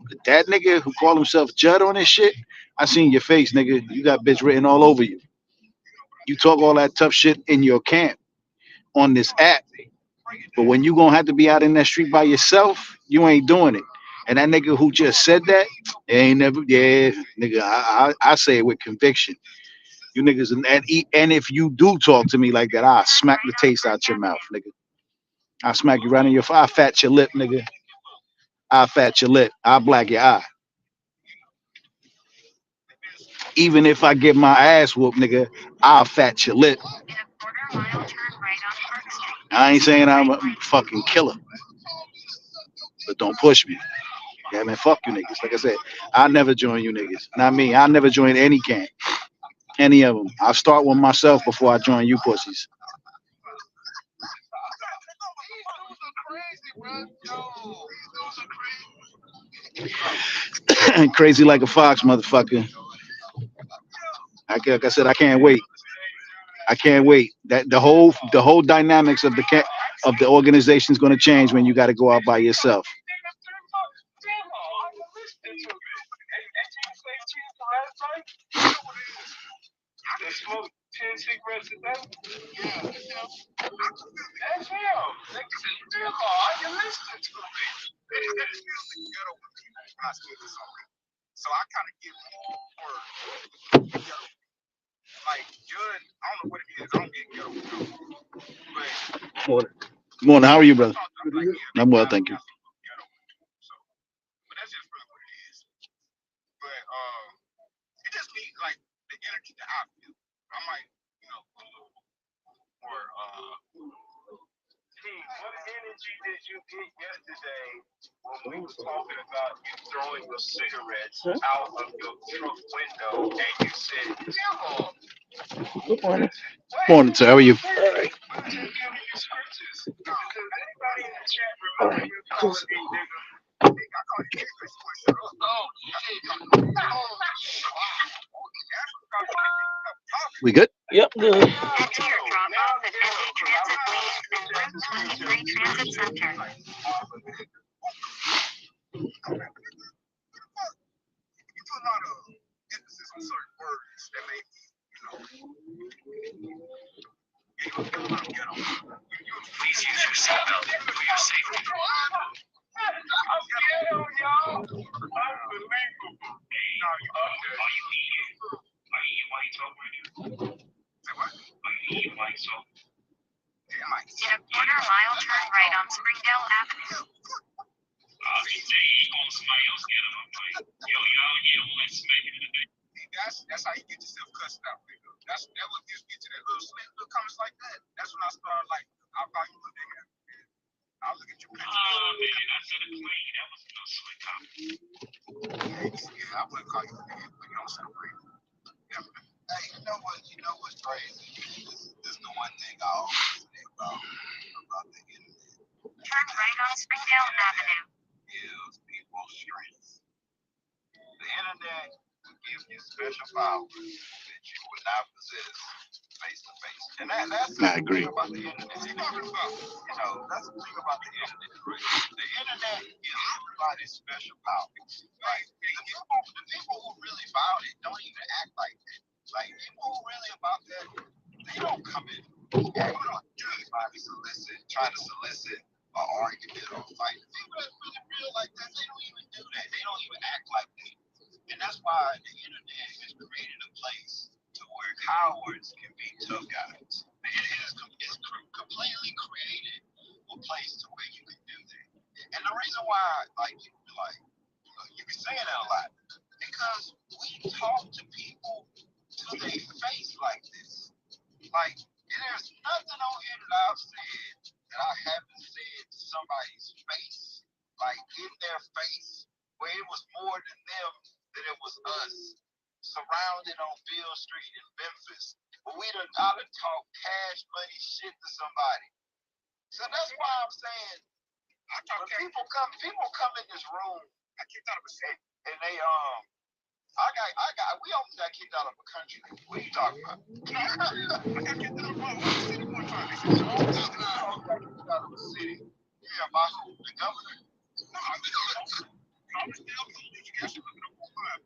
S4: But that nigga who call himself Judd on this shit, I seen your face, nigga. You got bitch written all over you. You talk all that tough shit in your camp on this app. But when you gonna have to be out in that street by yourself, you ain't doing it. And that nigga who just said that, ain't never, yeah, nigga, I say it with conviction. You niggas, and if you do talk to me like that, I'll smack the taste out your mouth, nigga. I'll smack you right in your, I'll fat your lip, nigga. I'll fat your lip. I'll black your eye. Even if I get my ass whooped, nigga, I'll fat your lip. I ain't saying I'm a fucking killer, but don't push me. Yeah, man, fuck you niggas. Like I said, I'll never join you niggas. Not me. I'll never join any camp. Any of them. I'll start with myself before I join you pussies. Crazy like a fox, motherfucker. Like I said, I can't wait. I can't wait. That the whole dynamics of the organization is going to change when you got to go out by yourself.
S16: So I kind of get more like Judd. I don't know what it is. I don't get ghetto, but
S4: Morning. Morning. How are you, brother? I'm well, thank you.
S16: but that's just really what it is. But it just needs like the energy that I feel. I might, a little more. What energy did you get yesterday when we were talking about you throwing your cigarettes out of your truck window and you said, "Devil"?
S4: Good morning. Morning, sir. How are you?
S16: All right. Scriptures. Anybody in the chat remember you calling me nigga? I call you nigga because you shut up. Oh,
S4: We good?
S11: Yep, good.
S2: Head to your drop-off at NC Transit Lead and Route 23 Transit Center.
S16: You put a lot of emphasis on certain words that make me,
S2: Please use your seatbelt for your safety.
S16: I'm ghetto, y'all. Unbelievable.
S2: Are you eating? Are you eating while you talk right now?
S16: Say what?
S2: Are you eating while you talk?
S16: Yeah, I might.
S2: In a quarter-mile turn right on Springdale Avenue. You say you call somebody else ghetto. I'm like, yo, y'all, you don't want to make it today.
S16: That's how you get yourself cussed out, nigga. That what gets me to that little comments like that. That's when I start like, I'll call you a nigga. I'll look at your picture.
S2: Oh man, I said it clean. That was no slick comment.
S16: Yeah, I wouldn't call you a nigga, but you don't sound great. Yeah. Hey, you know what's crazy? This is the one thing I always say about the internet.
S2: Turn right on Springdale Avenue.
S16: Gives people strength. The internet gives you special powers that you would not possess face to face. And that's the
S4: I agree.
S16: thing about the internet. That's the thing about the internet, right? The internet gives everybody special powers. Right? The people who really about it don't even act like that. Like people who really about that, they don't come in trying to solicit an argument or fight. People that really real like that, they don't even do that. They don't even act like that. And that's why the internet has created a place to where cowards can be tough guys. It's completely created a place to where you can do that. And the reason why, you be saying that a lot, because we talk to people to their face like this. Like, there's nothing on here that I've said that I haven't said to somebody's face, like in their face, where it was more than them than it was us, surrounded on Beale Street in Memphis. But we done talk cash money shit to somebody. So that's why I'm saying, when people come in this room, I kicked out of a set, and they we almost got kicked out of a country. What are you talking about? I got kicked out of a city one time. They said, I got kicked out of a city. Yeah, by who? The governor? No, I was still cool. You guys should look it up online.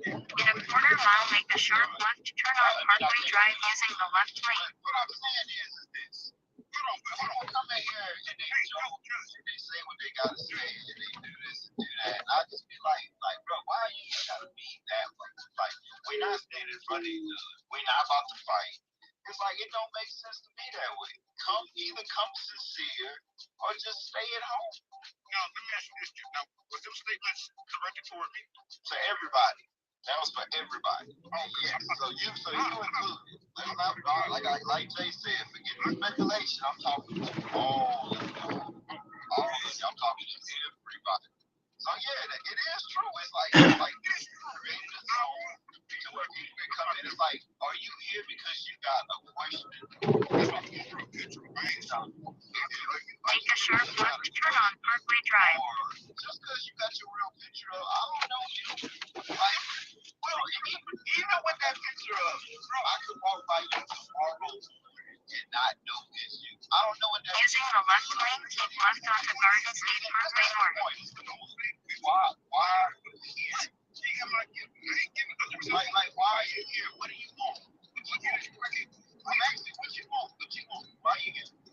S2: In a quarter mile, make a sharp left turn on Parkway Drive using the left lane.
S16: What I'm saying is this. People come in here and they joke and they say what they gotta say and they do this and do that. And I just be like, bro, why you gotta be that way? Like, we're not standing in front of each other. We're not about to fight. It's like it don't make sense to be that way. Either come sincere or just stay at home.
S2: Now, let me ask you this, Jim. Now, was them statements directed toward me?
S16: To everybody. That was for everybody. Oh, yeah. So you included. Like Jay said, forget the speculation. I'm talking to all of you. All of you. I'm talking to everybody. So yeah, it is true. It's like this created a zone to where people can come in. It's like, are you here because you got a question?
S2: Take a sharp left turn on Parkway Drive.
S16: Or just because you got your real picture up, I don't know you. Like, well, even with that picture up, bro, I could walk by you tomorrow and not know it's you. I don't know what that
S2: Using the left lane, keep left onto Garden State Parkway North.
S16: Why are you here? Like, why are you here? What do you want? I'm asking what you want. What you want? Why are you here? What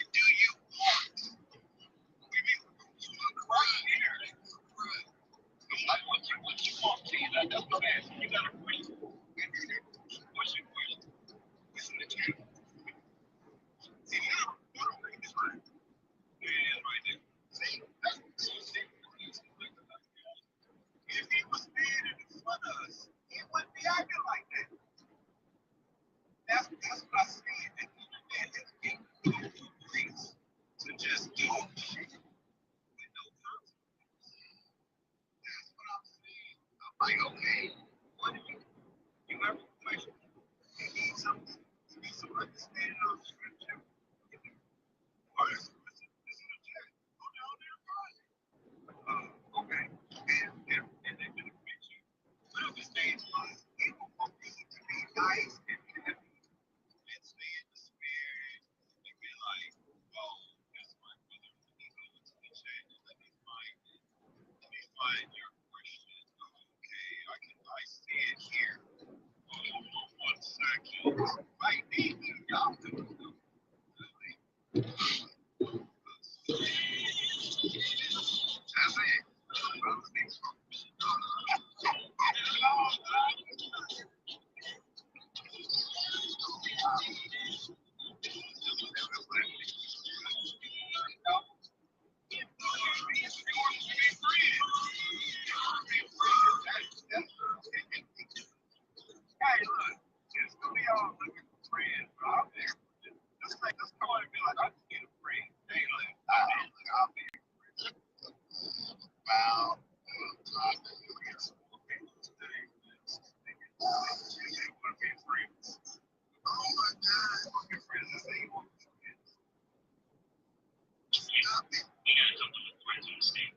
S16: do you want? Why are you here? Like, what you want? See, that's what I'm asking. You got a question. What's your question? Listen to you. See, now, what I'm reading is right. There it is right there. See, that's what you see. If he was standing in front of us, he wouldn't be acting like that. That's what I said. That the internet has given place to just do shit with no consequences. That's what I'm saying. I'm like, okay, what do you have a question? You need something. You need some understanding of scripture. Or listen to chat. Go down there and find it. Okay. And they do a picture. But on the stage was people want me to be nice and happy and stay in the spirit and be like, oh, that's my brother. Let me go into the chat and let me find it. Let me find your question. Okay, I see it here. Hold on 1 second. Right, y'all do it. That's it. Hey, look, it's gonna be all looking for friends, but I'm there. Let's go and be like, I just get a friend. Hey, look, I'll be wow. I think you'll get some more people today. They want to be friends. Oh my God, you want to be friends? I say you want to be friends. Stop it. Yeah, some of the friends on the stage.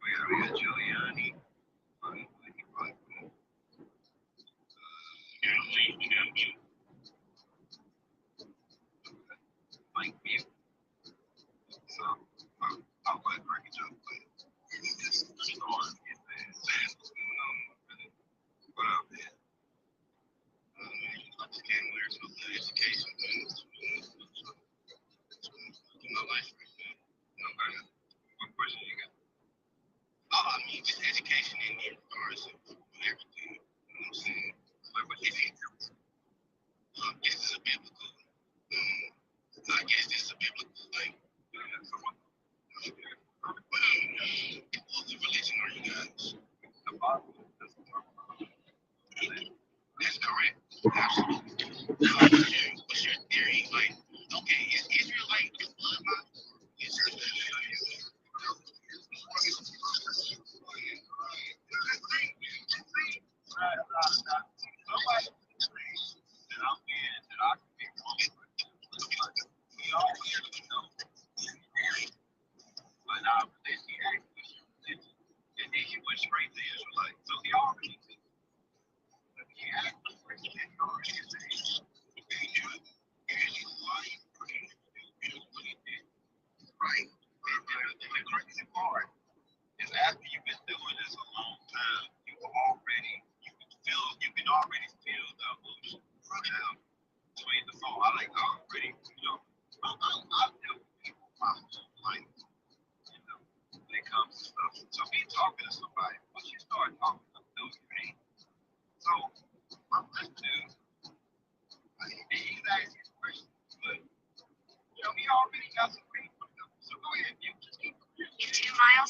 S16: We got Giuliani. Like me. So, I'll let break it up, but it's just hard to get fast. What's going on? What up, man? I just came there to the education things. No life right now. No, what question you got?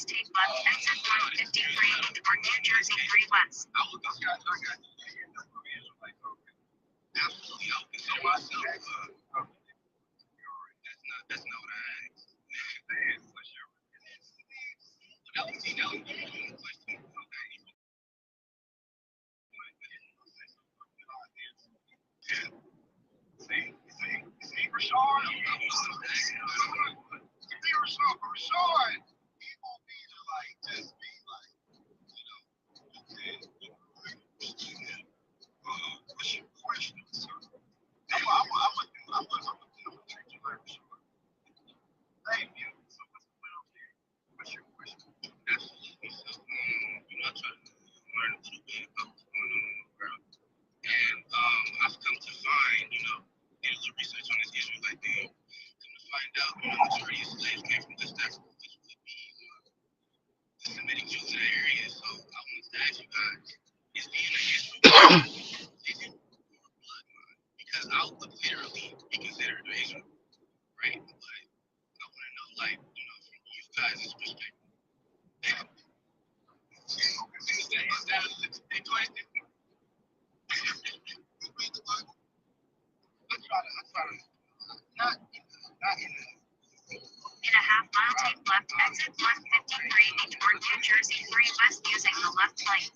S2: take left, exit 153 toward New Jersey 3 West.
S16: Absolutely, I'll be so myself. That's not what I asked. What's your that was the question. Okay. See, Rashard. Rashard. He won't be like just be like, what's your question, sir? I'm gonna treat you like Rashard. Thank you. So what's your question? Absolutely. So, I'm trying to learn a little bit about what's going on in the world. And I've come to find, did a little research on this Israelite thing, come to find out, majority of slaves came from West Africa, which would be the Semitic Jews in that area. So I wanted to ask you guys, is being an Israelite religion or bloodline? Because I would literally be considered an Israel, right? But I want to know, like, from you guys' perspective. Is that a legit question? I try to, not in the.
S2: In a half mile, take left, exit 153 toward New Jersey 3 West using the left lane.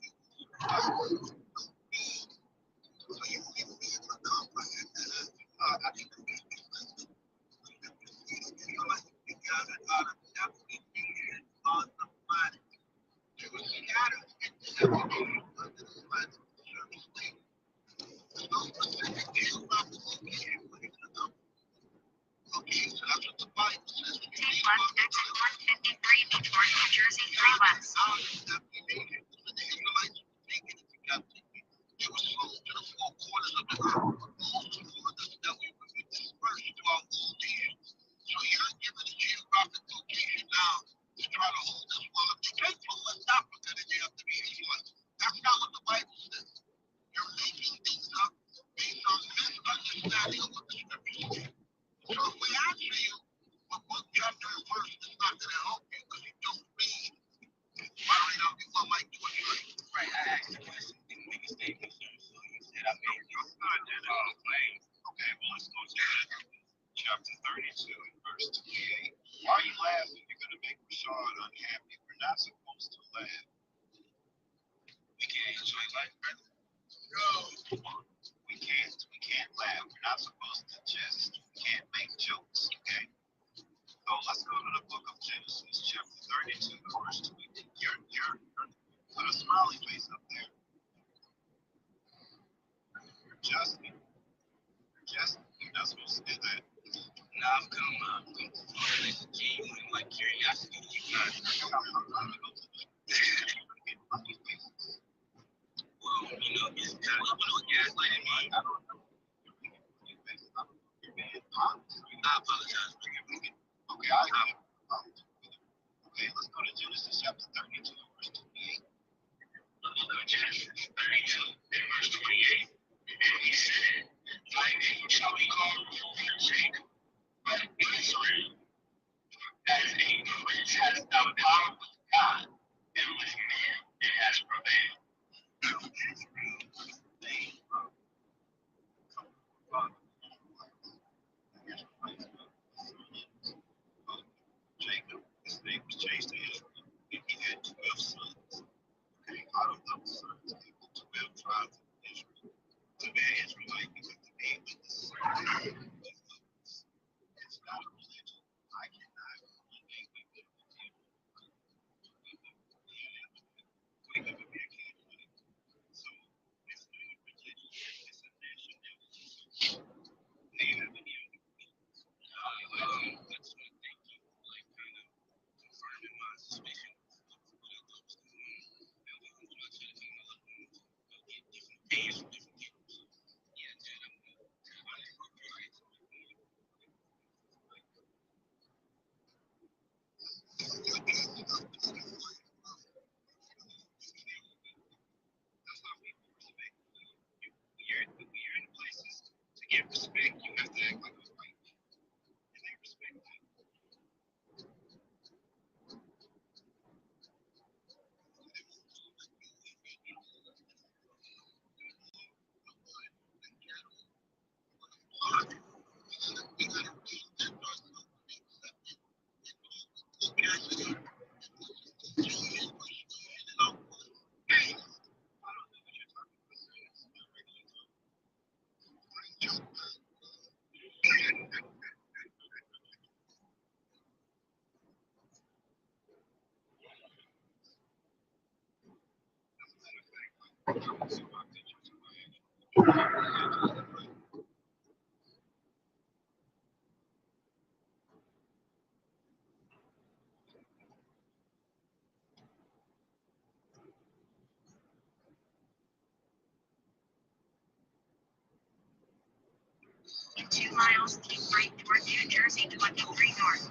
S2: Take left, exit 153 toward New Jersey 3 West.
S16: It was sold to the four corners of the earth, most of that we were dispersed throughout all nations. So you're given a geographic location now to try to hold this well. If you came from West Africa, then you have to be Israelite. That's not what the Bible says. You're making things up based on misunderstanding of what the scriptures say. So if we ask you what book, chapter, and verse is not going to help you because you don't read, why don't you help you what might do it right?
S2: Right, I asked the question, didn't make a statement, sir. So you said I made this claim.
S16: Okay, well, let's go to chapter 32 and verse 28. Why are you laughing? You're going to make Rashard unhappy. We're not supposed to laugh.
S2: We can't enjoy life, brother.
S16: No, we can't. We can't laugh. We're not supposed to jest. We can't make jokes, okay? So let's go to the book of Genesis, chapter 32, verse 20. You're put a smiley face up there. You're jesting. You're not supposed to do that.
S2: Now I'm come to Florida, genuine, like curiosity. You guys,
S16: I'm going to go to the
S2: well, it's kind of gaslighting me.
S16: I don't know.
S2: I apologize.
S16: Okay, okay, let's go to Genesis chapter 32, verse 28.
S2: Let's go to Genesis 32 and verse 28. And he said, thy name shall be called Jacob, but Israel, that name which has thou power with God, and with men it has prevailed.
S16: Jacob, his name was changed to Israel, and he had 12 sons. Okay, out of those sons, the 12 tribes of Israel. To be an Israelite, you have to be with the sons. It's not a religion. I cannot believe we could continue. We never be a king. So it's not a religion, it's a nationality. Do you have any other questions?
S2: That's what I think you like kind of confirming my suspicion of what I thought was going on. And when I try to take my look into get different opinions from different people. So yeah, Ted, I'm gonna try to incorporate some of the
S16: That's how people respect you. When you're in places to get respect, you have to act like a white man. And they respect that.
S2: In 2 miles, keep right toward New Jersey 23 north.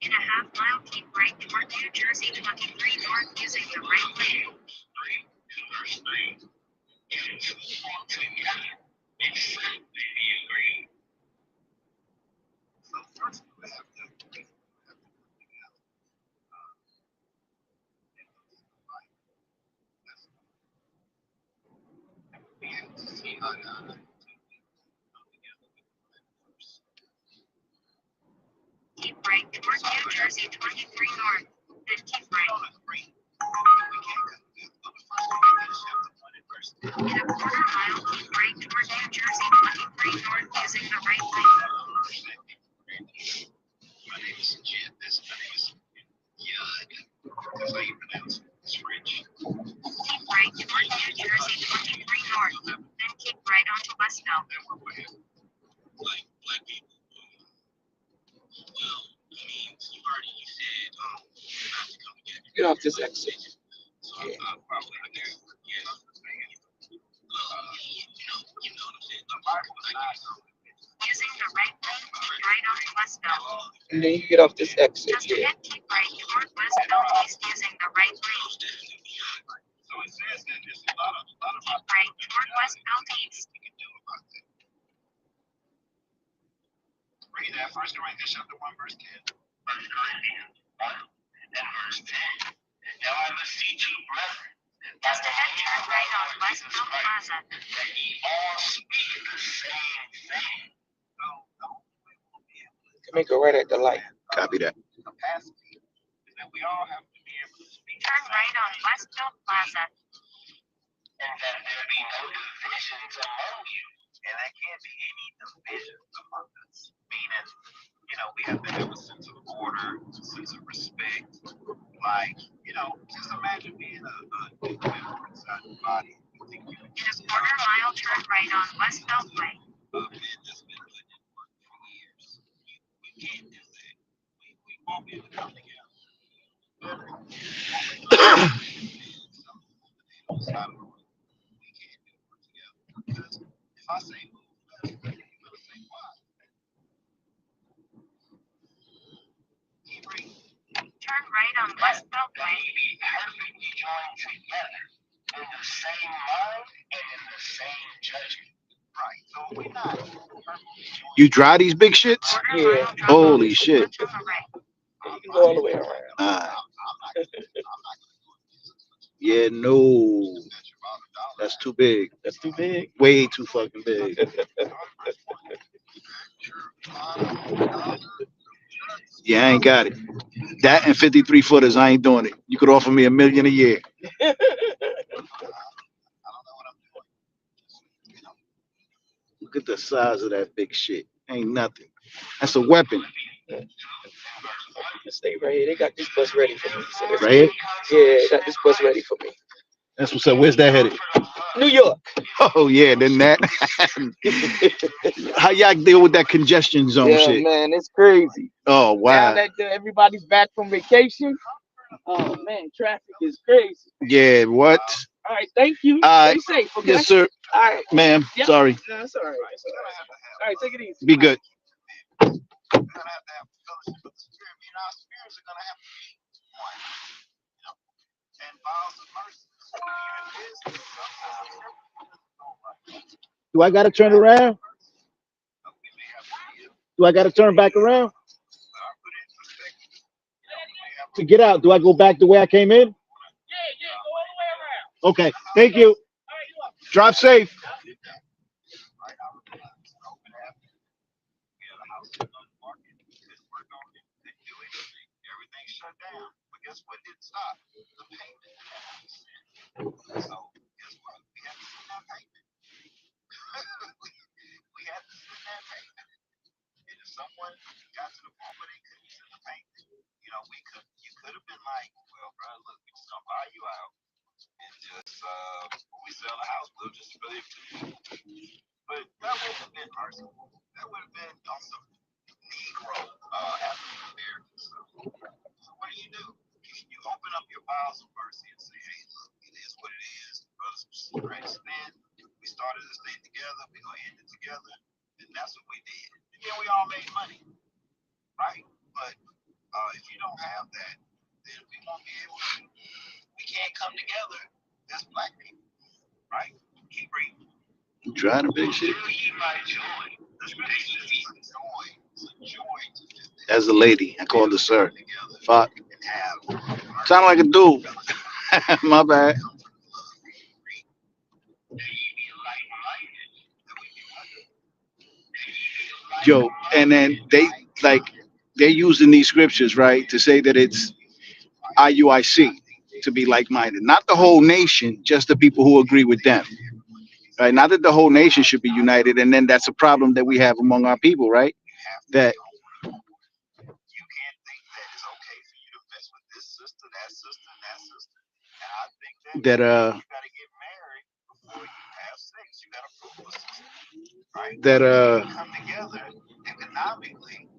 S2: In a half mile, keep right toward New Jersey 23 north using the right lane. Keep right toward New Jersey 23 north, then keep right. In a quarter mile, keep right toward New Jersey 23 north using the right lane. Keep right toward New Jersey 23 north, then keep right onto Westville.
S17: Get off this exit. Yeah.
S2: Using the right lane, keep right onto Westville.
S17: And then you get off this exit.
S2: Just
S17: Yeah.
S2: ahead, keep right toward Westville east using the right lane. Keep right toward Westville east.
S16: Read that 1 Corinthians chapter 1, verse 10. 1 Corinthians 1 and verse 10. Now I beseech you, brethren,
S2: Just ahead, turn right on Westville Plaza.
S16: that ye all speak the same thing.
S17: Can we go right at the light?
S4: Copy that.
S16: Capacity is that we all have to be able to speak.
S2: Turn right on Westville Plaza.
S16: And that there be no divisions among you. And there can't be any divisions among us. Meaning, we have to have a sense of order, a sense of respect. Like, just imagine being a new member inside the body.
S2: In a quarter mile, turn right on Westville Way.
S16: Man that's been putting in work for years. We can't do that. We won't be able to come together. We can't do work together. Because if I say move left, you better say why. Keep reading.
S2: Turn right on Westville Way.
S16: Be perfectly joined together in the same mind and in the same judgment. Right. So if we're not perfectly joined.
S4: You dry these big shits?
S2: Quarter
S17: Yeah.
S2: mile, drop
S4: Holy
S2: off
S4: shit.
S2: on the right.
S17: You can go all the way around.
S4: Yeah, no. That's too big.
S17: That's too big.
S4: Way too fucking big. Yeah, I ain't got it. That and 53 footers, I ain't doing it. You could offer me $1 million a year. Look at the size of that big shit. Ain't nothing. That's a weapon.
S17: Stay right here. They got this bus ready for me. So
S4: Right here?
S17: yeah, they got this bus ready for me.
S4: That's what's up. Where's that headed?
S17: New York.
S4: Oh yeah, then that. How y'all deal with that congestion zone
S17: Yeah,
S4: shit?
S17: man, it's crazy.
S4: Oh
S17: Now
S4: wow.
S17: that everybody's back from vacation, oh man, traffic is crazy.
S4: Yeah, what?
S17: All right, thank you.
S4: Uh,
S17: Stay safe, okay?
S4: yes, sir.
S17: All right,
S4: Ma'am,
S17: yep.
S4: sorry.
S17: No, it's all right. It's all right. All right, take it easy.
S4: Be good.
S16: We're gonna have to have fellowship with the spirit. Me and our spirits are gonna have to be one. You know? And bowels of mercy. Even business sometimes.
S4: Do I gotta turn around? Do I gotta turn back around? To get out, do I go back the way I came in? Okay, thank you. Drive safe.
S16: Everything shut down. But guess what didn't stop? The payment. So guess what? We had to send that payment. We had to send that payment. And if someone got to the point where they couldn't send the payment, you know, you could have been like, well, bro, look, we just gonna buy you out and just when we sell the house, we'll just split it to you. But that would have been merciful. That would have been on some Negro African American stuff. So what do? You open up your bowels of mercy and say, hey, look, it is what it is. Brothers and sisters, we started this thing together. We're going to end it together. And that's what we did. And then we all made money, right? But if you don't have that, then we won't be able to. We can't come together as black people, right? Keep reading.
S4: You trying to big shit? As a lady, I called her sir. Fuck. Sound like a dude. My bad. Yo, and then they're using these scriptures, right, to say that it's IUIC to be like-minded, not the whole nation, just the people who agree with them, right? Not that the whole nation should be united, and then that's a problem that we have among our people, right? That that that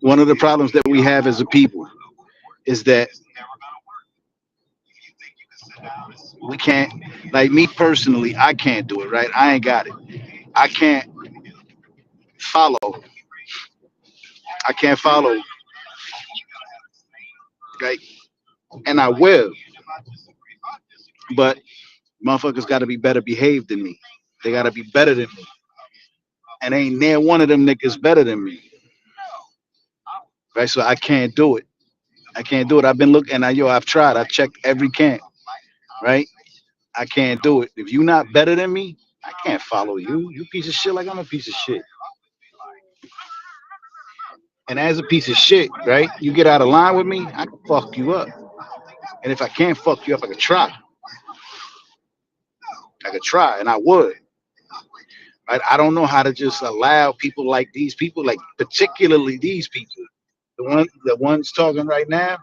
S4: one of the problems that we have as a people is that we can't, like me personally, I can't do it, right? I ain't got it. I can't follow. I can't follow, right? And I will, but motherfuckers got to be better behaved than me. They got to be better than me. And ain't near one of them niggas better than me, right? So I can't do it. I can't do it. I've been looking, and I've tried. I've checked every camp, right? I can't do it. If you're not better than me, I can't follow you. You piece of shit like I'm a piece of shit. And as a piece of shit, right? You get out of line with me, I can fuck you up. And if I can't fuck you up, I could try. I could try, and I would. Right? I don't know how to just allow people like these people, like particularly these people, the ones talking right now.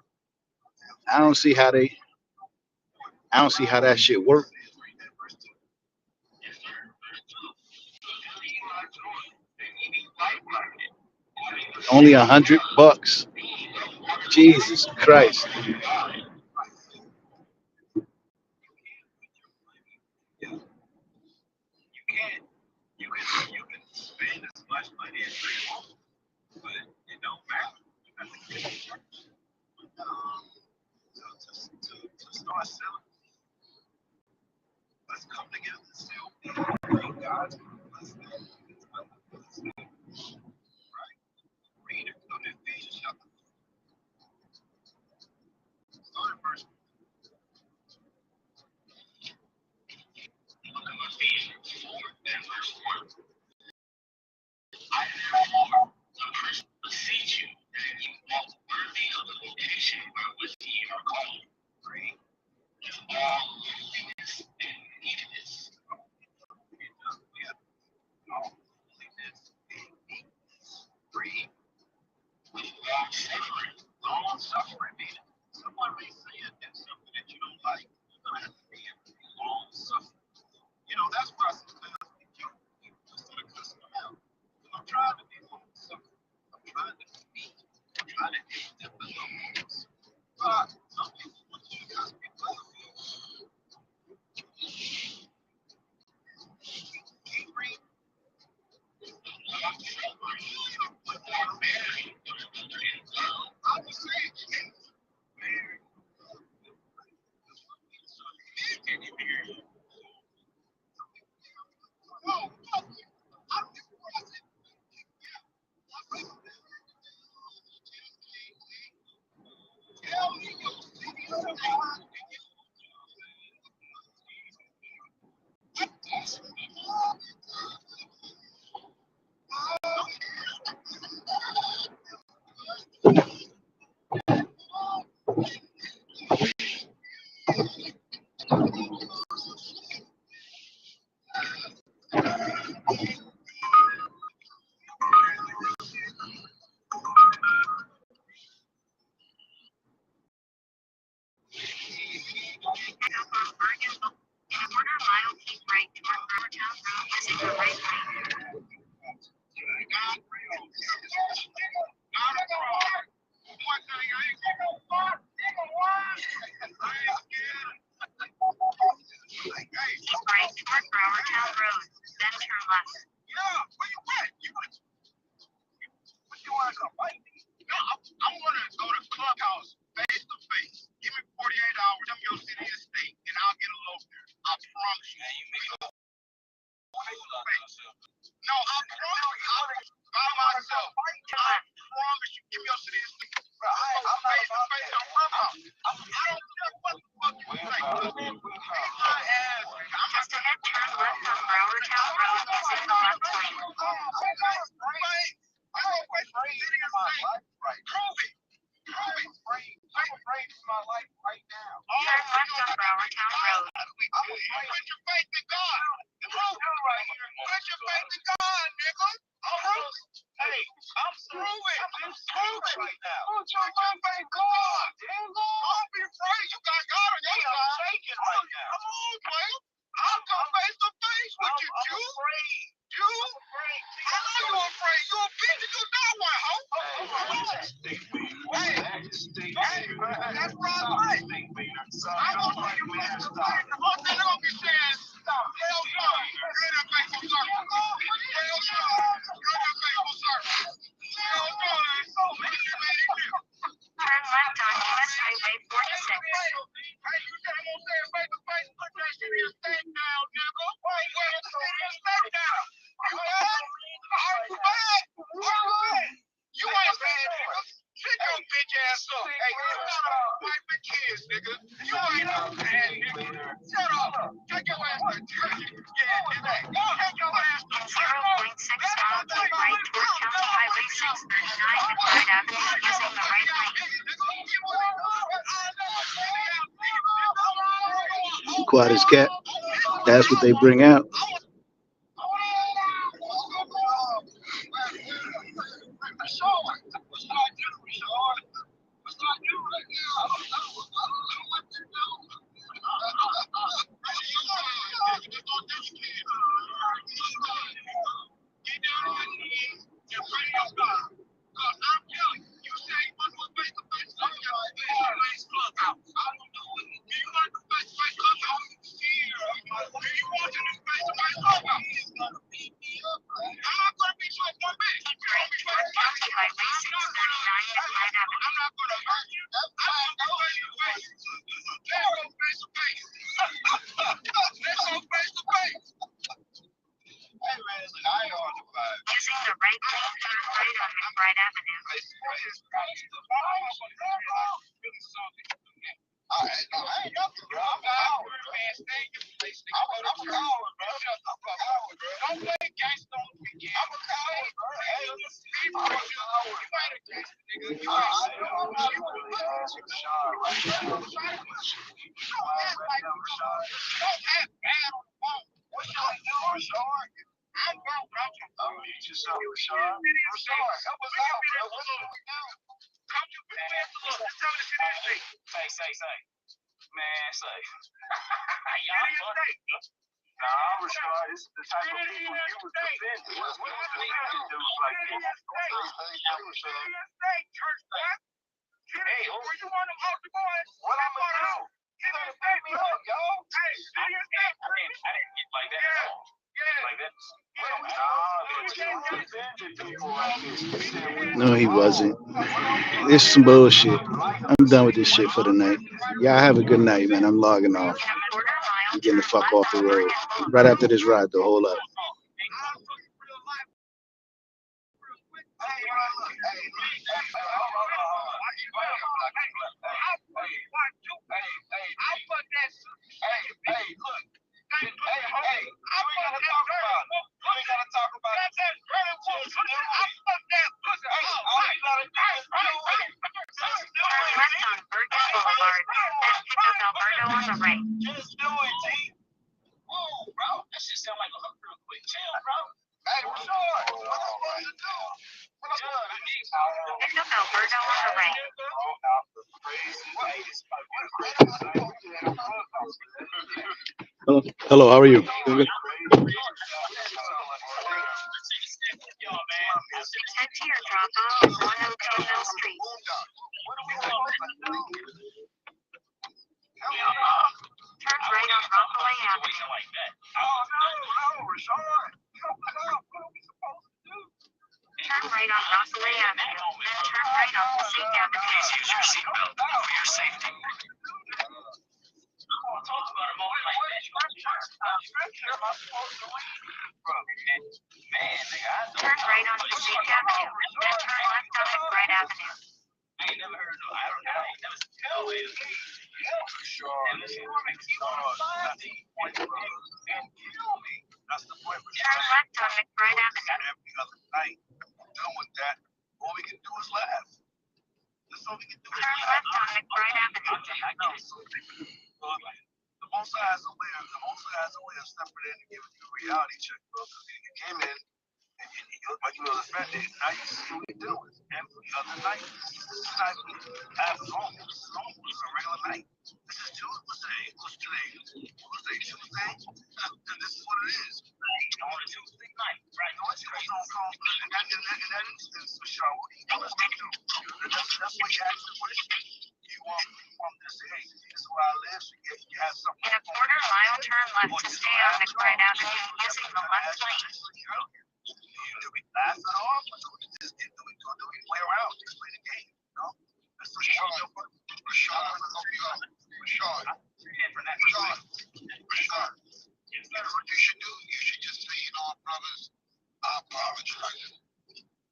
S4: I don't see how they. I don't see how that shit works. Only $100. Jesus Christ.
S16: I'm gonna go to Clubhouse face to face. Give me 48 hours. Tell me your city and state, and I'll get a loafer. I promise you. No, I promise you. By myself. I promise you. Give me your city and state. I'm face to face on Clubhouse. I don't care what the fuck you say. Beat my ass, nigga. I'm just ahead, turn left on Browertown Road using the left lane. I'm gonna wait for the city and state. Prove it. I'm afraid for my life right now. Turn left on Browertown Road. Put your faith in God. Put your faith in God, nigga. Hey, I'm prove it. Prove it right now. Put your faith in God. Don't be afraid. You got God on your side. Shaking right now. Come on, player. I'll come face to face with you, Jew. You? I know you're afraid. You're a bitch. You know one, ho. Hey, that's right. I want to you face to face. The whole thing they're going to be saying, hell no. You're in that faithful circle. Hell no. You're in that faithful circle. Hell no. Turn left on US Highway 46. Hey, you said I'm going to say it face to face. Put that shit in your state now, nigga. Wait, put that shit in your state now. You bad? Are you bad? You ain't bad, nigga. Sit your bitch ass up. Hey, you got a wife and kids, nigga. You ain't no bad, nigga. Shut up. Take your ass to church. Yeah, nigga. Take your ass to church. 0.6 miles to right toward County Highway 639 McBride Avenue using the right lane.
S4: Quiet as cat. That's what they bring out. Using the right lane, turn right on McBride Avenue. I ain't nothing, bro. I'm out, man. Stay in your place, nigga. I'm a coward, bro. Don't play gangsta on the weekend. I'm a coward, bro. Hey, people, you ain't a gangsta, nigga. You ain't don't act bad on the phone. What y'all doing, Rashard? I'm broke, bro. I'll meet you some, Rashard. Rashard, help us out, bro. What do we do? Come to me, man. Look, just tell me the shit is say. Man, say. Y'all funny. Nah, Rashard, this is the type of people you was defending. What do you do like this? Hey, where you want them out the boys? What I'm gonna do? You gonna pay me up, yo? Hey, I didn't get like that at all. Like that. No, he wasn't. It's some bullshit. I'm done with this shit for the night. Y'all have a good night, man. I'm logging off. I'm getting the fuck off the road. Right after this ride, though. Hold up.
S2: Boulevard, then pick up Alberto on the right.
S9: Just do it, T. Whoa, bro. That shit sound like a hook real quick. Chill, bro. Hey, Rashard, what am I supposed to do?
S2: Pick up Alberto on the right.
S4: Hello. Hello, how are you? Good.
S2: Head to your drop-off, 102 Mill Street. Turn right on Rockaway Avenue. Turn right on Rockaway Avenue, then turn right on Passaic Avenue.
S9: Please use your seatbelt for your safety.
S2: Turn right on Passaic Avenue, then turn left on McBride Avenue.
S9: I ain't never heard no, I don't know, I ain't never tell it. That's the point.
S2: Turn left on McBride Avenue.
S9: Every other night, done with that, all we can do is laugh. That's all we can do is
S2: Turn
S9: laugh.
S2: left on McBride Avenue.
S9: The most has a way of stepping in and giving you a reality check, bro. Because you came in and you look like you was offended. Now you see what you're doing. Every other night, this is not even half long. This is almost a regular night. This is Tuesday. What's today? Tuesday? And this is what it is. On a Tuesday night, right? No, it's crazy. And that instance, for sure, what you want us to do? That's what you ask the question. You want me to say, hey, this is where I live, so you have something.
S2: In a quarter mile, turn left to stay on McBride Avenue using the left lane.
S9: Do we laugh it off, or do we play around? Just play the game, you know? That's for sure.
S16: Rashard, what you should do, you should just say, you know, brothers, I apologize.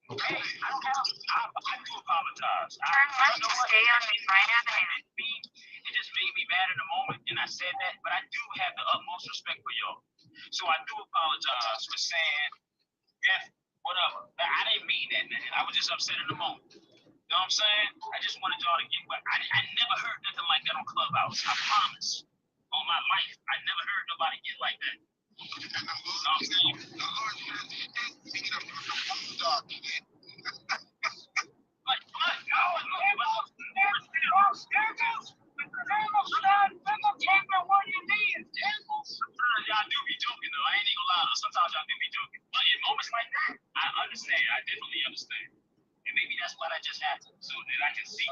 S9: Okay? I do apologize.
S2: Turn left to stay on McBride Avenue.
S9: It just made me mad in the moment, and I said that, but I do have the utmost respect for y'all. So I do apologize for saying, yeah, whatever. I didn't mean that, man. I was just upset in the moment. You know what I'm saying? I just wanted y'all to get what I never heard nothing like that on Clubhouse. I promise. On my life, I never heard nobody get like that. You know what I'm saying?
S16: The Lord says, speaking of the bulldog,
S9: Like, what? Sometimes y'all do be joking, though. I ain't even gonna lie. Sometimes y'all do be joking. But in moments like that, I understand. I definitely understand. And maybe that's what I just had to, so that I can see.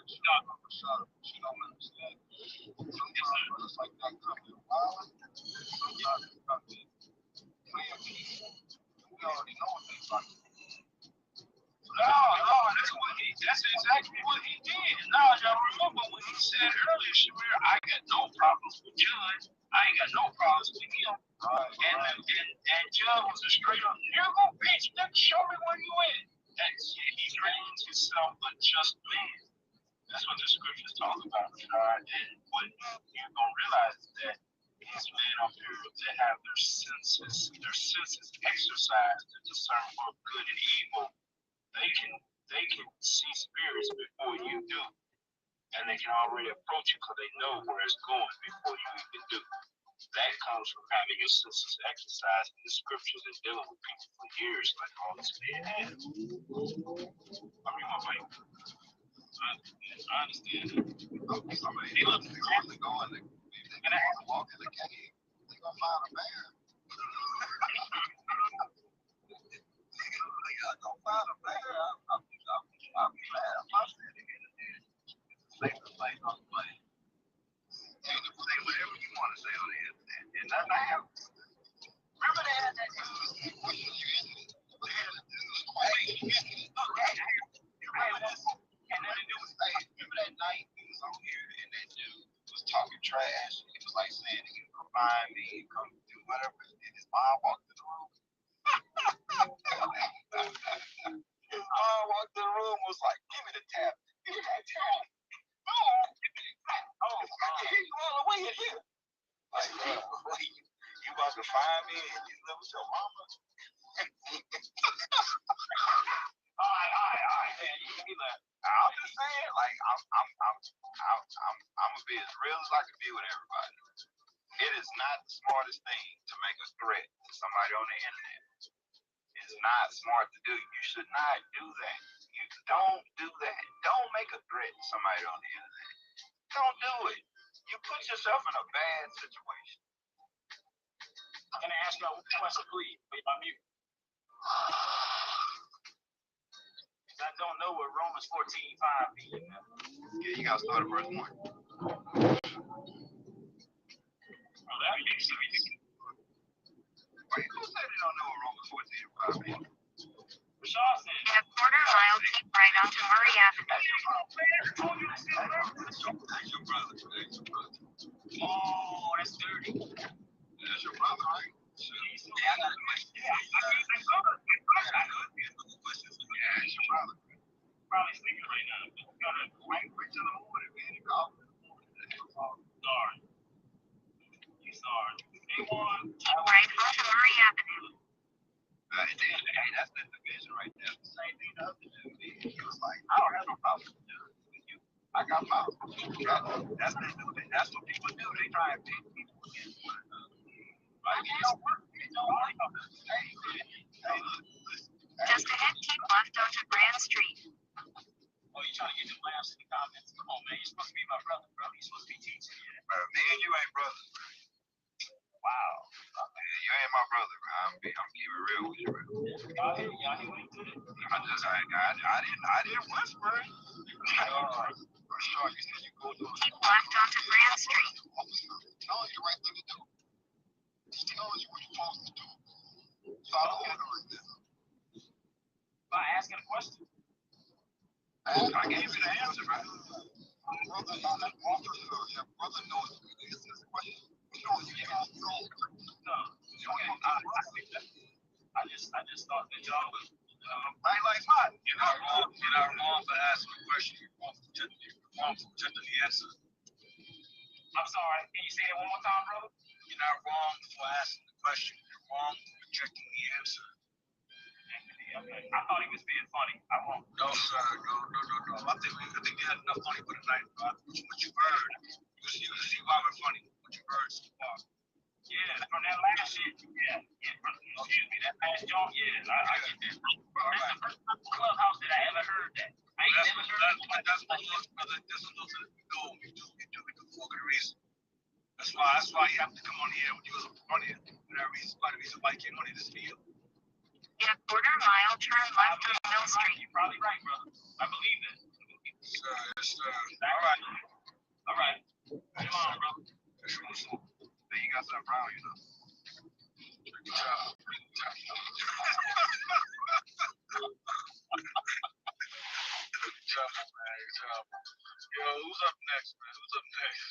S16: she don't understand. Sometimes it's like that comes in violence. Sometimes it comes in playing people. We already know what they like.
S9: No, that's exactly what he did. Now, y'all remember when he said earlier, Shamir, I got no problems with Judge. I ain't got no problems with him. And Judge was a straight up, you go, bitch, nigga, show me where you at. He drains himself a just man. That's what the scriptures talk about, God. And what you're going to realize is that these men are here to have their senses exercised to discern both good and evil. They can see spirits before you do, and they can already approach it because they know where it's going before you even do. That comes from having your senses exercised in the scriptures and dealing with people for years, like all this man has. I mean, my wife. I understand.
S16: Somebody look, they want to go and they want to walk in the cave. They're going to find a bear. They're going to find a bear. I'll be mad. I'm not saying it is. It's the safest place on the planet. You can say whatever you want to say on the internet. And nothing happens. Remember they had that question you answered? They had a question. Remember this? And then it was like, remember that night we was on here and that dude was talking trash. He was like saying he could find me, come do whatever. And his mom walked in the room. His mom walked in the room was like, give me the tab. Give me that tab. No, give me the tab. Oh, I can hear you all the way in here. Like, you about to find me and you live with your mama? All right, man. You can be like, I'm just saying, like, I'm
S2: as real as I can be with everybody. It is not the smartest thing to make a threat to somebody on the internet. It's not smart to do. You should not do that. You don't do that. Don't make a threat to somebody on the internet. Don't do it. You put yourself in a bad situation.
S10: Can I ask you a question, please? I'm mute. I don't know what Romans 14:5 means.
S2: Yeah, you gotta start at verse 1.
S10: Well, that makes sense.
S2: Wait, who said they don't know what Romans 14:5 means?
S10: Shaw said.
S12: In a quarter mile, keep right onto Murray Avenue.
S2: That's your brother. That's your brother.
S10: Oh, that's dirty.
S2: That's your brother, right?
S10: Yeah, I got a question. Yeah, I could be a couple questions.
S2: Yeah, that's your brother.
S10: Probably sleeping right now.
S2: Wait till the morning, man. He called me.
S10: Sorry. You sorry. A1.
S12: Keep right onto Murray Avenue.
S2: Hey, that's the division right there. The same thing the other dude did. He was like, I don't have no problem with you. I got problems. That's what people do. They try and pick people against one another. Like, it don't work. It don't work. Hey, look, listen.
S12: Just ahead, keep left onto Grand Street.
S10: Oh, you trying to get your laughs in the comments? Come on, man. You're supposed to be my brother, bro. You're supposed to be teaching.
S2: Bro, me and you ain't brothers, bro.
S10: Wow.
S2: You ain't my brother, bro. I'm keeping it real with you, bro.
S10: Y'all hear what he did?
S2: I didn't whisper it. Sure, you said you go to
S12: Keep left onto Grand Street.
S16: Telling you the right thing to do. He's telling you what you're supposed to do. Follow order like this.
S10: By asking a question.
S2: I gave you the answer, bro.
S16: Brother, not officer. Your brother knows you can answer this question. You know you can't go.
S10: No. I just thought that y'all was,
S2: like what? You're not wrong for asking a question. You're wrong for pretending the answer.
S10: I'm sorry. Can you say it one more time, brother?
S2: You're not wrong for asking the question. You're wrong for rejecting the answer.
S10: Okay. I thought he was being funny. I won't.
S2: No, sir. No. I think you had enough funny for tonight. What you heard. You see why we're funny. What you heard so far.
S10: Yeah, from that last shit. Yeah. Excuse me, that last joint. Yeah, I get that. That's the first time in Clubhouse that I ever heard that. I ain't never heard that.
S2: That's what brother. That's what we do for good reason. That's why you have to come on here when you was on here. Whatever reason, somebody came on here to steal.
S12: In a quarter mile, turn left on Mill Street.
S10: You're probably right, brother. I believe it.
S2: Sir.
S10: All right. Come on, bro.
S2: Then you got something wrong, you know. Good job. Good job, man. Good job. Yo, who's up next, man? Who's up next?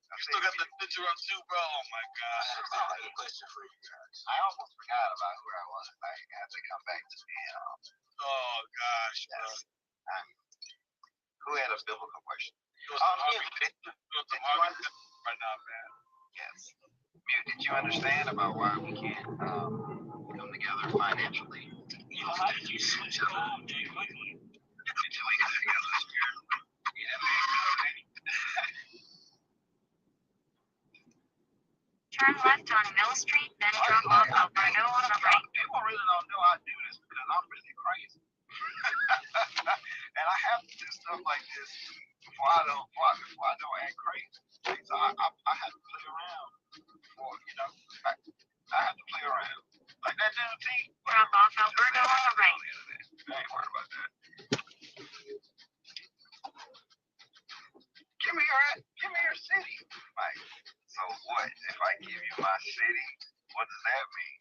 S2: You still got the picture up too, bro? Oh my God.
S6: I have a question for you guys. I almost forgot about who I was. I have to come back to me.
S2: Oh gosh, bro.
S6: Who had a biblical question?
S2: Right now, man.
S6: Yes. Did you understand about why we can't come together financially?
S10: How did you switch it on, Jay, quickly?
S6: Until we get together spiritually.
S12: Turn left on Mill Street, then drop off Alberto on the right.
S2: People really don't know I do this because I'm really crazy. And I have to do stuff like this before I don't act crazy. So I have to play around before, I have to play around. Like that dude T.
S12: Drop off Alberto on the right.
S2: I ain't worried about that. Give me your city. Like, so what? If I give you my city, what does that mean?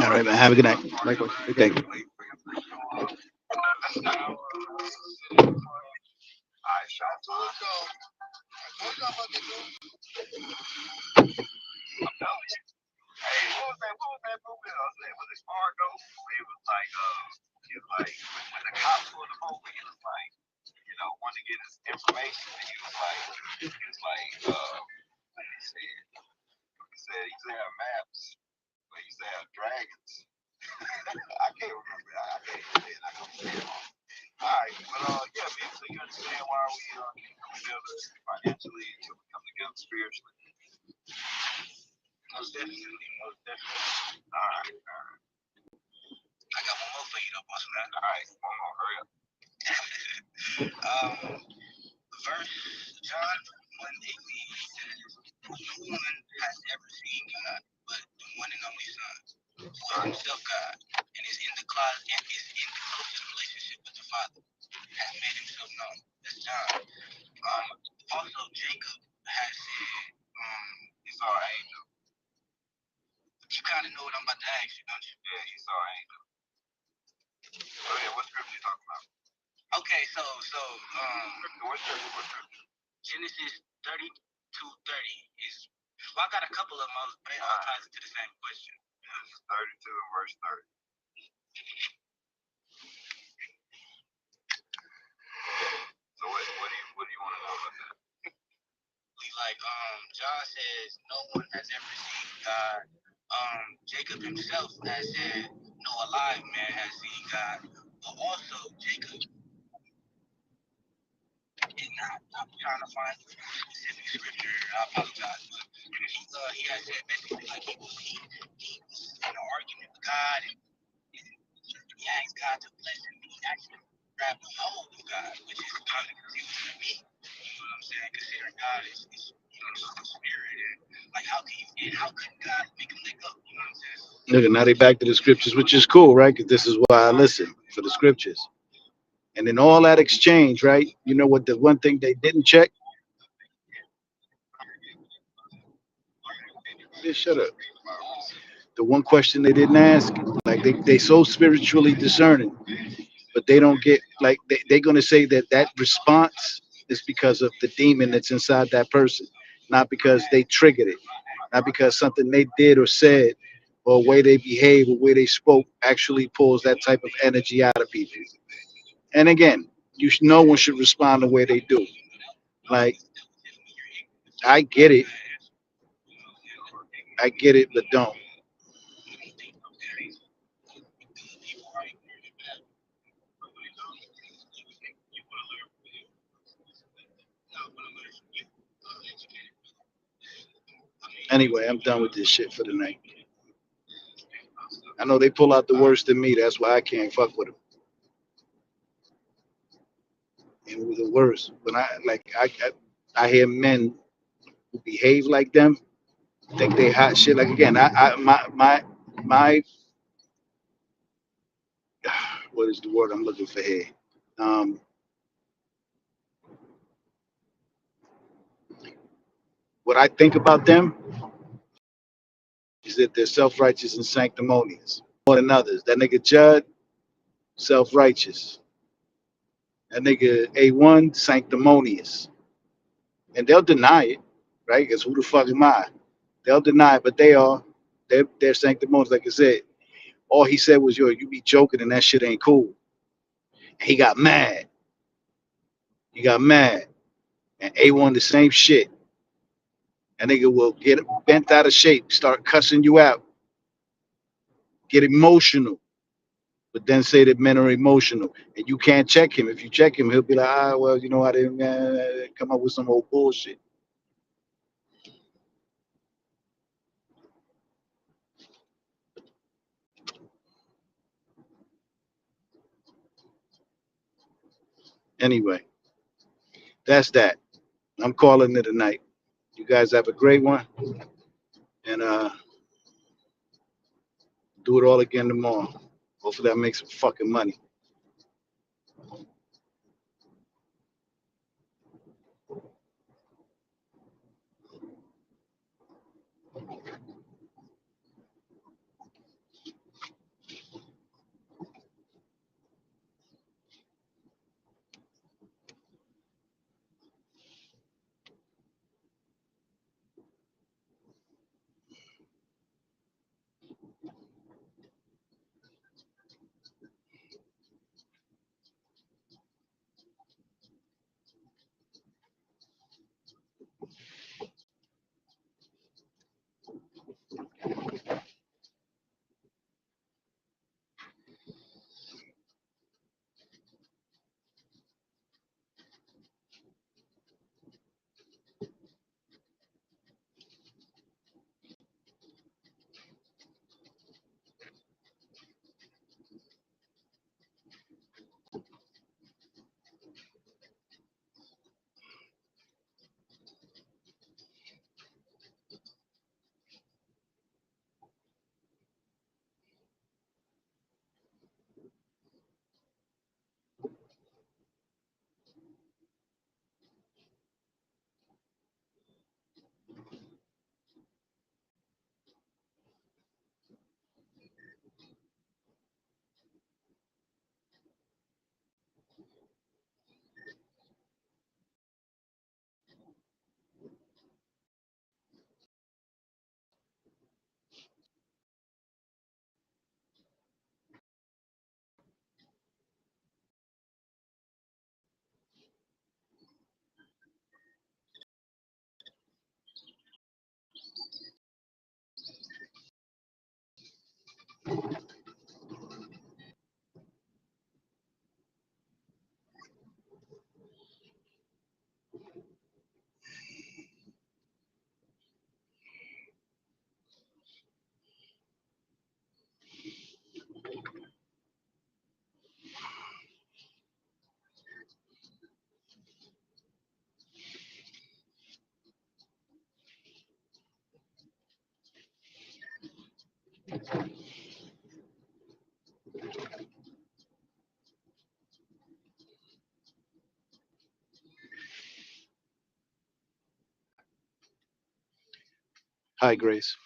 S4: All right, man. Have a good night. Likewise. Thank you.
S2: I shot
S16: told y'all about the dude.
S2: I'm telling you. Hey, what was that movie? Was it Fargo? It was like when the cops were in the movie, it was like, wanted to get his information, and he was like, what he said? He said he used to have maps, but he used to have dragons. I can't remember. I can't say it. I can't say it. All right, but yeah, man. So you understand why we verse John 1:18 says, "No one has ever seen God, but the one and only Son, who is himself God, and is in the closet and is in the closest relationship with the Father, has made himself known." That's John. Also Jacob has said, it's all right. You kind of know what I'm about to ask you, don't you? Yeah, he's all right. Oh yeah, what scripture you talking about? Okay, so what scripture? Genesis 32:30 is. Well, I got a couple of them, but it all ties into the same question. Genesis 32 and verse 30. So what do you want to know about that? Like John says, no one has ever seen God. Jacob himself has said, no alive man has seen God. But also Jacob is not. I'm trying to find a specific scripture. I apologize, but he has said basically like he was in an argument with God, and he asked God to bless him. He actually grabbed a hold of God, which is kind of confusing to me. You know what I'm saying? Considering God is the spirit, and like how could God make him let go? You know what I'm saying?
S4: Look, now they back to the scriptures, which is cool, right? Because this is why I listen for the scriptures. And in all that exchange, right? You know what? The one thing they didn't check. Yeah, shut up. The one question they didn't ask, like they so spiritually discerning, but they don't get like they're gonna say that that response is because of the demon that's inside that person, not because they triggered it, not because something they did or said or way they behave or way they spoke actually pulls that type of energy out of people. And again, no one should respond the way they do. Like I I get it, but don't. Anyway, I'm done with this shit for the night. I know they pull out the worst in me. That's why I can't fuck with them. And with the worst, when I hear men who behave like them, think they hot shit. Like again, my what is the word I'm looking for here? Um, what I think about them is that they're self-righteous and sanctimonious more than others. That nigga Judd, self-righteous. That nigga A1, sanctimonious. And they'll deny it, right? Because who the fuck am I? They'll deny it, but they are. They're sanctimonious. Like I said, all he said was, yo, you be joking and that shit ain't cool. And he got mad. He got mad. And A1 the same shit. That nigga will get bent out of shape, start cussing you out, get emotional, but then say that men are emotional. And you can't check him. If you check him, he'll be like, well, you know, I didn't come up with some old bullshit. Anyway, that's that. I'm calling it a night. You guys have a great one. And do it all again tomorrow. Hopefully I make some fucking money. Hi, Grace.